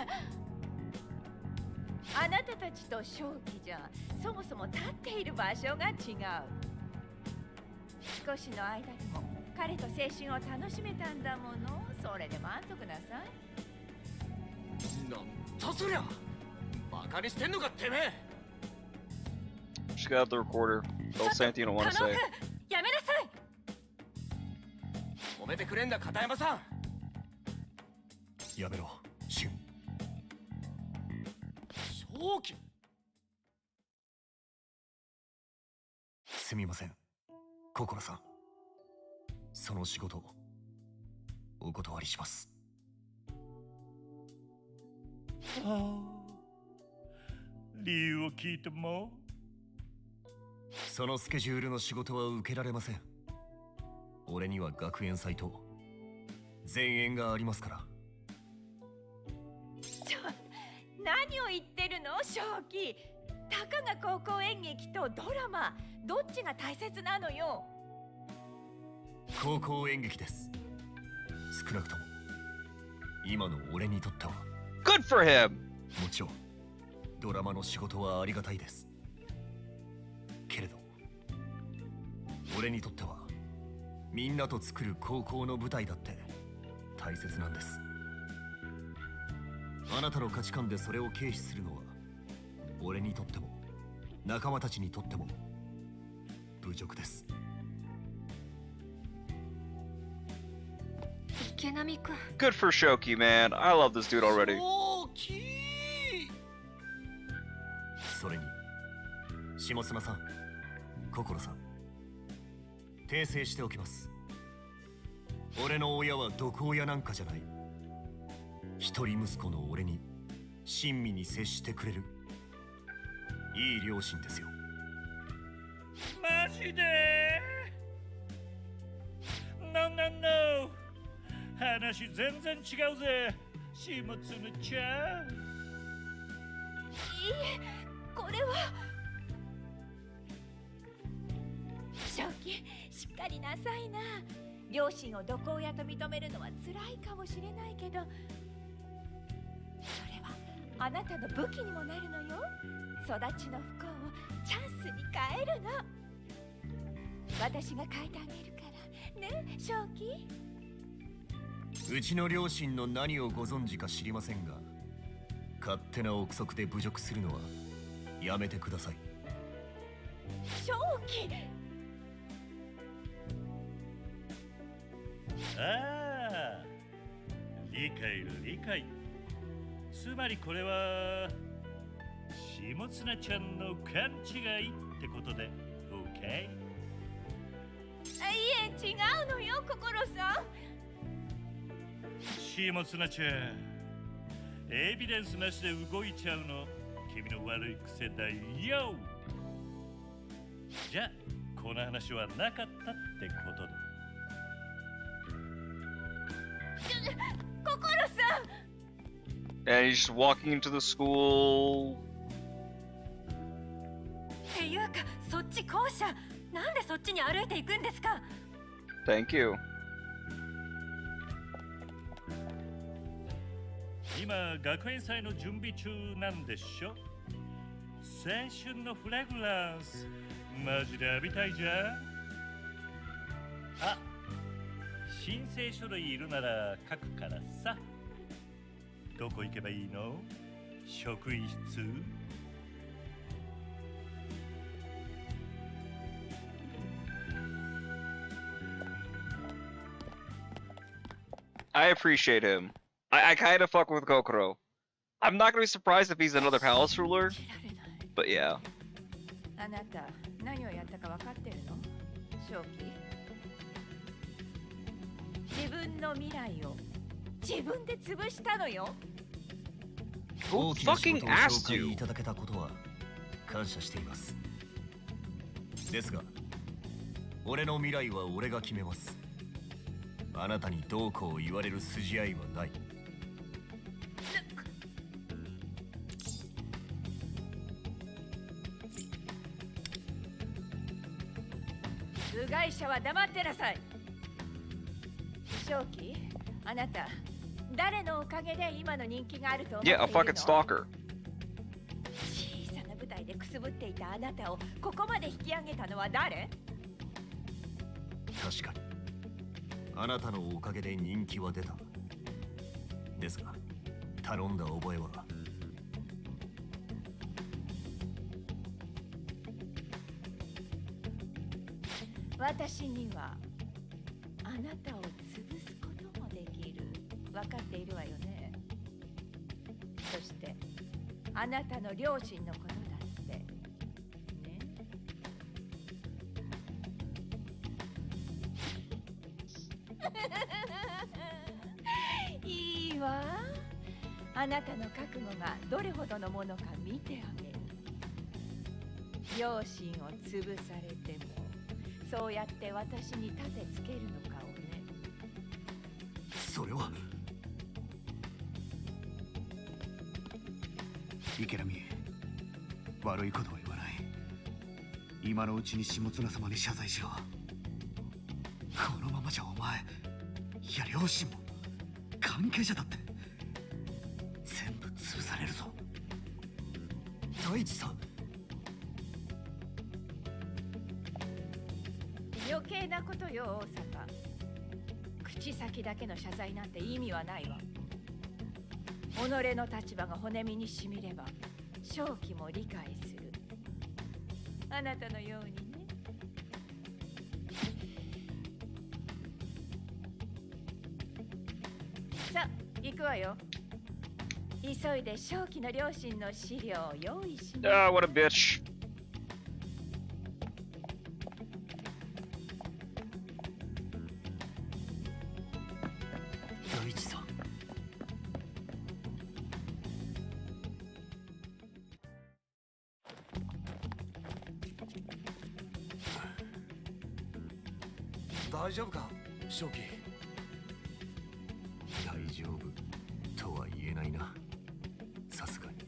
あなたたちと正気じゃそもそも立っている場所が違う。少しの間でも彼と青春を楽しめたんだもの。それで満足なさい。なんだそりゃ、バカにしてんのかてめえ。 She got the recorder. Don't say anything you don't want to say. やめなさい。止めてくれんだ片山さん。やめろ、シュン。正気。すみません、心さん。その仕事お断りします。理由を聞いても？そのスケジュールの仕事は受けられません。俺には学園祭と前演がありますから。ってるの正気。たかが高校演劇とドラマ、どっちが大切なのよ。高校演劇です。少なくとも今の俺にとっては。 Good for him! もちろんドラマの仕事はありがたいです。けれど俺にとってはみんなと作る高校の舞台だって大切なんです。あなたの価値観でそれを軽視するのは俺にとっても仲間たちにとっても侮辱です。池波くん。 Good for Shoki, man. I love this dude already. それに下妻さん、心さん、訂正しておきます。俺の親は毒親なんかじゃない。一人息子の俺に親身に接してくれるいい両親ですよ。マジで？No, no, no. 話全然違うぜ、下妻ちゃん。いいえ、これは。正気、しっかりなさいな。両親を毒親と認めるのは辛いかもしれないけど、それはあなたの武器にもなるのよ。育ちの不幸をチャンスに変えるの。私が変えてあげるからね、正気。うちの両親の何をご存知か知りませんが、勝手な憶測で侮辱するのはやめてください。正気。ああ、理解だ理解。つまりこれは下妻ちゃんの勘違いってことで OK？ いえ、違うのよ、心さん。下妻ちゃん、エビデンスなしで動いちゃうの君の悪い癖だよ。じゃあこの話はなかったってことで。心さん。And he's just walking into the school. っていうか、そっち校舎。なんでそっちに歩いていくんですか？ Thank you. 今学園祭の準備中なんでしょ。青春のフラグランスマジで浴びたいじゃん。あ、申請書類いるなら書くからさ。どこ行けばいいの？職員室？I appreciate him. I kind of fuck with Kokoro. I'm not gonna be surprised if he's another palace ruler, but yeah. あなた、何をやったか分かってるの？正気。自分の未来を自分で潰したのよ。大きな仕事を紹介いただけたことは感謝しています。ですが、俺の未来は俺が決めます。あなたにどうこう言われる筋合いはない。部外者は黙ってなさい。正気、あなた、誰のおかげで今の人気があると思っているの？ Yeah, a fucking stalker. 小さな舞台でくすぶっていたあなたをここまで引き上げたのは誰？確かにあなたのおかげで人気は出た。ですが頼んだ覚えは。私にはあなたを潰すこともできる。分かっているわよね。そしてあなたの両親のことだってね。いいわ。あなたの覚悟がどれほどのものか見てあげる。両親を潰されてもそうやって私に盾つけるのかをね。それは。池波、悪いことは言わない。今のうちに下綱様に謝罪しろ。このままじゃお前、いや両親も関係者だって全部潰されるぞ。大地さん、余計なことよ大阪。口先だけの謝罪なんて意味はないわ。己の立場が骨身にしみれば正気も理解する。あなたのようにね。さあ行くわよ。急いで正気の両親の資料を用意します。Ah, what a bitch. 大地さん、大丈夫か正気。大丈夫とは言えないな、さすがに。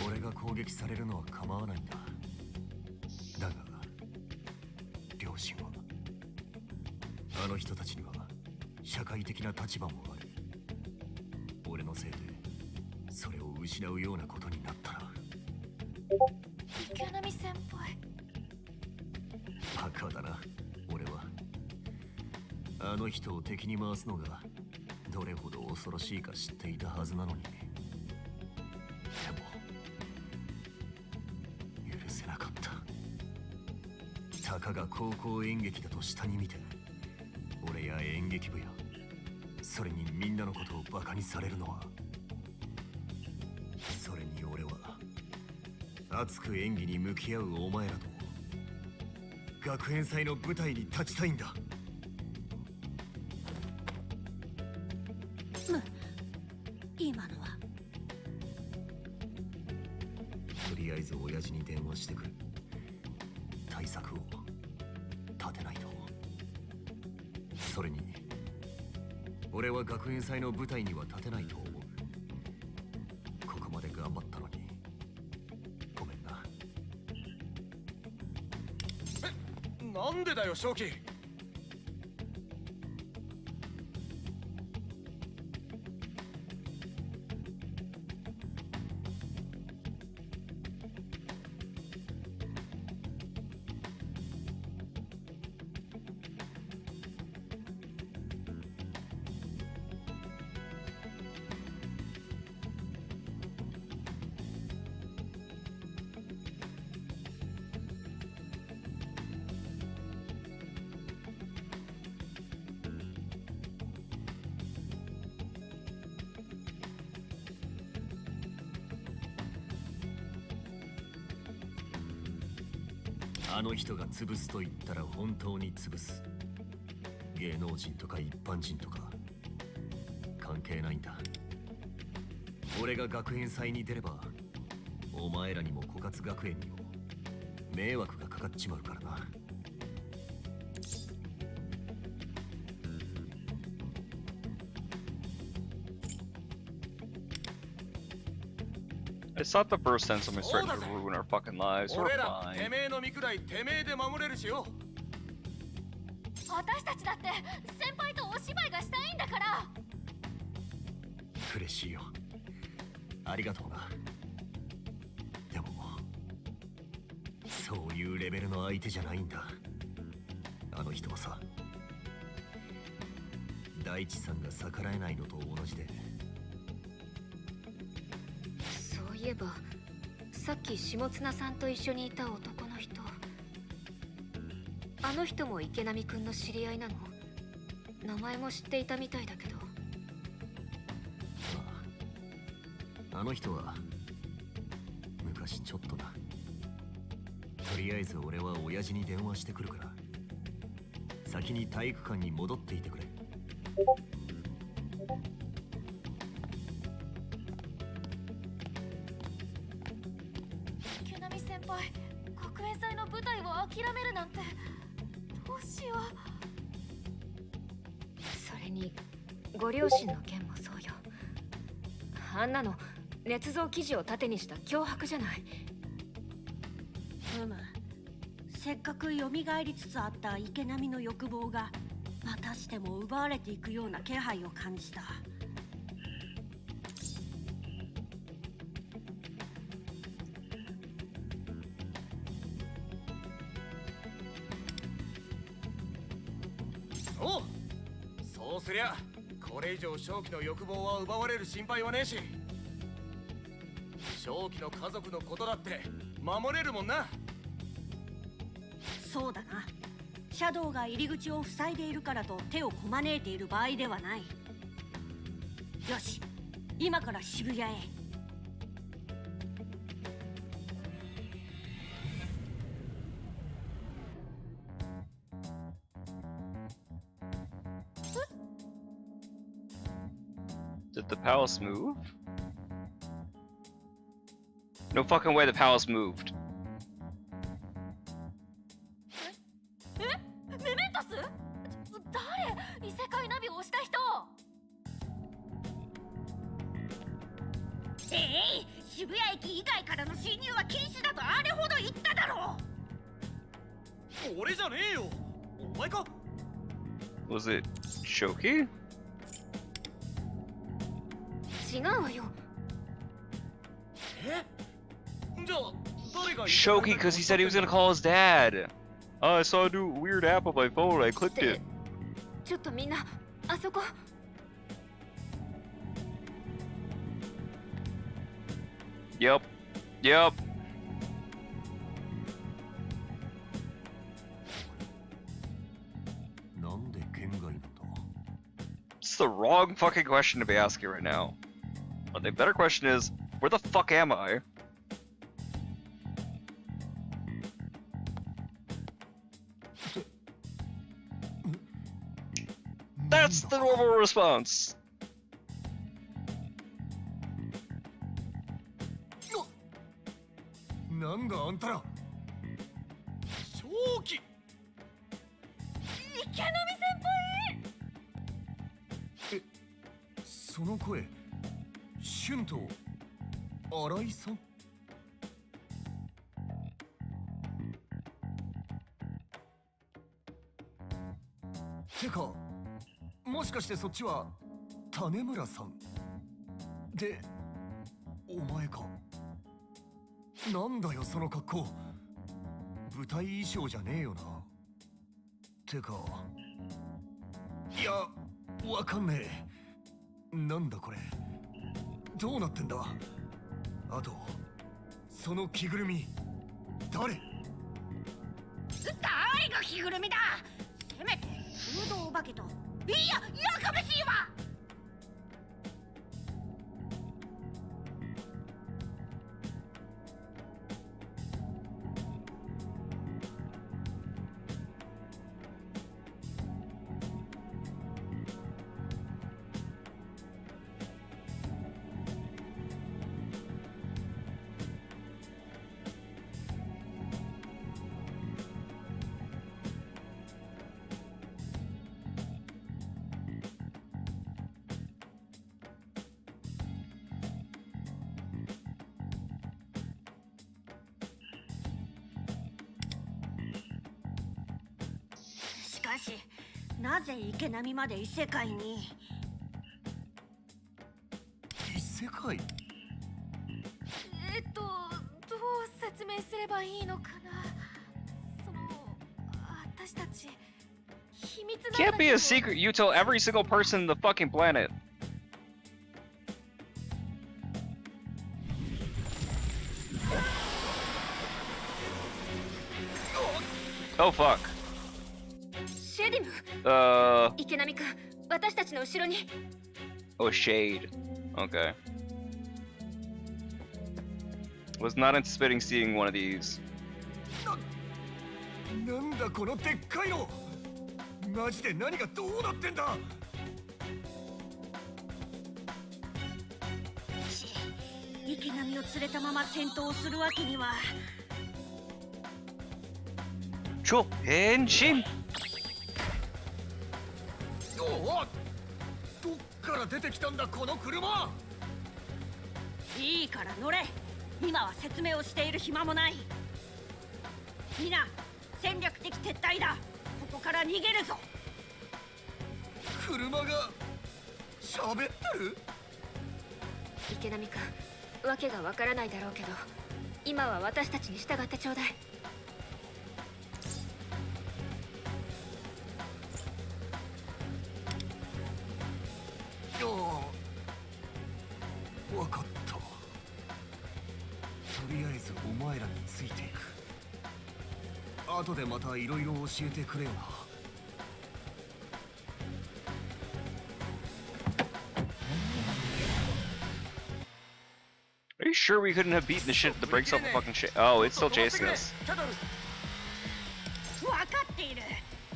俺が攻撃されるのは構わないんだ。だが両親は、あの人たちには社会的な立場もある。俺のせいでそれを失うようなことになったら。池波先輩、バカだな俺は。あの人を敵に回すのがどれほど恐ろしいか知っていたはずなのに。でも許せなかった。たかが高校演劇だと下に見て、俺や演劇部やそれにみんなのことをバカにされるのは。それに俺は熱く演技に向き合うお前らと学園祭の舞台に立ちたいんだ。今のは。とりあえず親父に電話してくる。対策を立てないと。それに俺は学園祭の舞台には立てないと思う。ここまで頑張ったのにごめんな。なんでだよ正気。あの人が潰すと言ったら本当に潰す。芸能人とか一般人とか関係ないんだ。俺が学園祭に出ればお前らにも枯渇学園にも迷惑がかかっちまうからな。It's not the first time somebody's starting to ruin our fucking lives. We're 俺ら fine. てめえの身くらいてめえで守れるしよ。私たちだって先輩とお芝居がしたいんだから。嬉しいよ。ありがとうな。でもそういうレベルの相手じゃないんだ。あの人はさ、大地さんが逆らえないのと同じで。そういえばさっき下綱さんと一緒にいた男の人、あの人も池波くんの知り合いなの？名前も知っていたみたいだけど。あの人は昔ちょっとな。とりあえず俺は親父に電話してくるから先に体育館に戻っていてくれ。池波先輩、学園祭の舞台を諦めるなんてどうしよう。それにご両親の件もそうよ。あんなの捏造記事を盾にした脅迫じゃない。せっかく蘇りつつあった池波の欲望がまたしても奪われていくような気配を感じた。そうすりゃこれ以上正気の欲望は奪われる心配はねえし、正気の家族のことだって守れるもんな。そうだな。シャドウが入り口を塞いでいるからと手をこまねいている場合ではない。よし、今から渋谷へ。Did the palace move? No fucking way the palace moved. メメントス？誰？異世界ナビを押した人？渋谷駅以外からの侵入は禁止だとあれほど言っただろう。俺じゃねえよ。お前か？ Was it Shoki? 違うわよ。Shoki, because he said he was gonna call his dad. I saw a new weird app on my phone. I clicked it. ちょっとみんな、あそこ。Yep. Yep. It's the wrong fucking question to be asking right now. But the better question is, where the fuck am I? That's the normal response. Shoki! 池波先輩！その声、俊と新井さん？てか、もしかしてそっちは種村さんで、お前か？なんだよその格好。舞台衣装じゃねえよな。てか、いや、わかんねえ。なんだこれ。どうなってんだ。あと、その着ぐるみ、誰？誰が着ぐるみだ。せめてフードお化けと、いや、やかましいわ。かしなぜ池波まで異世界に。異世界？どう説明すればいいのかな。その私たち秘密なんだけど。 Can't be a secret you tell every single person in the fucking planet. Oh fuck. シェディム。池波君、私たちの後ろに。Oh, shade. Okay. Was not anticipating seeing one of these. なんだこのでっかいの。マジで何がどうなってんだ。池波を連れたまま戦闘をするわけには。超変身。おお、どっから出てきたんだこの車。いいから乗れ。今は説明をしている暇もない。みんな戦略的撤退だ。ここから逃げるぞ。車が喋ってる。池波君、わけがわからないだろうけど、今は私たちに従ってちょうだい。わかった。とりあえずお前らについていく。後でまたいろいろ教えてくれよな。Are you sure we couldn't have beaten the shit at the brakes off the fucking shit? Oh, it's still chasing us. わかっている。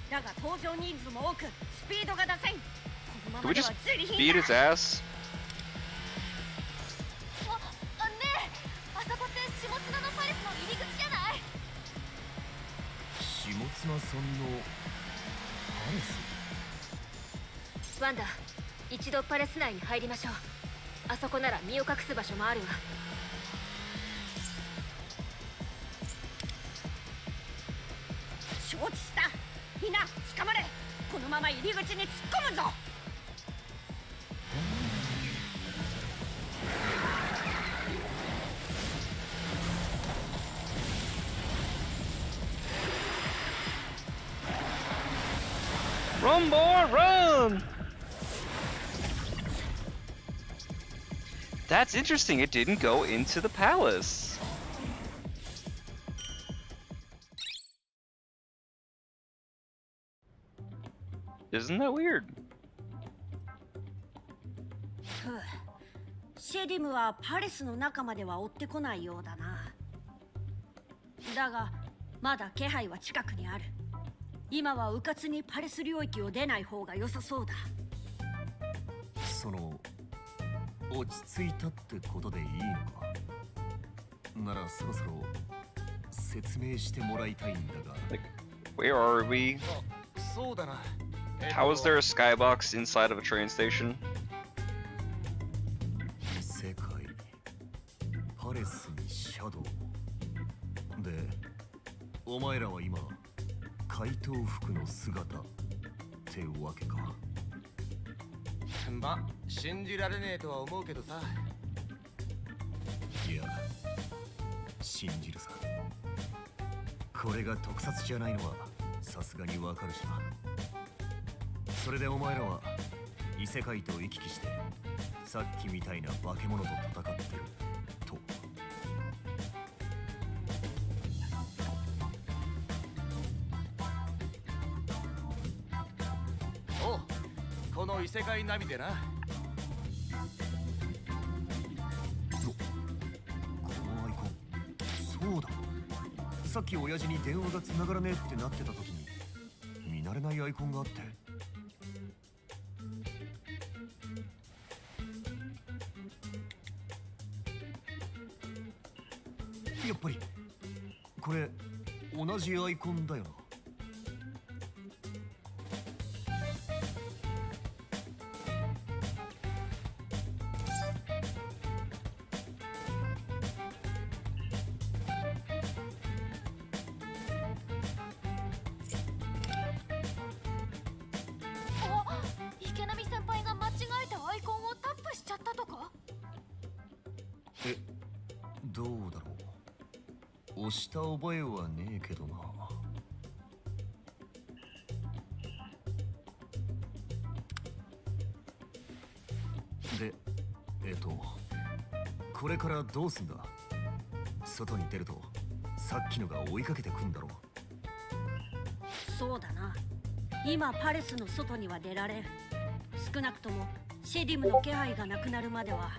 だが登場人数も多くスピードが出せん。このま Can ま we で just はずり beat 貧 his だ。 ass? ねえ、あそこって下綱のパレスの入り口じゃない？下綱さんのパレス。ワンダ、一度パレス内に入りましょう。あそこなら身を隠す場所もあるわ。承知した。みんな捕まれ。このまま入り口に突っ込むぞ。Run, boy, run! That's interesting. It didn't go into the palace. Isn't that weird? シェディムはパレスの中までは追ってこないようだな。だがまだ気配は近くにある。今は迂闊にパレス領域を出ない方が良さそうだ。その落ち着いたってことでいいのか。ならそろそろ説明してもらいたいんだが。Where are we? そうだな。How is there a skybox inside of a train station? 世界、パレスにシャドウ。で、お前らは今怪盗服の姿ってわけか。ま、信じられねえとは思うけどさ。いや、信じるさ。これが特撮じゃないのはさすがにわかるしな。それでお前らは異世界と行き来してさっきみたいな化け物と戦ってると。お、この異世界ナビでな。このアイコン、そうだ。さっき親父に電話が繋がらねえってなってた時に見慣れないアイコンがあって。やっぱりこれ同じアイコンだよな。どうだろう。押した覚えはねえけどな。で、これからどうすんだ。外に出るとさっきのが追いかけてくんだろう。そうだな。今パレスの外には出られん。少なくともシェディムの気配がなくなるまでは。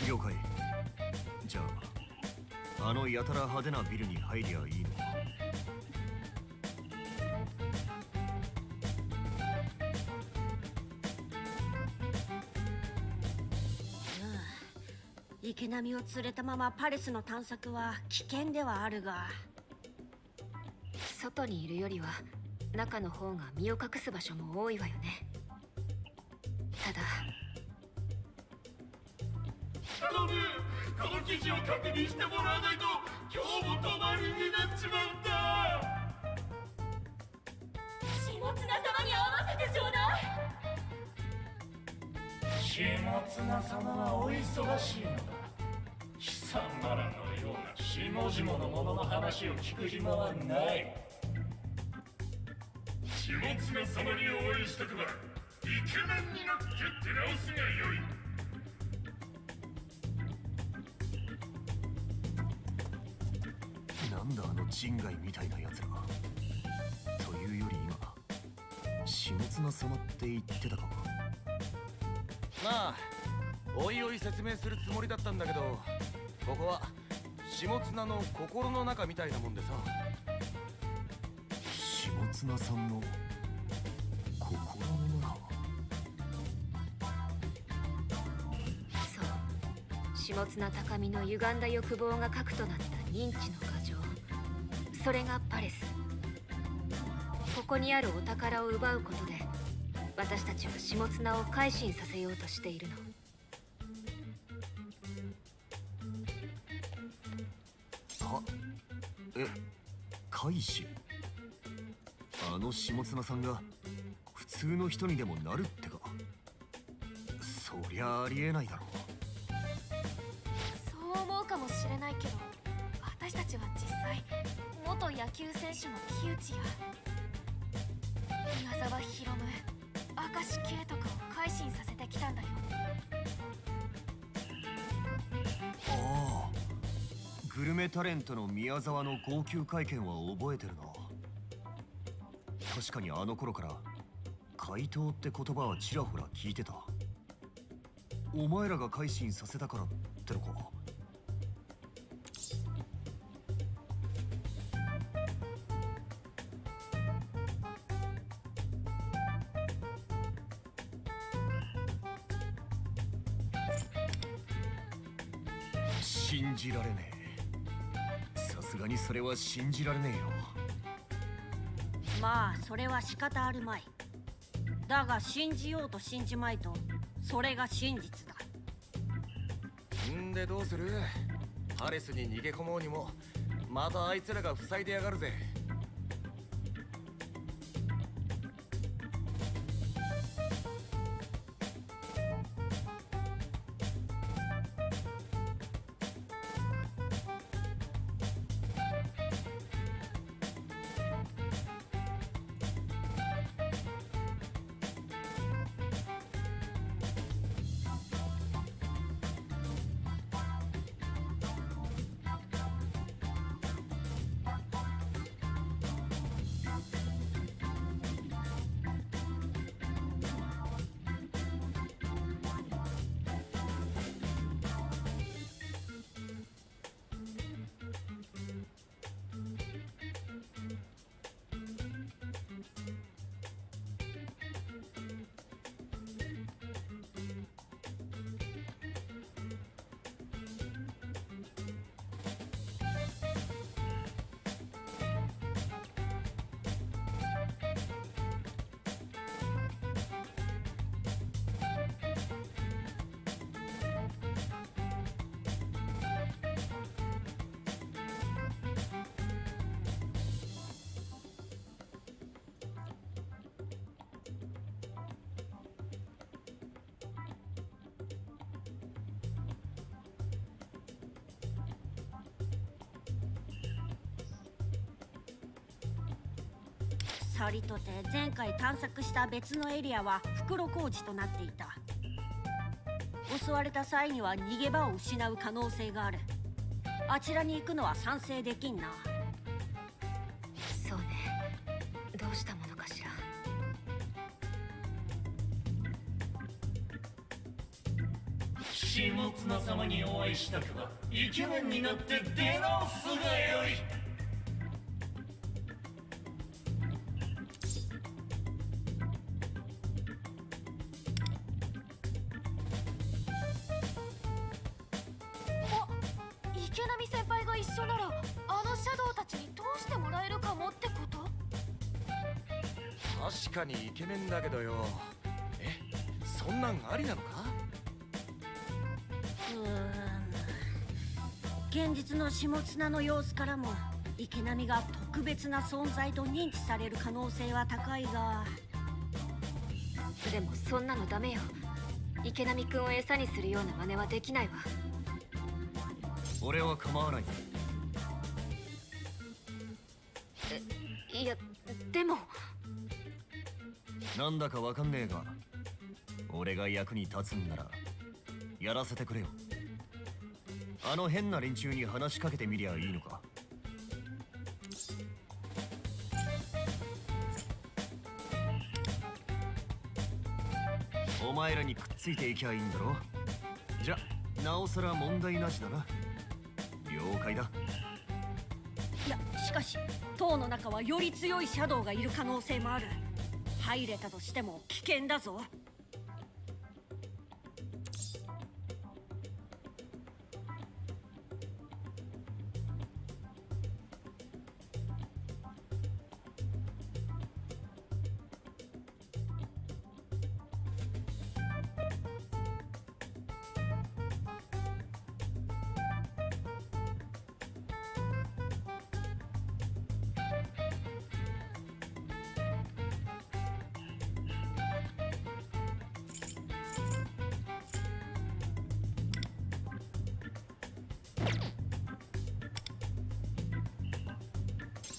了解。じゃあ、あのやたら派手なビルに入りゃいいのか。池波を連れたままパレスの探索は危険ではあるが、外にいるよりは中の方が身を隠す場所も多いわよね。ただ頼む、この記事を確認してもらわないと今日も泊まりになっちまうんだ。下綱様に会わせてちょうだい。下綱様はお忙しいのだ。貴様らのような下々の者の話を聞く暇はない。下綱様にお会いしたくばイケメンになって出直すがよい。なんだあの人外みたいなやつら。というより今下綱様って言ってたか。まあおいおい説明するつもりだったんだけど、ここは下綱の心の中みたいなもんでさ。下綱さんの心の中。そう、下綱高見の歪んだ欲望が核となった認知の過剰、それがパレス。ここにあるお宝を奪うことで私たちは下綱を改心させようとしているの。改心。あの下綱さんが普通の人にでもなるってか。そりゃありえないだろう。そう思うかもしれないけど、私たちは実際元野球選手の木内や宮沢ひろむ、明石圭とかを改心させてきたんだよ。ああ、グルメタレントの宮沢の号泣会見は覚えてるな。確かにあの頃から怪盗って言葉はちらほら聞いてた。お前らが改心させたからってのか。信じられねえ。さすがにそれは信じられねえよ。まあそれは仕方あるまい。だが信じようと信じまいと、それが真実だ。んでどうする。パレスに逃げ込もうにもまたあいつらが塞いでやがるぜ。さりとて前回探索した別のエリアは袋小路となっていた。襲われた際には逃げ場を失う可能性がある。あちらに行くのは賛成できんな。そうね。どうしたものかしら。下妻様にお会いしたくばイケメンになって出直すがよい。池波先輩が一緒ならあのシャドウたちに通してもらえるかもってこと？確かにイケメンだけどよ。そんなんありなのか？現実の下綱の様子からも池波が特別な存在と認知される可能性は高いが、でもそんなのダメよ。池波くんを餌にするような真似はできないわ。俺は構わないぜ。いや、でもなんだかわかんねえが、俺が役に立つんならやらせてくれよ。あの変な連中に話しかけてみりゃいいのか。お前らにくっついていきゃいいんだろ。じゃ、なおさら問題なしだな。了解だ。いや、しかし塔の中はより強いシャドウがいる可能性もある。入れたとしても危険だぞ。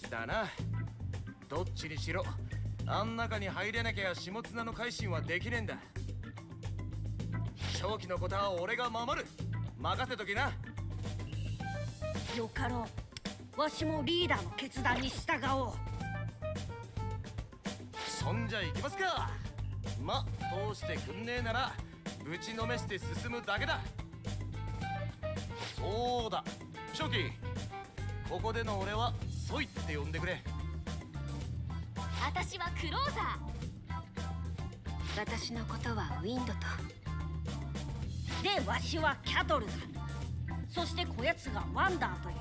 だな。どっちにしろあん中に入れなきゃ下綱の改心はできねえんだ。正気のことは俺が守る。任せときな。よかろう。わしもリーダーの決断に従おう。そんじゃ行きますか。ま、通してくんねえならぶちのめして進むだけだ。そうだ、初期、ここでの俺はソイって呼んでくれ。私はクローザー。私のことはウィンドと。で、わしはキャトルだ。そしてこやつがワンダーという。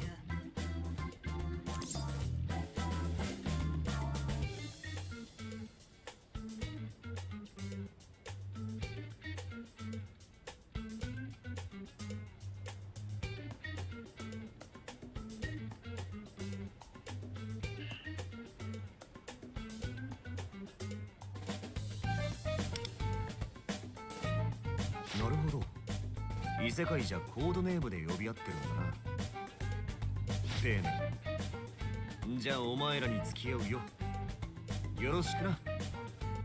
なるほど。異世界じゃコードネームで呼び合ってるんだな。丁寧。じゃあお前らに付き合うよ。よろしくな、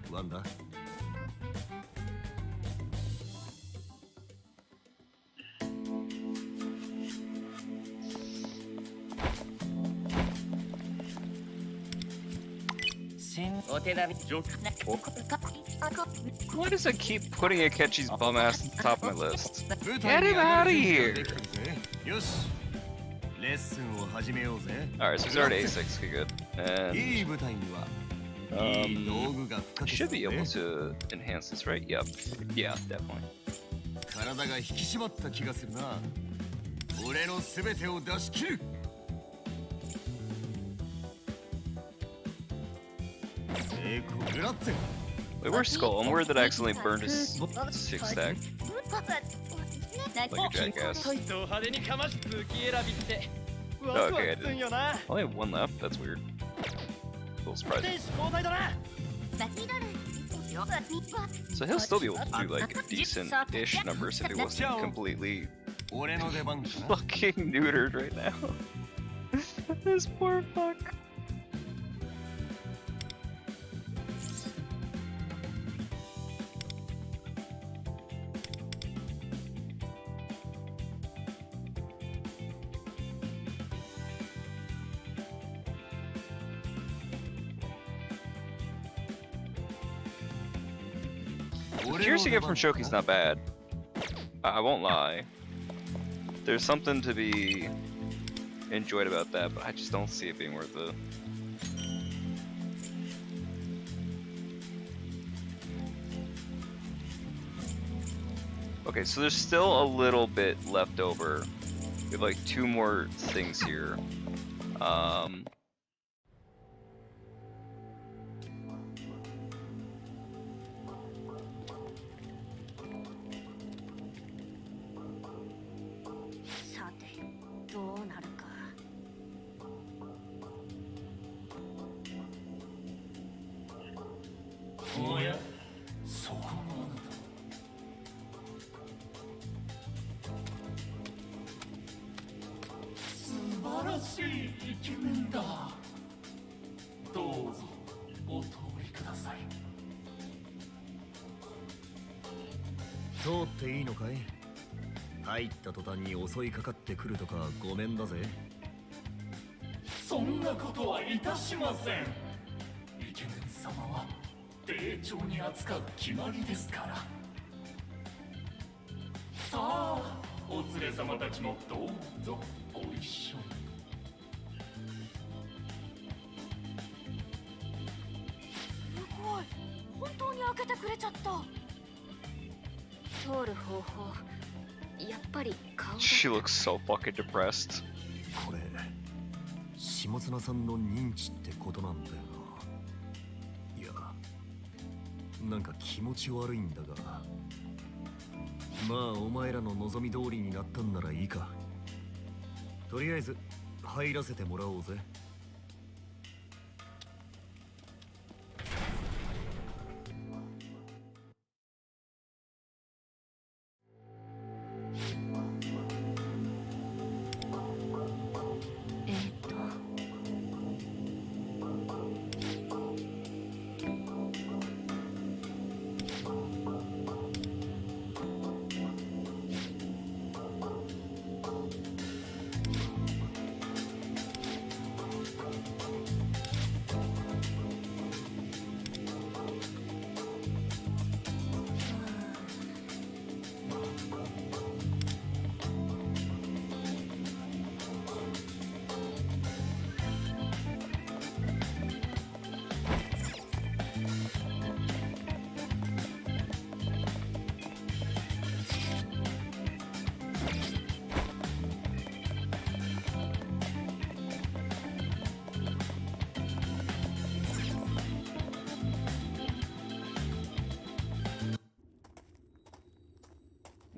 ワンダ。Why does it keep putting Akechi's bum ass at the top of my list? Get him out of here! Alright, so he's already A6, okay, good. And should be able to enhance this, right? Yep. Yeah, definitely. 体が引き締まった気がするな。俺のすべてを出し切る。Wait, where's Skull? I'm worried that I accidentally burned his 6 stack. Like a jackass. Okay, I didn't. I only have one left? That's weird. A little surprising. So he'll still be able to do like decent-ish numbers if he wasn't completely fucking neutered right now. This poor fuck. The curious you get from Shoki's not bad. I won't lie. There's something to be enjoyed about that, but I just don't see it being worth it. Okay, so there's still a little bit left over. We have like 2 more things here.通っていいのかい？入った途端に襲いかかってくるとかごめんだぜ。そんなことはいたしません。イケメン様は丁重に扱う決まりですから。さあ、お連れ様たちもどうぞご一緒に。すごい、本当に開けてくれちゃった。通る方法、やっぱり顔だ。 She looks so fucking depressed. これ下綱さんの認知ってことなんだよな。いや、なんか気持ち悪いんだが、まあお前らの望み通りになったんならいいか。とりあえず入らせてもらおうぜ。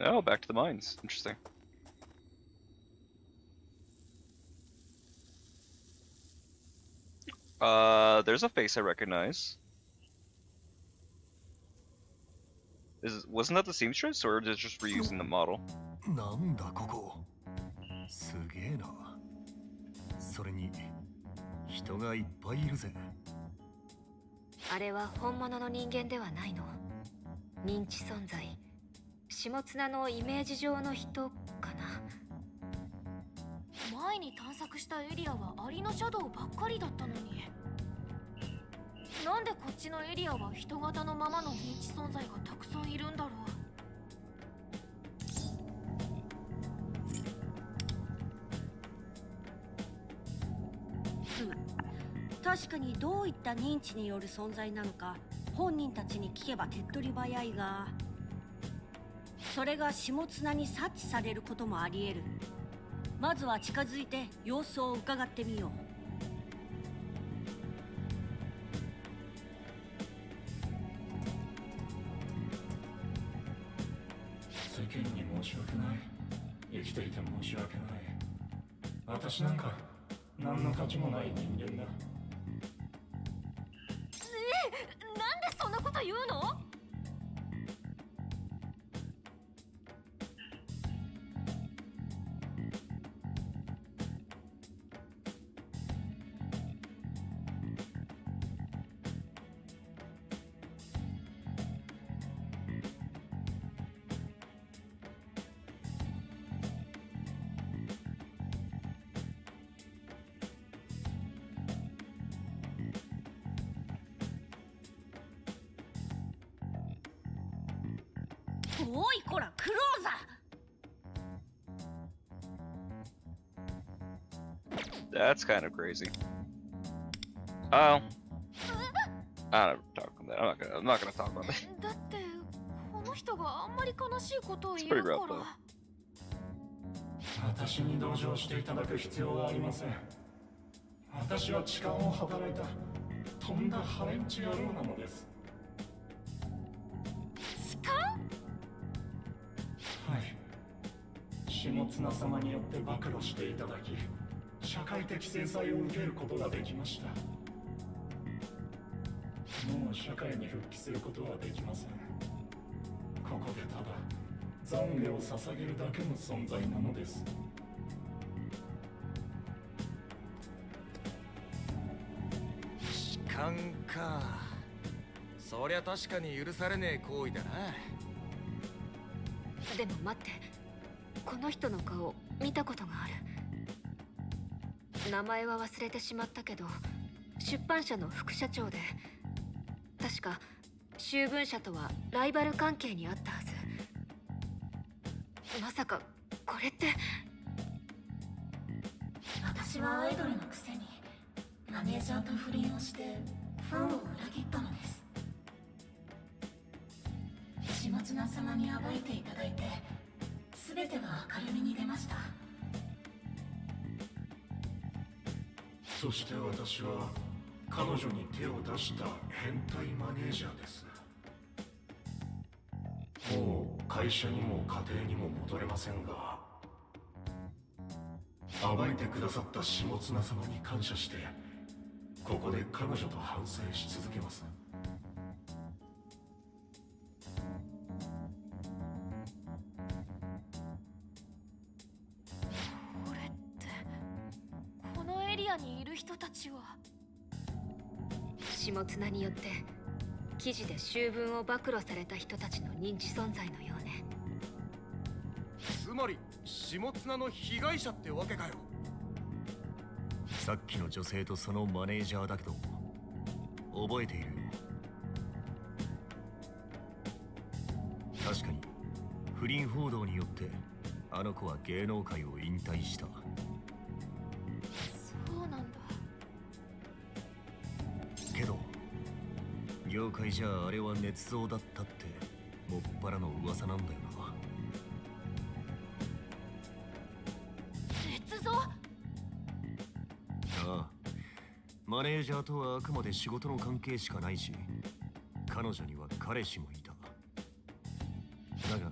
Oh, back to the mines. Interesting. There's a face I recognize. Wasn't that the seamstress, or is it just reusing the model? なんだここ。すげえな。それに人がいっぱいいるぜ。あれは本物の人間ではないの。認知存在。下綱のイメージ上の人かな。前に探索したエリアはアリのシャドウばっかりだったのに、なんでこっちのエリアは人型のままの認知存在がたくさんいるんだろう。確かにどういった認知による存在なのか本人たちに聞けば手っ取り早いが、それが下綱に察知されることもあり得る。まずは近づいて様子を伺ってみよう。世間に申し訳ない。生きていて申し訳ない。私なんか何の価値もない人間だ。なんでそんなこと言うの？おいこらクローザー。 That's kind of crazy. Oh. I don't talk about that. I'm not gonna talk about that. だってこの人があんまり悲しいことを言 It's う pretty か rough, ら。 though. 私に同情していただく必要はありません。私は痴漢を働いたとんだハレンチ野郎なのです。痴漢？はい。下綱様によって暴露していただき、社会的制裁を受けることができました。もう社会に復帰することはできません。ここでただ懺悔を捧げるだけの存在なのです。痴漢か。そりゃ確かに許されねえ行為だな。でも待って、この人の顔見たことがある。名前は忘れてしまったけど、出版社の副社長で、確か秋分社とはライバル関係にあったはず。まさかこれって。私はアイドルのくせにマネージャーと不倫をしてファンを裏切ったのです。下綱様に暴いていただいて全ては明るみに出ました。そして私は彼女に手を出した変態マネージャーです。もう会社にも家庭にも戻れませんが、暴いてくださった下綱様に感謝してここで彼女と反省し続けます。これってこのエリアにいる人たちは。下綱によって記事で秋分を暴露された人たちの認知存在のようね。つまり下綱の被害者ってわけかよ。さっきの女性とそのマネージャーだけど覚えているよ。確かに不倫報道によってあの子は芸能界を引退した。そうなんだ。けど業界じゃあれは捏造だったってもっぱらの噂なんだよな。捏造？ああ、マネージャーとはあくまで仕事の関係しかないし、彼女には彼氏もいた。だが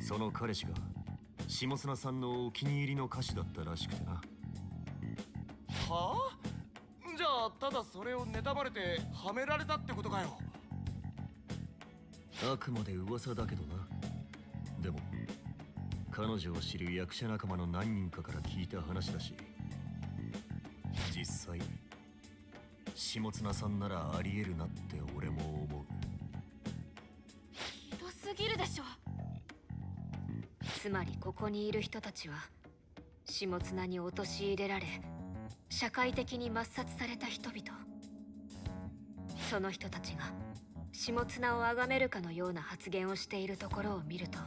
その彼氏が下綱さんのお気に入りの歌手だったらしくてな。はあ？じゃあただそれを妬まれてはめられたってことかよ。あくまで噂だけどな。でも彼女を知る役者仲間の何人かから聞いた話だし、実際下綱さんならありえるなって俺も思う。ひどすぎるでしょ。つまりここにいる人たちは下綱に陥れられ社会的に抹殺された人々。その人たちが下綱を崇めるかのような発言をしているところを見ると、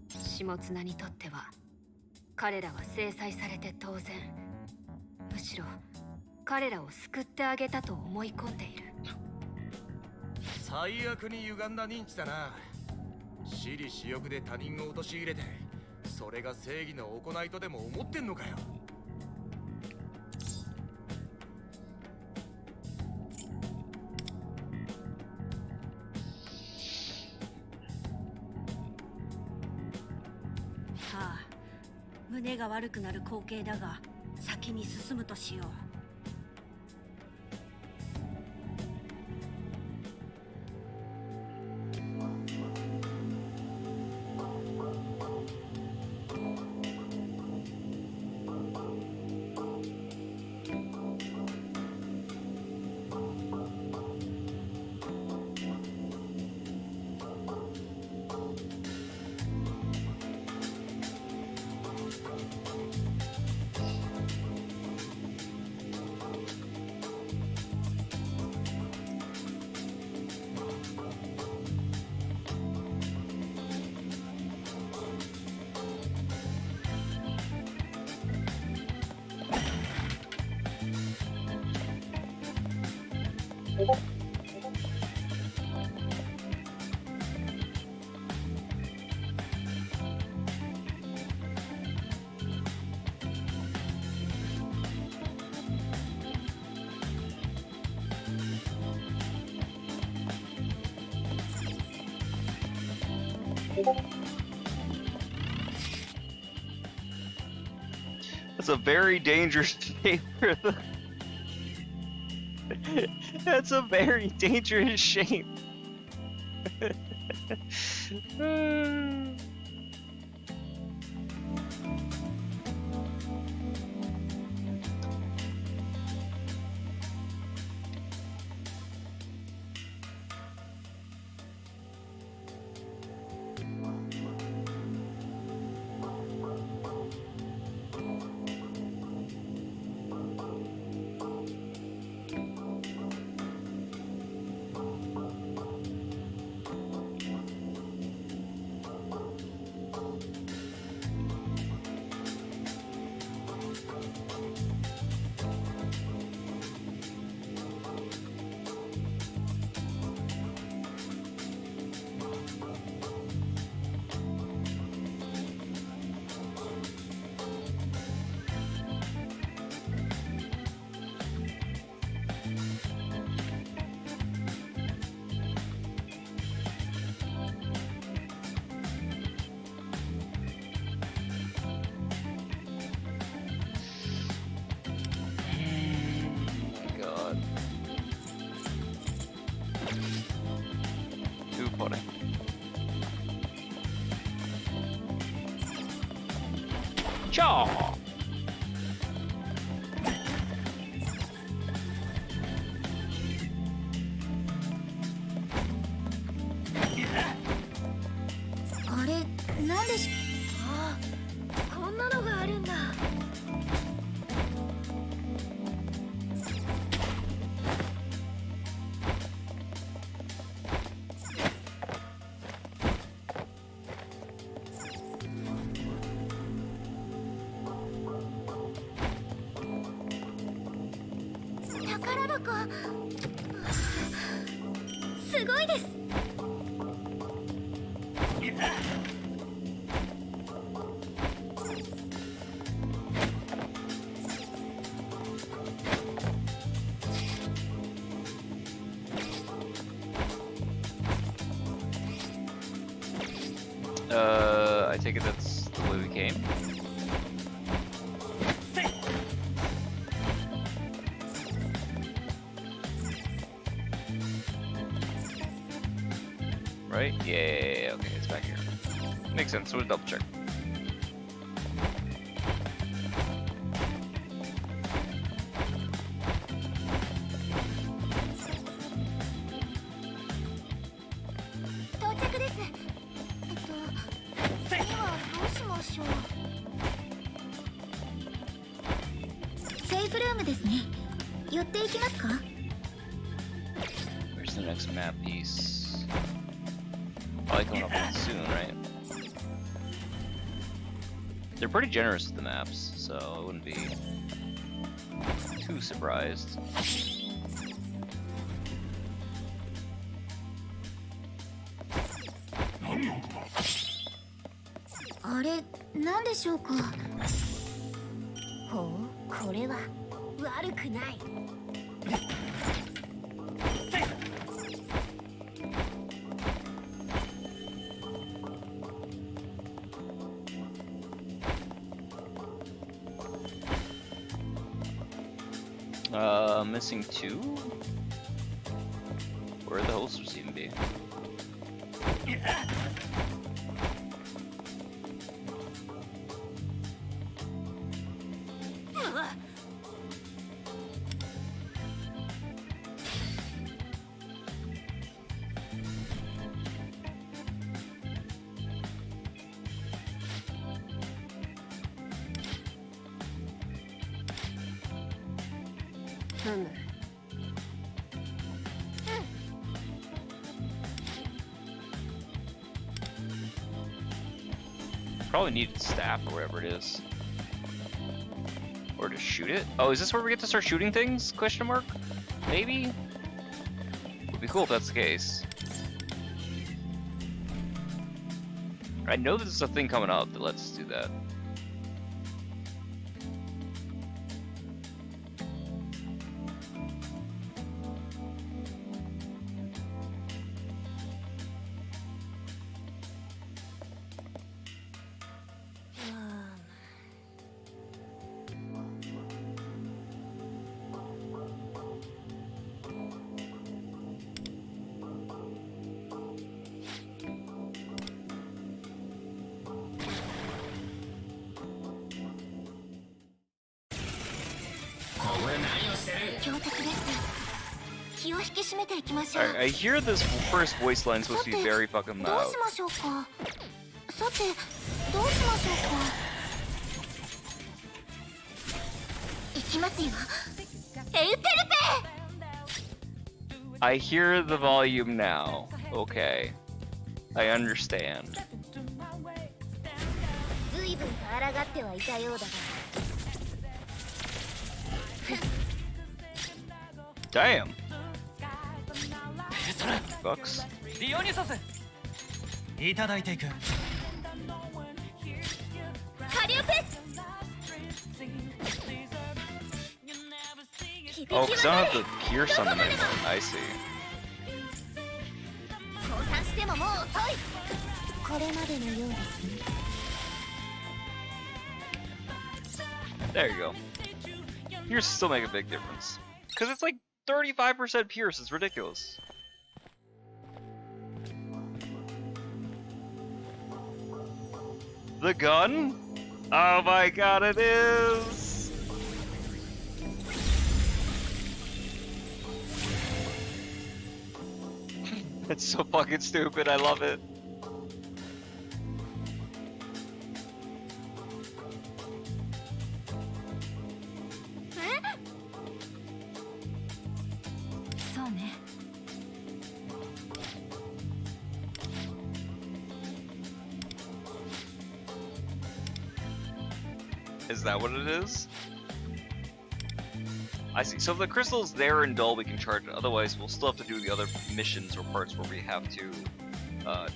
下綱にとっては彼らは制裁されて当然、むしろ彼らを救ってあげたと思い込んでいる。最悪に歪んだ認知だな。私利私欲で他人を陥れて、それが正義の行いとでも思ってんのかよ。はあ、胸が悪くなる光景だが先に進むとしよう。That's a very dangerous shape for the... That's a very dangerous shape. Chaw! あれ、なんでし。ああ、こんなのがあるんだ。宝箱。すごいです。I take it that's the way we came. Right? Yeah, okay, it's back here. Makes sense, so we'll double check. Where's the next map piece? Probably coming up with soon, right? They're pretty generous with the maps, so I wouldn't be too surprised. Are, なんでしょうか。ほう、これは悪くない。Missing 2? Where the holsters even be? Probably needed staff or whatever it is. Or to shoot it? Oh, is this where we get to start shooting things? Question mark? Maybe? Would be cool if that's the case. I know there's a thing coming up that lets us do that. めていきましょう。 I hear this first voice line is supposed to be very fucking どう loud. しましょうか。さてどうしましょうか。いきますよ。エウテルペ。 I hear the volume now. Okay. I understand. ずいぶんと抗ってはいたようだが。 Damn. Bucks. ディオニサスいただいていく。カリオペ。 Oh, because I don't have the pierce on them anymore. I see. 降参してももう遅い。これまでのようですね。 There you go. Pierce still make a big difference. Because it's like 35% pierce. It's ridiculous. The gun? Oh my god, it is! It's so fucking stupid, I love it. Is that what it is? I see. So if the crystal's there and dull, we can charge it. Otherwise, we'll still have to do the other missions or parts where we have to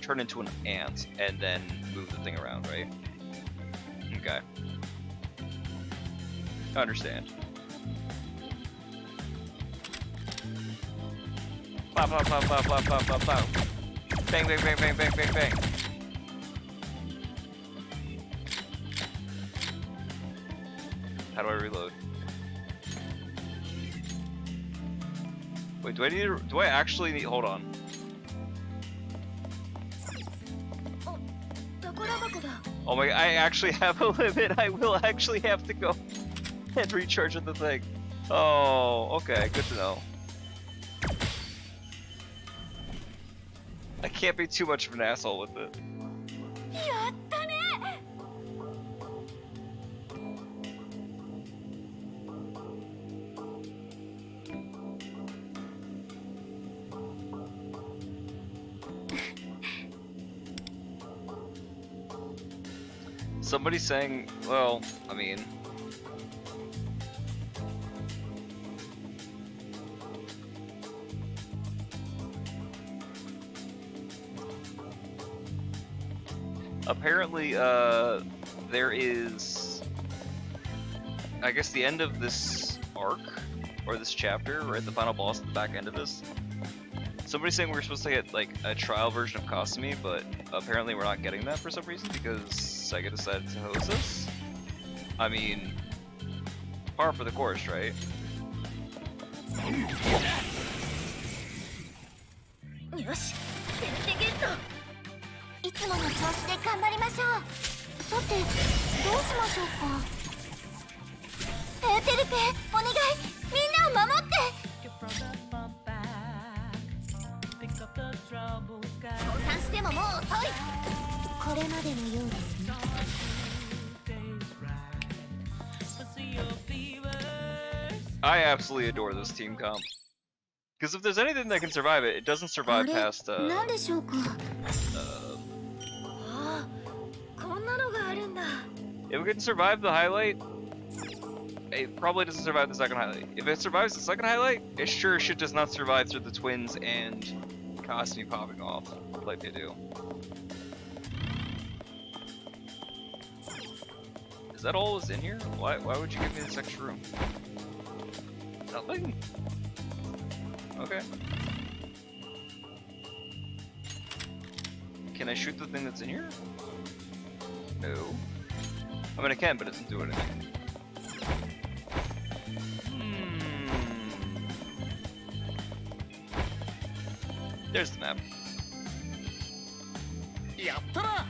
turn into an ant and then move the thing around, right? Okay. I understand. Pow, pow, pow, pow, pow, pow, pow, pow. Bang, bang, bang, bang, bang, bang, bang. How do I reload? Wait, do I actually need, hold on. Oh my, I actually have a limit. I will actually have to go and recharge the thing. Oh, okay, good to know. I can't be too much of an asshole with it. Somebody's saying, well, I mean... Apparently, there is... I guess the end of this arc, or this chapter, right? The final boss at the back end of this. Somebody's saying we're supposed to get, like, a trial version of Kasumi, but apparently we're not getting that for some reason, because Sega decided to host us. I mean, par for the course, right? よし、先手ゲット。いつもの調子で頑張りましょう。さて、どうしましょうか。エーテルペ、お願い、みんなを守って。降参してももう遅い。これまでのようですね。I absolutely adore this team comp. Because if there's anything that can survive it, it doesn't survive past, 何でしょうか。こんなのがあるんだ。 If it can survive the highlight, it probably doesn't survive the second highlight. If it survives the second highlight, it sure shit does not survive through the twins and Kasumi popping off like they do. Is that all that's in here? Why would you give me this extra room? Nothing? Okay. Can I shoot the thing that's in here? No. I mean I can, but it doesn't do anything. There's the map. やったな。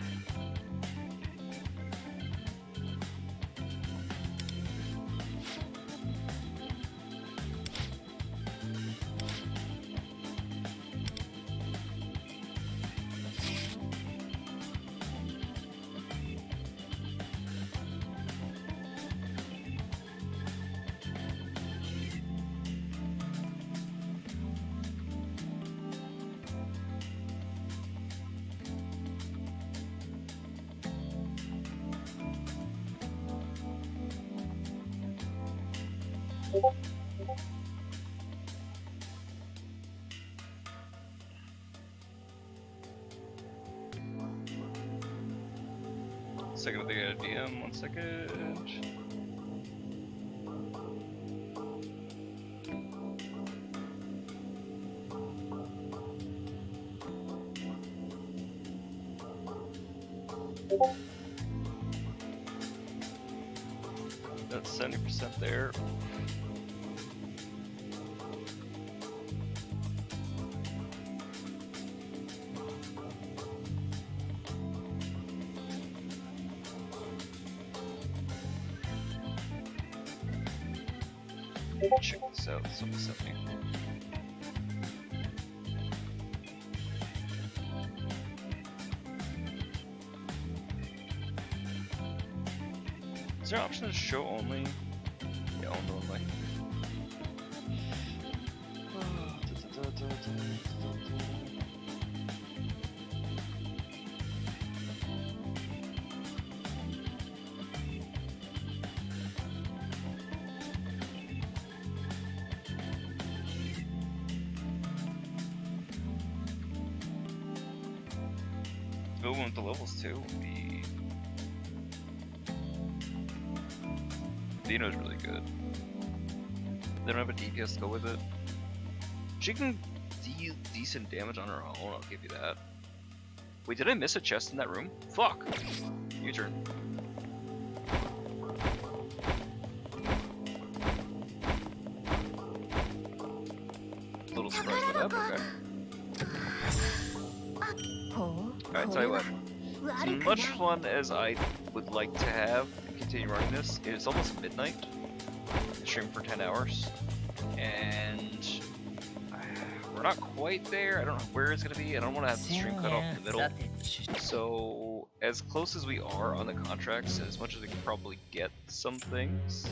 Second of the DM, 1 second. That's 70% there. Check this out, this will be 70. Is there an option to show only? Yeah, only. Building with the levels too would be. Dino's really good. They don't have a DPS to go with it. She can deal decent damage on her own, I'll give you that. Wait, did I miss a chest in that room? Fuck! U-turn. A little surprised by that, but okay. Alright, tell you what. As much fun as I would like to have and continue running this, it's almost midnight. I stream for 10 hours. And we're not quite there. I don't know where it's going to be. I don't want to have the stream cut off in the middle. So, as close as we are on the contracts, and as much as we can probably get some things,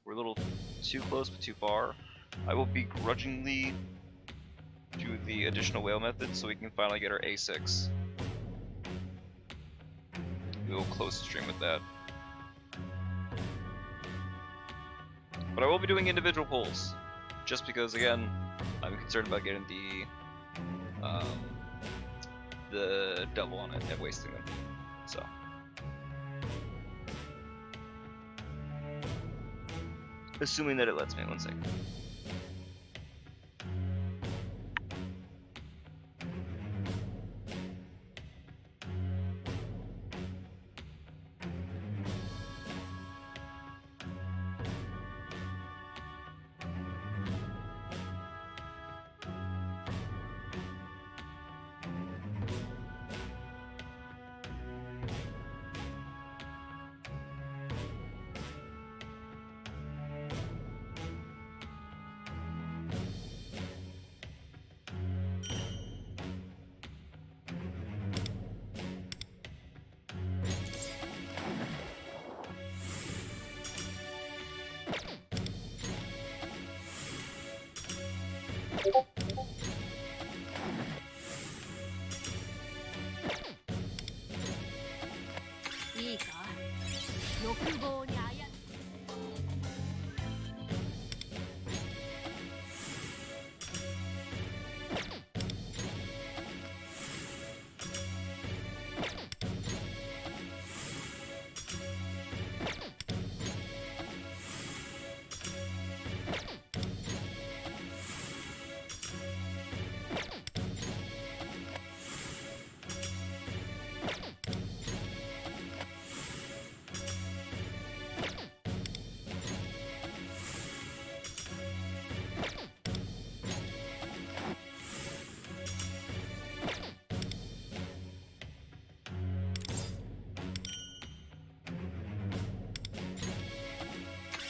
we're a little too close but too far. I will begrudgingly do the additional whale method so we can finally get our A6. We will close the stream with that. But I will be doing individual polls, just because again, I'm concerned about getting the double on it and wasting them. So. Assuming that it lets me, 1 second.いいか、欲望にあや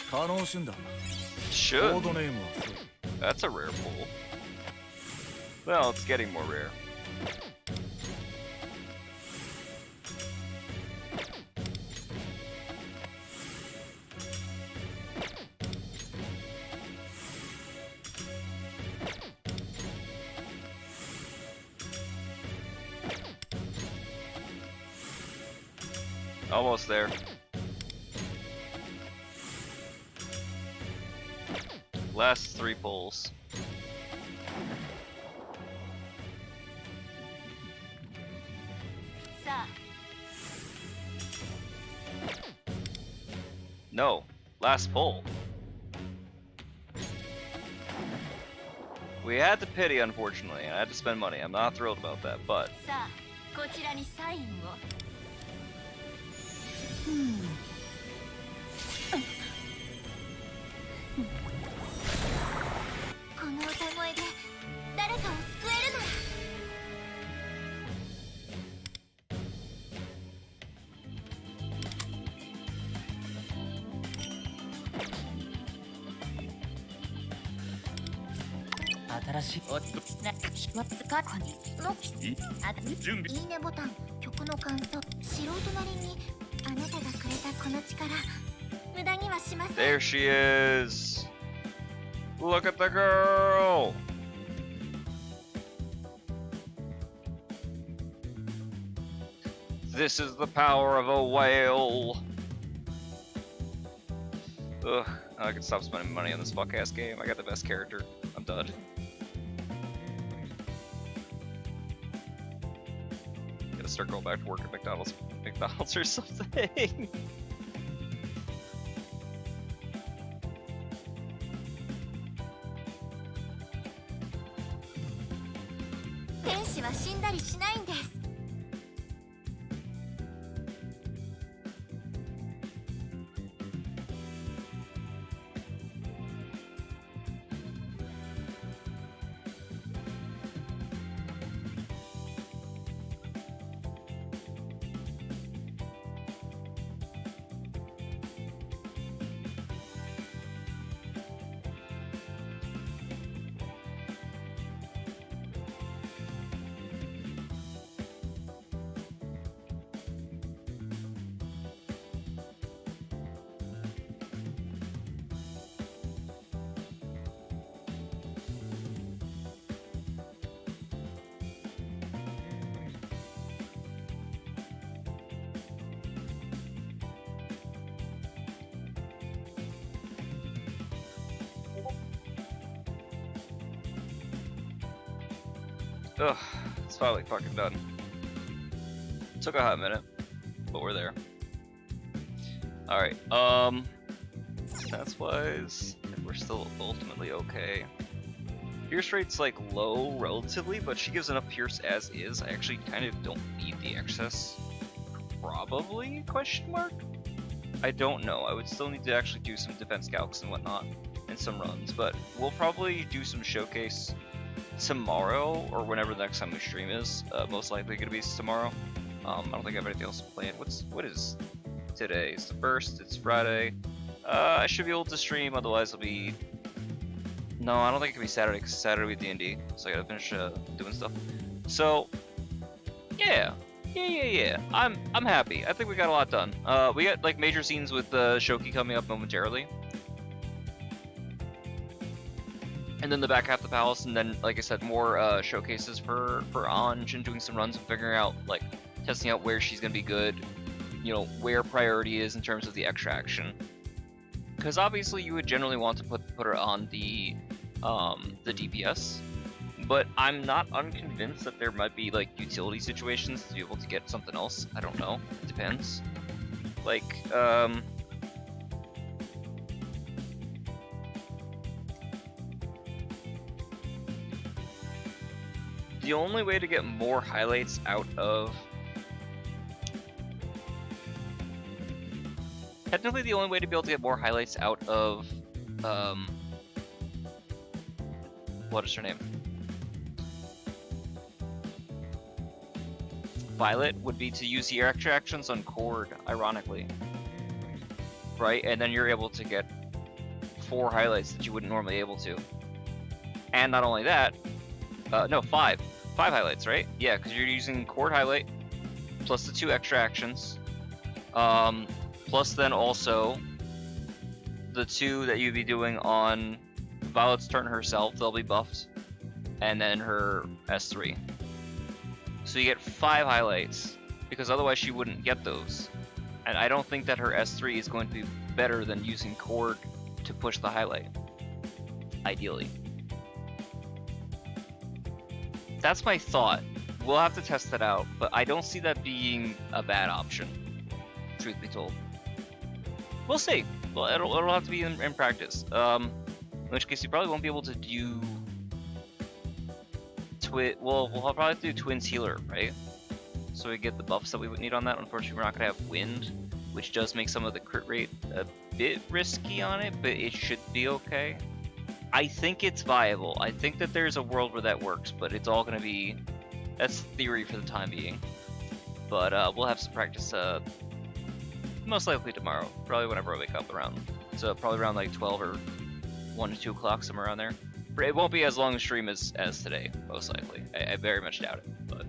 可能瞬だ。 Should. That's a rare pull. Well, it's getting more rare. Almost there. 3 pulls. No, last pull. We had to pity, unfortunately, and I had to spend money. I'm not thrilled about that, but... こちらにサインを。この歌声で誰かを救えるなら。新しい準備いいねボタン曲の感想素人なりにあなたがくれたこの力無駄にはしません There she is! Look at the girl! This is the power of a whale! Ugh, I can stop spending money on this fuck-ass game. I got the best character. I'm done. Gotta start going back to work at McDonald's or something. 天使は死んだりしないんです Ugh, it's finally fucking done. Took a hot minute, but we're there. Alright, stats wise, we're still ultimately okay. Pierce rate's like low relatively, but she gives enough pierce as is. I actually kind of don't need the excess. Probably, question mark? I don't know. I would still need to actually do some defense calcs and whatnot, and some runs, but we'll probably do some showcase tomorrow, or whenever the next time we stream is. Most likely gonna be tomorrow. I don't think I have anything else planned. What is today? It's the 1st, it's Friday. I should be able to stream, otherwise it'll be... No, I don't think it can be Saturday, because Saturday will be D&D, so I gotta finish doing stuff. So, yeah. I'm happy. I think we got a lot done. We got like major scenes with Shoki coming up momentarily. And then the back half of the palace, and then, like I said, more showcases for Ange and doing some runs and figuring out, like, testing out where she's gonna be good, you know, where priority is in terms of the extra action. Because obviously you would generally want to put her on the DPS, but I'm not unconvinced that there might be like utility situations to be able to get something else. I don't know. It depends. Like, the only way to get more highlights out of... Technically the only way to be able to get more highlights out of... what is her name? Violet would be to use the extra actions on Cord, ironically. Right? And then you're able to get 4 highlights that you wouldn't normally be able to. And not only that, no, 5. 5 highlights, right? Yeah, because you're using Cord highlight, plus the 2 extra actions, plus then also the 2 that you'd be doing on Violet's turn herself, they'll be buffed, and then her S3. So you get 5 highlights, because otherwise she wouldn't get those. And I don't think that her S3 is going to be better than using Cord to push the highlight. ideally. That's my thought. We'll have to test that out, but I don't see that being a bad option, truth be told. We'll see. Well, it'll have to be in practice. In which case, you probably won't be able to do well, we'll probably have to do Twins Healer, right? So we get the buffs that we would need on that. Unfortunately, we're not going to have Wind, which does make some of the crit rate a bit risky on it, but it should be okay. I think it's viable. I think that there's a world where that works, but it's all going to be... That's theory for the time being. But we'll have some practice most likely tomorrow. Probably whenever I wake up around. So probably around like 12 or 1 to 2 o'clock, somewhere around there. It won't be as long a stream as today, most likely. I very much doubt it. But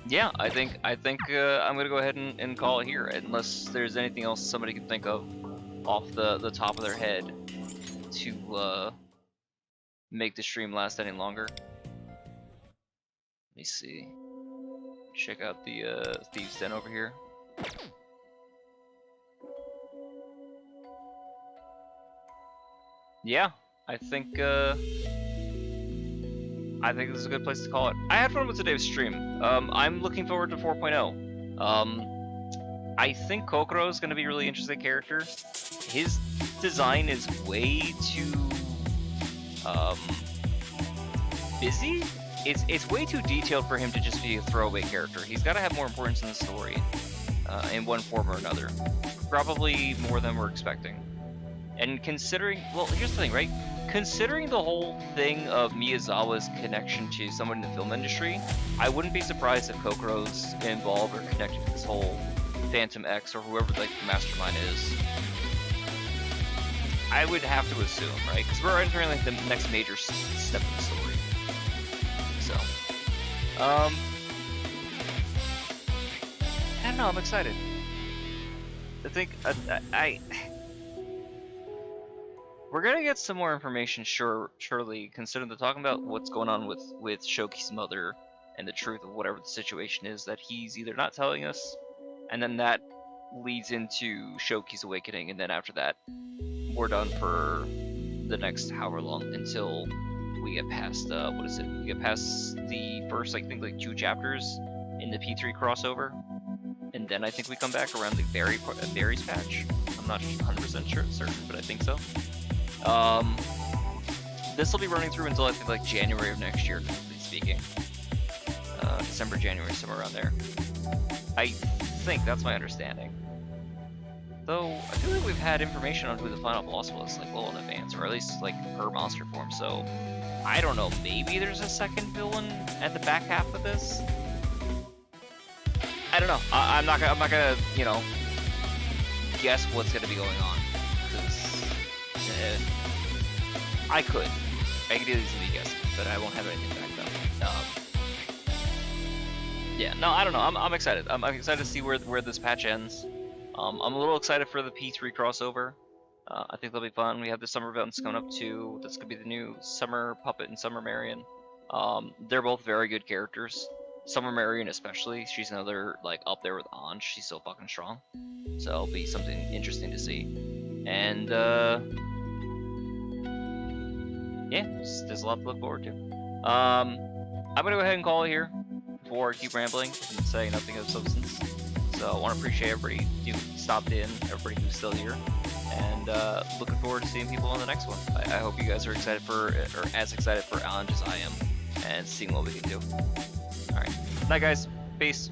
yeah, I think I'm gonna go ahead and call it here, unless there's anything else somebody can think of off the top of their head to make the stream last any longer. Let me see. Check out the Thieves' Den over here. Yeah, I think this is a good place to call it. I had fun with today's stream. I'm looking forward to 4.0. I think Kokoro is going to be a really interesting character. His design is way too busy. It's way too detailed for him to just be a throwaway character. He's got to have more importance in the story, in one form or another. Probably more than we're expecting. And considering, well, here's the thing, right? Considering the whole thing of Miyazawa's connection to someone in the film industry, I wouldn't be surprised if Kokoro's involved or connected to this whole Phantom X or whoever like the mastermind is. I would have to assume, right? Because we're entering like the next major step of the story. So, I don't know. I'm excited. I think we're gonna get some more information, surely, considering they're talking about what's going on with Shoki's mother and the truth of whatever the situation is that he's either not telling us, and then that leads into Shoki's awakening, and then after that, we're done for the next however long until we get past what is it? We get past the first, I think, like 2 chapters in the P3 crossover, and then I think we come back around the berries patch. I'm not 100% certain, but I think so. This will be running through until I think like January of next year, speaking. December, January, somewhere around there. I think that's my understanding. Though I feel like we've had information on who the final boss was like well in advance, or at least like per monster form. So I don't know. Maybe there's a second villain at the back half of this. I don't know. I'm not gonna guess what's gonna be going on. I could easily guess, but I won't have anything back though. Yeah, no, I don't know. I'm excited. I'm excited to see where this patch ends. I'm a little excited for the P3 crossover. I think they'll be fun. We have the summer events coming up too. That's gonna be the new Summer Puppet and Summer Marion. They're both very good characters. Summer Marion especially. She's another like up there with Ange. She's so fucking strong. So it'll be something interesting to see. And yeah, there's a lot to look forward to. I'm gonna go ahead and call it here before I keep rambling and say nothing of substance. So I want to appreciate everybody who stopped in, everybody who's still here, and looking forward to seeing people on the next one. I hope you guys are excited or as excited for Ange as I am, and seeing what we can do. All right, night guys, peace.